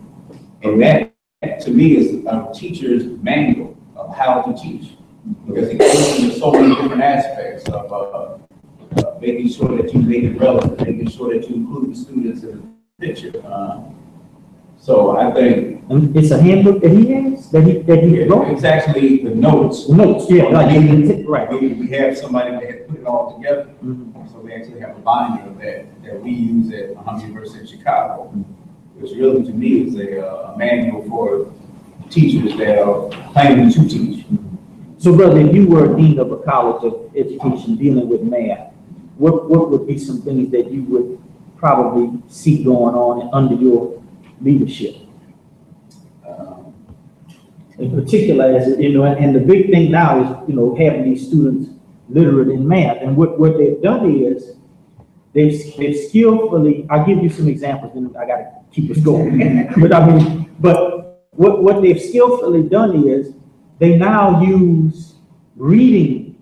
And that to me is a teacher's manual of how to teach, because it goes into so many different aspects of making sure that you make it relevant, making sure that you include the students in the picture. So I think it's a handbook that he has, that he wrote? It's actually the notes. Notes, yeah, like, right. We have somebody that has put it all together. So we actually have a binder of that we use at Muhammad University in Chicago, which really to me is a manual for teachers that are planning to teach. So brother, if you were dean of a college of education dealing with math, what would be some things that you would probably see going on under your leadership? In particular, as you know, and the big thing now is, you know, having these students literate in math. And what they've done is they've skillfully, I'll give you some examples, and I gotta keep us going. but what they've skillfully done is they now use reading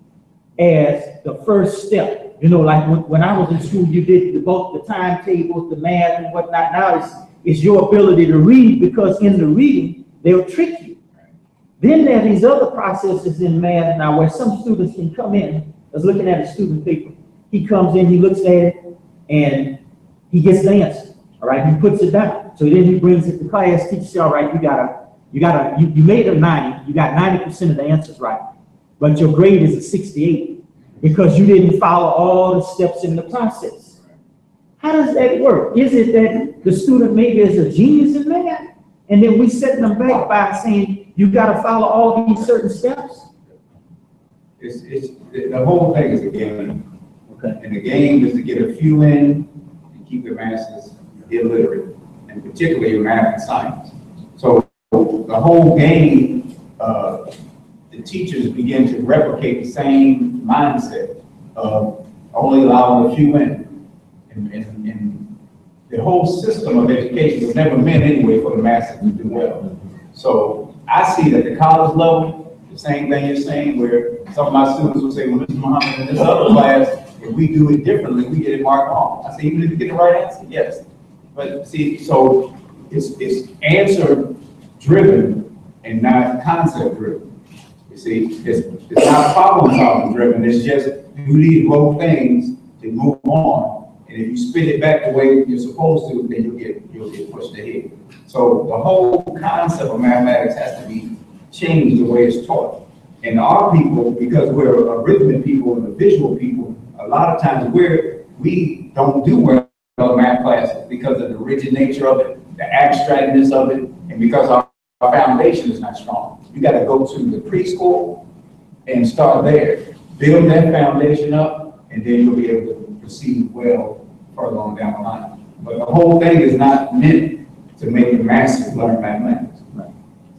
as the first step. You know, like when I was in school, you did both the timetables, the math and whatnot. Now it's your ability to read, because in the reading, they'll trick you. Then there are these other processes in math now where some students can come in. I was looking at a student paper. He comes in, he looks at it, and he gets the answer. All right, he puts it down. So then he brings it to class, teaches you, all right, you made a 90, you got 90% of the answers right, but your grade is a 68 because you didn't follow all the steps in the process. How does that work? Is it that the student maybe is a genius in math, and then we set them back by saying, you got to follow all these certain steps? The whole thing is a game. Okay. And the game is to get a few in and keep the masses illiterate, and particularly in math and science. So the whole game, the teachers begin to replicate the same mindset of only allowing a few in. And the whole system of education was never meant anyway for the masses to do well. So I see that at the college level, the same thing you're saying, where some of my students will say, well, Mr. Muhammad, in this other class, if we do it differently, we get it marked off. I say, even if you get the right answer, yes. But see, so it's answer driven and not concept driven. You see, it's not problem solving driven. It's just you need both things to move on. And if you spin it back the way you're supposed to, then you'll get pushed ahead. So the whole concept of mathematics has to be changed the way it's taught. And our people, because we're a rhythmic people and a visual people, a lot of times we don't do well in math classes because of the rigid nature of it, the abstractness of it, and because our foundation is not strong. You got to go to the preschool and start there. Build that foundation up, and then you'll be able to proceed well further on down the line. But the whole thing is not meant to make the masses learn mathematics. Right.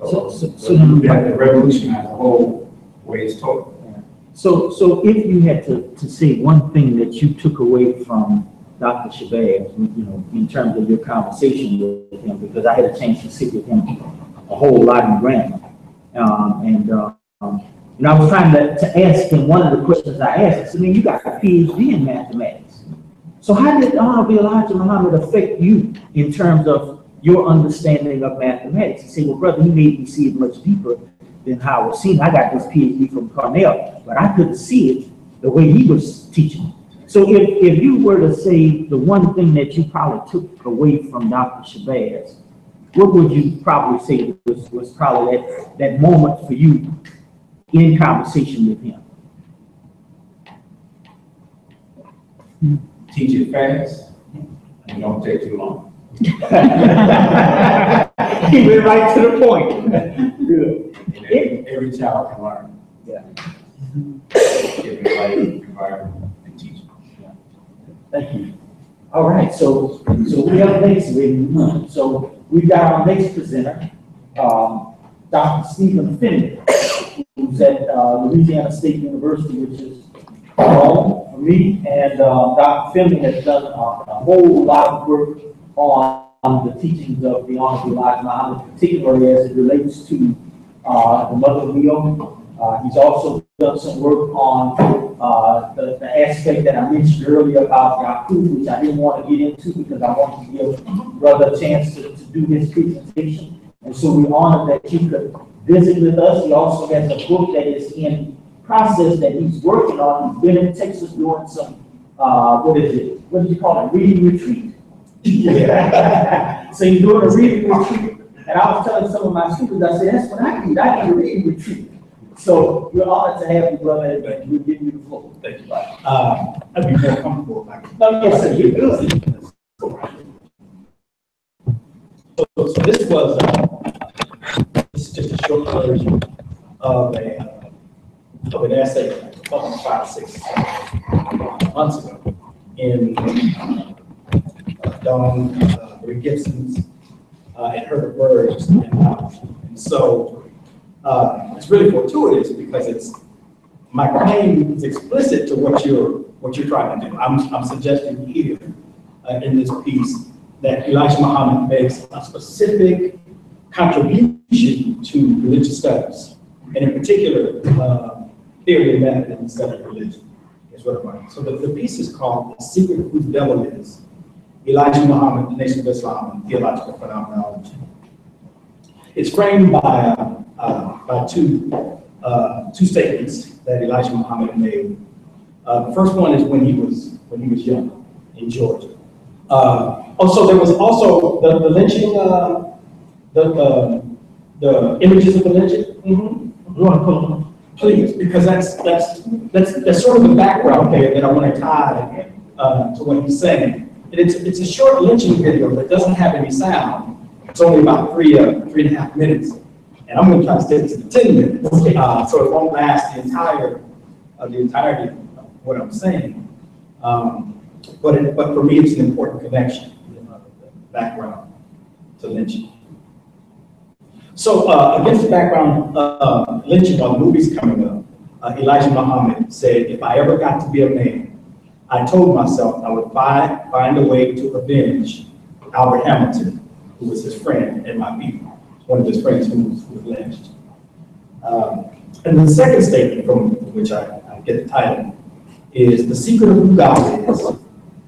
So you have to revolutionize the whole way it's taught. So if you had to say one thing that you took away from Dr. Shabazz, you know, in terms of your conversation with him, because I had a chance to sit with him a whole lot in Grant, you know, I was trying to ask him one of the questions I asked. I said, man, you got a PhD in mathematics. So how did Honorable Elijah Muhammad affect you in terms of your understanding of mathematics? He said, well, brother, he made me see it much deeper than how I was seeing. I got this PhD from Cornell, but I couldn't see it the way he was teaching. So if you were to say the one thing that you probably took away from Dr. Shabazz, what would you probably say was probably that moment for you in conversation with him? Teach it fast and don't take too long. He went right to the point. Good. And every child can learn. Yeah. Give them the right environment and teach them. Yeah. Thank you. All right, so we have next week. So we've got our next presenter, Dr. Stephen Finley, who's at Louisiana State University, which is home for me. And Dr. Finley has done a whole lot of work on the teachings of the Honorable Elijah Muhammad, particularly as it relates to the mother wheel. He's also done some work on the aspect that I mentioned earlier about Yaqub, which I didn't want to get into because I wanted to give Brother a chance to do his presentation. And so we're honored that he could visit with us. He also has a book that is in process that he's working on. He's been in Texas doing some, what is it? What did you call it? Reading retreat. Yeah. So he's doing a reading retreat. And I was telling some of my students, I said, that's what I need. I need a reading retreat. So we're honored to have you, brother, and we'll give you the floor. Thank you. I'd be more comfortable if I could. No, yes, sir, you're good. So this was, this is just a short version of an essay published 5 or 6 months ago in Dawn Marie Gibson's and Herbert Bird's. And so it's really fortuitous because it's my claim is explicit to what you're trying to do. I'm suggesting here in this piece that Elijah Muhammad makes a specific contribution to religious studies, and in particular, theory of method and study of religion is what I'm writing. So the piece is called "The Secret of Who the Devil Is: Elijah Muhammad, the Nation of Islam, and Theological Phenomenology." It's framed by two statements that Elijah Muhammad made. The first one is when he was young in Georgia. So there was also the lynching, the images of the lynching. Mm-hmm. You want to pull them? Please, because that's sort of the background there that I want to tie to what he's saying. And it's a short lynching video that doesn't have any sound. It's only about 3.5 minutes. And I'm going to try to stick to the 10 minutes, so it won't last the entirety of what I'm saying. But for me, it's an important connection, the background to lynching. So against the background of lynching while the movie's coming up, Elijah Muhammad said, if I ever got to be a man, I told myself I would find a way to avenge Albert Hamilton, who was his friend and my people. One of his friends who was lynched. And the second statement from which I get the title is the secret of who God is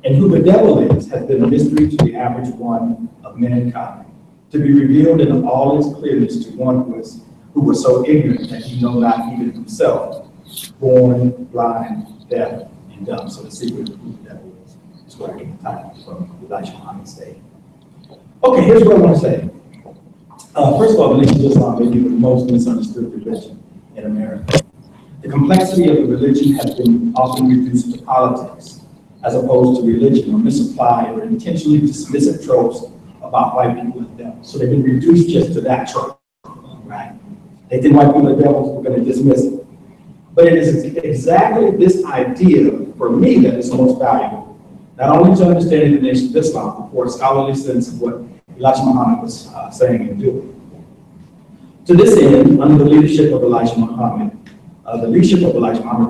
and who the devil is has been a mystery to the average one of mankind, to be revealed in all its clearness to one who was so ignorant that he knew not even himself, born, blind, deaf, and dumb. So the secret of who the devil is what I get the title from Elijah Muhammad's day. Okay, here's what I want to say. First of all, the Nation of Islam may be the most misunderstood religion in America. The complexity of the religion has been often reduced to politics, as opposed to religion, or misapplied or intentionally dismissive tropes about white people as devils. So they've been reduced just to that trope, right? They think white people are devils, we're going to dismiss it. But it is exactly this idea, for me, that is most valuable, not only to understanding the Nation of Islam, but for a scholarly sense of what Elijah Muhammad was saying and doing. To this end, under the leadership of Elijah Muhammad,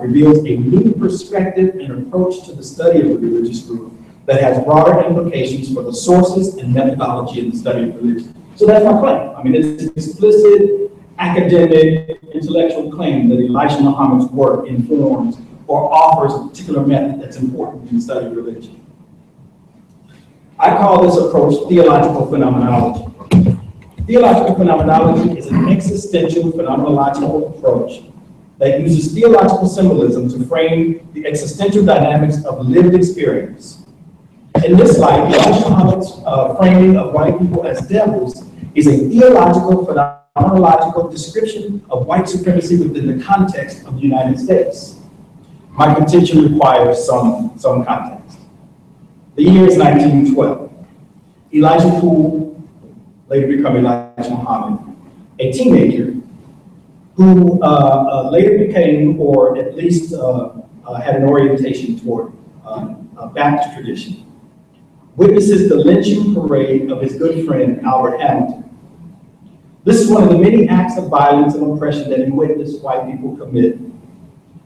reveals a new perspective and approach to the study of the religious group that has broader implications for the sources and methodology in the study of religion. So that's my claim. I mean, it's an explicit academic, intellectual claim that Elijah Muhammad's work informs or offers a particular method that's important in the study of religion. I call this approach theological phenomenology. Theological phenomenology is an existential phenomenological approach that uses theological symbolism to frame the existential dynamics of lived experience. In this light, Elijah Muhammad's framing of white people as devils is a theological phenomenological description of white supremacy within the context of the United States. My contention requires some context. The year is 1912. Elijah Poole, later become Elijah Muhammad, a teenager who later became, or at least had an orientation toward Baptist tradition, witnesses the lynching parade of his good friend, Albert Hamilton. This is one of the many acts of violence and oppression that he witnessed white people commit.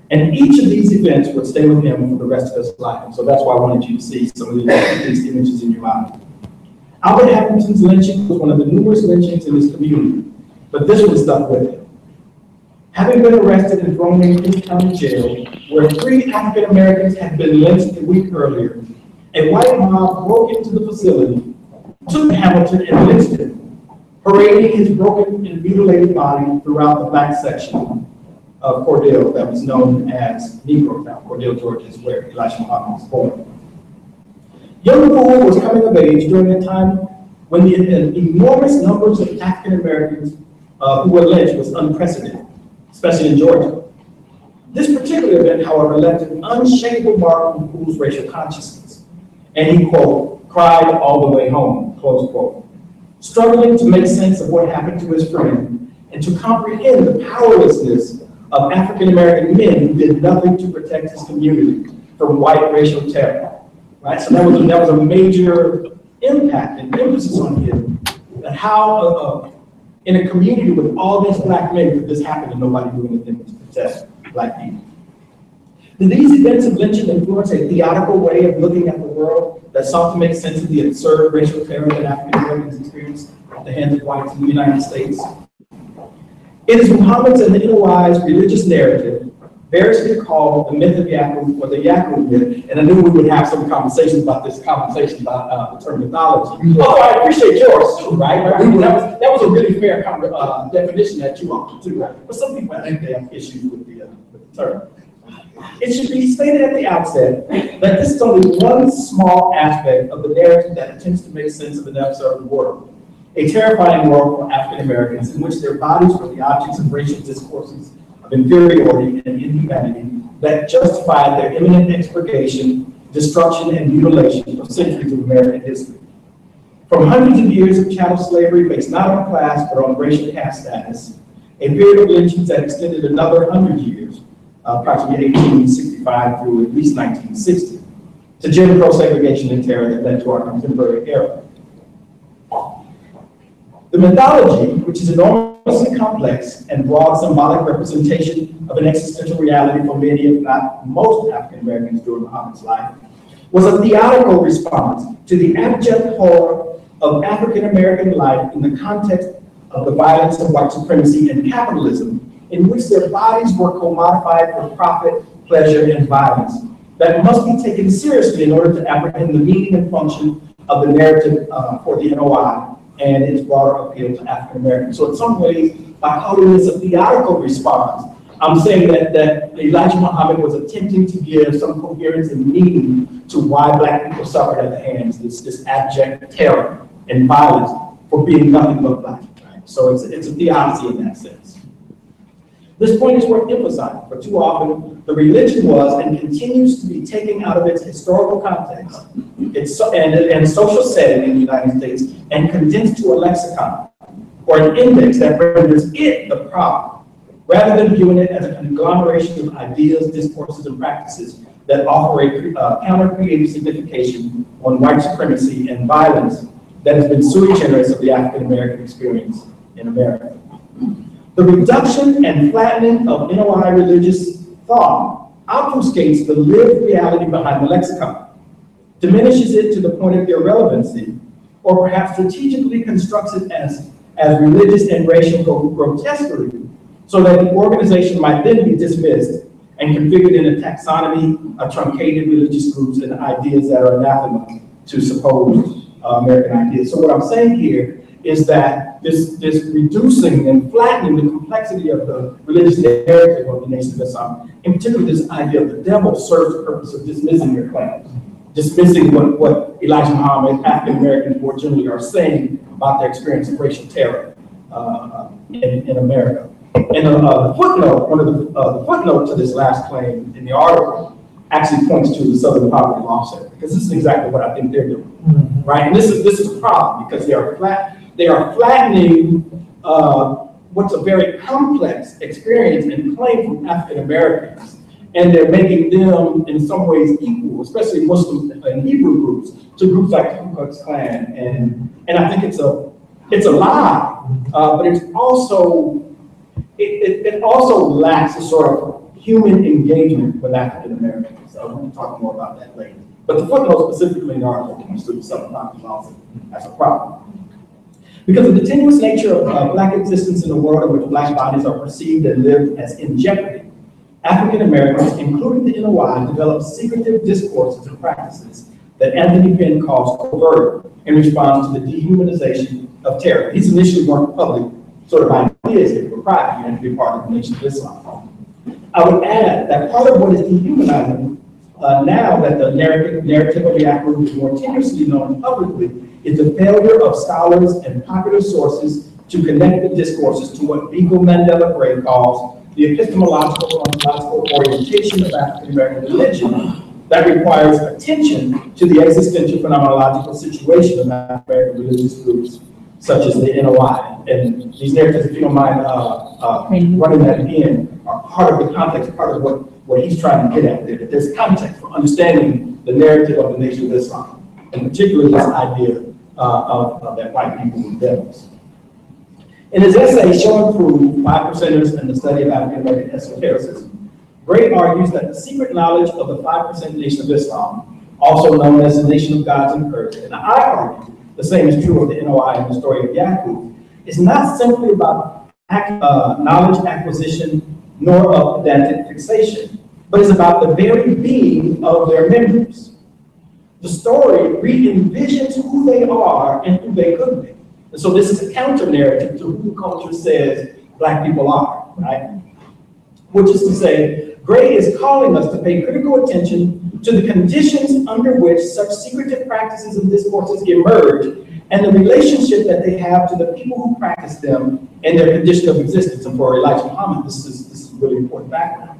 And each of these events would stay with him for the rest of his life. So that's why I wanted you to see some of these images in your mind. Albert Hamilton's lynching was one of the numerous lynchings in his community, but this one stuck with him. Having been arrested and thrown in King County Jail, where 3 African Americans had been lynched a week earlier, a white mob broke into the facility, took Hamilton and lynched him. parading his broken and mutilated body throughout the black section of Cordell that was known as Negro Town. Cordell, Georgia is where Elijah Muhammad was born. Young Poole was coming of age during a time when the enormous numbers of African Americans who were lynched was unprecedented, especially in Georgia. This particular event, however, left an unshakable mark on Poole's racial consciousness, and he, quote, cried all the way home, close quote, struggling to make sense of what happened to his friend and to comprehend the powerlessness of African American men who did nothing to protect his community from white racial terror. Right? So that was a major impact and emphasis on him, and how in a community with all these black men could this happen and nobody do anything to protect black people. Did these events of lynching influence a theatrical way of looking at the world that sought to make sense of the absurd racial terror that African Americans experienced at the hands of whites in the United States? It is Muhammad's and the NOI's religious narrative, variously called the myth of Yakub or the Yakub myth, and I knew we would have some conversations about this conversation about the term mythology. Oh, I appreciate yours too, right? That was a really fair definition that you offered too, right? But some people I think they have issues with the term. It should be stated at the outset that this is only one small aspect of the narrative that attempts to make sense of an absurd world. A terrifying world for African Americans in which their bodies were the objects of racial discourses of inferiority and inhumanity that justified their imminent expurgation, destruction, and mutilation for centuries of American history. From hundreds of years of chattel slavery based not on class but on racial caste status, a period of lynchings that extended another 100 years, approximately 1865 through at least 1960, to Jim Crow segregation and terror that led to our contemporary era. The mythology, which is enormously complex and broad symbolic representation of an existential reality for many, if not most, African Americans during Muhammad's life, was a theatrical response to the abject horror of African American life in the context of the violence of white supremacy and capitalism, in which their bodies were commodified for profit, pleasure, and violence, that must be taken seriously in order to apprehend the meaning and function of the narrative for the NOI and its broader appeal to African Americans. So in some ways, by calling this a theatrical response, I'm saying that Elijah Muhammad was attempting to give some coherence and meaning to why black people suffered at the hands of this abject terror and violence for being nothing but black. Right? So it's a theodicy in that sense. This point is worth emphasizing, for too often the religion was and continues to be taken out of its historical context and social setting in the United States and condensed to a lexicon or an index that renders it the problem, rather than viewing it as a conglomeration of ideas, discourses, and practices that offer a counter-creative signification on white supremacy and violence that has been sui generis of the African American experience in America. The reduction and flattening of NOI religious thought obfuscates the lived reality behind the lexicon, diminishes it to the point of irrelevancy, or perhaps strategically constructs it as religious and racial grotesquerie, so that the organization might then be dismissed and configured in a taxonomy of truncated religious groups and ideas that are anathema to supposed American ideas. So what I'm saying here is that this reducing and flattening the complexity of the religious narrative of the Nation of Islam, in particular this idea of the devil, serves the purpose of dismissing your claims, dismissing what Elijah Muhammad, African Americans more generally are saying about their experience of racial terror in America. And the footnote, one of the footnote to this last claim in the article actually points to the Southern Poverty Law Center, because this is exactly what I think they're doing, right? And this is a problem because they are flattening what's a very complex experience and claim from African Americans, and they're making them in some ways equal, especially Muslim and Hebrew groups, to groups like Ku Klux Klan, and I think it's a lie, but it's also it also lacks a sort of human engagement with African Americans. So we'll talk more about that later. But the footnote specifically in the article points to the Southern Poverty Law Center as a problem. Because of the tenuous nature of black existence in a world in which black bodies are perceived and lived as in jeopardy, African Americans, including the NOI, develop secretive discourses and practices that Anthony Penn calls covert in response to the dehumanization of terror. These initially weren't public sort of ideas, they were private. You had to be part of the Nation of Islam. I would add that part of what is dehumanizing now that the narrative of the act group is more tenuously known publicly is the failure of scholars and popular sources to connect the discourses to what Beagle Mandela Gray calls the epistemological ontological orientation of African American religion that requires attention to the existential phenomenological situation of African American religious groups, such as the NOI. And these narratives, if you don't mind running that again, are part of the context, part of what he's trying to get at there. That there's context for understanding the narrative of the Nation of Islam, and particularly this idea of that white people were devils. In his essay, Show and Prove, 5 Percenters and the Study of African American Esotericism, Gray argues that the secret knowledge of the 5% Nation of Islam, also known as the Nation of Gods and Curses, and I argue the same is true of the NOI and the story of Yakub, is not simply about knowledge acquisition nor of pedantic fixation, but is about the very being of their members. The story re-envisions who they are and who they could be. And so this is a counter-narrative to who the culture says Black people are, right? Which is to say, Gray is calling us to pay critical attention to the conditions under which such secretive practices and discourses emerge and the relationship that they have to the people who practice them and their condition of existence. And for Elijah Muhammad, this is really important background.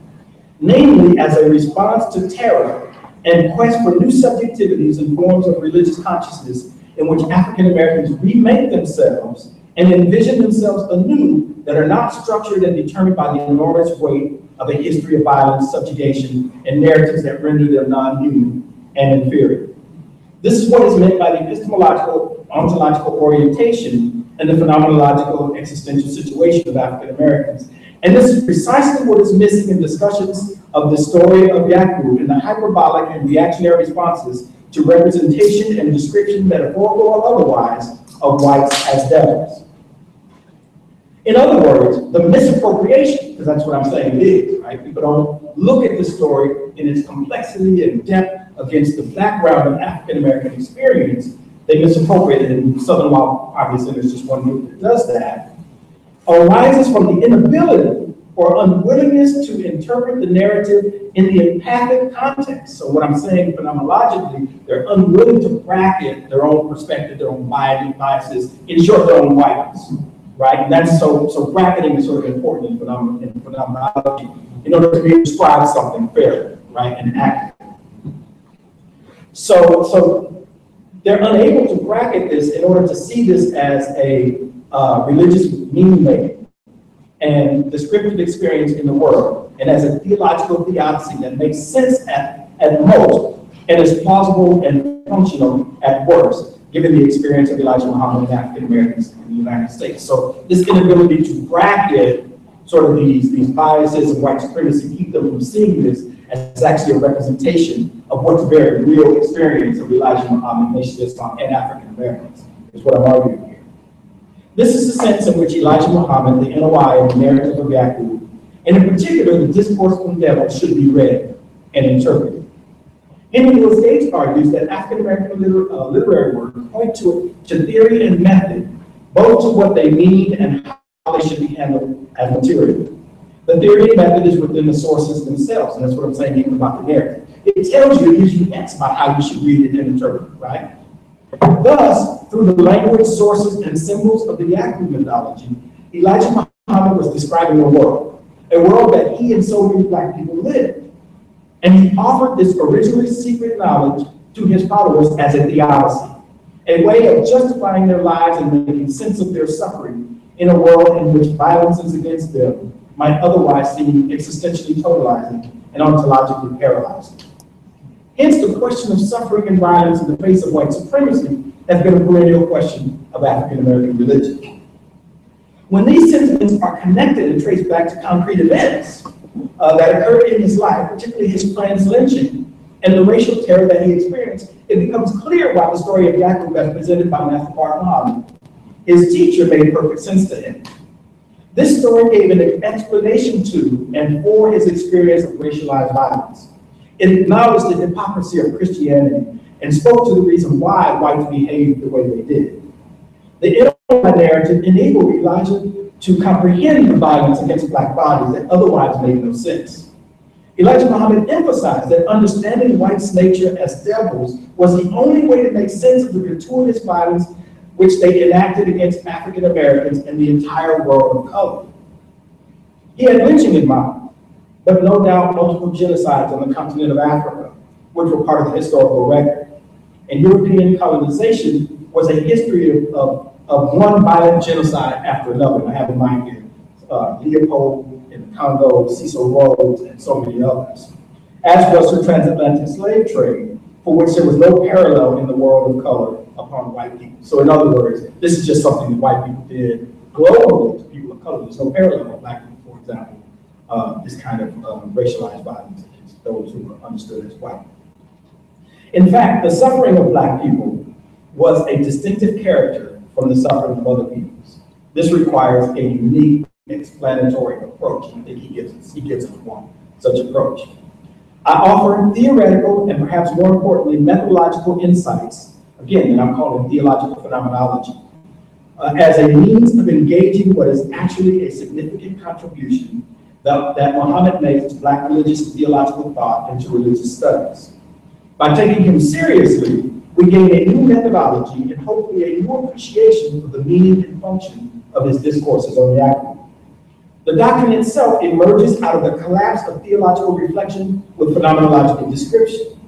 Namely, as a response to terror and quest for new subjectivities and forms of religious consciousness in which African Americans remake themselves and envision themselves anew that are not structured and determined by the enormous weight of a history of violence, subjugation, and narratives that render them non-human and inferior. This is what is meant by the epistemological, ontological orientation and the phenomenological existential situation of African Americans. And this is precisely what is missing in discussions of the story of Yakub and the hyperbolic and reactionary responses to representation and description, metaphorical or otherwise, of whites as devils. In other words, the misappropriation, because that's what I'm saying it is, right? People don't look at the story in its complexity and depth against the background of African American experience. They misappropriate it, and Southern Law, obviously, there's just one group that does that, arises from the inability or unwillingness to interpret the narrative in the empathic context. So what I'm saying phenomenologically, they're unwilling to bracket their own perspective, their own biases, in short, their own whiteness, right? And that's so bracketing is sort of important in phenomenology in order to be able to describe something fairly, right, and accurately. So they're unable to bracket this in order to see this as a religious meaning-making and descriptive experience in the world, and as a theological theodicy that makes sense at most, and is plausible and functional at worst, given the experience of Elijah Muhammad and African Americans in the United States. So this inability to bracket sort of these biases of white supremacy keep them from seeing this as actually a representation of what's a very real experience of Elijah Muhammad, Nation of Islam, and African Americans, is what I'm arguing here. This is the sense in which Elijah Muhammad, the NOI, and the narrative of Yakub, and in particular the discourse on devil, should be read and interpreted. Henry Louis Gates argues that African American literary work point to theory and method, both to what they mean and how they should be handled as material. The theory and method is within the sources themselves, and that's what I'm saying even about the narrative. It tells you, it gives you hints about how you should read it and interpret it, right? Thus, through the language, sources, and symbols of the Yakub mythology, Elijah Muhammad was describing a world that he and so many Black people lived. And he offered this originally secret knowledge to his followers as a theodicy, a way of justifying their lives and making sense of their suffering in a world in which violences against them might otherwise seem existentially totalizing and ontologically paralyzing. Hence, the question of suffering and violence in the face of white supremacy has been a perennial question of African American religion. When these sentiments are connected and traced back to concrete events that occurred in his life, particularly his friend's lynching and the racial terror that he experienced, it becomes clear why the story of Yakub, as presented by Matthew Barton, his teacher, made perfect sense to him. This story gave an explanation to and for his experience of racialized violence. It acknowledged the hypocrisy of Christianity and spoke to the reason why whites behaved the way they did. The inaugural narrative enabled Elijah to comprehend the violence against black bodies that otherwise made no sense. Elijah Muhammad emphasized that understanding whites' nature as devils was the only way to make sense of the gratuitous violence which they enacted against African Americans and the entire world of color. He had lynching in mind, but no doubt multiple genocides on the continent of Africa, which were part of the historical record. And European colonization was a history of one violent genocide after another. I have in mind here Leopold in the Congo, Cecil Rhodes, and so many others. As was the transatlantic slave trade, for which there was no parallel in the world of color upon white people. So in other words, this is just something that white people did globally to people of color. There's no parallel with black people, for example, this kind of racialized violence against those who were understood as white. In fact, the suffering of black people was a distinctive character from the suffering of other peoples. This requires a unique explanatory approach. I think he gives us one such approach. I offer theoretical and perhaps more importantly, methodological insights, again, that I'm calling theological phenomenology, as a means of engaging what is actually a significant contribution that Muhammad makes to black religious and theological thought and to religious studies. By taking him seriously, we gain a new methodology and hopefully a new appreciation of the meaning and function of his discourses on the Academy. The doctrine itself emerges out of the collapse of theological reflection with phenomenological description.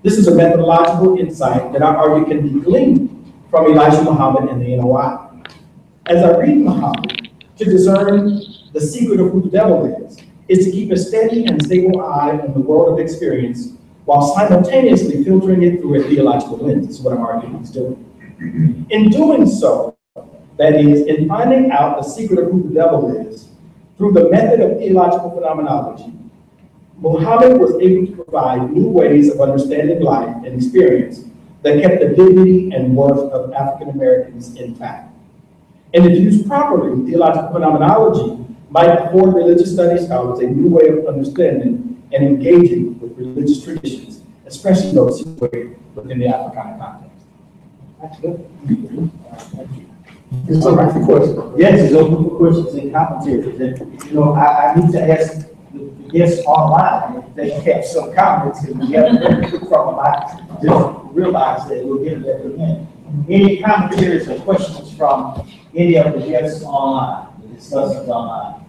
This is a methodological insight that I argue can be gleaned from Elijah Muhammad and the NOI. As I read Muhammad, to discern the secret of who the devil is to keep a steady and stable eye on the world of experience while simultaneously filtering it through a theological lens. This is what I'm arguing he's doing. In doing so, that is, in finding out the secret of who the devil is, through the method of theological phenomenology, Muhammad was able to provide new ways of understanding life and experience that kept the dignity and worth of African Americans intact. And if used properly, theological phenomenology might afford religious studies scholars a new way of understanding and engaging with religious traditions, especially those situated within the Africana context. That's good. Thank you. It's open for questions. Yes, it's open for questions and commentaries. And, you know, I need to ask the guests online if they have some comments, and we haven't heard from them. I just realized that we'll get that again. Any commentaries or questions from any of the guests online, the discussants online?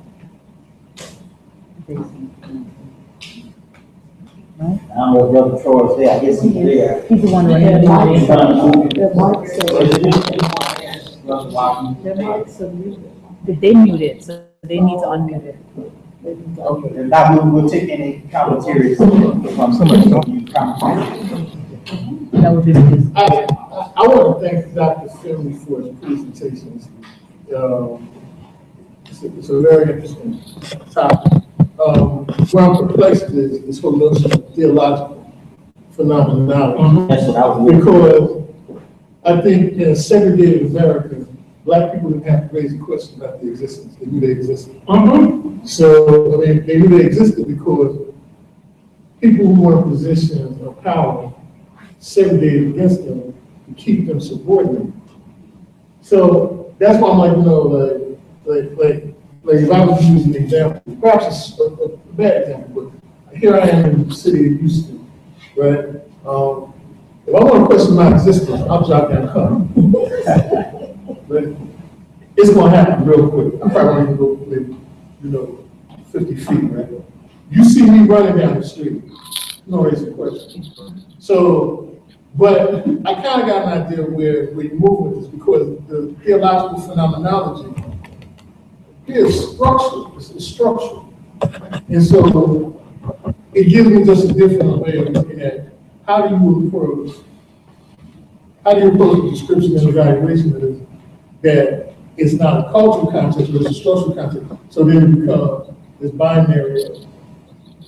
I don't know if Brother Troy is there. I guess he's there. He's the one running the Did they mute it? So they need to unmute it. Okay, then now we'll take any commentaries from somebody. That would be good. I want to thank Dr. Finley for his presentations. It's a very interesting topic. Where I'm perplexed is this whole notion of theological phenomenology. That's what I was because I think in a segregated America, black people didn't have to raise a question about their existence. They knew they existed. So, I mean, they knew they existed because people who were in positions of power segregated against them to keep them subordinate. So that's why I'm like, you know, like if I was using an example, perhaps it's a bad example, but here I am in the city of Houston, right? If I want to question my existence, I'll drop down a car. But it's going to happen real quick. I'm probably going to go maybe, you know, 50 feet, right? You see me running down the street, no raising questions. So, but I kind of got an idea where you're moving with this because the theological phenomenology is structural. It's structural. And so it gives me just a different way of looking at how do you approach the description and evaluation that it's not a cultural context, but it's a structural context. So then it becomes this binary of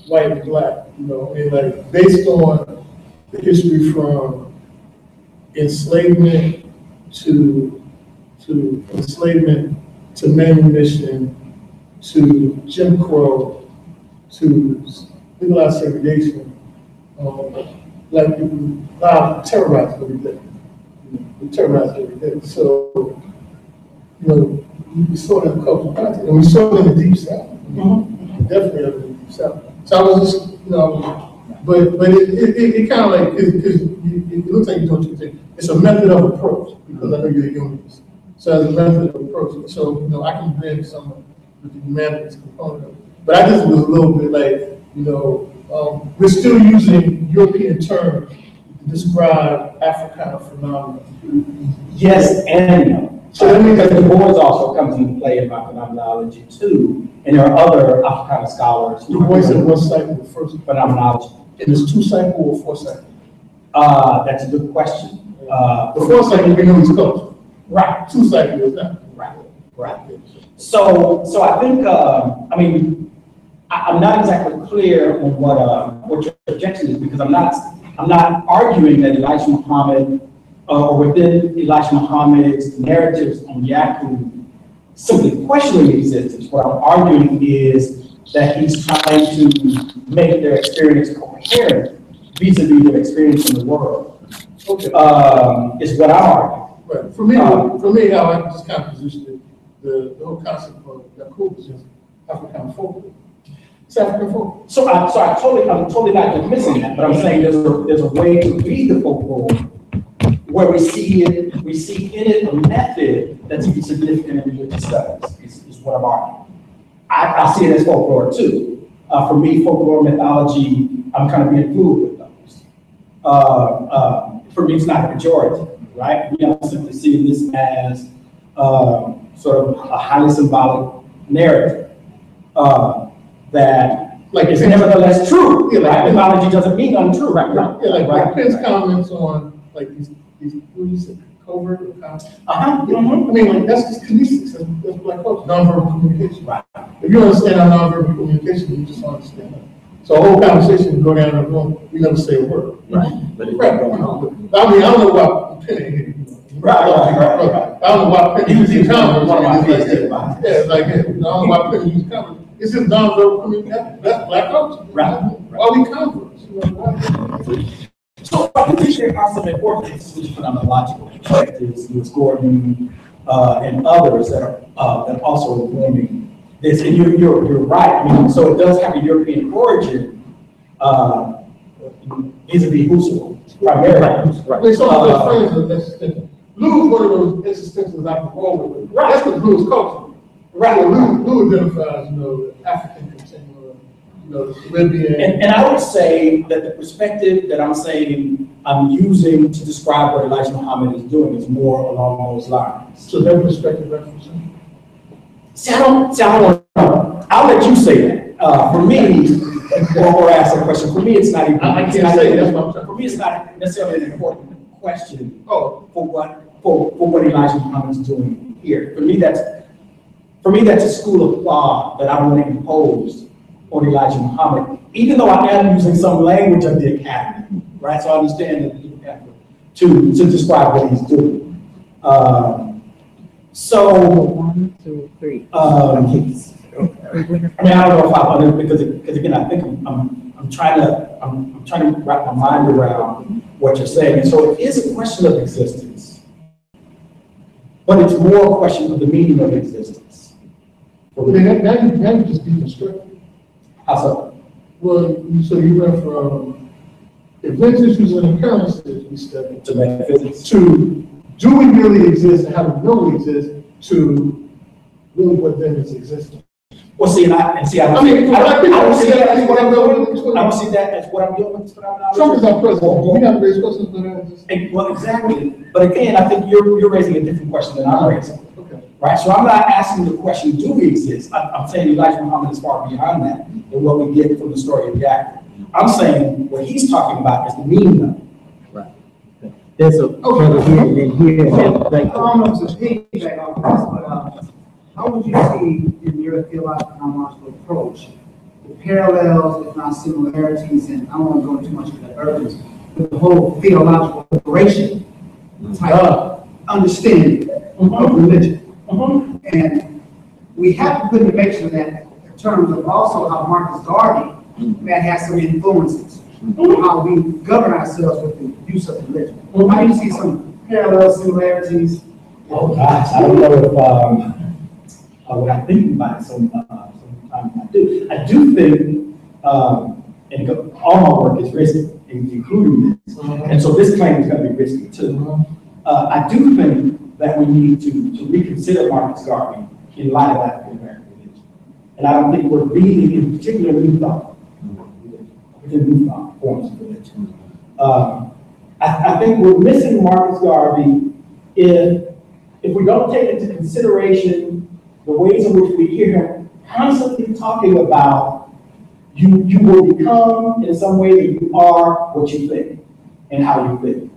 white and black, you know, and like based on the history from enslavement to manumission to Jim Crow to legalized segregation. like you terrorize every day. We terrorize every day. So, you know, we saw it in the cultural context, and we saw it in the Deep South. Definitely in the Deep South. So I was just, you know, but it kind of like, because it looks like you're doing two things. It's a method of approach, because I know you're a humanist. So as a method of approach, so, you know, I can bring some of the humanities component of it. But I just was a little bit like, you know, we're still using European terms to describe Africana phenomena. Yes and no. So that means that the boards also comes into play in my phenomenology too, and there are other Africana scholars. Du Bois said one cycle first phenomenology. And there's 2 cycle or 4 cycle? That's a good question. The 4 cycle we know is culture. Right. 2 cycle is not. Right. So I think I mean I'm not exactly clear on what your objection is, because I'm not arguing that Elijah Muhammad or within Elijah Muhammad's narratives on Yaku simply questioning existence. What I'm arguing is that he's trying to make their experience coherent vis-a-vis their experience in the world. Okay. Is what I'm arguing. Right. For me, how I just kind of positioned it, the whole concept of Yaku is just African folklore. It's African folklore. So I'm totally not missing that, but I'm saying there's a way to read the folklore where we see in it a method that's even significant in religious studies, is what I'm arguing. I see it as folklore too. For me, folklore mythology, I'm kind of being fluid with those. For me, it's not a pejorative, right? We don't simply see this as sort of a highly symbolic narrative that is nevertheless true. Yeah, right? Mythology doesn't mean untrue, right? Yeah, like Penn's comments on like these what do you say, covert or constant? I mean, like that's just kinesics. That's black culture, nonverbal communication. Right. If you understand how nonverbal communication, you just understand that. So a whole conversation can go down the room, we never say a word. Right. Right. I mean, I don't know why Penn ain't here. Right. I don't know why Penn uses Converse. Yeah, it's like, I don't know why Penn uses Converse. It's just nonverbal communication. That's black culture. Right. Why we Converse? So I think there are some important phenomenological perspectives, Lewis Gordon and others that are also informing this. And you're right. I mean, so it does have a European origin vis-a-vis Husserl, primarily. Right. They some of those friends are existential. Lou's one of those existentialists I can roll with. Right. That's what Lou's culture. Right. So Lou identifies, you know, the African continuum, you know, the Caribbean. And I would say that the perspective that I'm saying I'm using to describe what Elijah Muhammad is doing is more along those lines. So their perspective reference. See, I don't know. I'll let you say that. For me, or ask a question. For me, it's not even. I can't say that. For me, it's not necessarily an important question. For what Elijah Muhammad is doing here. For me, that's a school of thought that I want to impose on Elijah Muhammad, even though I am using some language of the academy, right? So I understand that to describe what he's doing. So 1, 2, 3. I mean, I don't know if I want to, because again, I think I'm trying to wrap my mind around what you're saying. And so it is a question of existence, but it's more a question of the meaning of existence. Now you just deconstruct. How so? Well, so you went from event issues and occurrences we studied to metaphysics to do we really exist and how do we know we exist to really what then is existence. Well, see, I don't see that as what I'm doing. I don't see that as what I'm doing. Trump is our president. We have to raise questions that well, exactly. But again, I think you're raising a different question than I'm raising. Okay. Right? So I'm not asking the question, do we exist? I'm saying Elijah Muhammad is far beyond that than what we get from the story of Yaku. I'm saying what he's talking about is the meaning of it. Right. There's a brother here and then here. I don't know if it's a piggyback off this, but how would you see in your theological approach the parallels, if not similarities, and I don't want to go into too much of the urges, but the whole theological liberation type of understanding of religion? And we have to put in mention that in terms of also how Marcus Garvey that has some influences how we govern ourselves with the use of religion. How do you see some parallel similarities? Oh gosh, I don't know if what I think about it sometimes I do. I do think, and all my work is risky, including this, and so this claim is going to be risky too. I do think that we need to reconsider Marcus Garvey in light of African American religion, and I don't think we're reading in particular new thought, within new thought forms of religion. I think we're missing Marcus Garvey if we don't take into consideration the ways in which we hear him constantly talking about you will become in some way that you are what you think and how you think,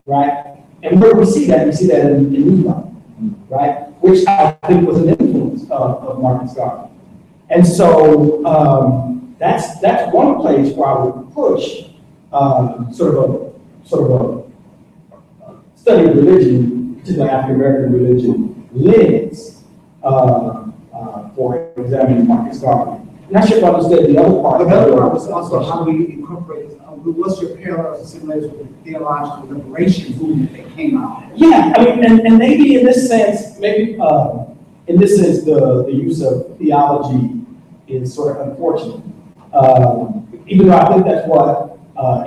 right? And where do we see that? We see that in Newsline, right? Which I think was an influence of Marcus Garvey. And so that's one place where I would push sort of a study of religion, particularly African American religion lens for examining Marcus Garvey. I'm not sure if I understood the other part. The other part was also how do we incorporate, what's your parallels and similarities with the theological liberation movement that came out? Yeah, I mean, and maybe in this sense, the use of theology is sort of unfortunate. Even though I think that's what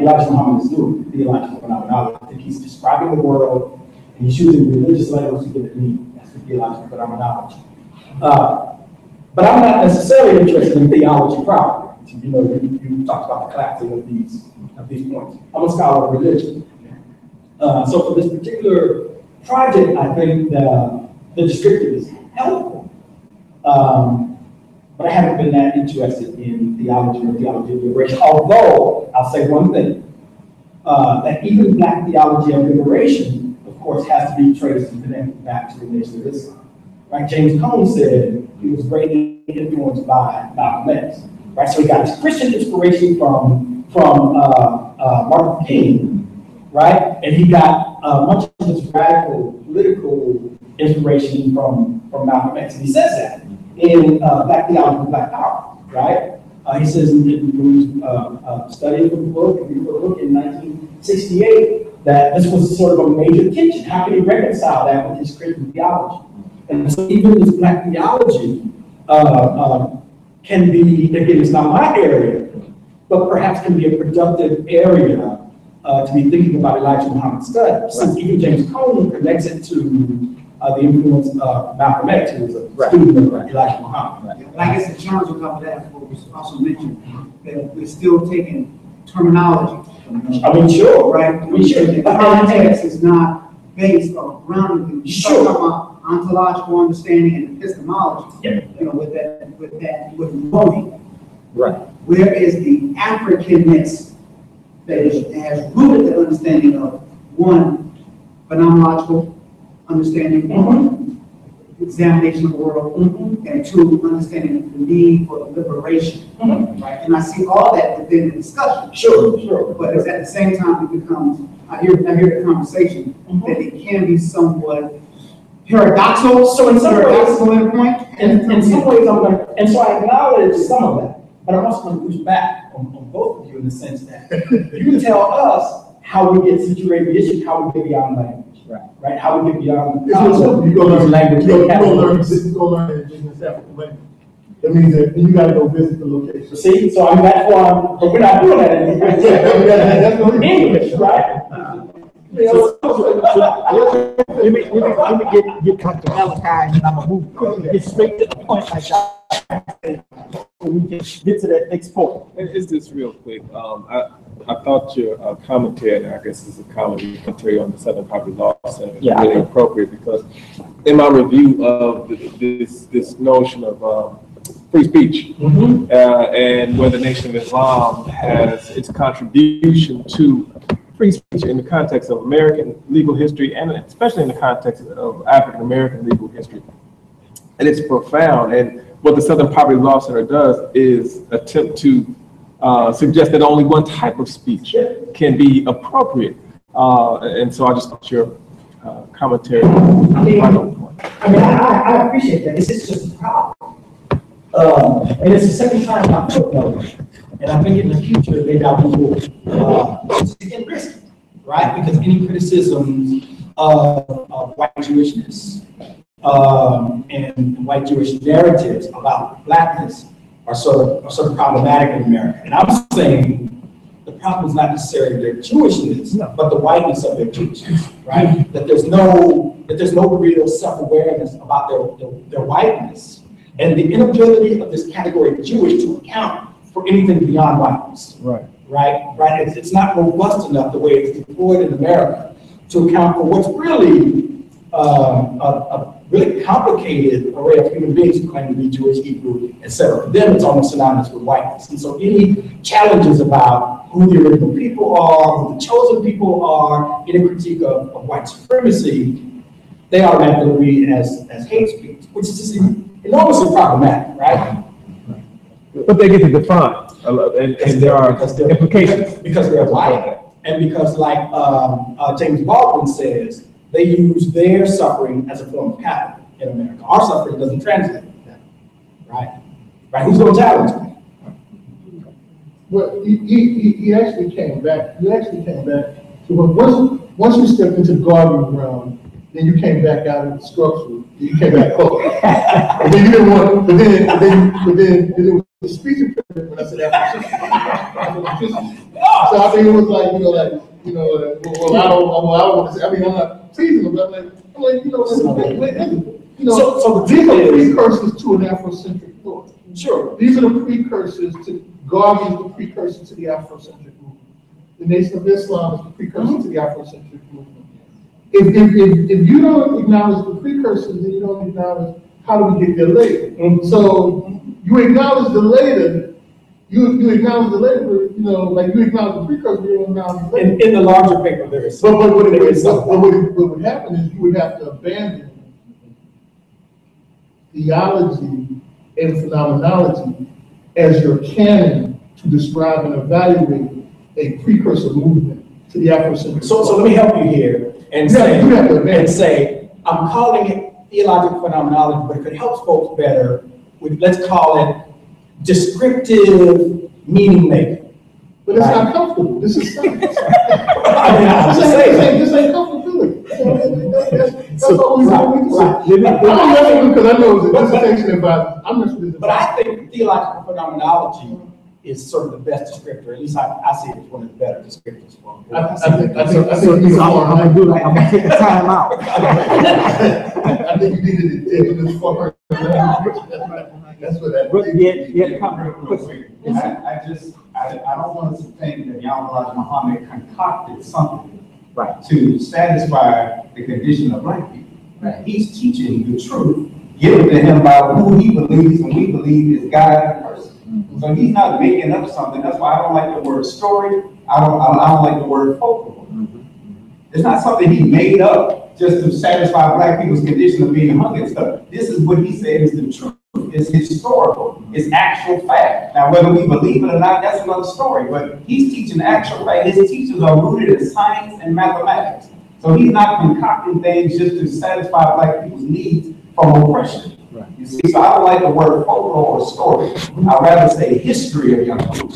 Elijah Muhammad is doing, theological phenomenology. I think he's describing the world and he's using religious language to give it meaning. That's the theological phenomenology. But I'm not necessarily interested in theology proper. You know, you talked about the collapsing of these points. I'm a scholar of religion. So for this particular project, I think the descriptive is helpful. But I haven't been that interested in theology or theology of liberation. Although, I'll say one thing, that even Black theology of liberation, of course, has to be traced and connected back to the Nation of Islam. Right? James Cone said he was greatly influenced by Malcolm X. Right? So he got his Christian inspiration from Martin King, right? And he got much of his radical political inspiration from Malcolm X. And he says that in Black Theology and Black Power, right? He says when he studied the book in 1968 that this was sort of a major tension. How can he reconcile that with his Christian theology? And so even this Black theology can be, again, it's not my area, but perhaps can be a productive area to be thinking about Elijah Muhammad's study. Since even James Cone connects it to the influence of Malcolm X, who was a student of Elijah Muhammad. And I guess the challenge of that, what was also mentioned, that we're still taking terminology. I mean, sure. Right? We should. The context is not based on grounding. Sure. Talking about ontological understanding and epistemology. Yeah. You know, with knowing. Right. Where is the Africanness that has rooted the understanding of one, phenomenological understanding, examination of the world, and two, understanding the need for liberation. Right? And I see all that within the discussion. Sure. But it's at the same time it becomes, I hear the conversation that it can be somewhat paradoxical. So in some ways, in some ways, and so I acknowledge some of that, but I'm also going to push back on both of you in the sense that you can tell us how we get situated, the issue, how we get beyond language. Right? How we get beyond you go learn language. You go learn indigenous African language. That means that you got to go visit the location. See, so I'm that one, but we're not doing that in English, right? Let me get Dr. Malachi, and then I'm gonna move. Get straight to the point, like that. So we can get to that next point. It's just real quick. I thought your commentary, I guess it's a commentary on the Southern Poverty Law Center, is really appropriate because in my review of this notion of free speech and where the Nation of Islam has its contribution to free speech in the context of American legal history and especially in the context of African American legal history. And it's profound. And what the Southern Poverty Law Center does is attempt to suggest that only one type of speech can be appropriate. And so I just thought your commentary. I appreciate that. This is just a problem. And it's the second time I've footnoted And I think in the future, maybe I will, it's again risky, right? Because any criticisms of white Jewishness and white Jewish narratives about blackness are sort of problematic in America. And I'm saying the problem is not necessarily their Jewishness, but the whiteness of their Jewishness, right? That there's no real self-awareness about their whiteness, and the inability of this category of Jewish to account for anything beyond whiteness. Right. It's not robust enough the way it's deployed in America to account for what's really a really complicated array of human beings who claim to be Jewish, Hebrew, etc. For them, it's almost synonymous with whiteness. And so any challenges about who the original people are, who the chosen people are, any critique of white supremacy, they automatically read as hate speech, which is just enormously problematic, right? But they get to define, and there are implications. Because they're white, and because, like James Baldwin says, they use their suffering as a form of capital in America. Our suffering doesn't translate that, right? Who's going to challenge me? Well, he actually came back. You actually came back. So once you stepped into the garden realm, then you came back out of the structural. You came back close. And then you didn't want. But then it was the speech impediment when I said that. So I think it was like well, I don't want to say. I mean, I'm not teasing them, but I'm like, so these are precursors to an Afrocentric thought. Sure. These are the precursors to Garvey is the precursor to the Afrocentric movement. The Nation of Islam is the precursor to the Afrocentric movement. If you don't acknowledge the precursors, then you don't acknowledge how do we get there later. So you acknowledge the later. You acknowledge the later, like you acknowledge the precursor, you don't acknowledge the later. In the larger picture, there is. But what would happen is you would have to abandon theology and phenomenology as your canon to describe and evaluate a precursor movement to the Afrocentric. So let me help you here and say, I'm calling it theological phenomenology, but if it helps folks better, let's call it descriptive meaning making. But it's not comfortable. This is science. I'm just saying. This ain't comfortability. That's all we do. Because I know it's a dissertation about. But I think theological phenomenology is sort of the best descriptor. At least I see it as one of the better descriptors. I think I'm gonna take a time out. I think you needed it in this form. That's what that. I don't want us to think that Yahweh Muhammad concocted something to satisfy the condition of black people. He's teaching the truth given to him by who he believes and we believe is God in person. So he's not making up something. That's why I don't like the word story. I don't like the word folklore. It's not something he made up just to satisfy black people's condition of being hung and stuff. This is what he said is the truth. It's historical. It's actual fact. Now, whether we believe it or not, that's another story. But he's teaching actual fact. His teachers are rooted in science and mathematics. So he's not concocting things just to satisfy black people's needs from oppression. You see, so I don't like the word folklore or story. I'd rather say history of young people.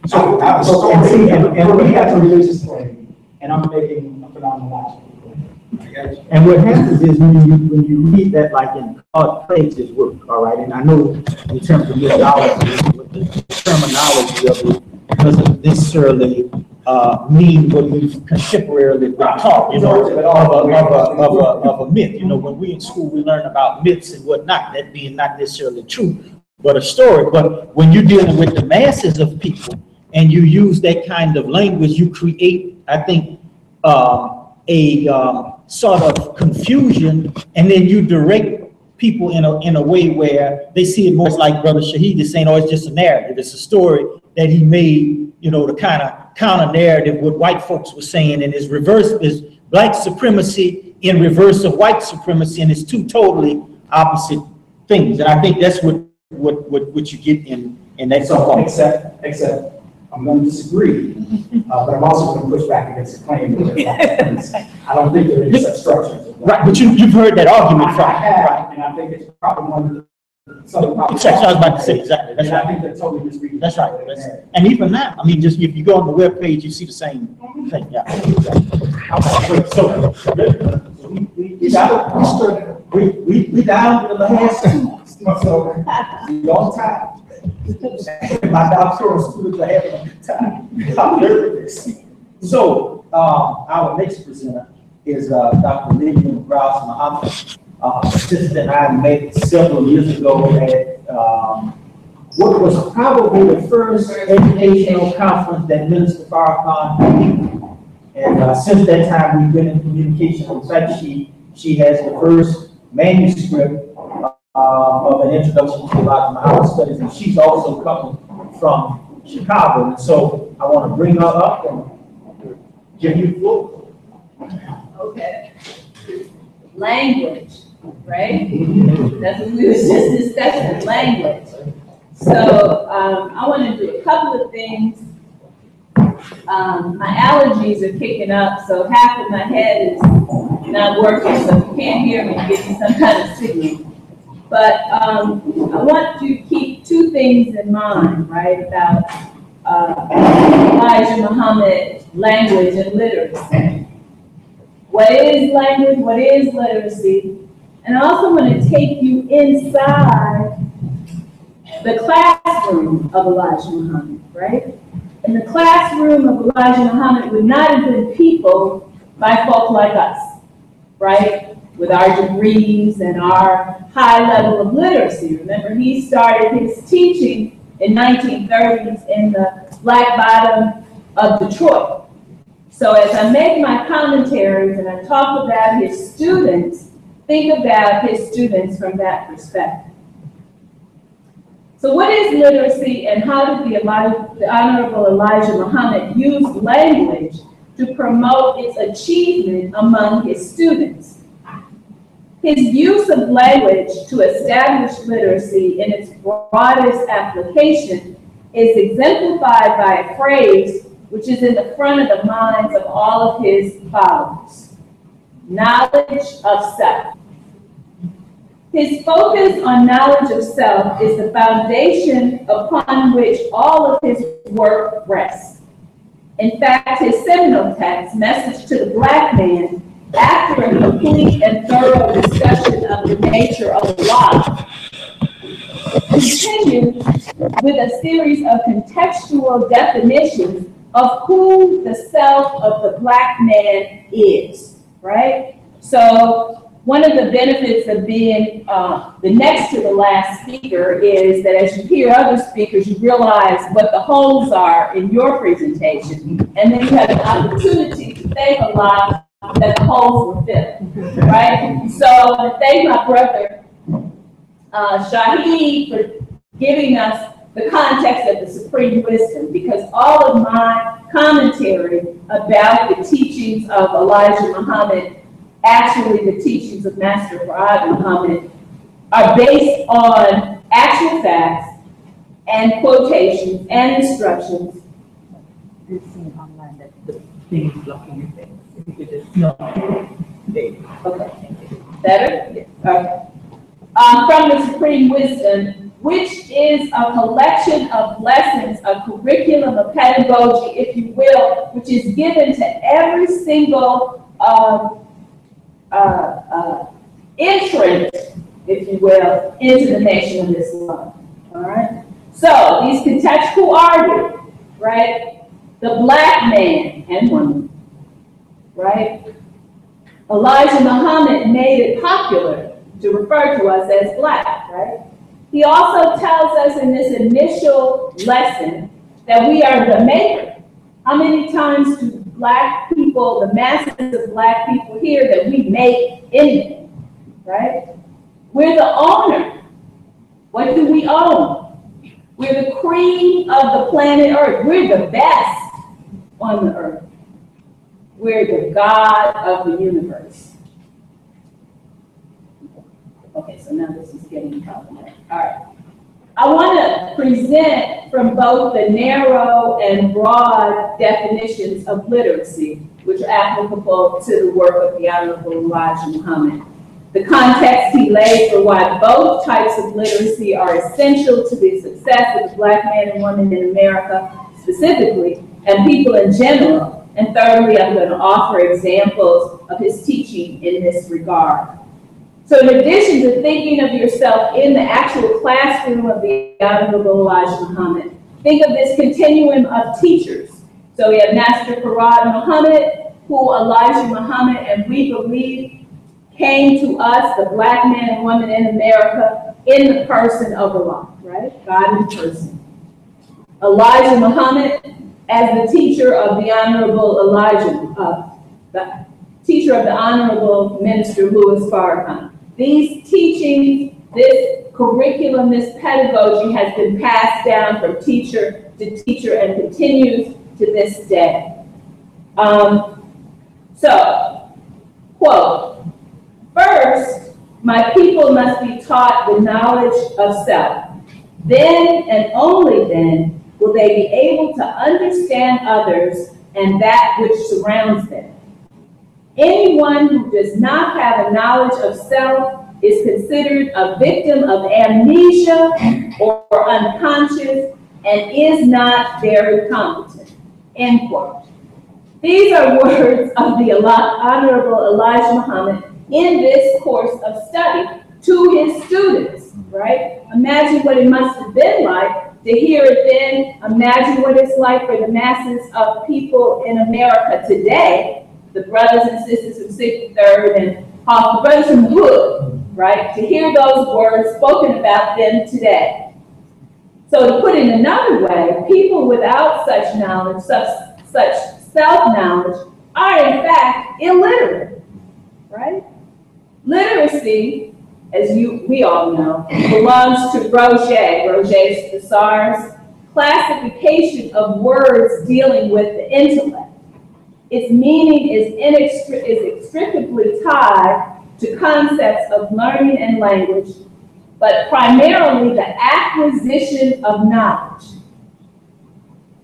So now the story, and we have a religious claim, and I'm making a phenomenological claim. And what happens is when you read that, like in Claude Craig's work, all right, and I know in terms of methodology, the terminology of it doesn't necessarily mean what we've contemporarily been taught, of a myth. When we in school, we learn about myths and whatnot, that being not necessarily true, but a story. But when you're dealing with the masses of people and you use that kind of language, you create, I think, a sort of confusion, and then you direct people in a way where they see it more like Brother Shaheed is saying, oh, it's just a narrative. It's a story that he made, to kind of counter narrative what white folks were saying, and is black supremacy in reverse of white supremacy, and it's two totally opposite things. And I think that's what you get in that. So except I'm going to disagree, but I'm also going to push back against the claim that I don't think there is such structure. Right, but you've heard that argument from. I have, and I think it's probably one of the So I was about to say, exactly, that's right. I think they're totally misreading. That's right. And even now, I mean, just if you go on the webpage, you see the same thing, yeah. So, we down to the last two, so, long time. My doctoral students are having a good time. I'm nervous. So, our next presenter is Dr. Lillian Grouse Muhammad. Sister and I met several years ago at what was probably the first educational conference that Minister Farrakhan did. And since that time, we've been in communication. In fact, she has the first manuscript of an introduction to Elijah Muhammad studies, and she's also coming from Chicago. And so I want to bring her up and give you the floor. Okay. Language, right? That's what we were just discussing, language. So I want to do a couple of things. My allergies are kicking up, so half of my head is not working, so if you can't hear me, give me some kind of signal. But I want to keep two things in mind, right, about Elijah Muhammad, language and literacy. What is language? What is literacy? And I also want to take you inside the classroom of Elijah Muhammad, right? And the classroom of Elijah Muhammad would not have been peopled by folk like us, right? With our degrees and our high level of literacy. Remember, he started his teaching in 1930s in the Black Bottom of Detroit. So as I make my commentaries and I talk about his students, think about his students from that perspective. So what is literacy, and how did the Honorable Elijah Muhammad use language to promote its achievement among his students? His use of language to establish literacy in its broadest application is exemplified by a phrase which is in the front of the minds of all of his followers: knowledge of self. His focus on knowledge of self is the foundation upon which all of his work rests. In fact, his seminal text, Message to the Black Man, after a complete and thorough discussion of the nature of life, continues with a series of contextual definitions of who the self of the Black man is, right? So one of the benefits of being the next to the last speaker is that as you hear other speakers, you realize what the holes are in your presentation, and then you have an opportunity to think a lot that the holes were filled, right? So I want to thank my brother Shahid for giving us the context of the supreme wisdom, because all of my commentary about the teachings of Elijah Muhammad, actually the teachings of Master Farad Muhammad, are based on actual facts and quotations and instructions. You're seeing online that the thing is blocking your face. If you could just, no. Okay. Better? Yeah. Okay. From the supreme wisdom, which is a collection of lessons, a curriculum, a pedagogy, if you will, which is given to every single entrant, if you will, into the nation of Islam. All right? So, these contexts, who are you? Right? The Black man and woman. Right? Elijah Muhammad made it popular to refer to us as Black, right? He also tells us in this initial lesson that we are the maker. How many times do Black people, the masses of Black people hear that we make anything, right? We're the owner. What do we own? We're the cream of the planet Earth. We're the best on the earth. We're the God of the universe. Okay, so now this is getting problematic. All right. I want to present from both the narrow and broad definitions of literacy, which are applicable to the work of the Honorable Elijah Muhammad. the context he laid for why both types of literacy are essential to the success of the Black man and woman in America specifically, and people in general. And thirdly, I'm going to offer examples of his teaching in this regard. So in addition to thinking of yourself in the actual classroom of the Honorable Elijah Muhammad, think of this continuum of teachers. So we have Master Farad Muhammad, who Elijah Muhammad, and we believe came to us, the Black man and woman in America, in the person of Allah, right? God in person. Elijah Muhammad as the teacher of the Honorable Elijah, the teacher of the Honorable Minister Louis Farrakhan. These teachings, this curriculum, this pedagogy has been passed down from teacher to teacher and continues to this day. So, quote, first, my people must be taught the knowledge of self. Then and only then will they be able to understand others and that which surrounds them. Anyone who does not have a knowledge of self is considered a victim of amnesia or unconscious and is not very competent, end quote. These are words of the Honorable Elijah Muhammad in this course of study to his students, right? Imagine what it must have been like to hear it then. Imagine what it's like for the masses of people in America today, the brothers and sisters from 63rd and the brothers from the hood, right? To hear those words spoken about them today. So to put it another way, people without such knowledge, such self-knowledge, are in fact illiterate, right? Literacy, as we all know, belongs to Roget's Desar's classification of words dealing with the intellect. Its meaning is inextricably tied to concepts of learning and language, but primarily the acquisition of knowledge.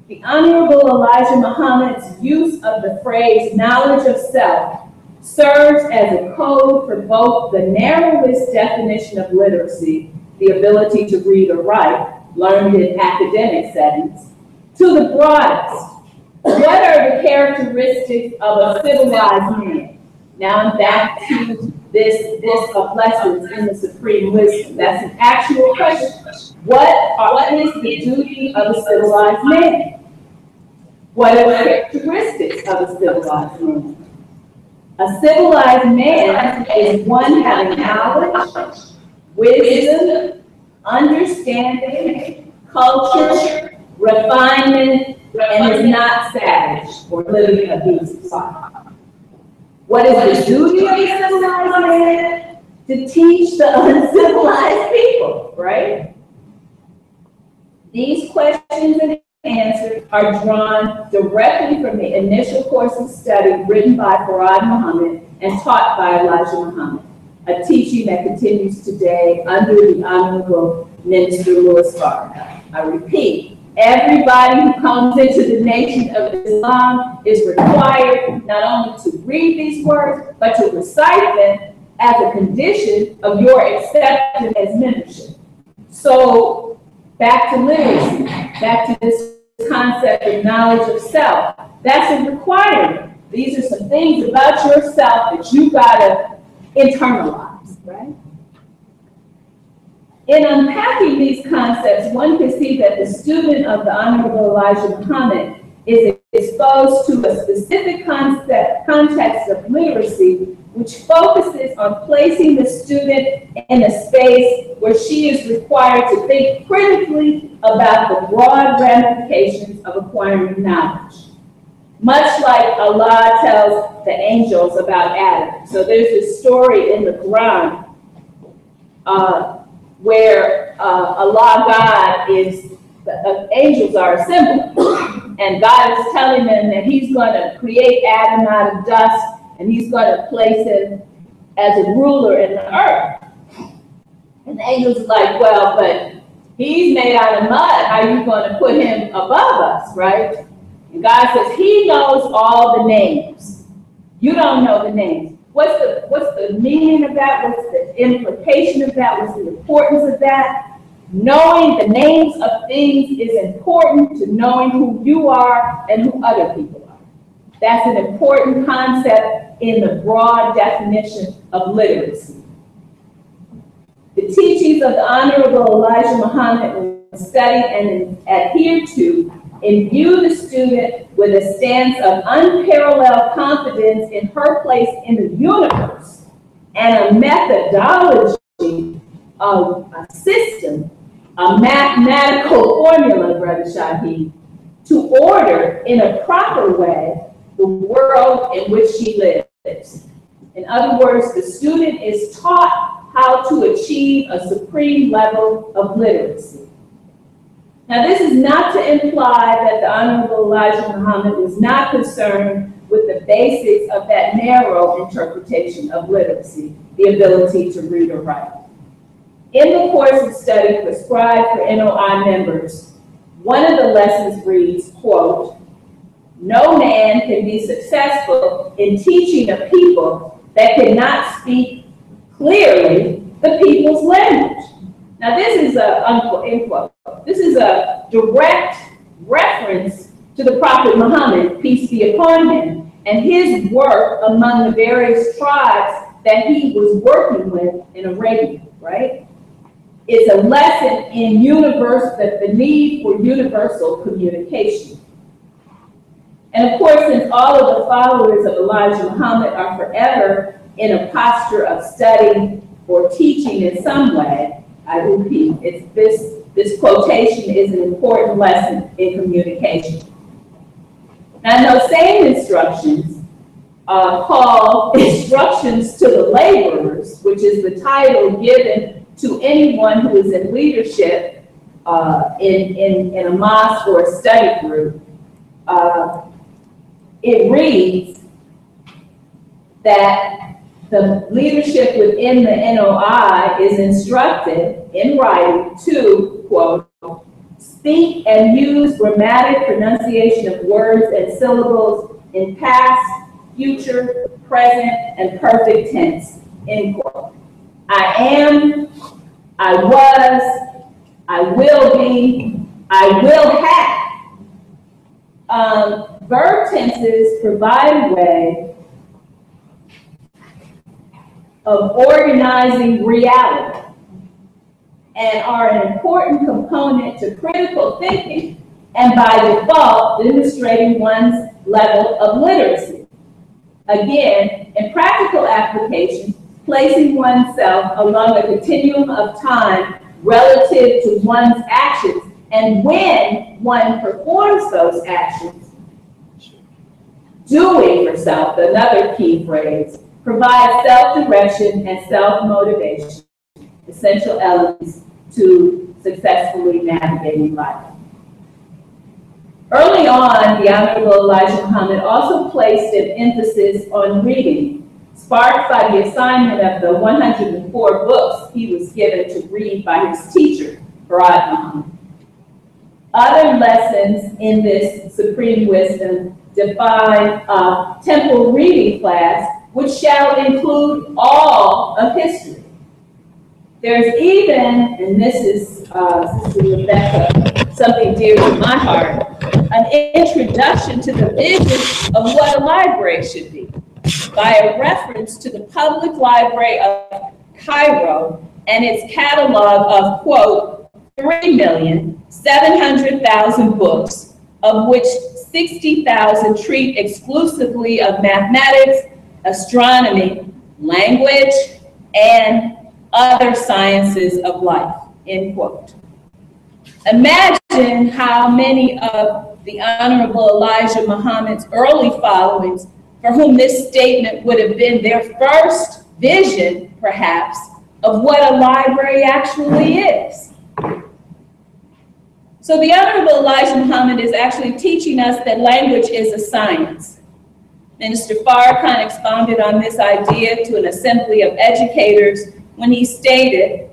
The Honorable Elijah Muhammad's use of the phrase knowledge of self serves as a code for both the narrowest definition of literacy, the ability to read or write, learned in academic settings, to the broadest. What are the characteristics of a civilized man? Now I'm back to this of lessons in the supreme wisdom. That's an actual question. What is the duty of a civilized man? What are the characteristics of a civilized man? A civilized man is one having knowledge, wisdom, understanding, culture, refinement, and is not savage or living a beast's life. What is the duty of a civilized man? To teach the uncivilized people, right? These questions and answers are drawn directly from the initial course of study written by Farad Muhammad and taught by Elijah Muhammad, a teaching that continues today under the Honorable Minister Louis Farrakhan. I repeat, everybody who comes into the Nation of Islam is required not only to read these words, but to recite them as a condition of your acceptance as membership. So back to literacy, back to this concept of knowledge of self. That's a requirement. These are some things about yourself that you gotta internalize, right? In unpacking these concepts, one can see that the student of the Honorable Elijah Muhammad is exposed to a specific context of literacy, which focuses on placing the student in a space where she is required to think critically about the broad ramifications of acquiring knowledge. Much like Allah tells the angels about Adam. So there's this story in the Quran where Allah God is, the angels are assembled, and God is telling them that he's going to create Adam out of dust, and he's going to place him as a ruler in the earth. And the angels are like, well, but he's made out of mud. How are you going to put him above us, right? And God says he knows all the names. You don't know the names. what's the meaning of that? What's the implication of that? What's the importance of that? Knowing the names of things is important to knowing who you are and who other people are. That's an important concept in the broad definition of literacy. The teachings of the Honorable Elijah Muhammad were studied and adhered to imbue the student with a stance of unparalleled confidence in her place in the universe and a methodology of a system, a mathematical formula, Brother Shaheed, to order in a proper way the world in which she lives. In other words, the student is taught how to achieve a supreme level of literacy. Now, this is not to imply that the Honorable Elijah Muhammad was not concerned with the basics of that narrow interpretation of literacy, the ability to read or write. In the course of study prescribed for NOI members, one of the lessons reads, quote, "No man can be successful in teaching a people that cannot speak clearly the people's language." Now, this is a unquote, end quote. This is a direct reference to the Prophet Muhammad, peace be upon him, and his work among the various tribes that he was working with in Arabia, right? It's a lesson in the need for universal communication. And of course, since all of the followers of Elijah Muhammad are forever in a posture of studying or teaching in some way, I repeat, this quotation is an important lesson in communication. Now, those same instructions call Instructions to the Laborers, which is the title given to anyone who is in leadership in a mosque or a study group. It reads that the leadership within the NOI is instructed in writing to, quote, "speak and use grammatic pronunciation of words and syllables in past, future, present, and perfect tense," end quote. I am, I was, I will be, I will have. Verb tenses provide a way of organizing reality and are an important component to critical thinking and by default demonstrating one's level of literacy. Again, in practical application, placing oneself along a continuum of time relative to one's actions, and when one performs those actions, doing for self, another key phrase, provides self-direction and self-motivation, essential elements to successfully navigating life. Early on, the Honorable Elijah Muhammad also placed an emphasis on reading, sparked by the assignment of the 104 books he was given to read by his teacher, Prairie Muhammad. Other lessons in this supreme wisdom define a temple reading class which shall include all of history. There's even, and this is, Sister Rebecca, something dear to my heart, an introduction to the vision of what a library should be, by a reference to the Public Library of Cairo and its catalog of, quote, 3,700,000 books, of which 60,000 treat exclusively of mathematics, astronomy, language, and other sciences of life, end quote. Imagine how many of the Honorable Elijah Muhammad's early followings for whom this statement would have been their first vision, perhaps, of what a library actually is. So the Honorable Elijah Muhammad is actually teaching us that language is a science. Minister Farrakhan expounded on this idea to an assembly of educators when he stated,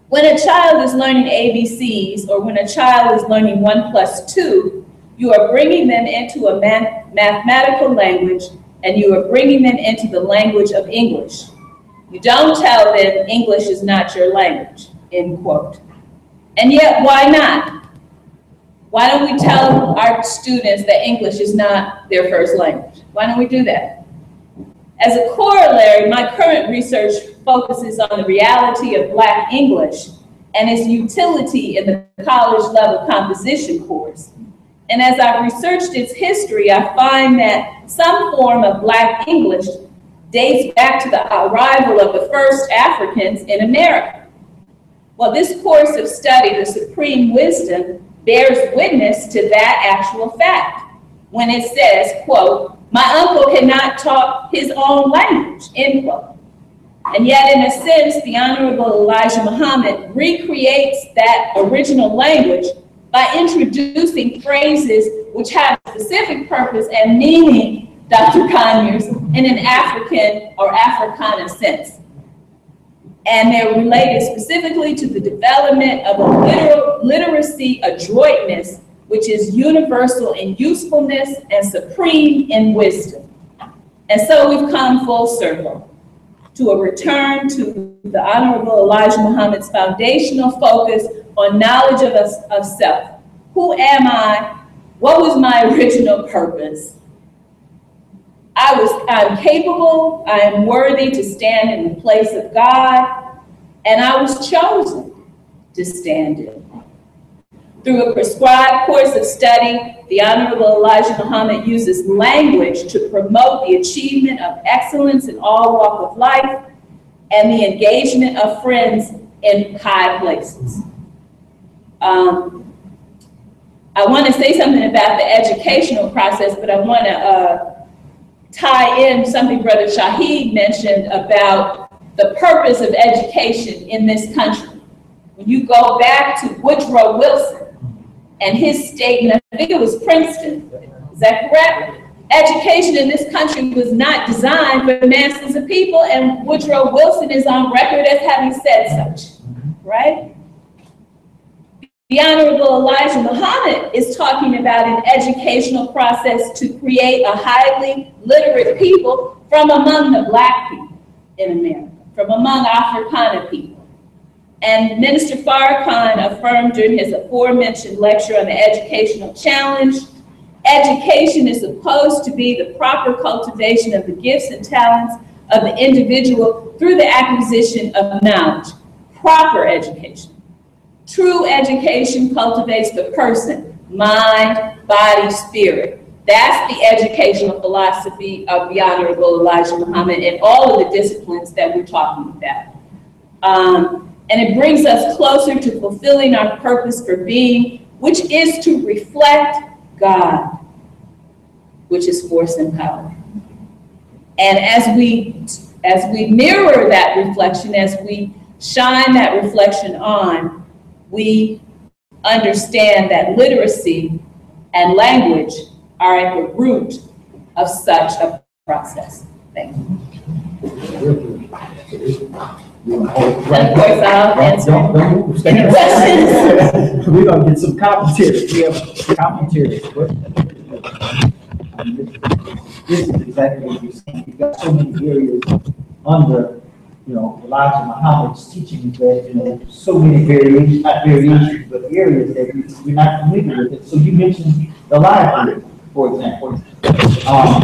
when a child is learning ABCs or when a child is learning 1+2, you are bringing them into a mathematical language and you are bringing them into the language of English. You don't tell them English is not your language, end quote. And yet, why not? Why don't we tell our students that English is not their first language? Why don't we do that? As a corollary, my current research focuses on the reality of Black English and its utility in the college level composition course. And as I've researched its history, I find that some form of Black English dates back to the arrival of the first Africans in America. Well, this course of study, The Supreme Wisdom, bears witness to that actual fact when it says, quote, "My uncle cannot talk his own language," end quote. And yet, in a sense, the Honorable Elijah Muhammad recreates that original language by introducing phrases which have a specific purpose and meaning, Dr. Conyers, in an African or Africana sense. And they're related specifically to the development of a literacy adroitness, which is universal in usefulness and supreme in wisdom. And so we've come full circle to a return to the Honorable Elijah Muhammad's foundational focus on knowledge of self. Who am I? What was my original purpose? I'm capable, I am worthy to stand in the place of God, and I was chosen to stand in. Through a prescribed course of study, the Honorable Elijah Muhammad uses language to promote the achievement of excellence in all walks of life and the engagement of friends in high places. I want to say something about the educational process, but I want to tie in something Brother Shaheed mentioned about the purpose of education in this country. When you go back to Woodrow Wilson and his statement, I think it was Princeton, is that correct? Education in this country was not designed for masses of people, and Woodrow Wilson is on record as having said such, right? The Honorable Elijah Muhammad is talking about an educational process to create a highly literate people from among the Black people in America, from among Africana people. And Minister Farrakhan affirmed during his aforementioned lecture on the educational challenge, education is supposed to be the proper cultivation of the gifts and talents of the individual through the acquisition of knowledge. Proper education. True education cultivates the person, mind, body, spirit. That's the educational philosophy of the Honorable Elijah Muhammad and all of the disciplines that we're talking about. And it brings us closer to fulfilling our purpose for being, which is to reflect God, which is force and power. And as we mirror that reflection, as we shine that reflection on, we understand that literacy and language are at the root of such a process. Thank you. And of course, I'll answer questions. We're going to get some commentary. We have commentary. This is exactly what you're saying. You've got so many areas under, Elijah Muhammad's teaching that, so many variations, not variations, but areas that we're not familiar with it. So you mentioned the library, for example.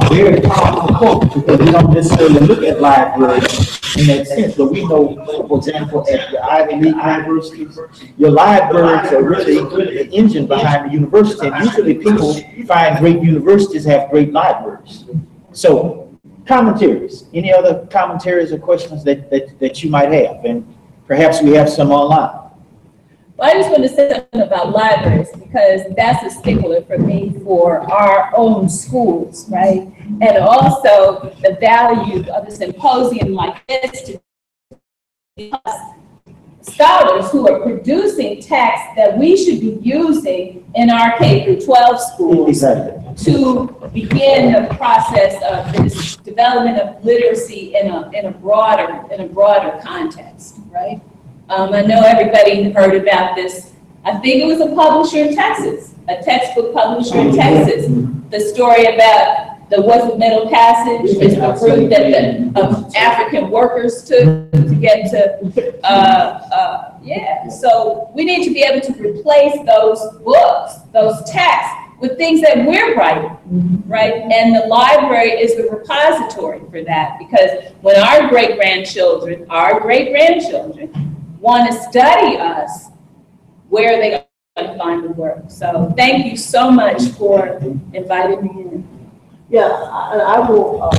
Very powerful quote, because we don't necessarily look at libraries in that sense, but we know, for example, at the Ivy League universities, your libraries are really the engine behind the university, and usually people find great universities have great libraries. So, commentaries, any other commentaries or questions that you might have, and perhaps we have some online. Well, I just want to say something about libraries, because that's a stickler for me for our own schools, right? And also the value of a symposium like this to scholars who are producing texts that we should be using in our K-12 schools to begin the process of this development of literacy in a broader context, right? I know everybody heard about this. I think it was a publisher in Texas, a textbook publisher in Texas. The story about the what's the Middle Passage is the route that the African workers took to get to, yeah. So we need to be able to replace those books, those texts, with things that we're writing, right? And the library is the repository for that, because when our great-grandchildren want to study us, where are they going to find the work? So thank you so much for inviting me in. Yeah, I will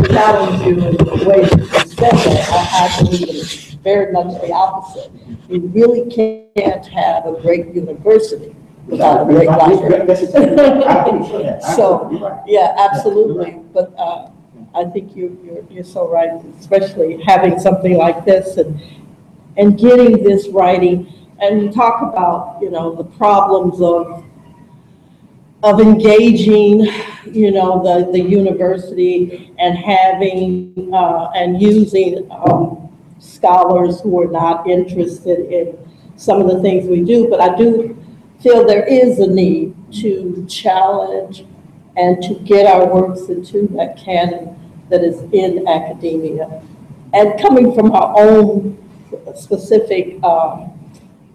challenge you in the way that you said that. I believe it's very much the opposite. You really can't have a great university without a great library. So, yeah, absolutely. But I think you're so right, especially having something like this and getting this writing. And you talk about, you know, the problems of engaging, you know, the university and having and using scholars who are not interested in some of the things we do. But I do feel there is a need to challenge and to get our works into that canon that is in academia. And coming from our own specific,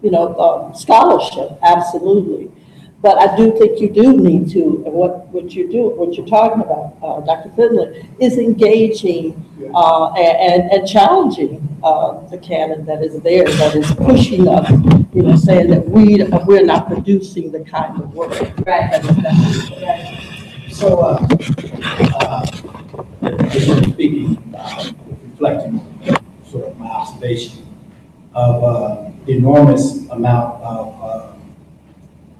you know, scholarship, absolutely. But I do think you do need to, and what you're talking about, Dr. Finley, is engaging and challenging the canon that is there, that is pushing us, you know, saying that we're not producing the kind of work. Right. That is necessary. Right. So, just speaking, reflecting on sort of my observation of the enormous amount of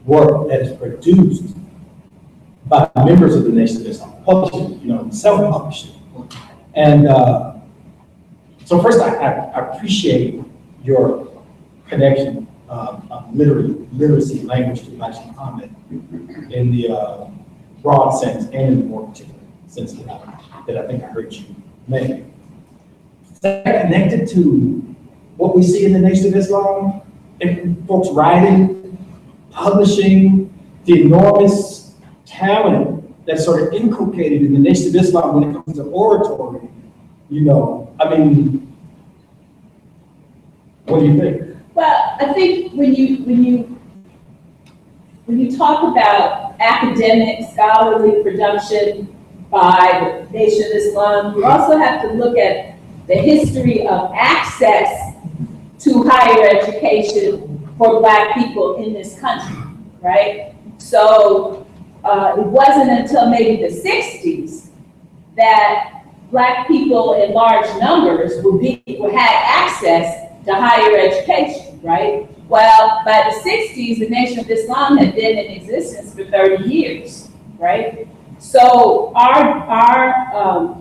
work that is produced by members of the nation that's publishing, you know, self-publishing. And so first, I appreciate your connection of literacy, language to Elijah Muhammad in the broad sense and in the more particular sense that I think I heard you make. Is that connected to what we see in the Nation of Islam? And folks writing, publishing, the enormous talent that's sort of inculcated in the Nation of Islam when it comes to oratory, you know, I mean, what do you think? Well, I think when you talk about academic, scholarly production by the Nation of Islam, you also have to look at the history of access to higher education for Black people in this country, right? So it wasn't until maybe the 60s that Black people in large numbers would have access to higher education, right? Well, by the 60s, the Nation of Islam had been in existence for 30 years, right? So our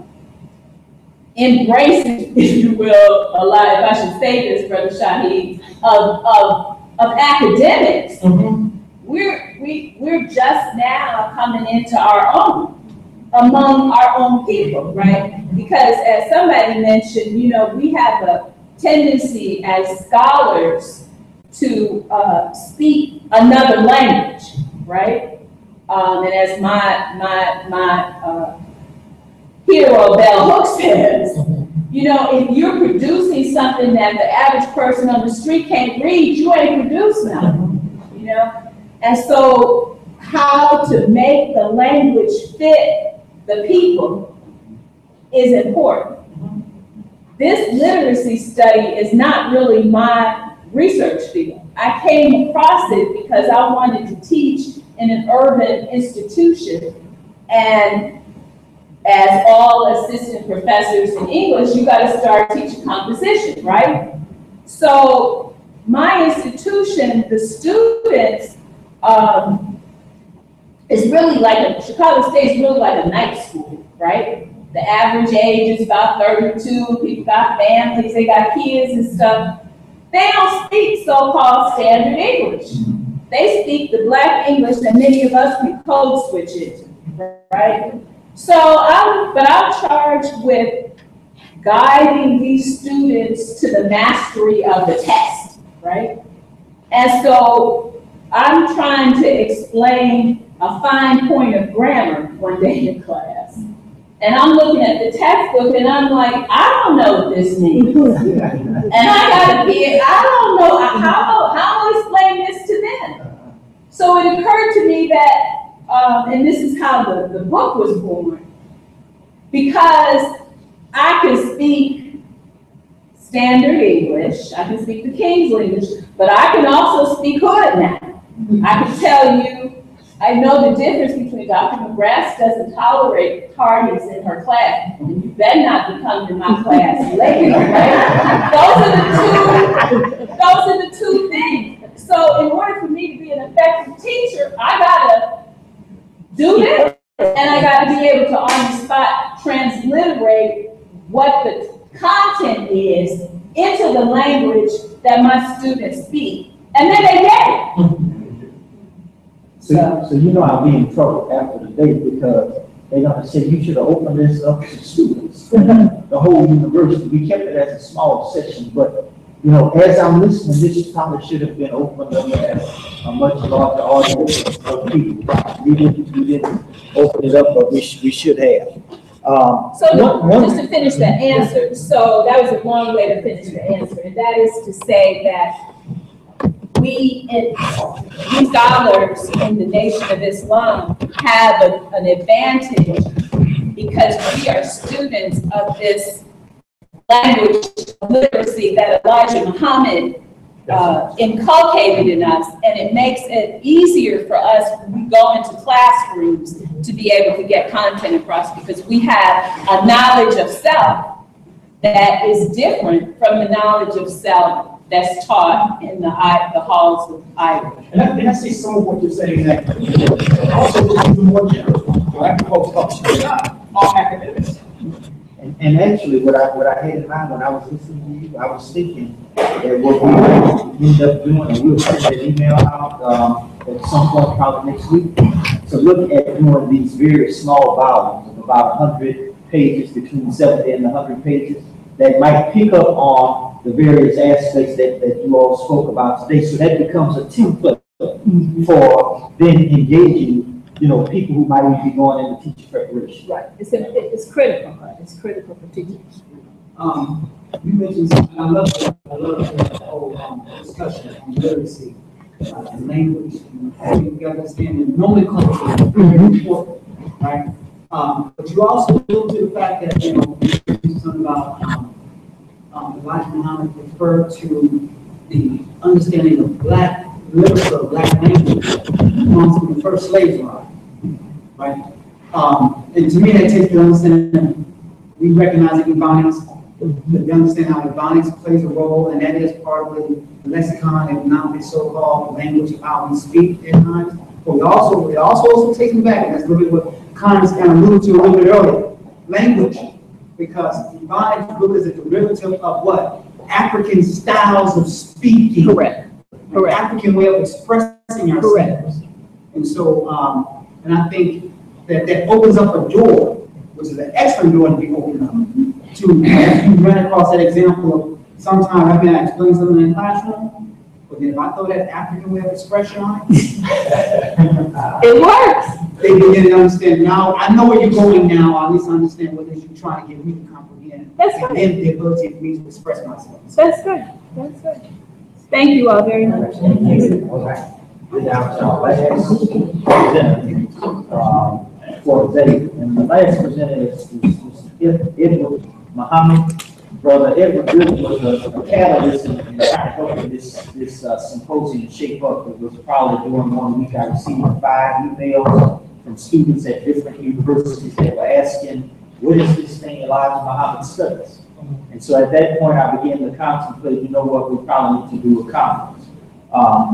embracing, if you will, if I should say this, Brother Shaheed, of academics, we're just now coming into our own among our own people, right? Because as somebody mentioned, you know, we have a tendency as scholars to speak another language, right? And as my hero Bell Hooks says, you know, if you're producing something that the average person on the street can't read, you ain't produced nothing, you know? And so how to make the language fit the people is important. This literacy study is not really my research field. I came across it because I wanted to teach in an urban institution, and as all assistant professors in English, you got to start teaching composition, right? So my institution, the students, is really like Chicago State is really like a night school, right? The average age is about 32. People got families, they got kids and stuff. They don't speak so-called standard English. They speak the Black English that many of us can code switch into, right? So I'm charged with guiding these students to the mastery of the text, right? And so I'm trying to explain a fine point of grammar one day in class. And I'm looking at the textbook and I'm like, I don't know what this means. And I gotta be, I don't know, how do I explain this to them? So it occurred to me that, and this is how the book was born, because I can speak standard English, I can speak the King's English, but I can also speak hood now. I can tell you, I know the difference between Dr. McGrath doesn't tolerate tardies in her class, and you better not be coming to my class late. Right? Those are the two things. So in order for me to be an effective teacher, I gotta do this, and I gotta be able to on the spot transliterate what the content is into the language that my students speak, and then they get it. So you know I'll be in trouble after the date because they're gonna say you should have opened this up to students, the whole university. We kept it as a small session, but you know, as I'm listening, this probably should have been opened up as a much larger audience of people. We didn't open it up, but we should have. Just to finish the answer, so that was a long way to finish the answer, and that is to say that we, these scholars in the Nation of Islam have an advantage because we are students of this language literacy that Elijah Muhammad inculcated in us, and it makes it easier for us when we go into classrooms to be able to get content across because we have a knowledge of self that is different from the knowledge of self that's taught in the halls of Irish. And I see some of what you're saying that also this is more general. Black folks talk all academics. And actually, what I had in mind when I was listening to you, I was thinking that what we end up doing, and we'll send that email out at some point probably next week, to look at doing these very small volumes of about 100 pages, between 70 and 100 pages, that might pick up on the various aspects that you all spoke about today. So that becomes a template for then engaging, you know, people who might even be going into teacher preparation. Right. It's critical. Right? It's critical for teachers. You mentioned something, I love the whole discussion on literacy and language and having to understand the nomenclature is very important, right? But you also allude to the fact that, you know, something about Elijah Muhammad referred to the understanding of black literature, black language comes from the first slave line, right? And to me, that takes the understanding, we recognize that Ebonics, we understand how Ebonics plays a role, and that is part of the lexicon, if not the so-called language of how we speak at times. But it also takes me back, and that's a little bit what Connor's kind of alluded to a little bit earlier, language. Because Ebonics really is a derivative of what? African styles of speaking. Correct. Correct. African way of expressing ourselves. Correct. And so, and I think that opens up a door, which is an excellent door to be opened up, to, as you ran across that example of sometimes I may explain something in the classroom, but then if I throw that African way of expression on it, it works. They begin to understand now, I know where you're going now, or at least understand what it is you're trying to get me to comprehend. That's and right. then the ability for me to express myself. That's right. That's right. Thank you all very much. Thank you. All right. For today, and the last presenter is Edward Muhammad. Brother Edward really was a catalyst in helping this symposium shape up. It was probably during 1 week I received 5 emails from students at different universities that were asking, what is this thing Elijah Muhammad studies? And so at that point I began to contemplate, you know what, we probably need to do a conference.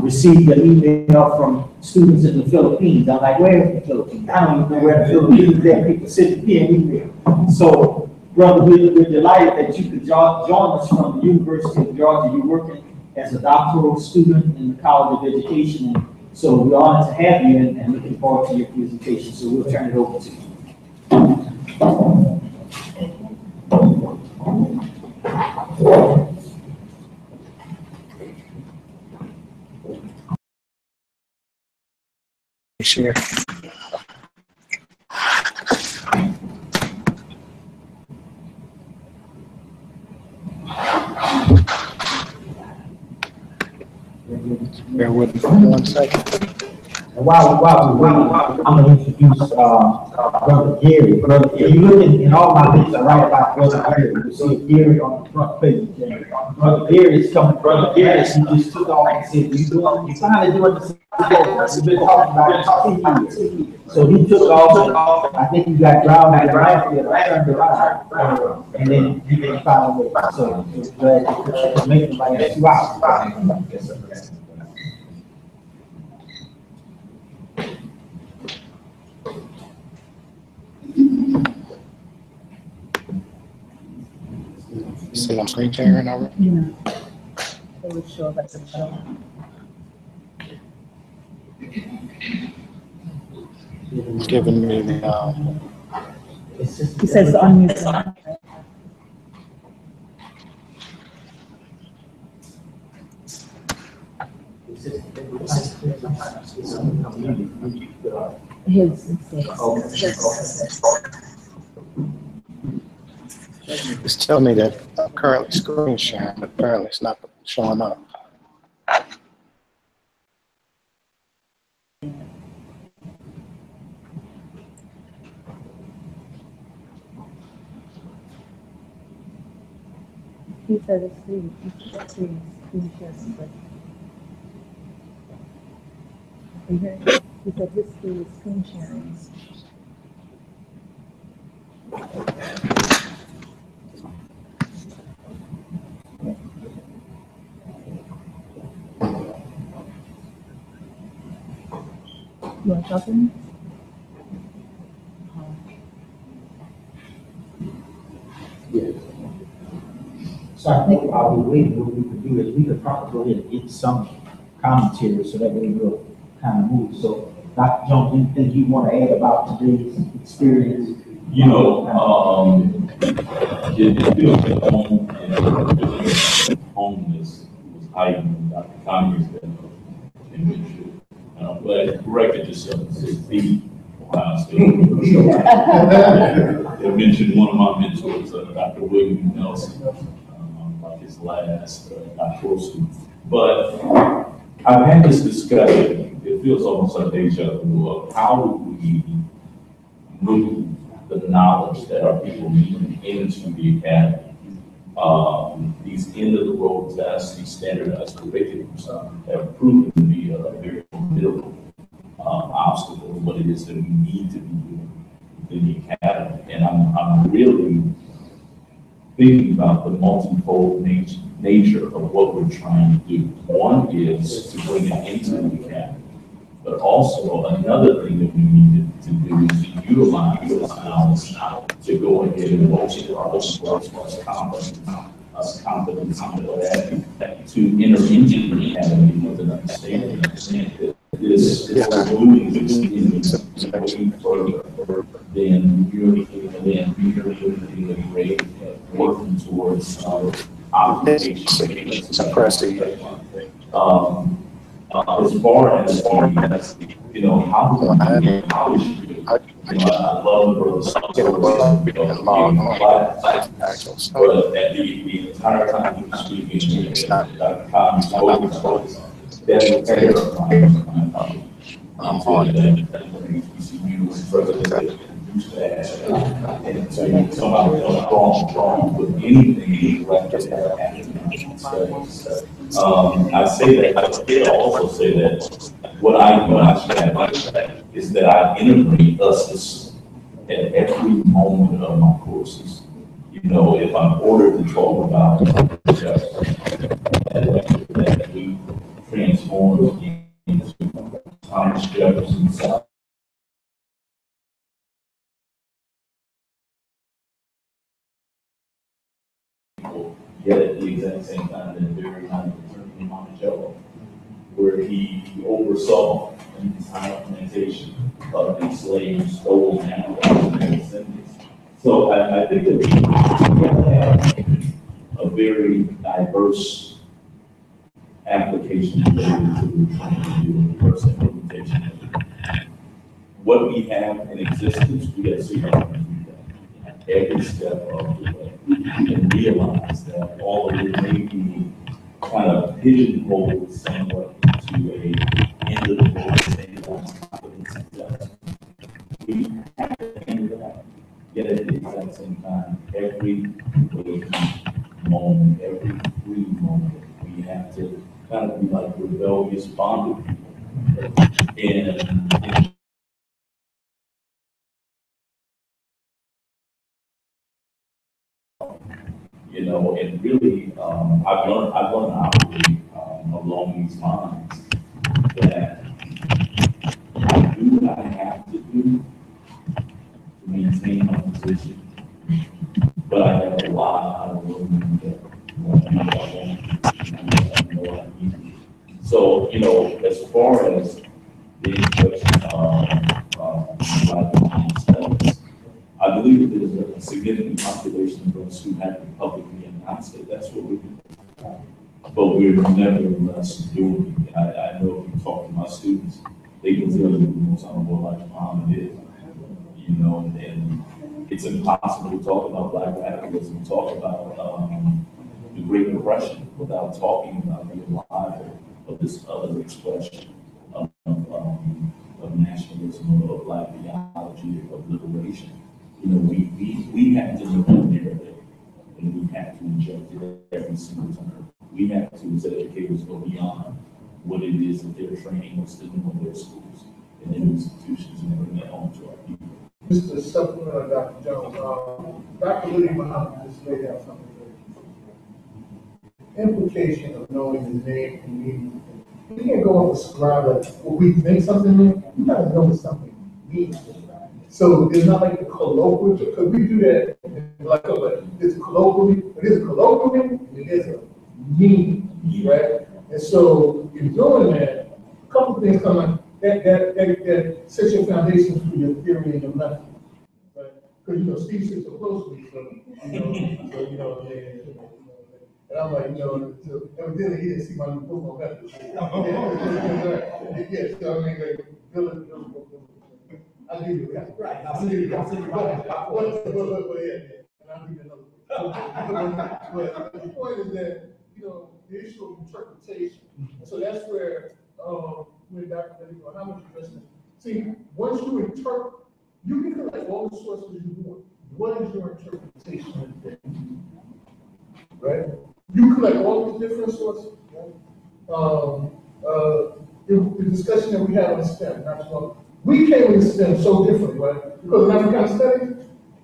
Received an email from students in the Philippines. I'm like, where is the Philippines? I don't even know where the Philippines is. People sitting here and email. So, brother, we're delighted that you could join us from the University of Georgia. You're working as a doctoral student in the College of Education. And so we're honored to have you and looking forward to your presentation. So we'll turn it over to you. Share. Bear with me for 1 second. And while we're waiting, I'm going to introduce Brother Gary. Brother, if you look in all my books, I write about Brother Gary. You see Gary on the front page. Brother Gary is coming. Brother Gary, he just took off and said, you finally doing this. We've been talking about it. So he took off. I think he got grounded in last year, turned around, and then he didn't find a way. So glad to make him like 2 hours. Yes, sir. See, I'm screen sharing already. Yeah. It would show that the show. It's giving me the, He says unmute. it's telling me that I'm currently screen sharing, but apparently it's not showing up. He said it's free. He said it's free. He said his screen is screen sharing. You want to talk to him? Yeah. So I think while we're waiting, what we could do is we could probably go ahead and get some commentary so that way we'll kind of move. So Dr. Jones, anything you want to add about today's experience? You know, it feels like home and homeless was heightened. Dr. Conyers and Mitchell. And I'm glad you corrected yourself and said feet. Ohio State. They mentioned one of my mentors, Dr. William Nelson, like his last doctoral student. But I've had this discussion, it feels almost like deja vu, of how do we move the knowledge that our people need into the academy. These end-of-the-road tests, these standardized curriculums have proven to be a very formidable obstacle of what it is that we need to be doing in the academy. And I'm really thinking about the multifold nature of what we're trying to do. One is to bring it into the academy, but also another thing that we need to do is to utilize this knowledge to go ahead and bolster our confidence to enter into the academy with an understanding that this is what we're doing is way further than really great working towards application. As far as you know, how do we I love the but at the entire time he was speaking, Dr. Cobb spoke about that was terrifying. On it, and so somebody wrong with anything like that. I say that, I did also say that what I do is that I integrate us at every moment of my courses. You know, if I'm ordered to talk about that we transform into Thomas Jefferson's yet at the exact same time, in very high in Monticello, where he oversaw an entire plantation of enslaved, stolen animals. So I think that we have a very diverse application related to what we're trying to do in reverse implementation. What we have in existence, we got to see how we can do that every step of the way, and realize that all of it may be kind of pigeonholed somewhat to at the exact same time, every waking moment, every free moment, we have to kind of be like rebellious bonded people. And you know, and really, I've learned how to operate along these lines that I do what I have to do to maintain my position, but I have a lot of room to So, you know, as far as the introduction of studies, I believe that there's a significant population of those who haven't publicly announced it. That's what we do. But we're nevertheless doing it. I know if you talk to my students, they can tell you who the most honorable Elijah Muhammad is. You know, and it's impossible to talk about Black radicalism, talk about the Great Depression without talking about the arrival of this other expression of nationalism, of Black theology, of liberation. You know, we have to live that narrative, and we have to inject it every single time. We have to, as educators, go beyond what it is that they're training us to do in their schools and in institutions, and bring that home to our people. Just to supplement Dr. Jones, Dr. William Muhammad just laid out something very implication of knowing the name and meaning. You can't go off a scribe like what we think something means. You gotta know what something means. So it's not like the colloquial, because we do that like it's colloquially, but it's colloquially and it is a meaning, right? And so in doing that, a couple of things come up. That sets your foundation for your theory and your method, right? Because you know Steve sits so close to me, so and I'm like, evidently he didn't see my new book on method. Yes, so I mean, like, I'll give you that. Right. I'll give you that. But yeah, and I'll give you another. But the point is that, the issue of interpretation. So that's where, when Dr. Muhammad addressed it. See, once you interpret, you can collect all the sources you want. What is your interpretation of the thing? Right? You collect all the different sources. Right? The discussion that we had on STEM, not too long. We came into STEM so differently, right? Because in African studies,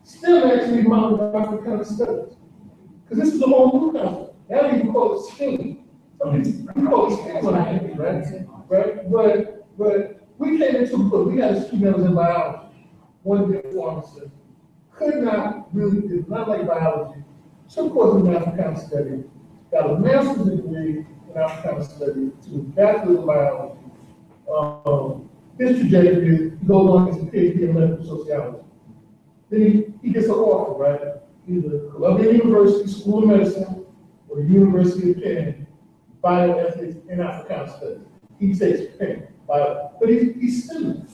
STEM actually modeled African studies. Because this is a whole new concept. Now you call it STEAM. We call it STEAM on our campus, right? But we came into it because we had a student that was in biology, one of the pharmacists, could not really, did not like biology, took courses in African studies, got a master's degree in African studies, to a bachelor's in biology. His trajectory is he goes on to PhD in medical sociology. Then he gets an offer, right? Either Columbia University School of Medicine or the University of Penn, bioethics in African studies. He takes Penn, bio, but he's still.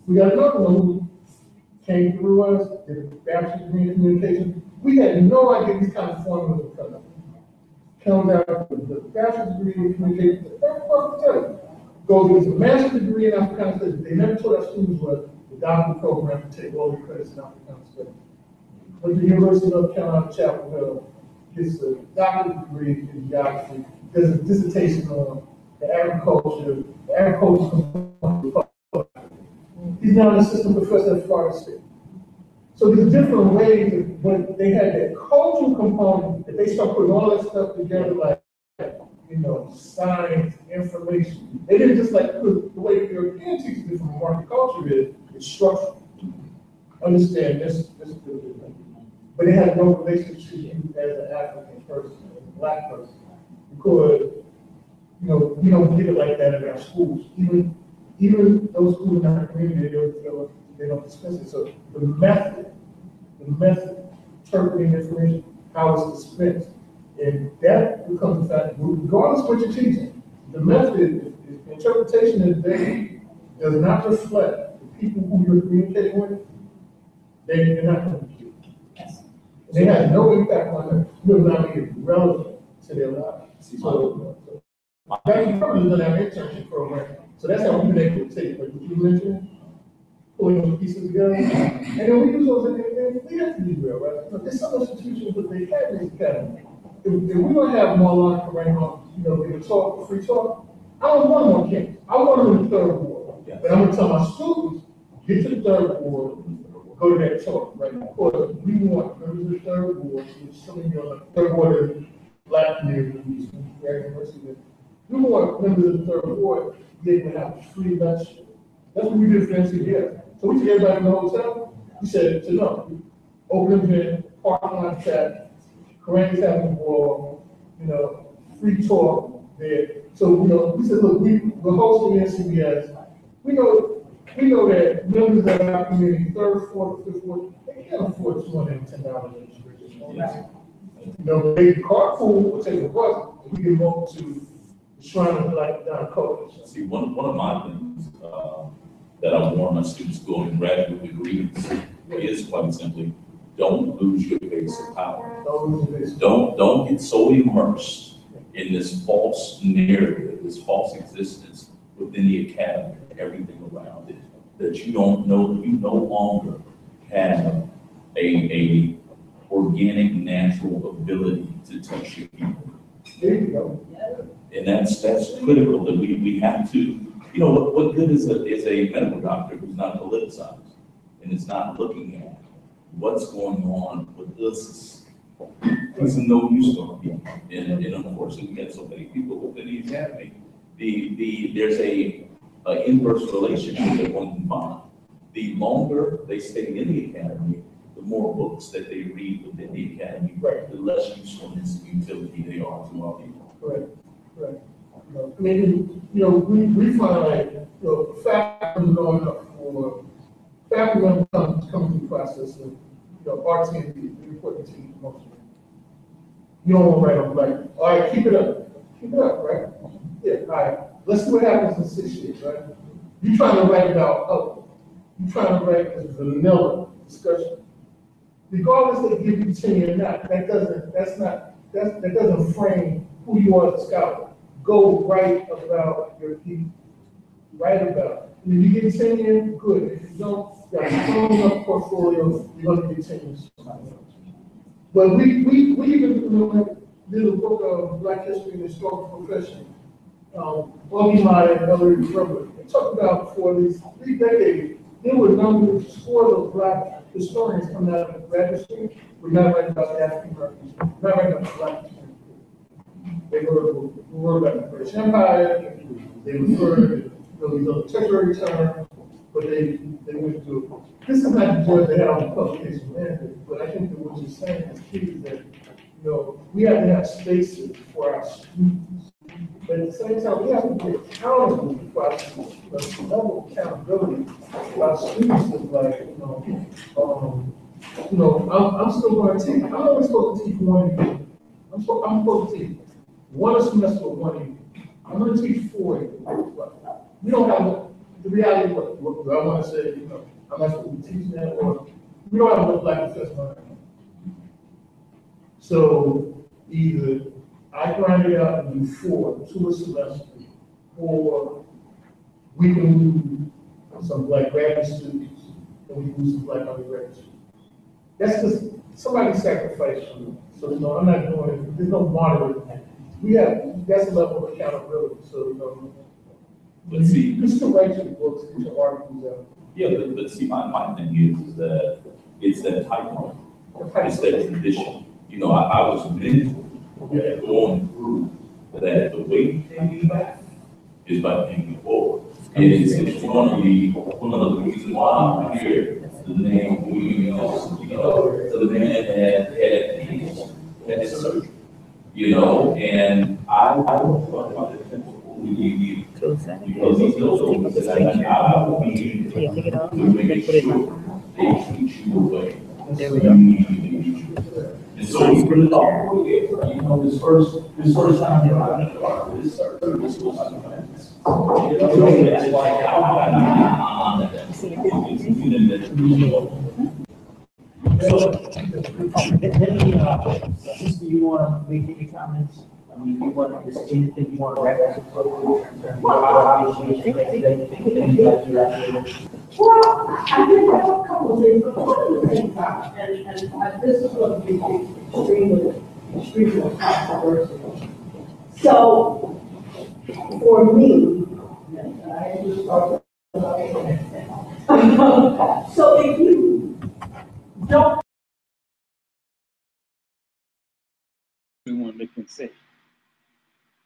We got another one who came through us, did a bachelor's degree in communication. We had no idea these kind of formulas were coming. Comes out with the bachelor's degree in communication. That's what I tell you. Goes with a master's degree in African studies. They never taught our students what the doctoral program to take all the credits in African studies. Went to the University of North Carolina, Chapel Hill, gets a doctorate degree in geography, does a dissertation on the agriculture component. He's now an assistant professor at Florida State. So there's different ways, but they had that cultural component that they start putting all that stuff together, like, science, information. They didn't just the way the European teaches it from market culture is, it's structural. Understand this, but it has no relationship to you as an African person, as a Black person, because we don't get it like that in our schools. Even those schools in our community, they don't discuss it. So the method, interpreting information, how it's dispensed, and that becomes a fact. Regardless of what you're teaching, the method, interpretation of the day does not reflect the people who you're communicating with. They're not going to do it. They have no impact on them. You will not be relevant to their lives. So Dr. Carter is going to have an internship program. So that's how we've been able to take it. But you mentioned, pulling those pieces together. And then we use those, and we have to be real, right? But there's some institutions that they have these academies. If we don't have more learning right now, give a talk, free talk, I don't want more kids. I want them in the third ward. But I'm gonna tell my students, get to the third ward, go to that talk, right? Because we want members of the third ward, which some of you on the third ward of Black communities, Prairie University. We want members of the third ward getting to have free lunch. That's what we did for NCDF. So we took everybody in the hotel. We said, no, open event, parking lot chat, Corinne's having a ball, free talk there. So, we said, look, we're hosting NCBS. We know that members of our community, third, fourth, fifth ward, they can't afford $210 in they carpool or take a bus, and we can go to the Shrine of Black Down College. See, one of my things that I warn my students going graduate degrees is quite simply, don't lose your base of power. Don't get so immersed in this false narrative, this false existence within the academy and everything around it, that you don't know, you no longer have a organic, natural ability to touch your people. There you go. And that's critical, that we have to, what good is a medical doctor who's not politicized and is not looking at what's going on with us? It's no use to people. And unfortunately, we have so many people within the academy. There's a inverse relationship that one can find. The longer they stay in the academy, the more books that they read within the academy, the less usefulness and utility they are to our people. Right. I mean, we find like, faculty going up for faculty when coming through the process of, our team, the important team promotion. You don't want to write on like, all right, keep it up, right? Yeah, all right. Let's see what happens in 6 years, right? You're trying to write about other. You're trying to write a vanilla discussion. Regardless they give you tenure or not, that doesn't frame who you are as a scholar. Go write about your people. Write about it. If you get tenure, good. If you don't, you got a strong enough portfolio, you're going to get tenure. But we even did a book of Black history and historical profession. Buggy Meyer and Ellery Rubber. They talked about for these 3 decades, there were scores of Black historians coming out of graduate school. We're not writing about the African Americans. We're not writing about the Black history. They were about the British Empire. They referred to these other temporary terms, but they went to this is not the joy they had on the publication mandate, but I think that what you're saying is key is that we have to have spaces for our students. But at the same time, we have to be accountable for our students. The level of accountability for our students is like, I'm still going to teach. I'm only supposed to teach 1 year. I'm supposed to teach 1 semester of 1 year. I'm going to teach 4 years. We don't have the reality of what I want to say, I'm not supposed to be teaching that, or we don't have enough Black professors. So either I grind it out and do 2 a semester, or we can do some Black graduate students, and we can do some Black undergraduate students. That's just somebody sacrificed for me. So I'm not doing it. There's no monitoring. That's a level of accountability. So Let's see. You still write your books, get your articles out. Yeah, but see, my thing is that it's that tightrope. It's that tradition. I was mentored going through that the way you take you back is by paying you forward. And it's one of the reasons why I'm here. The name Williams, so the man had surgery. And I don't talk about the principle. Because he's also saying, I will be here to make sure they treat you the way you need to be treated. And so we put it all together. This first time you're out in the park, this service was that's why Sister, you want to make any comments? I mean, you want to just anything you want to wrap up? I did have a couple of things, but one of the things, this is going to be extremely controversial. So, for me, I just start so if you don't. Everyone that can say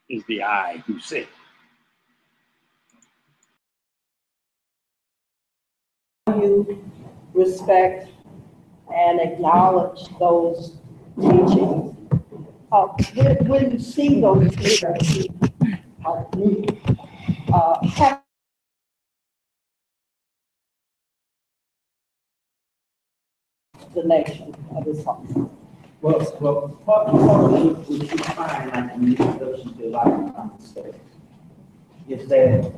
is the I who said. You respect and acknowledge those teachings. When you see those teachings, have the nation of Islam. Well, part of what you find like in the introduction to a lot of common studies is that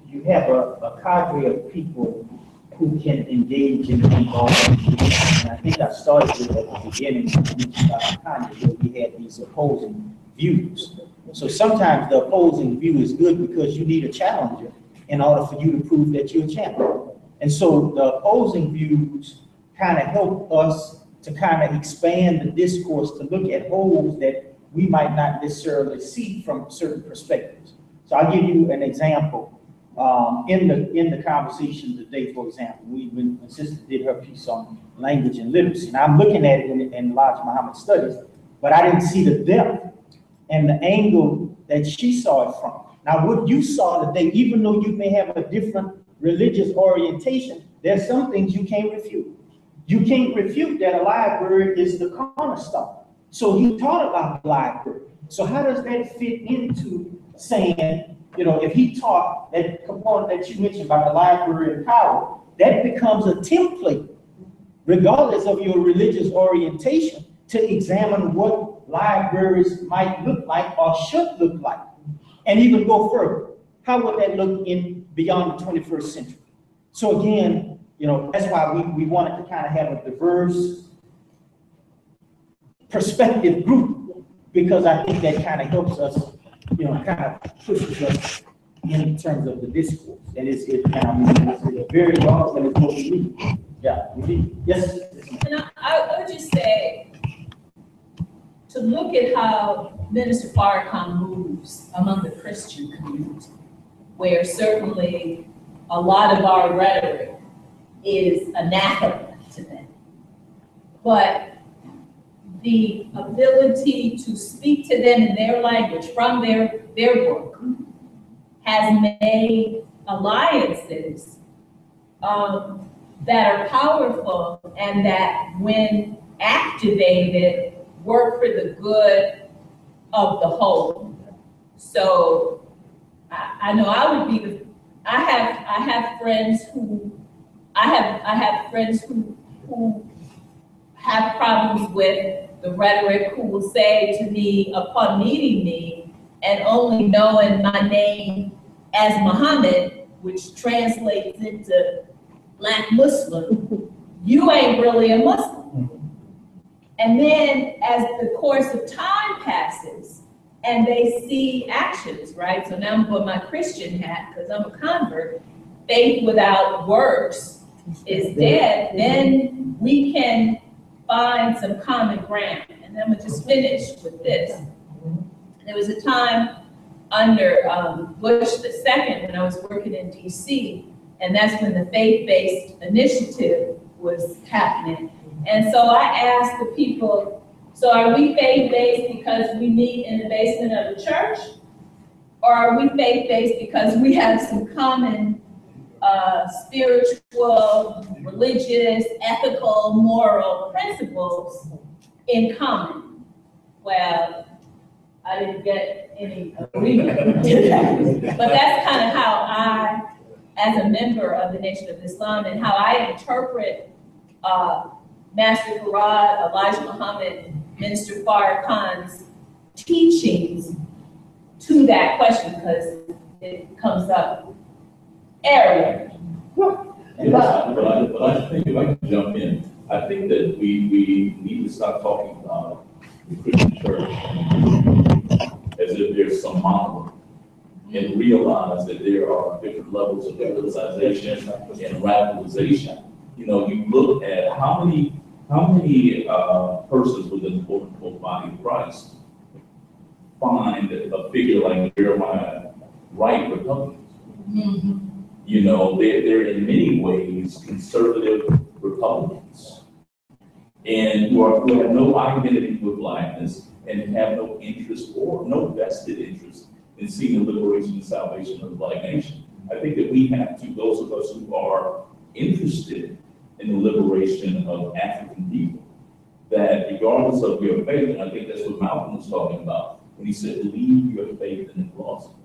you have a cadre of people who can engage in involvement. And I think I started with at the beginning, where we had these opposing views. So sometimes the opposing view is good because you need a challenger in order for you to prove that you're a champion. And so the opposing views kind of help us to kind of expand the discourse to look at holes that we might not necessarily see from certain perspectives. So I'll give you an example. In the conversation today, for example, when my sister did her piece on language and literacy, and I'm looking at it in Elijah Muhammad studies, but I didn't see the depth and the angle that she saw it from. Now, what you saw today, even though you may have a different religious orientation, there's some things you can't refute. You can't refute that a library is the cornerstone. So he taught about the library. So how does that fit into saying, you know, if he taught that component that you mentioned about the library of power, that becomes a template, regardless of your religious orientation, to examine what libraries might look like or should look like. And even go further. How would that look in beyond the 21st century? So again, you know, that's why we wanted to kind of have a diverse perspective group, because I think that kind of helps us, you know, kind of pushes us in terms of the discourse. And it's very long, and it's what we need. Yeah, we need. Yes? And I would just say, to look at how Minister Farrakhan moves among the Christian community, where certainly a lot of our rhetoric is anathema to them. But the ability to speak to them in their language from their book has made alliances that are powerful and that, when activated, work for the good of the whole. So I know I would be I have friends who have problems with the rhetoric, who will say to me upon meeting me and only knowing my name as Muhammad, which translates into Black Muslim, you ain't really a Muslim. And then as the course of time passes and they see actions, right? So now I'm putting my Christian hat because I'm a convert. Faith without works is dead. Then we can find some common ground. And I'm gonna just finish with this. There was a time under Bush II when I was working in DC, and that's when the faith-based initiative was happening. And so I asked the people, so are we faith-based because we meet in the basement of the church? Or are we faith-based because we have some common spiritual, religious, ethical, moral principles in common? Well, I didn't get any agreement to that. But that's kind of how I, as a member of the Nation of Islam, and how I interpret Master Farad, Elijah Muhammad, Minister Farrakhan's teachings to that question, because it comes up everywhere. But I think if I can jump in, I think that we need to stop talking about the Christian church as if there's some monolith and realize that there are different levels of politicization and radicalization. You know, you look at how many persons within the quote unquote body of Christ find a figure like Jeremiah right Republicans. You know, they're in many ways conservative Republicans, and who have no identity with blackness and have no interest or no vested interest in seeing the liberation and salvation of the black nation. I think that we have to, those of us who are interested in the liberation of African people, that regardless of your faith, and I think that's what Malcolm was talking about when he said, leave your faith in the philosophy,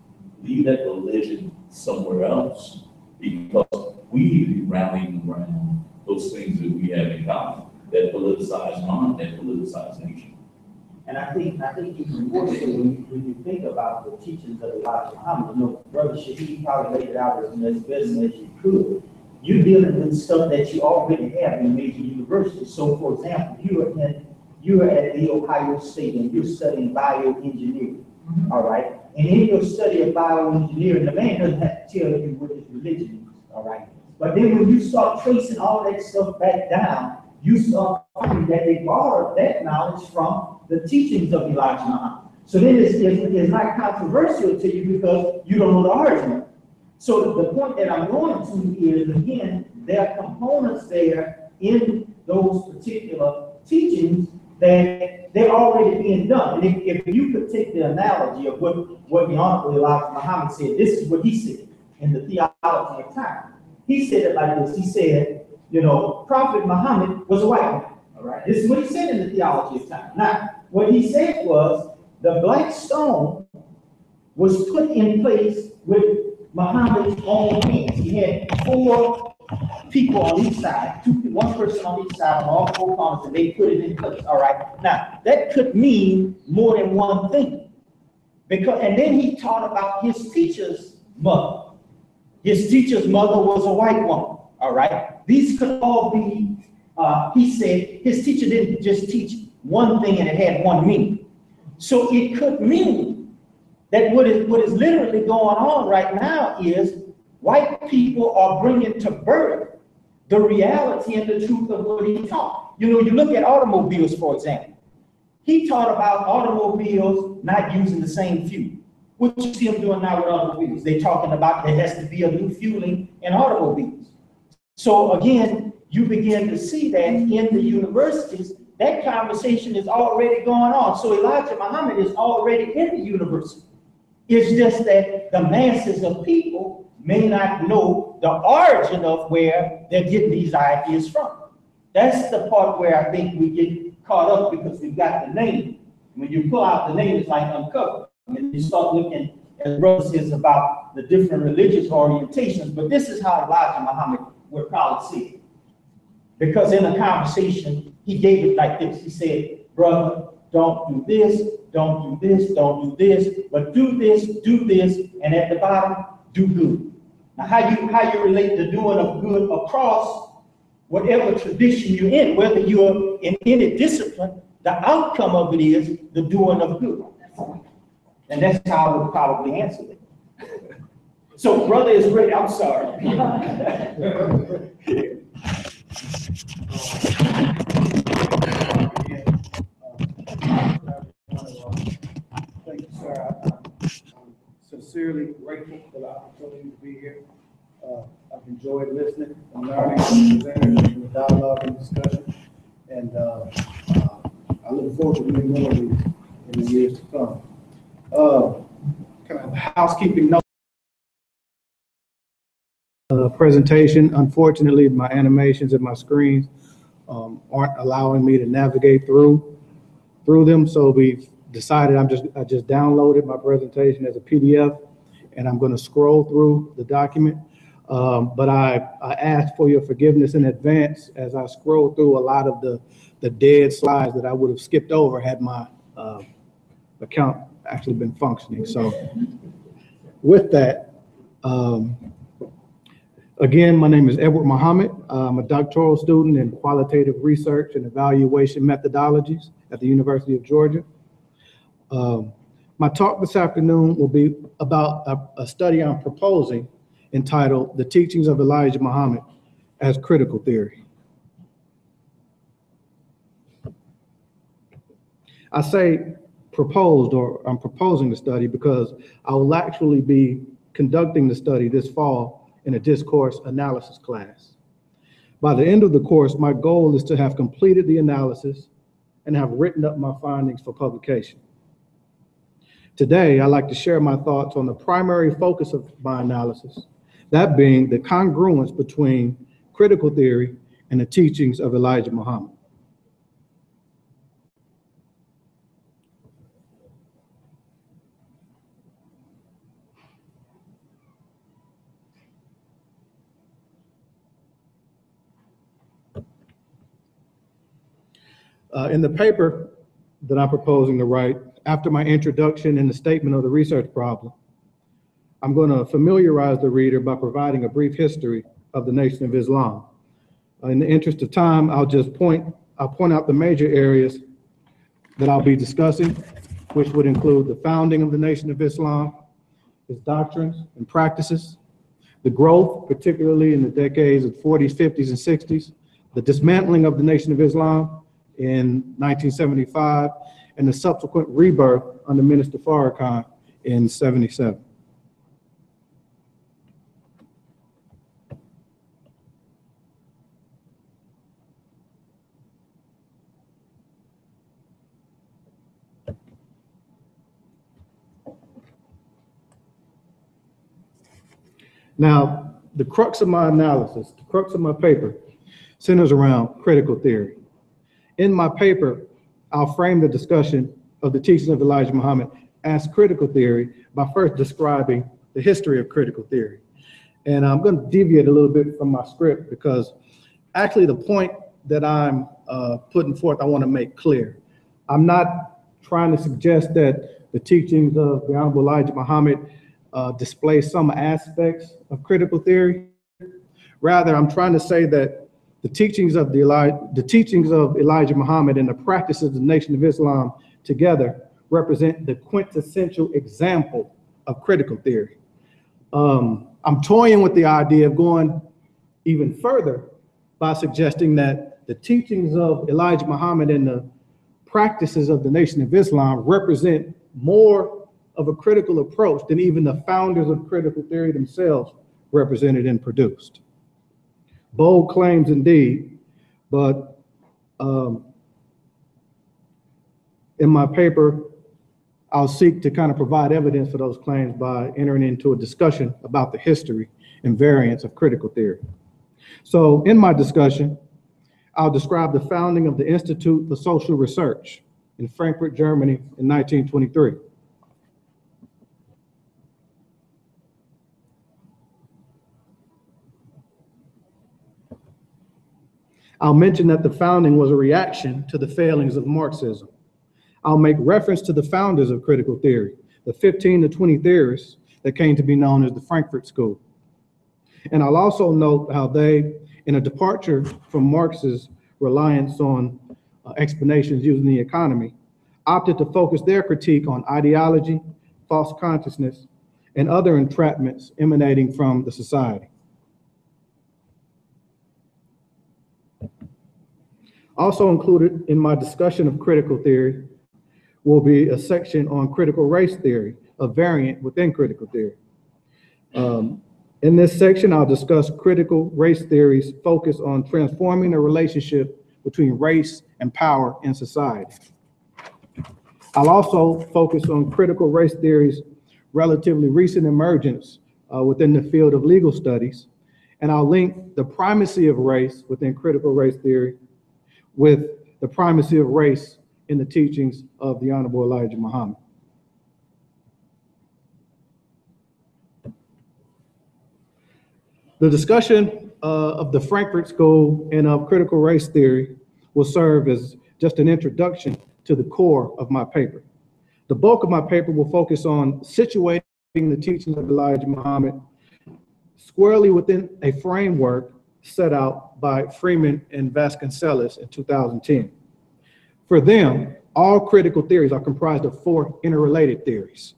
leave that religion somewhere else, because we need to be rallying around those things that we have in common, that politicized mind, that politicized nation. And I think even more so when you think about the teachings of Elijah Muhammad, you know, Brother Shaheed probably laid it out as best as you could. You're dealing with stuff that you already have in major universities. So, for example, you are at the Ohio State and you're studying bioengineering, all right? And in your study of bioengineering, the man doesn't have to tell you what his religion is, all right? But then when you start tracing all that stuff back down, you start finding that they borrowed that knowledge from the teachings of Elijah Muhammad. So then it's not controversial to you because you don't know the argument. So the point that I'm going to is, again, there are components there in those particular teachings that they're already being done. And if you could take the analogy of what the Honorable Elijah Muhammad said, this is what he said in the theology of time. He said it like this. He said, you know, Prophet Muhammad was a white man. All right. This is what he said in the theology of time. Now, what he said was the black stone was put in place with Muhammad's own hands. He had 4 people on each side, one person on each side on all 4 corners, and they put it in place. All right. Now, that could mean more than one thing. And then he taught about his teacher's mother. His teacher's mother was a white woman. All right. These could all be, he said, his teacher didn't just teach one thing and it had one meaning. So it could mean that what is literally going on right now is white people are bringing to birth the reality and the truth of what he taught. You know, you look at automobiles, for example. He taught about automobiles not using the same fuel. What you see them doing now with automobiles, they're talking about there has to be a new fueling in automobiles. So again, you begin to see that in the universities, that conversation is already going on. So Elijah Muhammad is already in the university. It's just that the masses of people may not know the origin of where they're getting these ideas from. That's the part where I think we get caught up because we've got the name. When you pull out the name, it's like uncovered. And you start looking, as Brother says, about the different religious orientations. But this is how Elijah Muhammad would probably see it. Because in a conversation, he gave it like this. He said, brother, don't do this, don't do this, don't do this, but do this, and at the bottom, do good. Now, how you relate the doing of good across whatever tradition you're in, whether you're in any discipline, the outcome of it is the doing of good. And that's how I would probably answer it. So, brother is ready. I'm sorry. Thank you, sir. I'm sincerely grateful for the opportunity to be here. I've enjoyed listening and learning from the presenters and the dialogue and discussion. And I look forward to doing more of these in the years to come. Kind of housekeeping note. Presentation. Unfortunately, my animations and my screens aren't allowing me to navigate through them. So we've decided I just downloaded my presentation as a PDF, and I'm going to scroll through the document. But I ask for your forgiveness in advance as I scroll through a lot of the dead slides that I would have skipped over had my account actually been functioning. So with that, again, my name is Edward Muhammad. I'm a doctoral student in qualitative research and evaluation methodologies at the University of Georgia. My talk this afternoon will be about a study I'm proposing entitled The Teachings of Elijah Muhammad as Critical Theory. I say proposed, or I'm proposing the study, because I will actually be conducting the study this fall in a discourse analysis class. By the end of the course, my goal is to have completed the analysis and have written up my findings for publication. Today, I'd like to share my thoughts on the primary focus of my analysis, that being the congruence between critical theory and the teachings of Elijah Muhammad. In the paper that I'm proposing to write, after my introduction and the statement of the research problem, I'm going to familiarize the reader by providing a brief history of the Nation of Islam. In the interest of time, I'll point out the major areas that I'll be discussing, which would include the founding of the Nation of Islam, its doctrines and practices, the growth, particularly in the decades of 40s, 50s, and 60s, the dismantling of the Nation of Islam in 1975, and the subsequent rebirth under Minister Farrakhan in 77. Now, the crux of my analysis, the crux of my paper, centers around critical theory. In my paper, I'll frame the discussion of the teachings of Elijah Muhammad as critical theory by first describing the history of critical theory. And I'm going to deviate a little bit from my script because actually the point that I'm putting forth, I want to make clear. I'm not trying to suggest that the teachings of the Honorable Elijah Muhammad display some aspects of critical theory. Rather, I'm trying to say that the teachings of Elijah Muhammad and the practices of the Nation of Islam together represent the quintessential example of critical theory. I'm toying with the idea of going even further by suggesting that the teachings of Elijah Muhammad and the practices of the Nation of Islam represent more of a critical approach than even the founders of critical theory themselves represented and produced. Bold claims indeed, but in my paper, I'll seek to kind of provide evidence for those claims by entering into a discussion about the history and variants of critical theory. So in my discussion, I'll describe the founding of the Institute for Social Research in Frankfurt, Germany in 1923. I'll mention that the founding was a reaction to the failings of Marxism. I'll make reference to the founders of critical theory, the 15 to 20 theorists that came to be known as the Frankfurt School. And I'll also note how they, in a departure from Marx's reliance on explanations using the economy, opted to focus their critique on ideology, false consciousness, and other entrapments emanating from the society. Also included in my discussion of critical theory will be a section on critical race theory, a variant within critical theory. In this section, I'll discuss critical race theory's focus on transforming the relationship between race and power in society. I'll also focus on critical race theory's relatively recent emergence within the field of legal studies, and I'll link the primacy of race within critical race theory with the primacy of race in the teachings of the Honorable Elijah Muhammad. The discussion of the Frankfurt School and of critical race theory will serve as just an introduction to the core of my paper. The bulk of my paper will focus on situating the teachings of Elijah Muhammad squarely within a framework set out by Freeman and Vasconcelos in 2010. For them, All critical theories are comprised of 4 interrelated theories.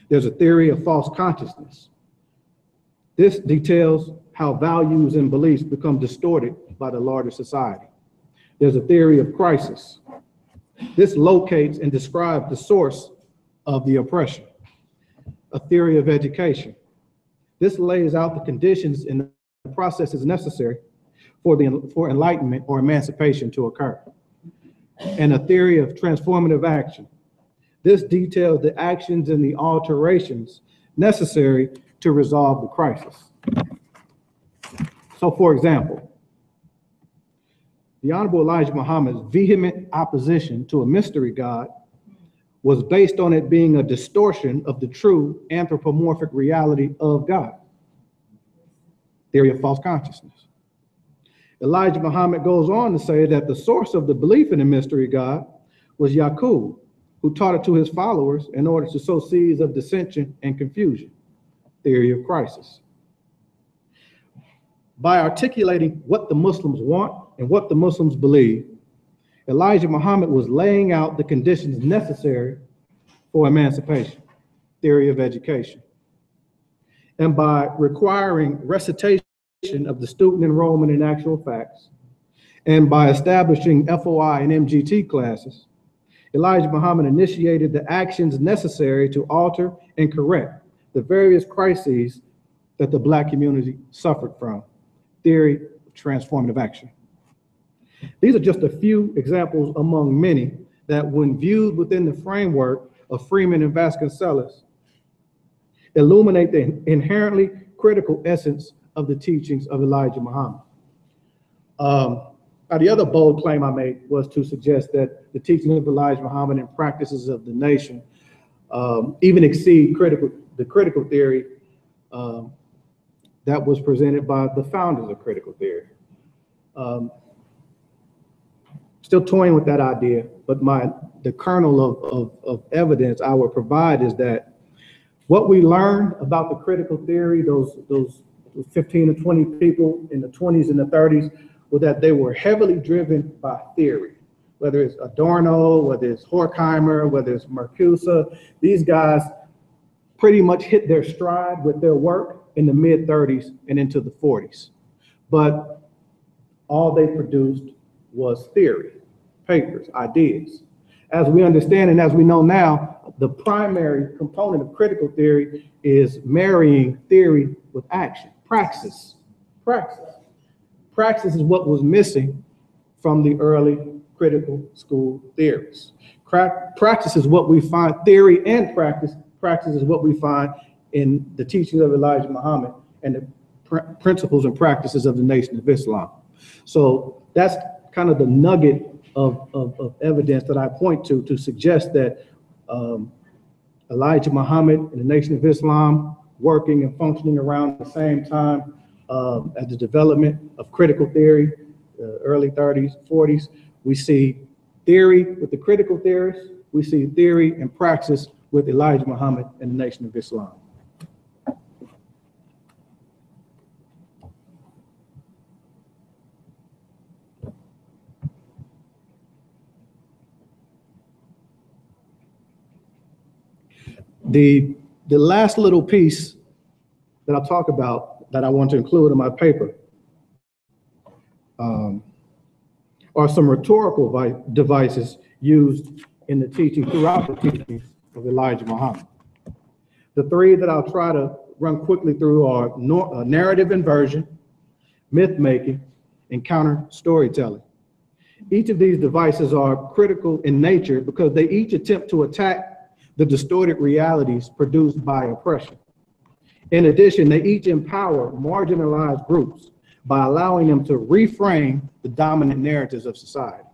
There's a theory of false consciousness. This details how values and beliefs become distorted by the larger society. There's a theory of crisis. This locates and describes the source of the oppression. A theory of education. This lays out the conditions and the processes necessary for enlightenment or emancipation to occur. And a theory of transformative action. This details the actions and the alterations necessary to resolve the crisis. So, for example, the Honorable Elijah Muhammad's vehement opposition to a mystery God was based on it being a distortion of the true anthropomorphic reality of God. Theory of false consciousness. Elijah Muhammad goes on to say that the source of the belief in a mystery God was Yaqub, who taught it to his followers in order to sow seeds of dissension and confusion. Theory of crisis. By articulating what the Muslims want and what the Muslims believe, Elijah Muhammad was laying out the conditions necessary for emancipation. Theory of education. And by requiring recitation of the student enrollment in actual facts, and by establishing FOI and MGT classes, Elijah Muhammad initiated the actions necessary to alter and correct the various crises that the Black community suffered from. Theory of transformative action. These are just a few examples among many that, when viewed within the framework of Freeman and Vasconcelos, illuminate the inherently critical essence of the teachings of Elijah Muhammad. The other bold claim I made was to suggest that the teachings of Elijah Muhammad and practices of the nation even exceed the critical theory that was presented by the founders of critical theory. Still toying with that idea, but the kernel of evidence I would provide is that what we learned about the critical theory, those 15 to 20 people in the 20s and the 30s, was that they were heavily driven by theory. Whether it's Adorno, whether it's Horkheimer, whether it's Marcuse, these guys pretty much hit their stride with their work in the mid-30s and into the 40s. But all they produced was theory, papers, ideas. As we understand and as we know now, the primary component of critical theory is marrying theory with action, praxis. Praxis is what was missing from the early critical school theories. Practice is what we find, theory and practice is what we find in the teachings of Elijah Muhammad and the principles and practices of the Nation of Islam. So that's kind of the nugget of evidence that I point to suggest that Elijah Muhammad and the Nation of Islam working and functioning around the same time as the development of critical theory, early 30s, 40s. We see theory with the critical theorists. We see theory and praxis with Elijah Muhammad and the Nation of Islam. The last little piece that I'll talk about that I want to include in my paper are some rhetorical devices used in the teaching, throughout the teachings of Elijah Muhammad. The three that I'll try to run quickly through are narrative inversion, myth making, and counter storytelling. Each of these devices are critical in nature because they each attempt to attack the distorted realities produced by oppression. In addition, they each empower marginalized groups by allowing them to reframe the dominant narratives of society.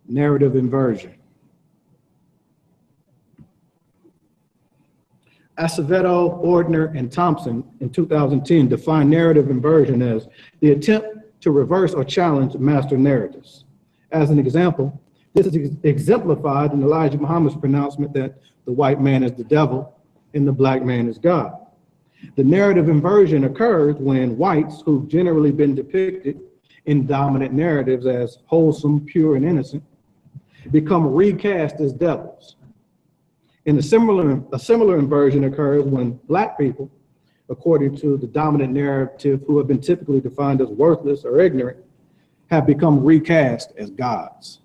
Narrative inversion. Acevedo, Ordner, and Thompson in 2010 defined narrative inversion as the attempt to reverse or challenge master narratives. As an example, this is exemplified in Elijah Muhammad's pronouncement that the white man is the devil and the black man is God. The narrative inversion occurs when whites, who've generally been depicted in dominant narratives as wholesome, pure, and innocent become recast as devils. And a similar inversion occurs when Black people, according to the dominant narrative, who have been typically defined as worthless or ignorant, have become recast as gods.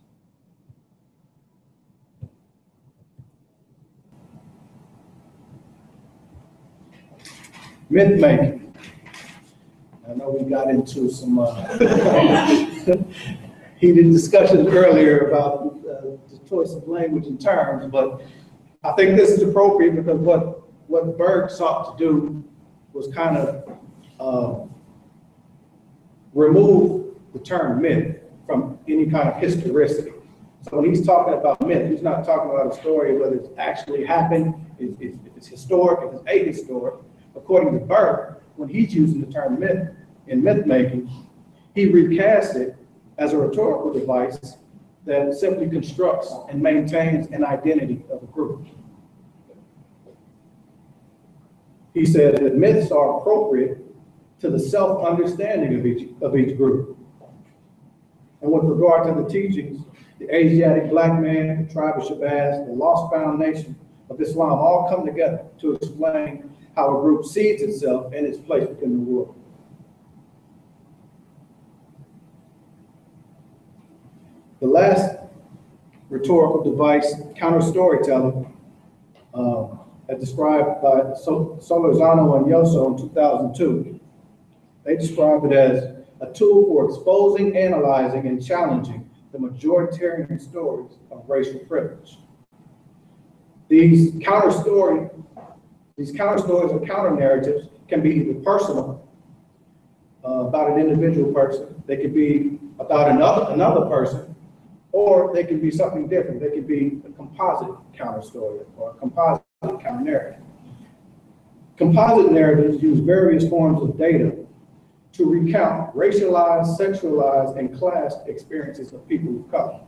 Myth making. I know we got into some heated discussions earlier about the choice of language and terms, but I think this is appropriate because what Berg sought to do was kind of remove the term myth from any kind of historicity. So when he's talking about myth, he's not talking about a story whether it's actually happened, if it's historic, if it's ahistoric. According to Berg, when he's using the term myth in myth making, he recasts it as a rhetorical device that simply constructs and maintains an identity of a group. He said that myths are appropriate to the self-understanding of each group. And with regard to the teachings, the Asiatic black man, the tribe of Shabazz, the lost foundation of Islam all come together to explain how a group sees itself and its place within the world. The last rhetorical device, counter-storytelling, as described by Solorzano and Yoso in 2002. They describe it as a tool for exposing, analyzing, and challenging the majoritarian stories of racial privilege. These counter stories or counter narratives can be either personal, about an individual person, they could be about another person, or they could be something different. They could be a composite counter story or a composite counter narrative. Composite narratives use various forms of data to recount racialized, sexualized, and class experiences of people of color.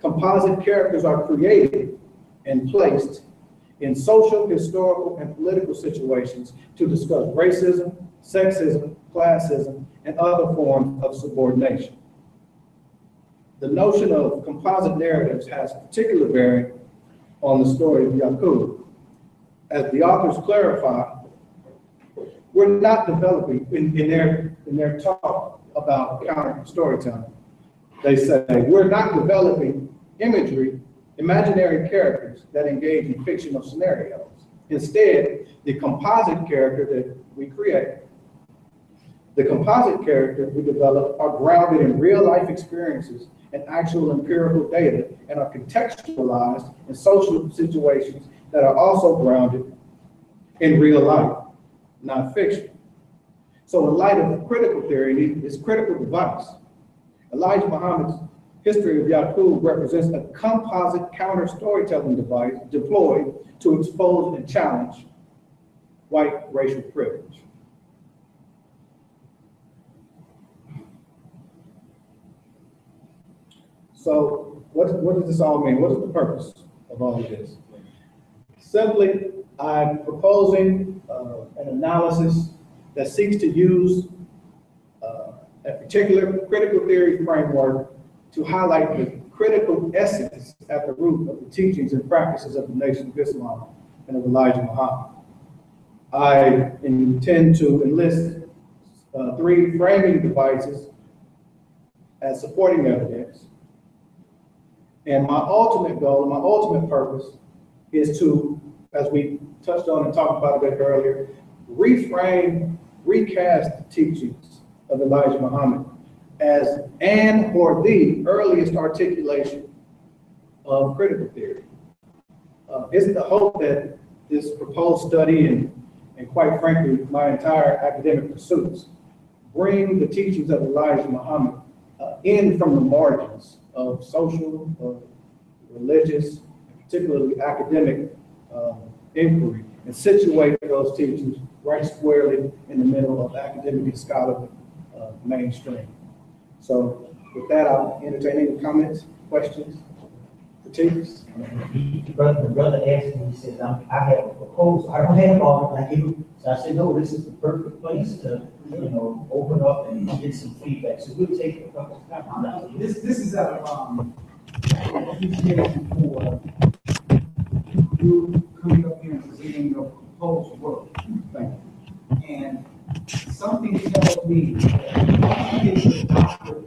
Composite characters are created and placed in social, historical, and political situations to discuss racism, sexism, classism, and other forms of subordination. The notion of composite narratives has particular bearing on the story of Yaqub. As the authors clarify, we're not developing in their talk about counter storytelling. They say we're not developing imagery, imaginary characters that engage in fictional scenarios. Instead, the composite character that we create, the composite characters we develop are grounded in real life experiences and actual empirical data and are contextualized in social situations that are also grounded in real life, not fiction. So in light of critical theory, this critical device, Elijah Muhammad's History of Yaqub represents a composite counter storytelling device deployed to expose and challenge white racial privilege. So what does this all mean? What is the purpose of all of this? Simply, I'm proposing an analysis that seeks to use a particular critical theory framework to highlight the critical essence at the root of the teachings and practices of the Nation of Islam and of Elijah Muhammad. I intend to enlist 3 framing devices as supporting evidence. And my ultimate goal, my ultimate purpose is to, as we touched on and talked about a bit earlier, reframe, recast the teachings of Elijah Muhammad as an or the earliest articulation of critical theory. It's the hope that this proposed study and quite frankly, my entire academic pursuits bring the teachings of Elijah Muhammad in from the margins of social, religious, particularly academic inquiry, and situate those teachings right squarely in the middle of academic and scholarly mainstream. So with that, I'll entertain any comments, questions. critiques. The brother asked me, he said, I have a proposal. I don't have all like you. So I said, no, this is the perfect place to, open up and get some feedback. So we'll take a couple of times. This is a, appreciation for you coming up here and presenting your proposed work. Thank you. And something tells me that you get your doctorate,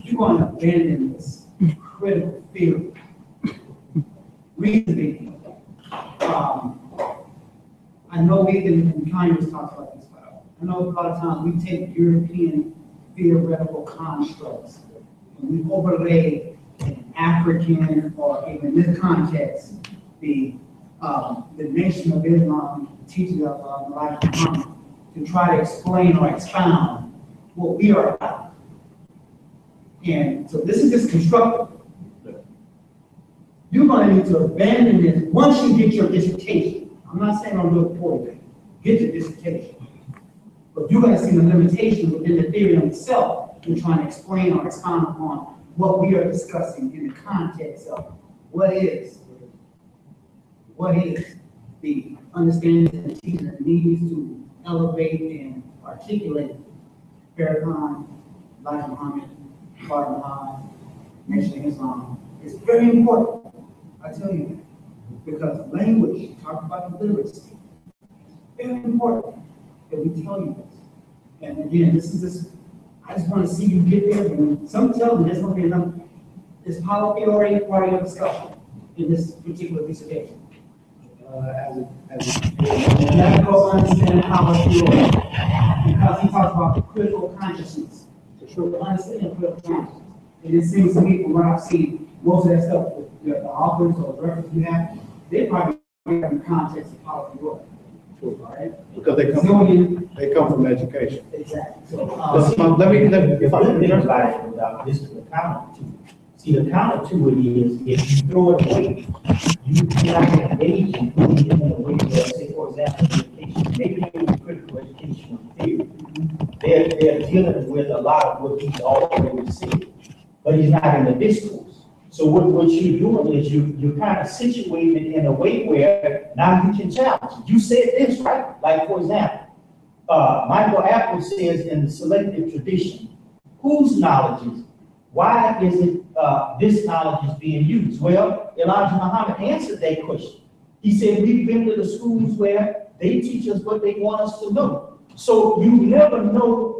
you're going to abandon this critical field. Reason being, I know we in Congress talks about this, but I know a lot of times we take European theoretical constructs and we overlay an African, or in this context, the Nation of Islam, the teaching of Elijah Muhammad, to try to explain or expound what we are about. And so this is just constructive. You're going to need to abandon this once you get your dissertation. I'm not saying I'm doing it for you. Get your dissertation. But you're going to see the limitations within the theory itself in trying to explain or expound upon what we are discussing in the context of what is the understanding and teaching that needs to elevate and articulate Farrakhan, Elijah Muhammad, Father Muhammad, Nation of Islam. It's very important. I tell you that. Because language, talk about literacy, very important that we tell you this. And again, I just want to see you get there. And some tell me there's going to be enough. It's policy already part of your discussion in this particular dissertation. You have to go understand policy already. Because he talks about the critical consciousness. To understand critical consciousness. And it seems to me from what I've seen, most of that stuff, the authors or the references you have, they probably have in the context of policy work. All right? Because they come from education. Exactly. So, let me, if I can clarify it without this to the counter to. See, the counter to it is, if you throw it away, you cannot engage in it in a way where, say, for example, education, maybe in critical educational theory, they're dealing with a lot of what he's already said, but he's not in the discourse. So what you're doing is you're kind of situated in a way where now you can challenge. You said this, right? Like, for example, Michael Apple says in the selective tradition, whose knowledge is it? Why is it this knowledge is being used? Well, Elijah Muhammad answered that question. He said, we've been to the schools where they teach us what they want us to know. So you never know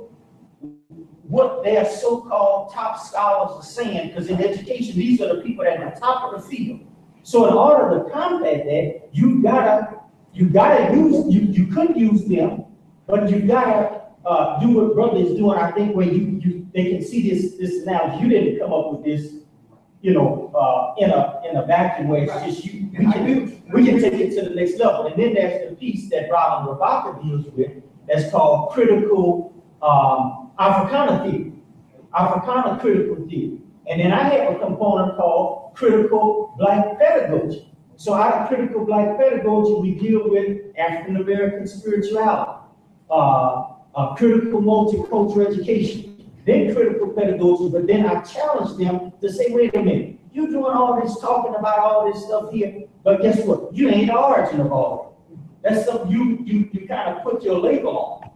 what their so-called top scholars are saying, because in education, these are the people that are at the top of the field. So in order to combat that, you gotta use, you could use them, but you gotta do what brother is doing, I think, where they can see this analogy. You didn't come up with this, in a vacuum where it's just you. We can take it to the next level. And then there's the piece that Robin Rebecca deals with that's called critical Africana theory, Africana critical theory. And then I have a component called critical Black pedagogy. So out of critical Black pedagogy, we deal with African American spirituality, critical multicultural education, then critical pedagogy, but then I challenge them to say, wait a minute, you're doing all this, talking about all this stuff here, but guess what? You ain't the origin of all of it. That's something you kind of put your label on.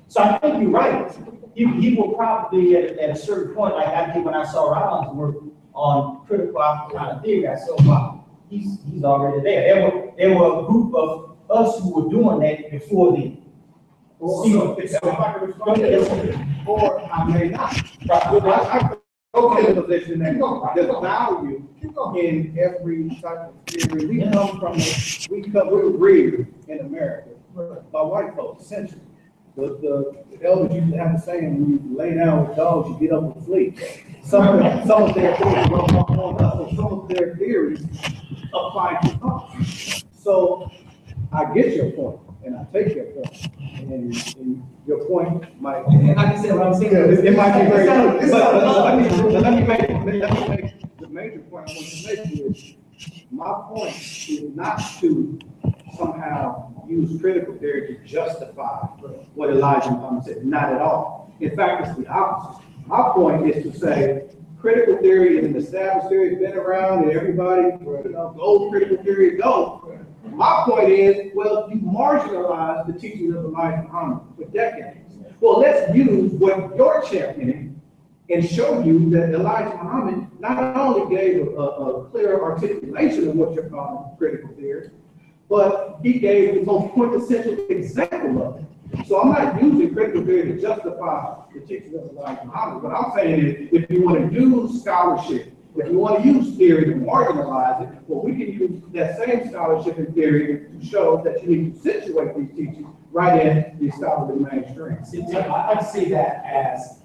So I think you're right. He will probably at a certain point, like I did when I saw Rollins work on critical Africana theory, I said, wow, he's already there. There were a group of us who were doing that before then. Or I may not. I go to the position that there's value in every type of theory. We come from, we were reared in America by white folks, essentially. The elders used to have a saying, when you lay down with dogs, you get up with fleas. Some of their theories run on us, and some of their theories apply to us. So I get your point, and I take your point. And your point might, and like I said, what I'm saying, it might be very good. But let me make the major point I want to make is, my point is not to somehow use critical theory to justify what Elijah Muhammad said. Not at all. In fact, it's the opposite. My point is to say critical theory is an established theory, been around, and everybody, go critical theory, go. My point is, well, you marginalized the teachings of Elijah Muhammad for decades. Well, let's use what you're championing and show you that Elijah Muhammad not only gave a clear articulation of what you're calling critical theory, but he gave the most quintessential example of it. So I'm not using critical theory to justify the teachings of Elijah Muhammad. What I'm saying is, if you want to use scholarship, if you want to use theory to marginalize it, well, we can use that same scholarship and theory to show that you need to situate these teachings right in the scholarly mainstream. I see that as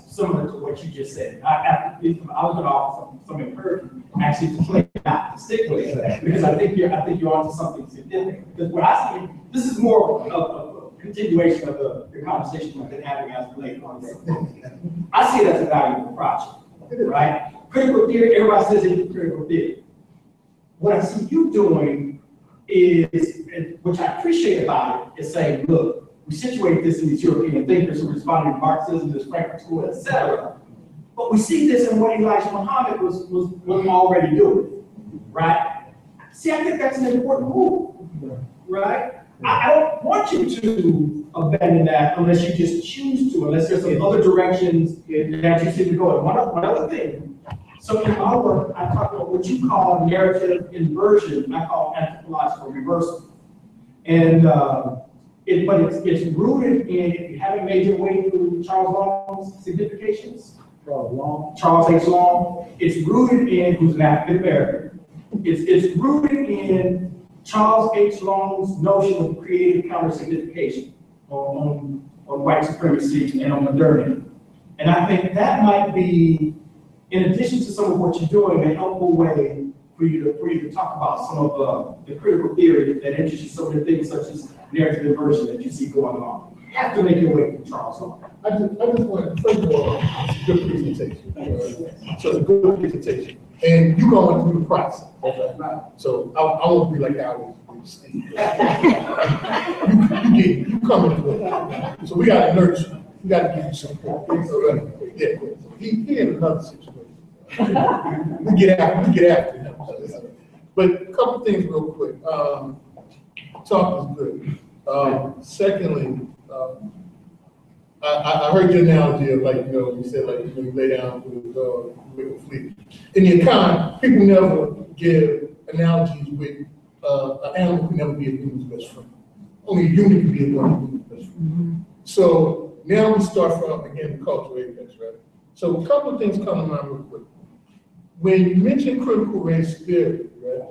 similar to what you just said. I was going to offer some encouragement, actually, to play not to stick with it, because I think you're onto something significant. Because what I see, this is more of a continuation of the conversation we've been having as of late on this. I see it as a valuable project, right? Critical theory, everybody says it's critical theory. What I see you doing is, which I appreciate about it, is saying, look, we situate this in these European thinkers who responded to Marxism, this Frankfurt School, etc. But we see this in what Elijah Muhammad was already doing, right? See, I think that's an important rule, right? I don't want you to abandon that unless you just choose to, unless there's some other directions that you see to go. And one other thing, so in my work, I talk about what you call narrative inversion, I call anthropological reversal. And it's rooted in, if you haven't made your way through Charles Long's significations, Charles H. Long, it's rooted in, who's an African American, it's rooted in Charles H. Long's notion of creative counter-signification on white supremacy and on modernity. And I think that might be, in addition to some of what you're doing, a helpful way for you to talk about some of the critical theory that interests you, some of the things such as narrative inversion that you see going on. You have to make your way through Charles Long. I just want to, first of all, it's a good presentation. So it's a good presentation. And you going through the process. Okay. So I won't be like I was. You coming through it. So we got to nurture you. We got to give you some support. Yeah. He in another situation. we get after him. But a couple things real quick. Talk is good. Secondly, I heard your analogy of, like, you said, like, you lay down with a dog, you make a fleet. In the economy, people never give analogies with an animal can never be a human's best friend. Only a human can be a human's best friend. So now we start from, again, the cultural apex, right? So a couple of things come to mind real quick. When you mention critical race theory, right,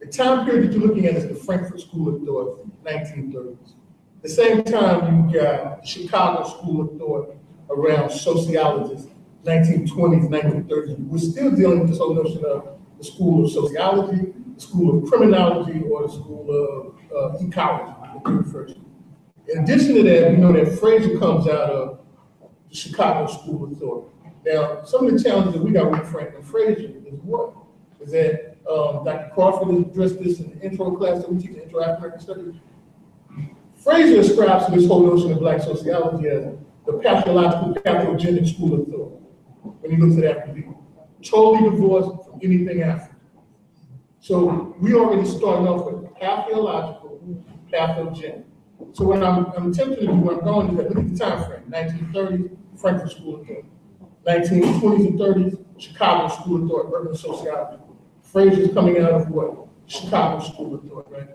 the time period that you're looking at is the Frankfurt School of Thought, 1930s. At the same time, you got the Chicago School of Thought around sociologists, 1920s, 1930s. We're still dealing with this whole notion of the school of sociology, the school of criminology, or the school of ecology, that you refer to. In addition to that, we know that Fraser comes out of the Chicago School of Thought. Now, some of the challenges that we got with Franklin Fraser is what? Is that Dr. Crawford has addressed this in the intro class that we teach in Intro African Studies. Fraser ascribes to this whole notion of black sociology as the pathological, pathogenic school of thought when he looks at African people. Totally divorced from anything African. So we already starting off with pathological, pathogenic. So when I'm attempting to do what I'm going to look at the time frame, 1930s, Frankfurt School of Thought. 1920s and 30s, Chicago School of Thought, urban sociology. Fraser's coming out of what? Chicago School of Thought, right?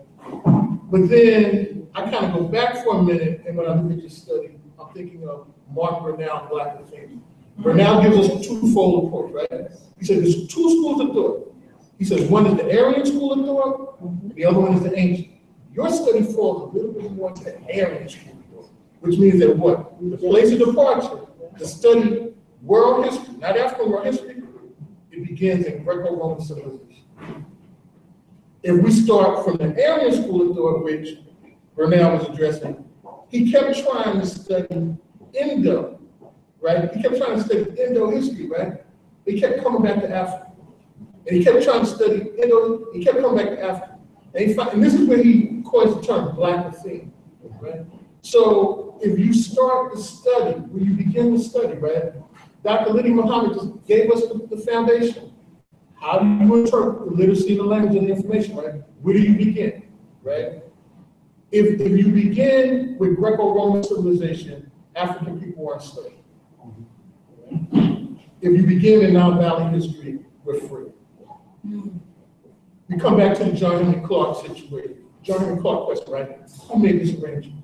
But then I kind of go back for a minute, and when I look at your study, I'm thinking of Mark Bernal, Black Athenians. Bernal gives us a twofold approach, right? He says there's two schools of thought. He says one is the Aryan school of thought, the other one is the ancient. Your study falls a little bit more to the Aryan school of thought, which means that what? The place of departure, to study world history, not African world history, it begins in Greco-Roman civilization. If we start from the Aryan school of thought, which Bernal was addressing, he kept trying to study Indo, right? He kept trying to study Indo history, right? He kept coming back to Africa. And he kept trying to study Indo, he kept coming back to Africa. And this is where he coins the term Black Athenian, right? So if you start the study, when you begin the study, right, Dr. Liddy Muhammad just gave us the foundation. How do you interpret the literacy, the language, and the information, right? Where do you begin, right? If you begin with Greco-Roman civilization, African people were enslaved. If you begin in Nile Valley history, we're free. We come back to the John Henry Clark situation. John Henry Clark question, right? Who made this arrangement?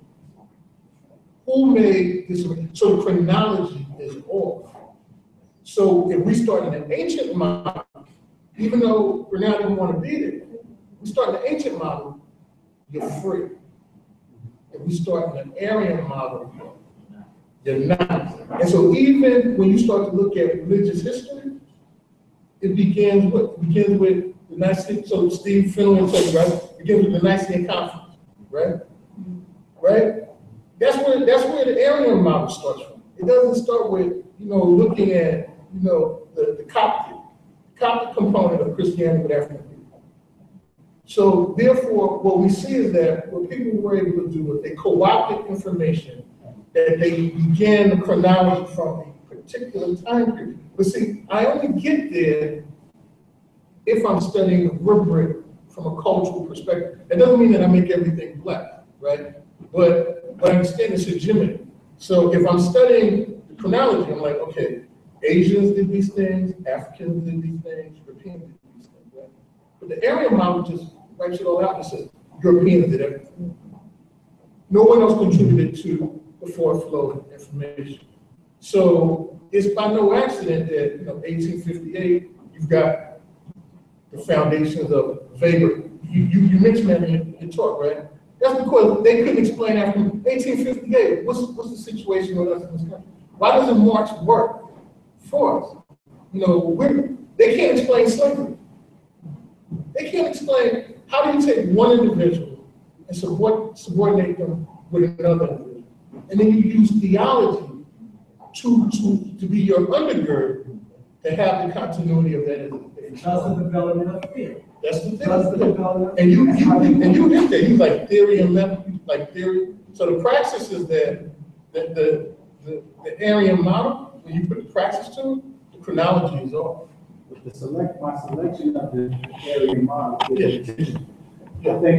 Who made this arrangement? So the chronology is off. So if we start in an ancient model, even though Bernard didn't want to be there, we start in the ancient model, you're free. If we start in an Aryan model, you're not. And so even when you start to look at religious history, it begins with the Nicene, so Steve Finley said, right? It begins with the Nicene Conference, right? Right? That's where the Aryan model starts from. It doesn't start with, looking at, the Coptic component of Christianity with African people. So therefore, what we see is that what people were able to do is they co-opted information, that they began the chronology from a particular time period. But see, I only get there if I'm studying the rubric from a cultural perspective. That doesn't mean that I make everything black, right? But I understand it's hegemony. So if I'm studying the chronology, I'm like, okay, Asians did these things, Africans did these things, Europeans did these things, right? But the Aryan model just wipes it all out and says, Europeans did everything. No one else contributed to the forward flow of information. So it's by no accident that, 1858, you've got the foundations of Weber. You mentioned that in your talk, right? That's because they couldn't explain after 1858, what's the situation with us in this country? Why doesn't Marx work for us? They can't explain slavery. They can't explain, how do you take one individual and subordinate them with another individual? And then you use theology to be your undergird to have the continuity of that. Because the development of theory. That's the thing. And you hit that. You like theory and method, like theory. So the praxis is that the Aryan model, when you put the praxis to it, the chronology is off. My selection of the Aryan model, I think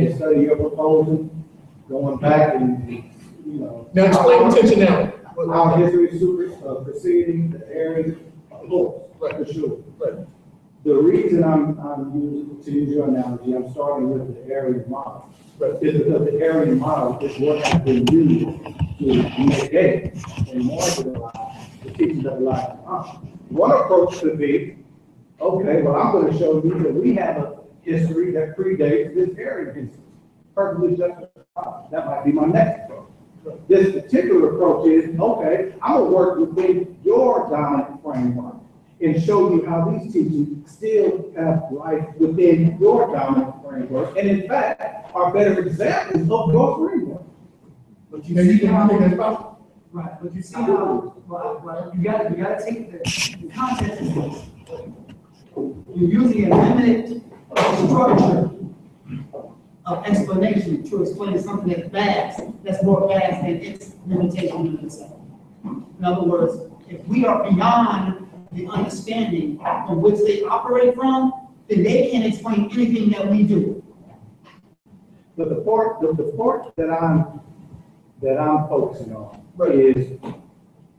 it's study your proposal, going back and, Now explain intentionality. Our history preceding the Aryan, right, for sure. Right. The reason I'm using, to use your analogy, I'm starting with the Aryan model. Right. Is because the Aryan model is what has been used to negate and marginalize the teachings of Elijah Muhammad. One approach could be, okay, well, I'm going to show you that we have a history that predates this Aryan history. Perfectly justified. That might be my next approach. This particular approach is, okay, I'm going to work within your dominant framework and show you how these teachings still have life within your dominant framework, and in fact, are better examples of your framework. But you see how, right, but you see how, well, you gotta take the context of this. You're using a limited structure of explanation to explain something that's more vast than its limitation in itself. In other words, if we are beyond the understanding from which they operate from, then they can't explain anything that we do. But the part that I'm focusing on is,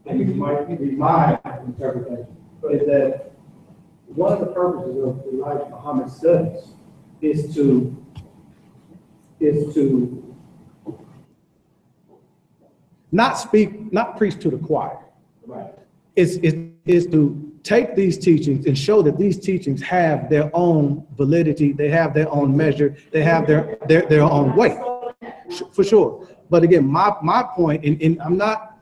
and it might be my interpretation, is that one of the purposes of Elijah Muhammad studies is to not preach to the choir. Right. Is to take these teachings and show that these teachings have their own validity, they have their own measure, they have their own weight, for sure. But again, my point, and I'm not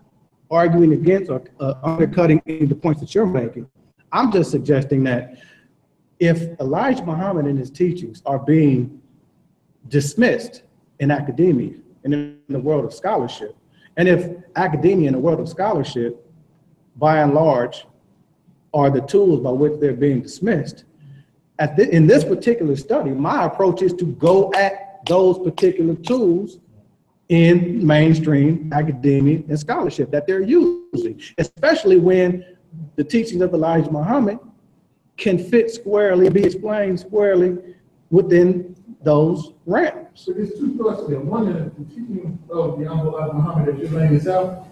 arguing against or undercutting any of the points that you're making. I'm just suggesting that if Elijah Muhammad and his teachings are being dismissed in academia and in the world of scholarship, and if academia and the world of scholarship, by and large, are the tools by which they're being dismissed, in this particular study, my approach is to go at those particular tools in mainstream academia and scholarship that they're using, especially when the teachings of Elijah Muhammad can fit squarely, be explained squarely within those realms. So there's two thoughts there. One is the teaching of the Honorable Elijah Muhammad, as you're laying this out,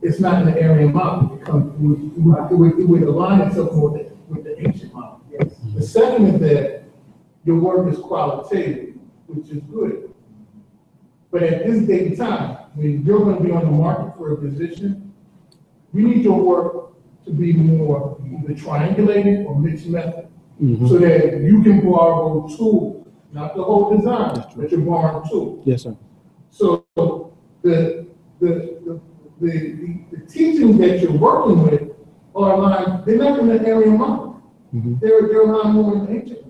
it's not in the area of model. It would align itself more with the ancient model. Yes. The second is that your work is qualitative, which is good. But at this date and time, when you're going to be on the market for a position, we need your work to be more either triangulated or mixed method, so that you can borrow tools, not the whole design, but you're borrowing tools. Yes, sir. So the teachings that you're working with are aligned, they're not in the area of model. They're aligned more in the ancient.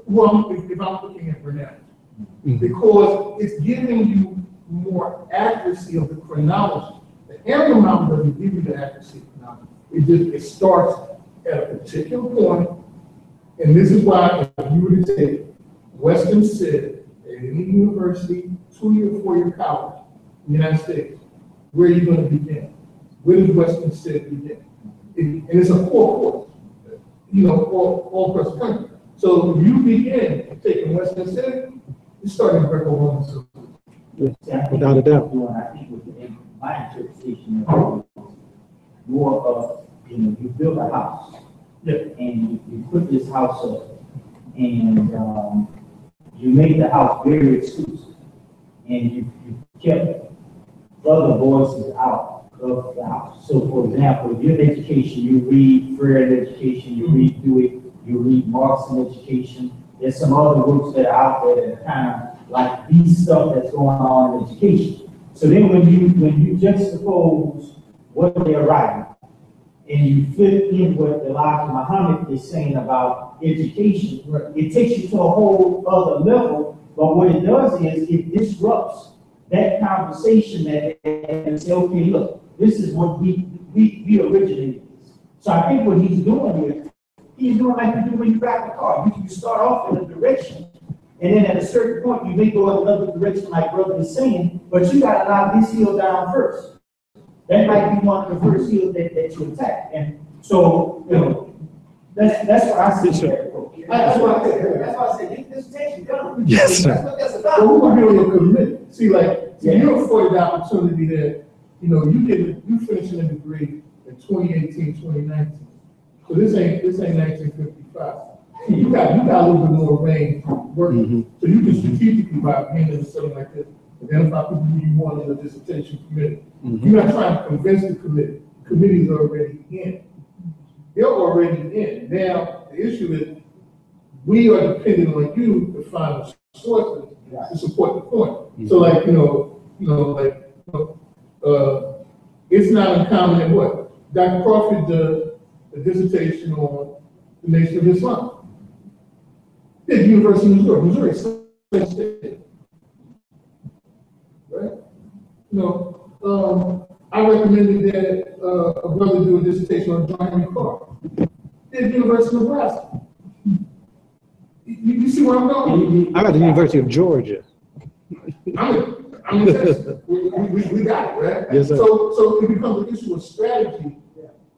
Well, if I'm looking at vernacular, because it's giving you more accuracy of the chronology. The area model doesn't give you the accuracy of chronology. It starts at a particular point, and this is why if you were to take Western Civ at any university, 2-year, 4-year college in the United States, where are you going to begin? Where does Western Civ begin? And it's a core course, all across the country. So if you begin taking Western Civ, you're starting to break a Roman civil. Without a doubt. I think with my interpretation of more of, you build a house. And you put this house up, and you make the house very exclusive. And you kept other voices out of the house. So for example, if you're in education, you read Freire education, you read Dewey, you read Marxist education. There's some other groups that are out there that are kind of like these stuff that's going on in education. So then when you juxtapose what they're writing and you fit in what Elijah Muhammad is saying about education, it takes you to a whole other level. But what it does is it disrupts that conversation and say, okay, look, this is what we originated this. So I think what he's doing here, he's doing like you do when you drive the car. You start off in a direction, and then at a certain point, you may go in another direction, like brother is saying, but you got to knock this hill down first. That might be one of the first hills that you attack. And so, that's what I see. That's why I said, this takes you. Yes, sir. That's what that's about. Well, who are really committed? See, you're afforded the opportunity that, you finishing a degree in 2018, 2019. So this ain't 1955. You got a little bit more range working. So you can strategically, by handling something like this, identify people who you want in a dissertation committee. You're not trying to convince the committee. The committee's already in. They're already in. Now, the issue is we are dependent on you to find the sources to support the point. So it's not uncommon that what? Dr. Crawford does a dissertation on the Nation of Islam. At the University of Missouri, state. Right? I recommended that a brother do a dissertation on John Henry Clark. At the University of Nebraska. You see where I'm going? I'm at the University of Georgia. I'm in Texas. We got it, right? Yes, sir. So it becomes an issue of strategy.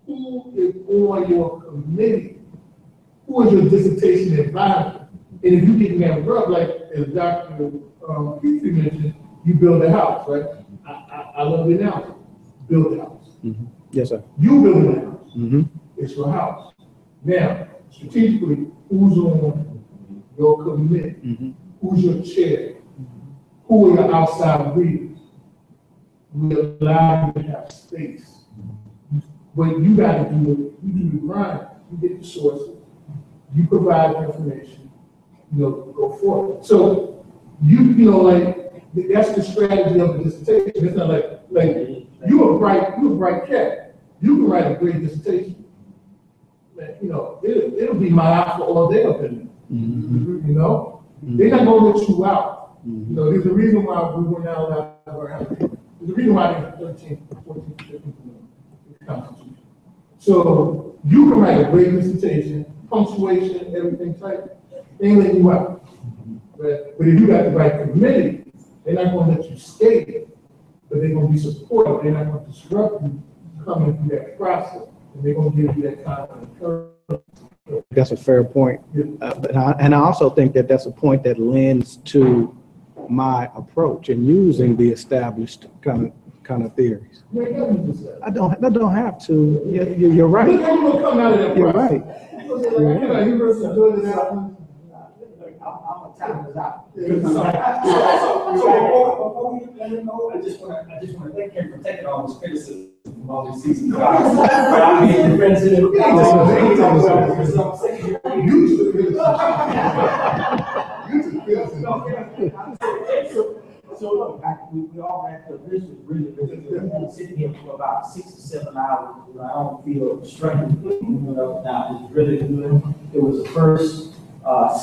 Who is on your committee? Who is your dissertation advisor? And if you get married up, like as Dr. Petrie mentioned, you build a house, right? I love the analogy. Build a house. Yes, sir. You build a house. It's your house. Now, strategically, who's on your committee? Who's your chair? Who are your outside readers? We allow you to have space. What you got to do is you do the grind. You get the sources. You provide the information. Go forward. So that's the strategy of the dissertation. It's not like you're a bright cat. You can write a great dissertation. It'll be my eye for all day up in there. They're not gonna let you out. There's a reason why we were not allowed to learn. There's a reason why there's 13, 14, 15 in the Constitution. So you can write a great dissertation, punctuation, everything type. They ain't letting you out. But if you got the right committee, they're not gonna let you skate, but they're gonna be supportive. They're not gonna disrupt you coming through that process. and they're gonna give you that kind of encouragement. That's a fair point. And I also think that that's a point that lends to my approach in using the established kind of theories. I don't have to. You're right. You're right. I just want to thank him for taking all this criticism from all these seasons. I'm being defensive. So look, we all have to, this is really, we've been sitting here for about 6 to 7 hours. I don't feel strained. Now, it's really good. It was the first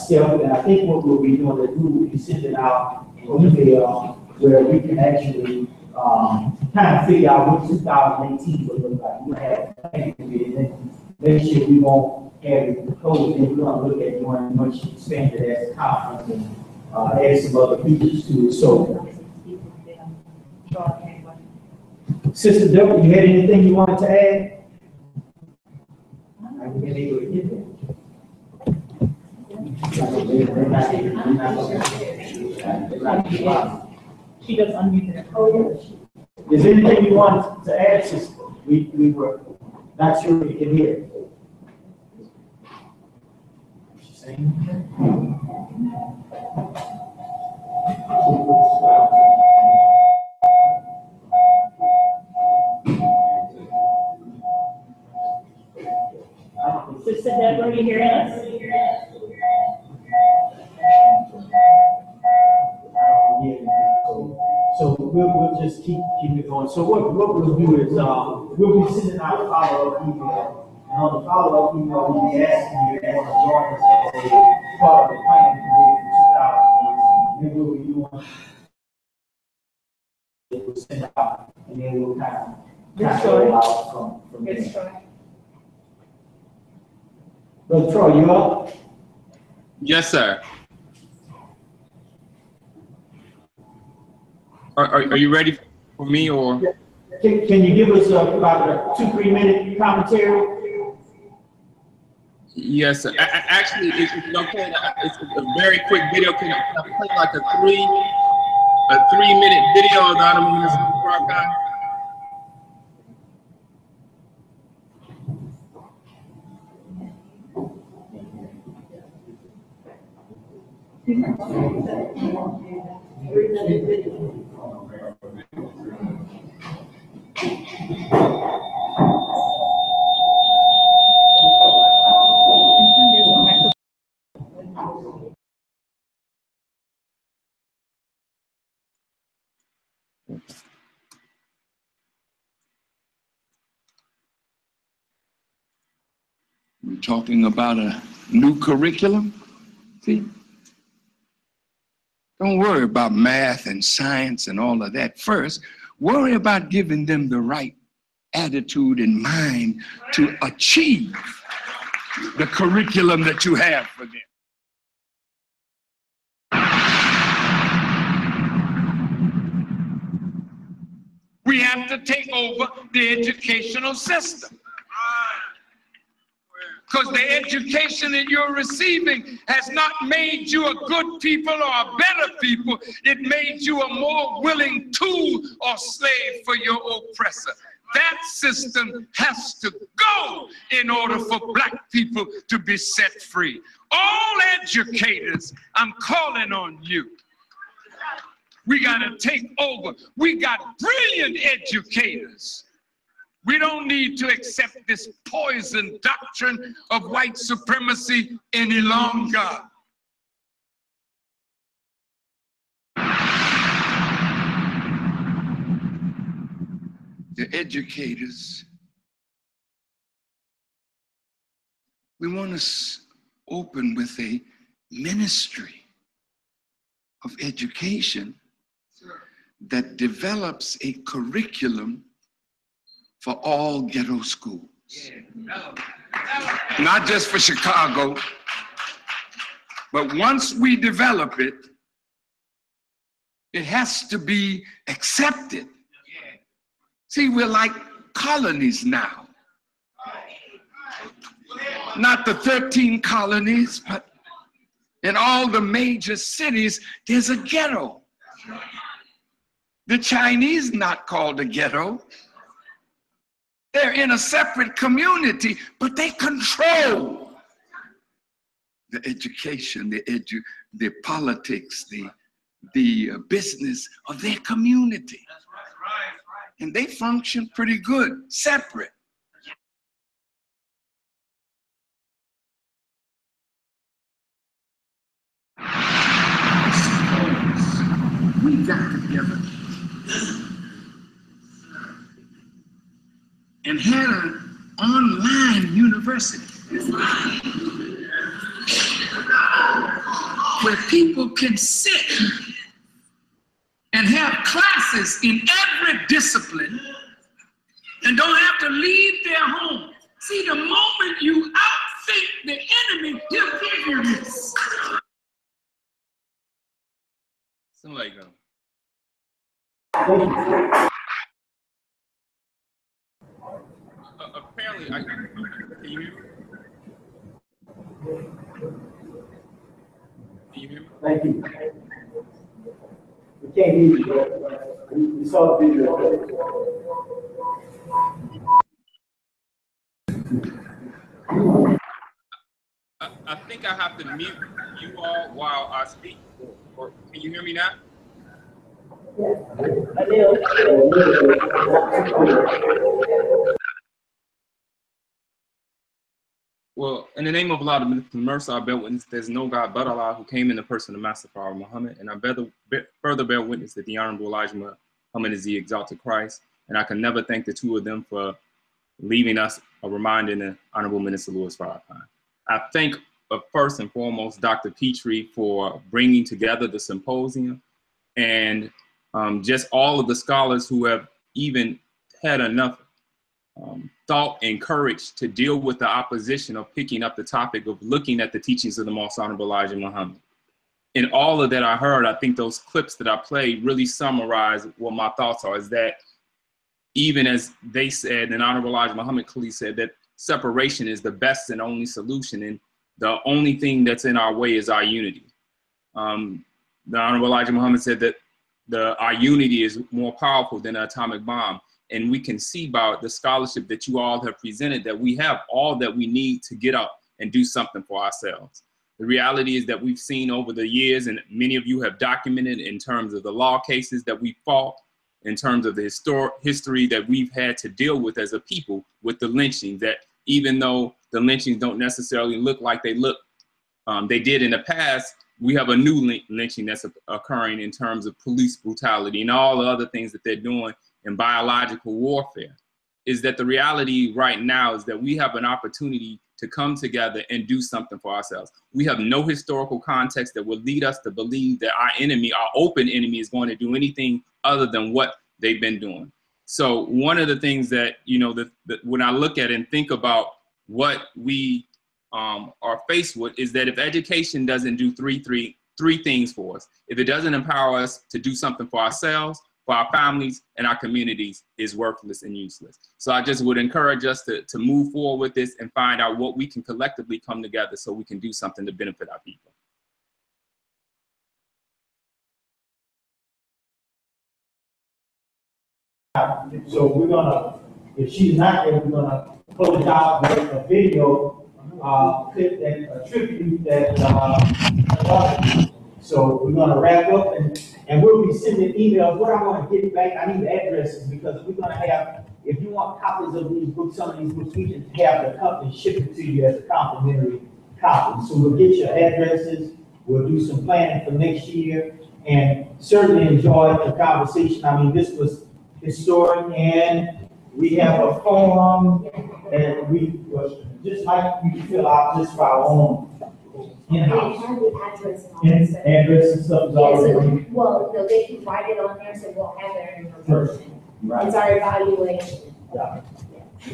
step, and I think what we'll be doing is we will be sending out an email where we can actually kind of figure out what 2018 will look like. We have and make sure we won't have it proposed, and we're going to look at doing much expanded as a conference and add some other features to it. So, Sister Deborah, you had anything you wanted to add? I've been able to get that. She does unmute her. Is there anything you wanted to add, sister? We were not sure we could hear. She's saying Sister Deborah, are you hearing us? So we'll just keep it going. So what we'll do is we'll be sending out a follow-up email, and on the follow-up email we'll be asking you if you want to join us as a part of the planning committee for 2018. Then we'll be doing it. We'll send out, and then we'll kind of go out from there. Brother Troy, you up? Yes, sir. Are you ready for me or? Can you give us about a 2-3 minute commentary? Yes, sir. Actually, it's okay. It's a very quick video. Can I play like a 3-minute video of the Honorable Minister Farrakhan? We're talking about a new curriculum. See? Don't worry about math and science and all of that first. Worry about giving them the right attitude and mind to achieve the curriculum that you have for them. We have to take over the educational system. Because the education that you're receiving has not made you a good people or a better people. It made you a more willing tool or slave for your oppressor. That system has to go in order for black people to be set free. All educators, I'm calling on you. We got to take over. We got brilliant educators. We don't need to accept this poison doctrine of white supremacy any longer. The educators, we want to open with a ministry of education that develops a curriculum for all ghetto schools. Not just for Chicago, but once we develop it, it has to be accepted. See, we're like colonies now. not the 13 colonies, but in all the major cities, there's a ghetto. The Chinese not called a ghetto. They're in a separate community, but they control the education, the politics, the business of their community. And they function pretty good, separate. We got together and had an online university where people can sit and have classes in every discipline and don't have to leave their home. See, the moment you outthink the enemy, he'll give you this. Something like apparently, can you hear me? Can you hear me? Thank you. We can't hear you, but we saw the video. I think I have to mute you all while I speak. Or can you hear me now? Well, in the name of Allah, the mercy, I bear witness there's no God but Allah who came in the person of Master Prophet Muhammad, and I further bear witness that the Honorable Elijah Muhammad is the exalted Christ, and I can never thank the two of them for leaving us a reminder in the Honorable Minister Louis Farrakhan. I thank first and foremost Dr. Petrie for bringing together the symposium, and just all of the scholars who have even had enough thought and courage to deal with the opposition of picking up the topic of looking at the teachings of the Most Honorable Elijah Muhammad. In all of that I heard, I think those clips that I played really summarize what my thoughts are, is that even as they said, and Honorable Elijah Muhammad clearly said that separation is the best and only solution, and the only thing that's in our way is our unity. The Honorable Elijah Muhammad said that our unity is more powerful than an atomic bomb. And we can see by the scholarship that you all have presented that we have all that we need to get up and do something for ourselves. The reality is that we've seen over the years, and many of you have documented in terms of the law cases that we fought, in terms of the history that we've had to deal with as a people with the lynching, that even though the lynchings don't necessarily look like they did in the past, we have a new lynching that's occurring in terms of police brutality and all the other things that they're doing in biological warfare. Is that the reality right now is that we have an opportunity to come together and do something for ourselves. We have no historical context that would lead us to believe that our enemy, our open enemy, is going to do anything other than what they've been doing. So one of the things that, you know, when I look at and think about what we are faced with is that if education doesn't do three things for us, if it doesn't empower us to do something for ourselves, for our families and our communities, is worthless and useless. So I just would encourage us to move forward with this and find out what we can collectively come together so we can do something to benefit our people. So we're gonna, if she's not there, we're gonna close out with a video clip that tribute that. So we're gonna wrap up and we'll be sending emails. What I want to get back, I need addresses because we're gonna have, if you want copies of these books, some of these books, we can have the company ship it to you as a complimentary copy. So we'll get your addresses. We'll do some planning for next year and certainly enjoy the conversation. I mean, this was historic, and we have a forum, and we just like you fill out just for our own in-house. Address and stuff is already. Well, no, they can write it on there, so we'll have their information. Right. It's our evaluation. Yeah.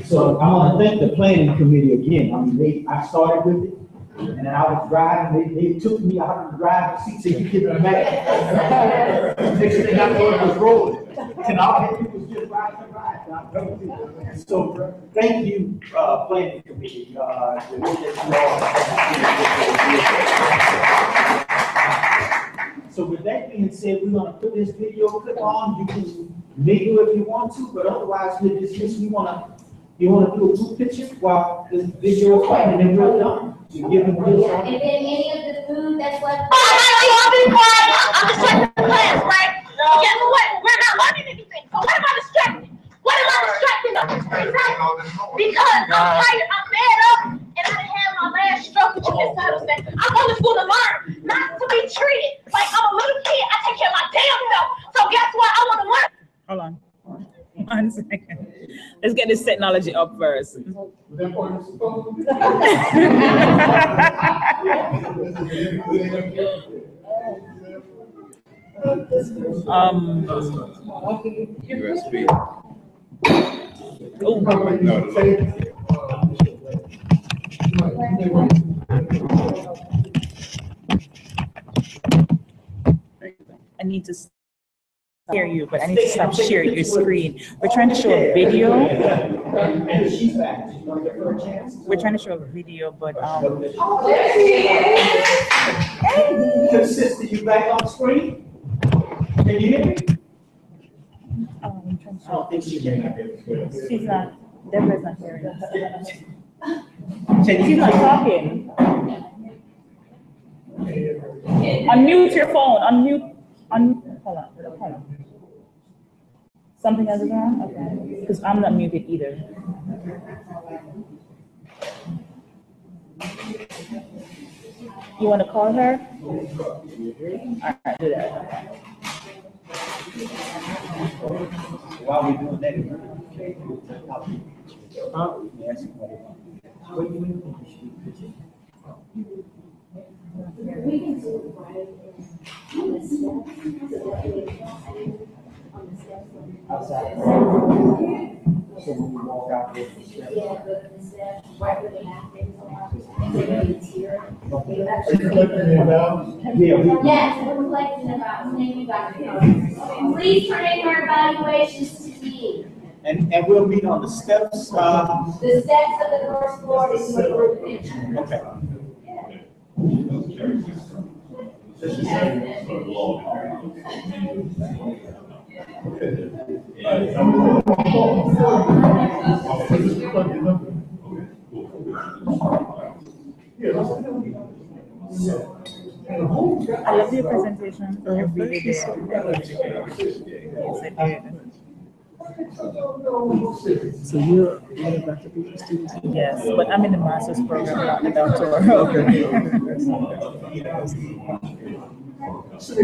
So I want to thank the planning committee again. I mean, I started with it, and then I was driving. They took me out of the driver's seat so you get them back. Next thing I know, it was rolling, and all I had to do was just So, thank you, planning committee, the work that you all. So with that being said, we're gonna put this video clip on, you can mingle if you want to, but otherwise, with this, you wanna do a group picture while this video is playing, and then we're done. You give them this. And then any of the food that's left. Oh, I'm be quiet. I'm distracting the class, right? No. Guess what? We're not learning anything. So what am I distracting? What am I distracting them? Because I'm tired, I'm fed up, and I done had my last stroke with you this time. I'm going to school to learn, not to be treated like I'm a little kid. I take care of my damn self. So guess what? I want to learn. Hold on. 1 second. Let's get this technology up first. USB. Oh. I need to hear you, but I need to stop sharing your screen. We're trying to show a video. We're trying to show a video, but Oh, there she is. Hey, sister, you back on screen? Can you hear me? I'm trying to I don't think she's hearing. She's not. Deborah's not hearing. She's not talking. Unmute your phone. Unmute. Hold on. Something else is wrong? Okay. Because I'm not muted either. You want to call her? All right, do that. While we're doing that, We can do it right on the steps. outside. So when we walk out there. Yeah, but the steps, right where the bathrooms are, it's here. Are you collecting the about? Yeah. Yes, we're collecting about, thank you, Dr. Please turn in your evaluations to me. And we'll meet on the steps. The steps of the first floor is your group picture. Okay. I love your presentation. I really did. Yes, I did. So you're Dr. Peter's student? Yes, but I'm in the master's program, not the doctoral. So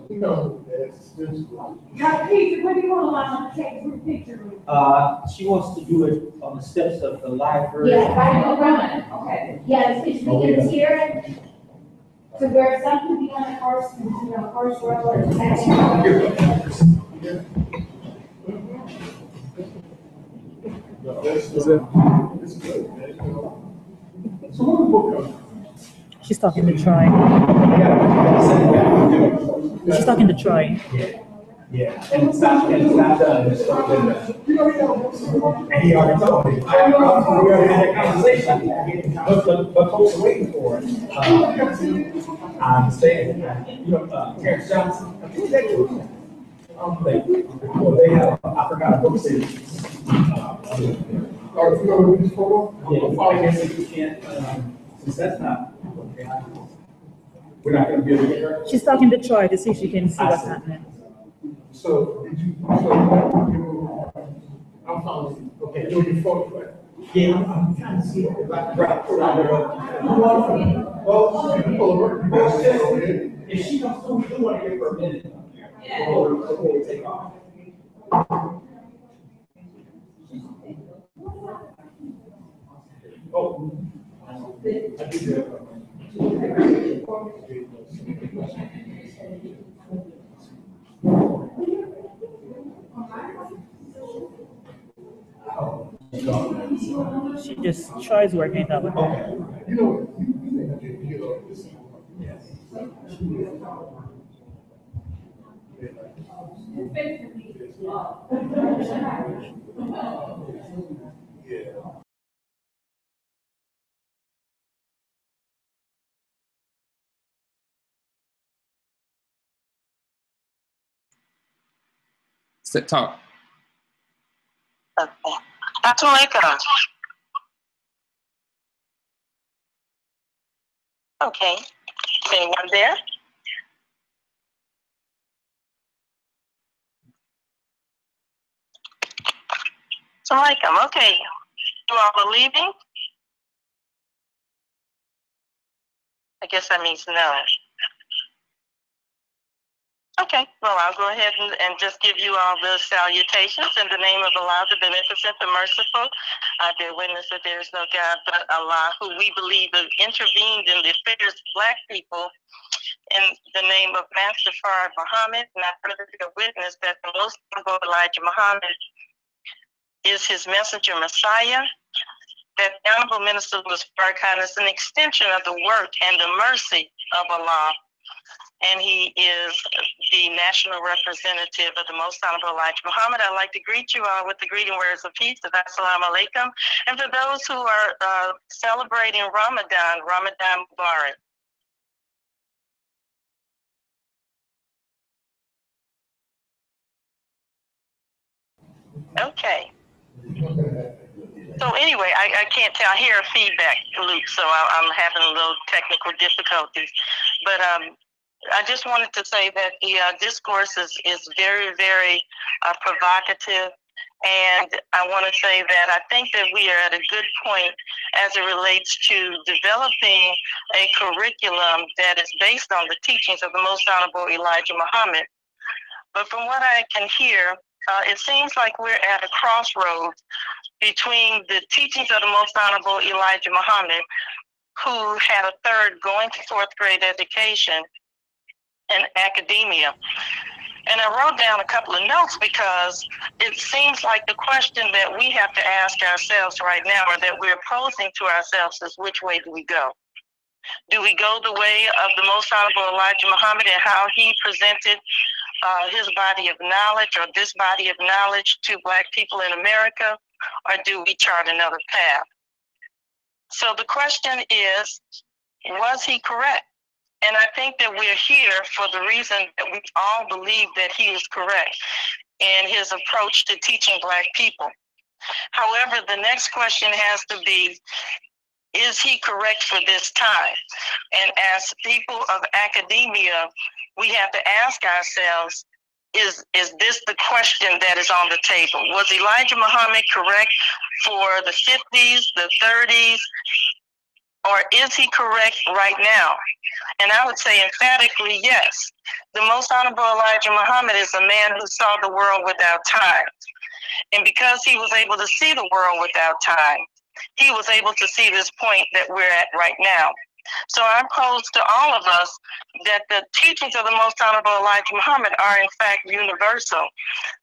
you know, Dr. Peter, what do you want to take group picture with? She wants to do it on the steps of the library. Yeah, right around. Okay. Yeah, if we can tear it to where some can be on the first row or the second. She's talking to Troy. She's talking to Troy. Yeah, and it's not done. It's not done. And he already told me. We already had a conversation. But folks are waiting for it. I understand. You know, Terrence Johnson. Who's that group? Well, they have, I forgot what city. Are you going to this photo? Yeah, I guess if you can't, since that's not, okay, we're not going to be able to get her. She's talking to Troy to see if she can see what's happening. So, I'm following. Okay, you're your photo, right? Yeah, I'm trying to see it. Right. If she don't do, we do want to give her a minute. Before we take off. Oh. She just tries working it out. Sit talk. Dr. Laker. Okay. Is anyone there? Assalamualaikum. Okay. You all are leaving? I guess that means no. Okay, well, I'll go ahead and just give you all the salutations in the name of Allah, the Beneficent, the Merciful. I bear witness that there is no God but Allah, who we believe has intervened in the affairs of Black people in the name of Master Fard Muhammad. And I further bear witness that the most honorable Elijah Muhammad is his messenger Messiah, that the Honorable Minister Louis Farrakhan is an extension of the work and the mercy of Allah. And he is the national representative of the Most Honorable Elijah Muhammad. I'd like to greet you all with the greeting words of peace, of Assalamu Alaikum. And for those who are celebrating Ramadan, Ramadan Mubarak. Okay. So anyway, I can't tell. I hear feedback, Luke, so I'm having a little technical difficulties. But I just wanted to say that the discourse is very, very provocative. And I want to say that I think that we are at a good point as it relates to developing a curriculum that is based on the teachings of the Most Honorable Elijah Muhammad. But from what I can hear, it seems like we're at a crossroads between the teachings of the Most Honorable Elijah Muhammad, who had a third going to fourth grade education, and academia. And I wrote down a couple of notes because it seems like the question that we have to ask ourselves right now, or that we're posing to ourselves, is which way do we go? Do we go the way of the Most Honorable Elijah Muhammad and how he presented his body of knowledge, or this body of knowledge, to Black people in America, or do we chart another path? So the question is, was he correct? And I think that we're here for the reason that we all believe that he is correct in his approach to teaching Black people. However, the next question has to be, is he correct for this time? And as people of academia, we have to ask ourselves, is this the question that is on the table? Was Elijah Muhammad correct for the 50s, the 30s, or is he correct right now? And I would say emphatically yes. The Most Honorable Elijah Muhammad is a man who saw the world without time. And because he was able to see the world without time, he was able to see this point that we're at right now. So I pose to all of us that the teachings of the Most Honorable Elijah Muhammad are in fact universal.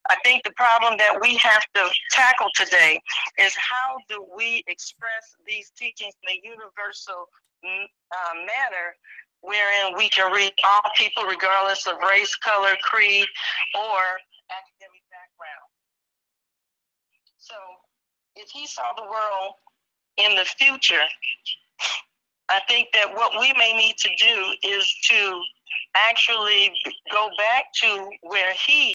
I think the problem that we have to tackle today is, how do we express these teachings in a universal manner wherein we can reach all people regardless of race, color, creed, or academic background. So if he saw the world in the future, I think that what we may need to do is to actually go back to where he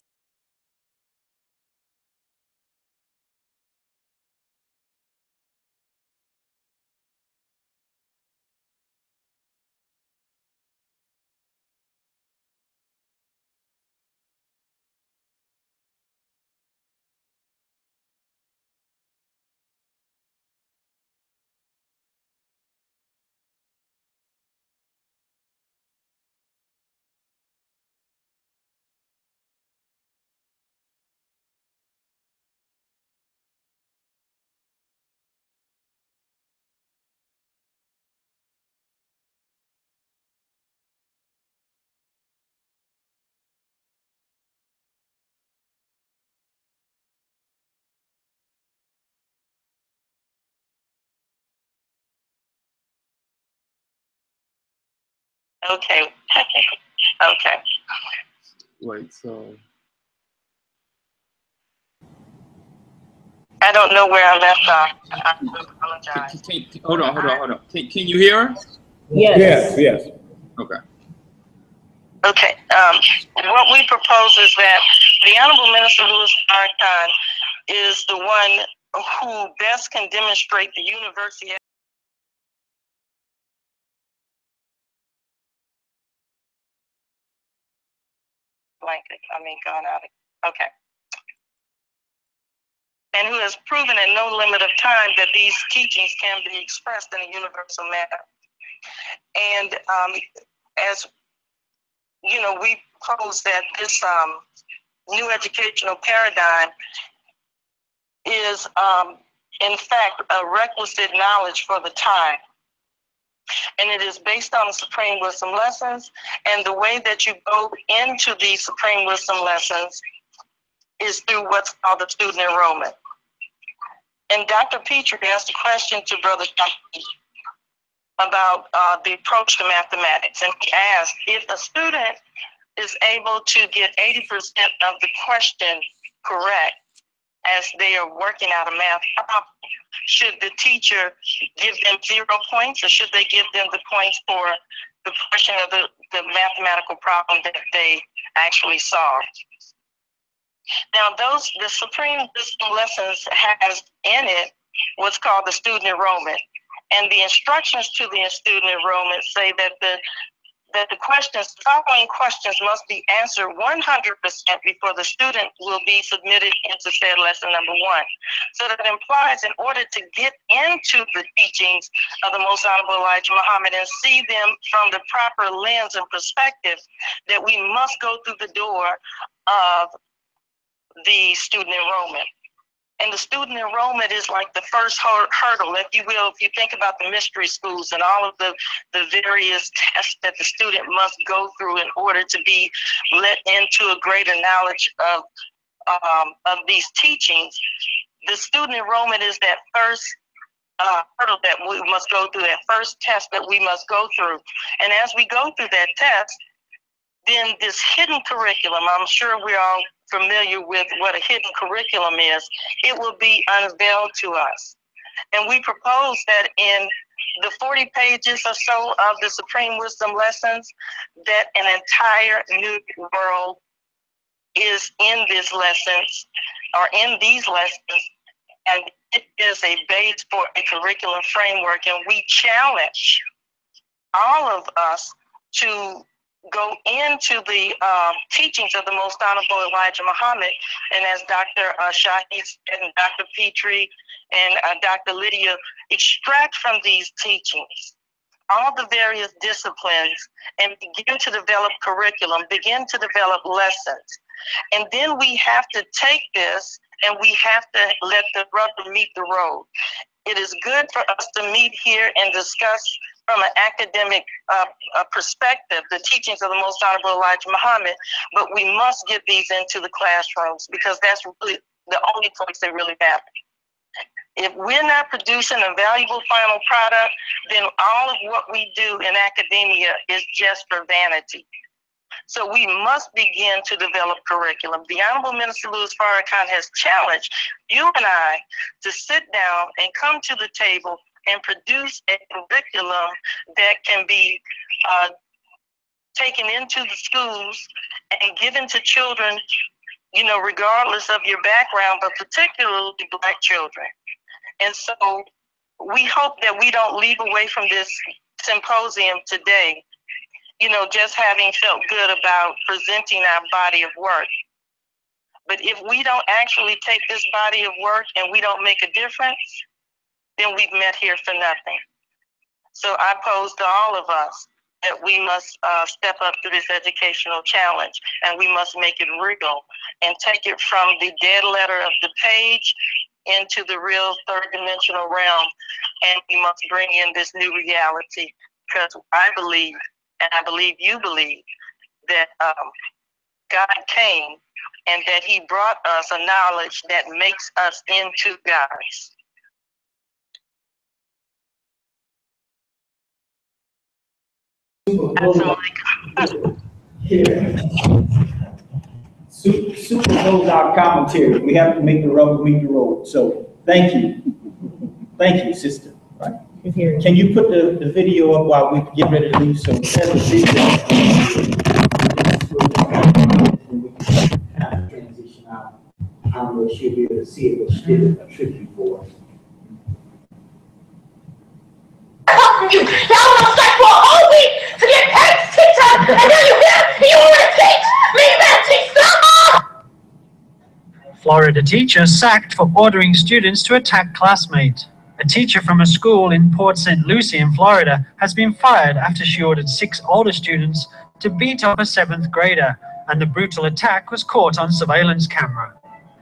Okay. Okay. Wait, so. I don't know where I left off. I apologize. Hold on. Can you hear her? Yes. Okay. Okay. What we propose is that the Honorable Minister Louis Farrakhan is the one who best can demonstrate the university. Gone out. Okay. And who has proven at no limit of time that these teachings can be expressed in a universal manner. And as you know, we propose that this new educational paradigm is, in fact, a requisite knowledge for the time. And it is based on the Supreme Wisdom Lessons. And the way that you go into these Supreme Wisdom Lessons is through what's called the student enrollment. And Dr. Petrie asked a question to Brother Shaki about the approach to mathematics. And he asked, if a student is able to get 80% of the question correct as they are working out a math problem, should the teacher give them 0 points, or should they give them the points for the portion of the mathematical problem that they actually solved? Now, the Supreme Wisdom Lessons has in it what's called the student enrollment. And the instructions to the student enrollment say that the following questions must be answered 100% before the student will be submitted into said lesson number 1. So that implies in order to get into the teachings of the Most Honorable Elijah Muhammad and see them from the proper lens and perspective, that we must go through the door of the student enrollment. And the student enrollment is like the first hurdle, if you will, if you think about the mystery schools and all of the various tests that the student must go through in order to be let into a greater knowledge of these teachings. The student enrollment is that first hurdle that we must go through, that first test that we must go through. And as we go through that test, then this hidden curriculum, I'm sure we're all familiar with what a hidden curriculum is, it will be unveiled to us. And we propose that in the 40 pages or so of the Supreme Wisdom Lessons, that an entire new world is in these lessons, or in these lessons, and it is a base for a curriculum framework. And we challenge all of us to go into the teachings of the Most Honorable Elijah Muhammad. And as Dr. Shahi said, and Dr. Petrie and Dr. Lydia, extract from these teachings all the various disciplines and begin to develop curriculum, begin to develop lessons. And then we have to take this and we have to let the rubber meet the road. It is good for us to meet here and discuss from an academic perspective the teachings of the Most Honorable Elijah Muhammad, but we must get these into the classrooms, because that's really the only place they really happen. If we're not producing a valuable final product, then all of what we do in academia is just for vanity. So we must begin to develop curriculum. The Honorable Minister Louis Farrakhan has challenged you and I to sit down and come to the table and produce a curriculum that can be taken into the schools and given to children, you know, regardless of your background, but particularly Black children. And so we hope that we don't leave away from this symposium today, you know, just having felt good about presenting our body of work. But if we don't actually take this body of work and we don't make a difference, then we've met here for nothing. So I pose to all of us that we must step up to this educational challenge, and we must make it real and take it from the dead letter of the page into the real third dimensional realm. And we must bring in this new reality, because I believe, and I believe you believe, that God came and that he brought us a knowledge that makes us into gods. Super goes out commentary. We have to make the rubber meet the road. So thank you. Thank you, sister. Right. Can you put the video up while we get ready to leave? So as the video, we can kind of transition out. I don't know if she'll be able to see it, but she did a tribute for us. Y'all want to start for a whole week to get paid to teach her, and then you want to teach me that teach them? Florida teacher sacked for ordering students to attack classmate. A teacher from a school in Port St. Lucie in Florida has been fired after she ordered 6 older students to beat up a 7th grader, and the brutal attack was caught on surveillance camera.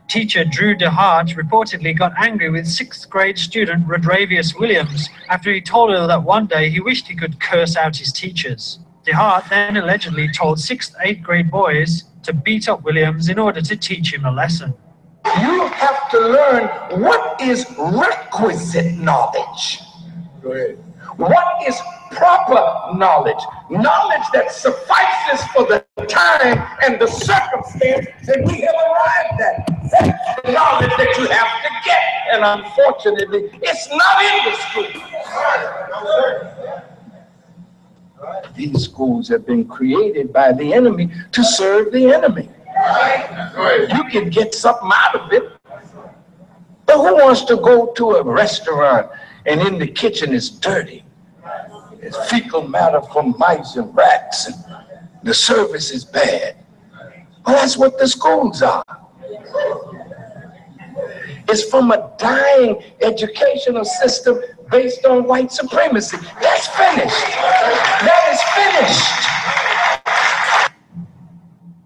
Teacher Drew DeHart reportedly got angry with 6th grade student Rodravius Williams after he told her that one day he wished he could curse out his teachers. DeHart then allegedly told 6th, 8th grade boys to beat up Williams in order to teach him a lesson. You have to learn what is requisite knowledge. Go ahead. What is proper knowledge? Knowledge that suffices for the time and the circumstance that we have arrived at. That's the knowledge that you have to get. And unfortunately, it's not in the school. These schools have been created by the enemy to serve the enemy. You can get something out of it. But who wants to go to a restaurant and in the kitchen it's dirty? It's fecal matter from mice and rats, and the service is bad. Well, that's what the schools are. It's from a dying educational system based on white supremacy. That's finished. That is finished.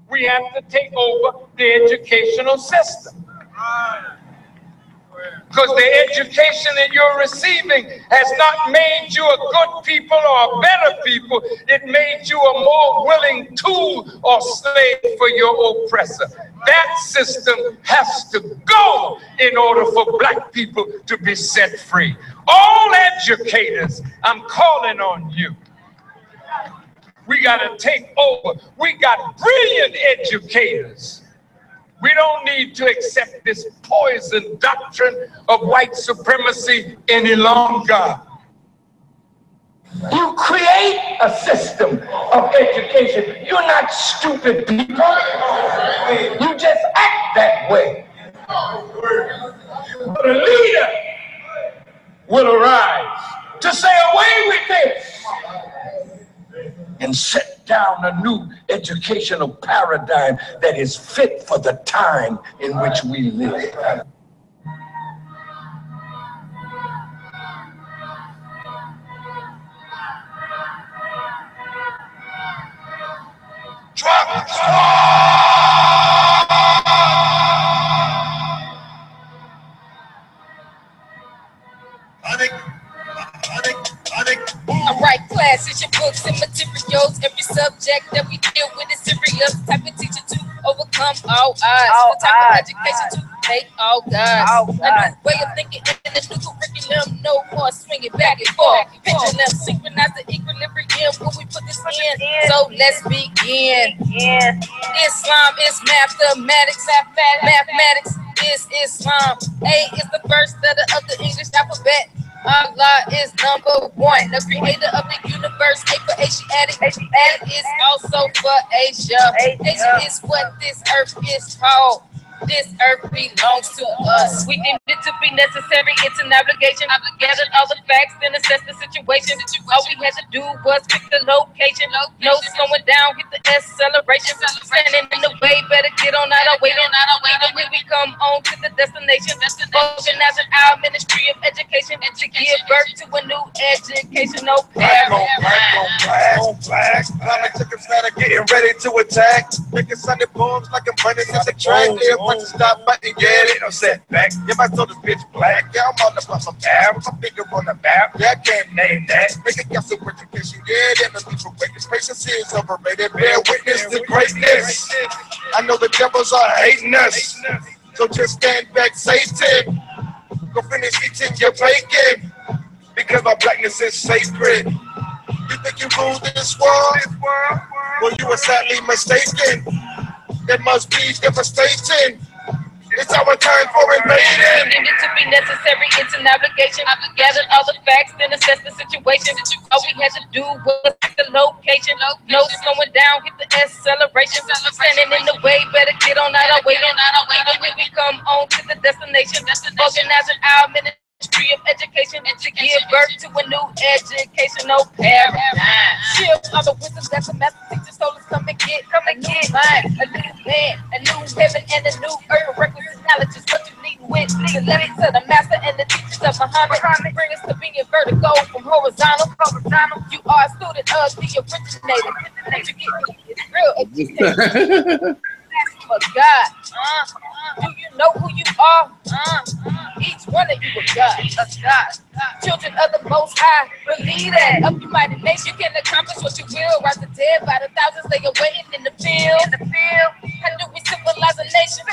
We have to take over the educational system. Because the education that you're receiving has not made you a good people or a better people. It made you a more willing tool or slave for your oppressor. That system has to go in order for black people to be set free. All educators, I'm calling on you. We got to take over. We got brilliant educators. We don't need to accept this poison doctrine of white supremacy any longer. You create a system of education. You're not stupid people. You just act that way. But a leader will arise to say, away with this, and set down a new educational paradigm that is fit for the time in which we live. I write classes, your books and materials. Every subject that we deal with is serious. Type of teacher to overcome all odds. The type of education to make all gods. A new way of thinking in the new curriculum. No more swinging back and forth. Pendulum synchronize the equilibrium when we put this in. So let's begin. Islam is mathematics. Mathematics is Islam. A is the first letter of the English alphabet. Allah is number one, the creator of the universe. A for Asiatic, A is also for Asia. Asia is what this earth is called. This earth belongs to us. We deemed it to be necessary. It's an obligation. We gathered all the facts, then assess the situation. All we had to do was pick the location. No slowing down, hit the acceleration. Standing in the way, better get on out of way. Either way we come on to the destination. Organizing our Ministry of Education to give birth to a new educational paradigm. Climbing chicken started getting ready to attack. Making Sunday poems like I'm running on the track. Want to stop fighting, yeah, they don't set back. Yeah, I told this bitch black. Yeah, I'm on the bus of town. I'm bigger on the map. Yeah, I can't name that. Make it got super education. Yeah, then the people greatness. Patience is overrated. Bear witness to greatness. I know the devils are hating us. So just stand back, Satan. Go finish eating your bacon. Because our blackness is sacred. You think you rule this world? Well, you are sadly mistaken. It must be devastating. It's our time for invading. Deemed it to be necessary, it's an obligation. I've gathered all the facts, then assess the situation. All we had to do was pick the location. No slowing down, hit the acceleration. Standing in the way, better get on out of way. Even when we come on to the destination, organizing our Ministry of Education to give birth to a new educational paradigm. Shift all the wisdom that the master teachers told us come and get a new mind, a new man, a new heaven, and a new earth. Requisite knowledge is what you need with. Deliver it to the master and the teachers of Muhammad. Bring us to being vertical from horizontal. You are a student of the originator. You get it's real education. For God. Do you know who you are? Each one of you a God. Children of the Most High. Believe that. Up you mighty nation, you can accomplish what you will. Rise the dead by the thousands, they are waiting in the field. How do we civilize a nation?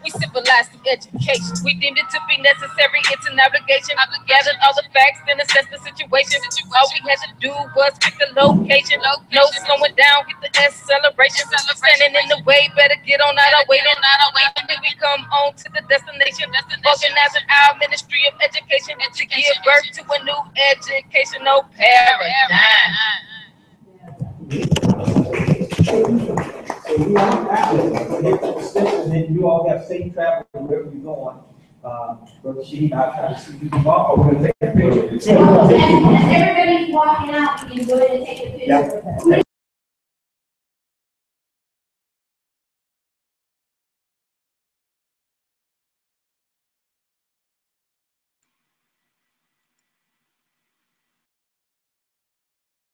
We civilize through education. We deemed it to be necessary, it's an obligation. I've gathered all the facts, then assess the situation. All we had to do was pick the location. No slowing down, hit the acceleration. Standing in the way, better get on out of way. Even we come on to the destination. Organizing our Ministry of Education to give birth to a new educational paradigm. So we are and then you all have safe travel wherever you're going. Brother Sheen, I'll try to see you tomorrow. We're gonna take a picture. Everybody's walking out, you can go ahead and take a picture with us.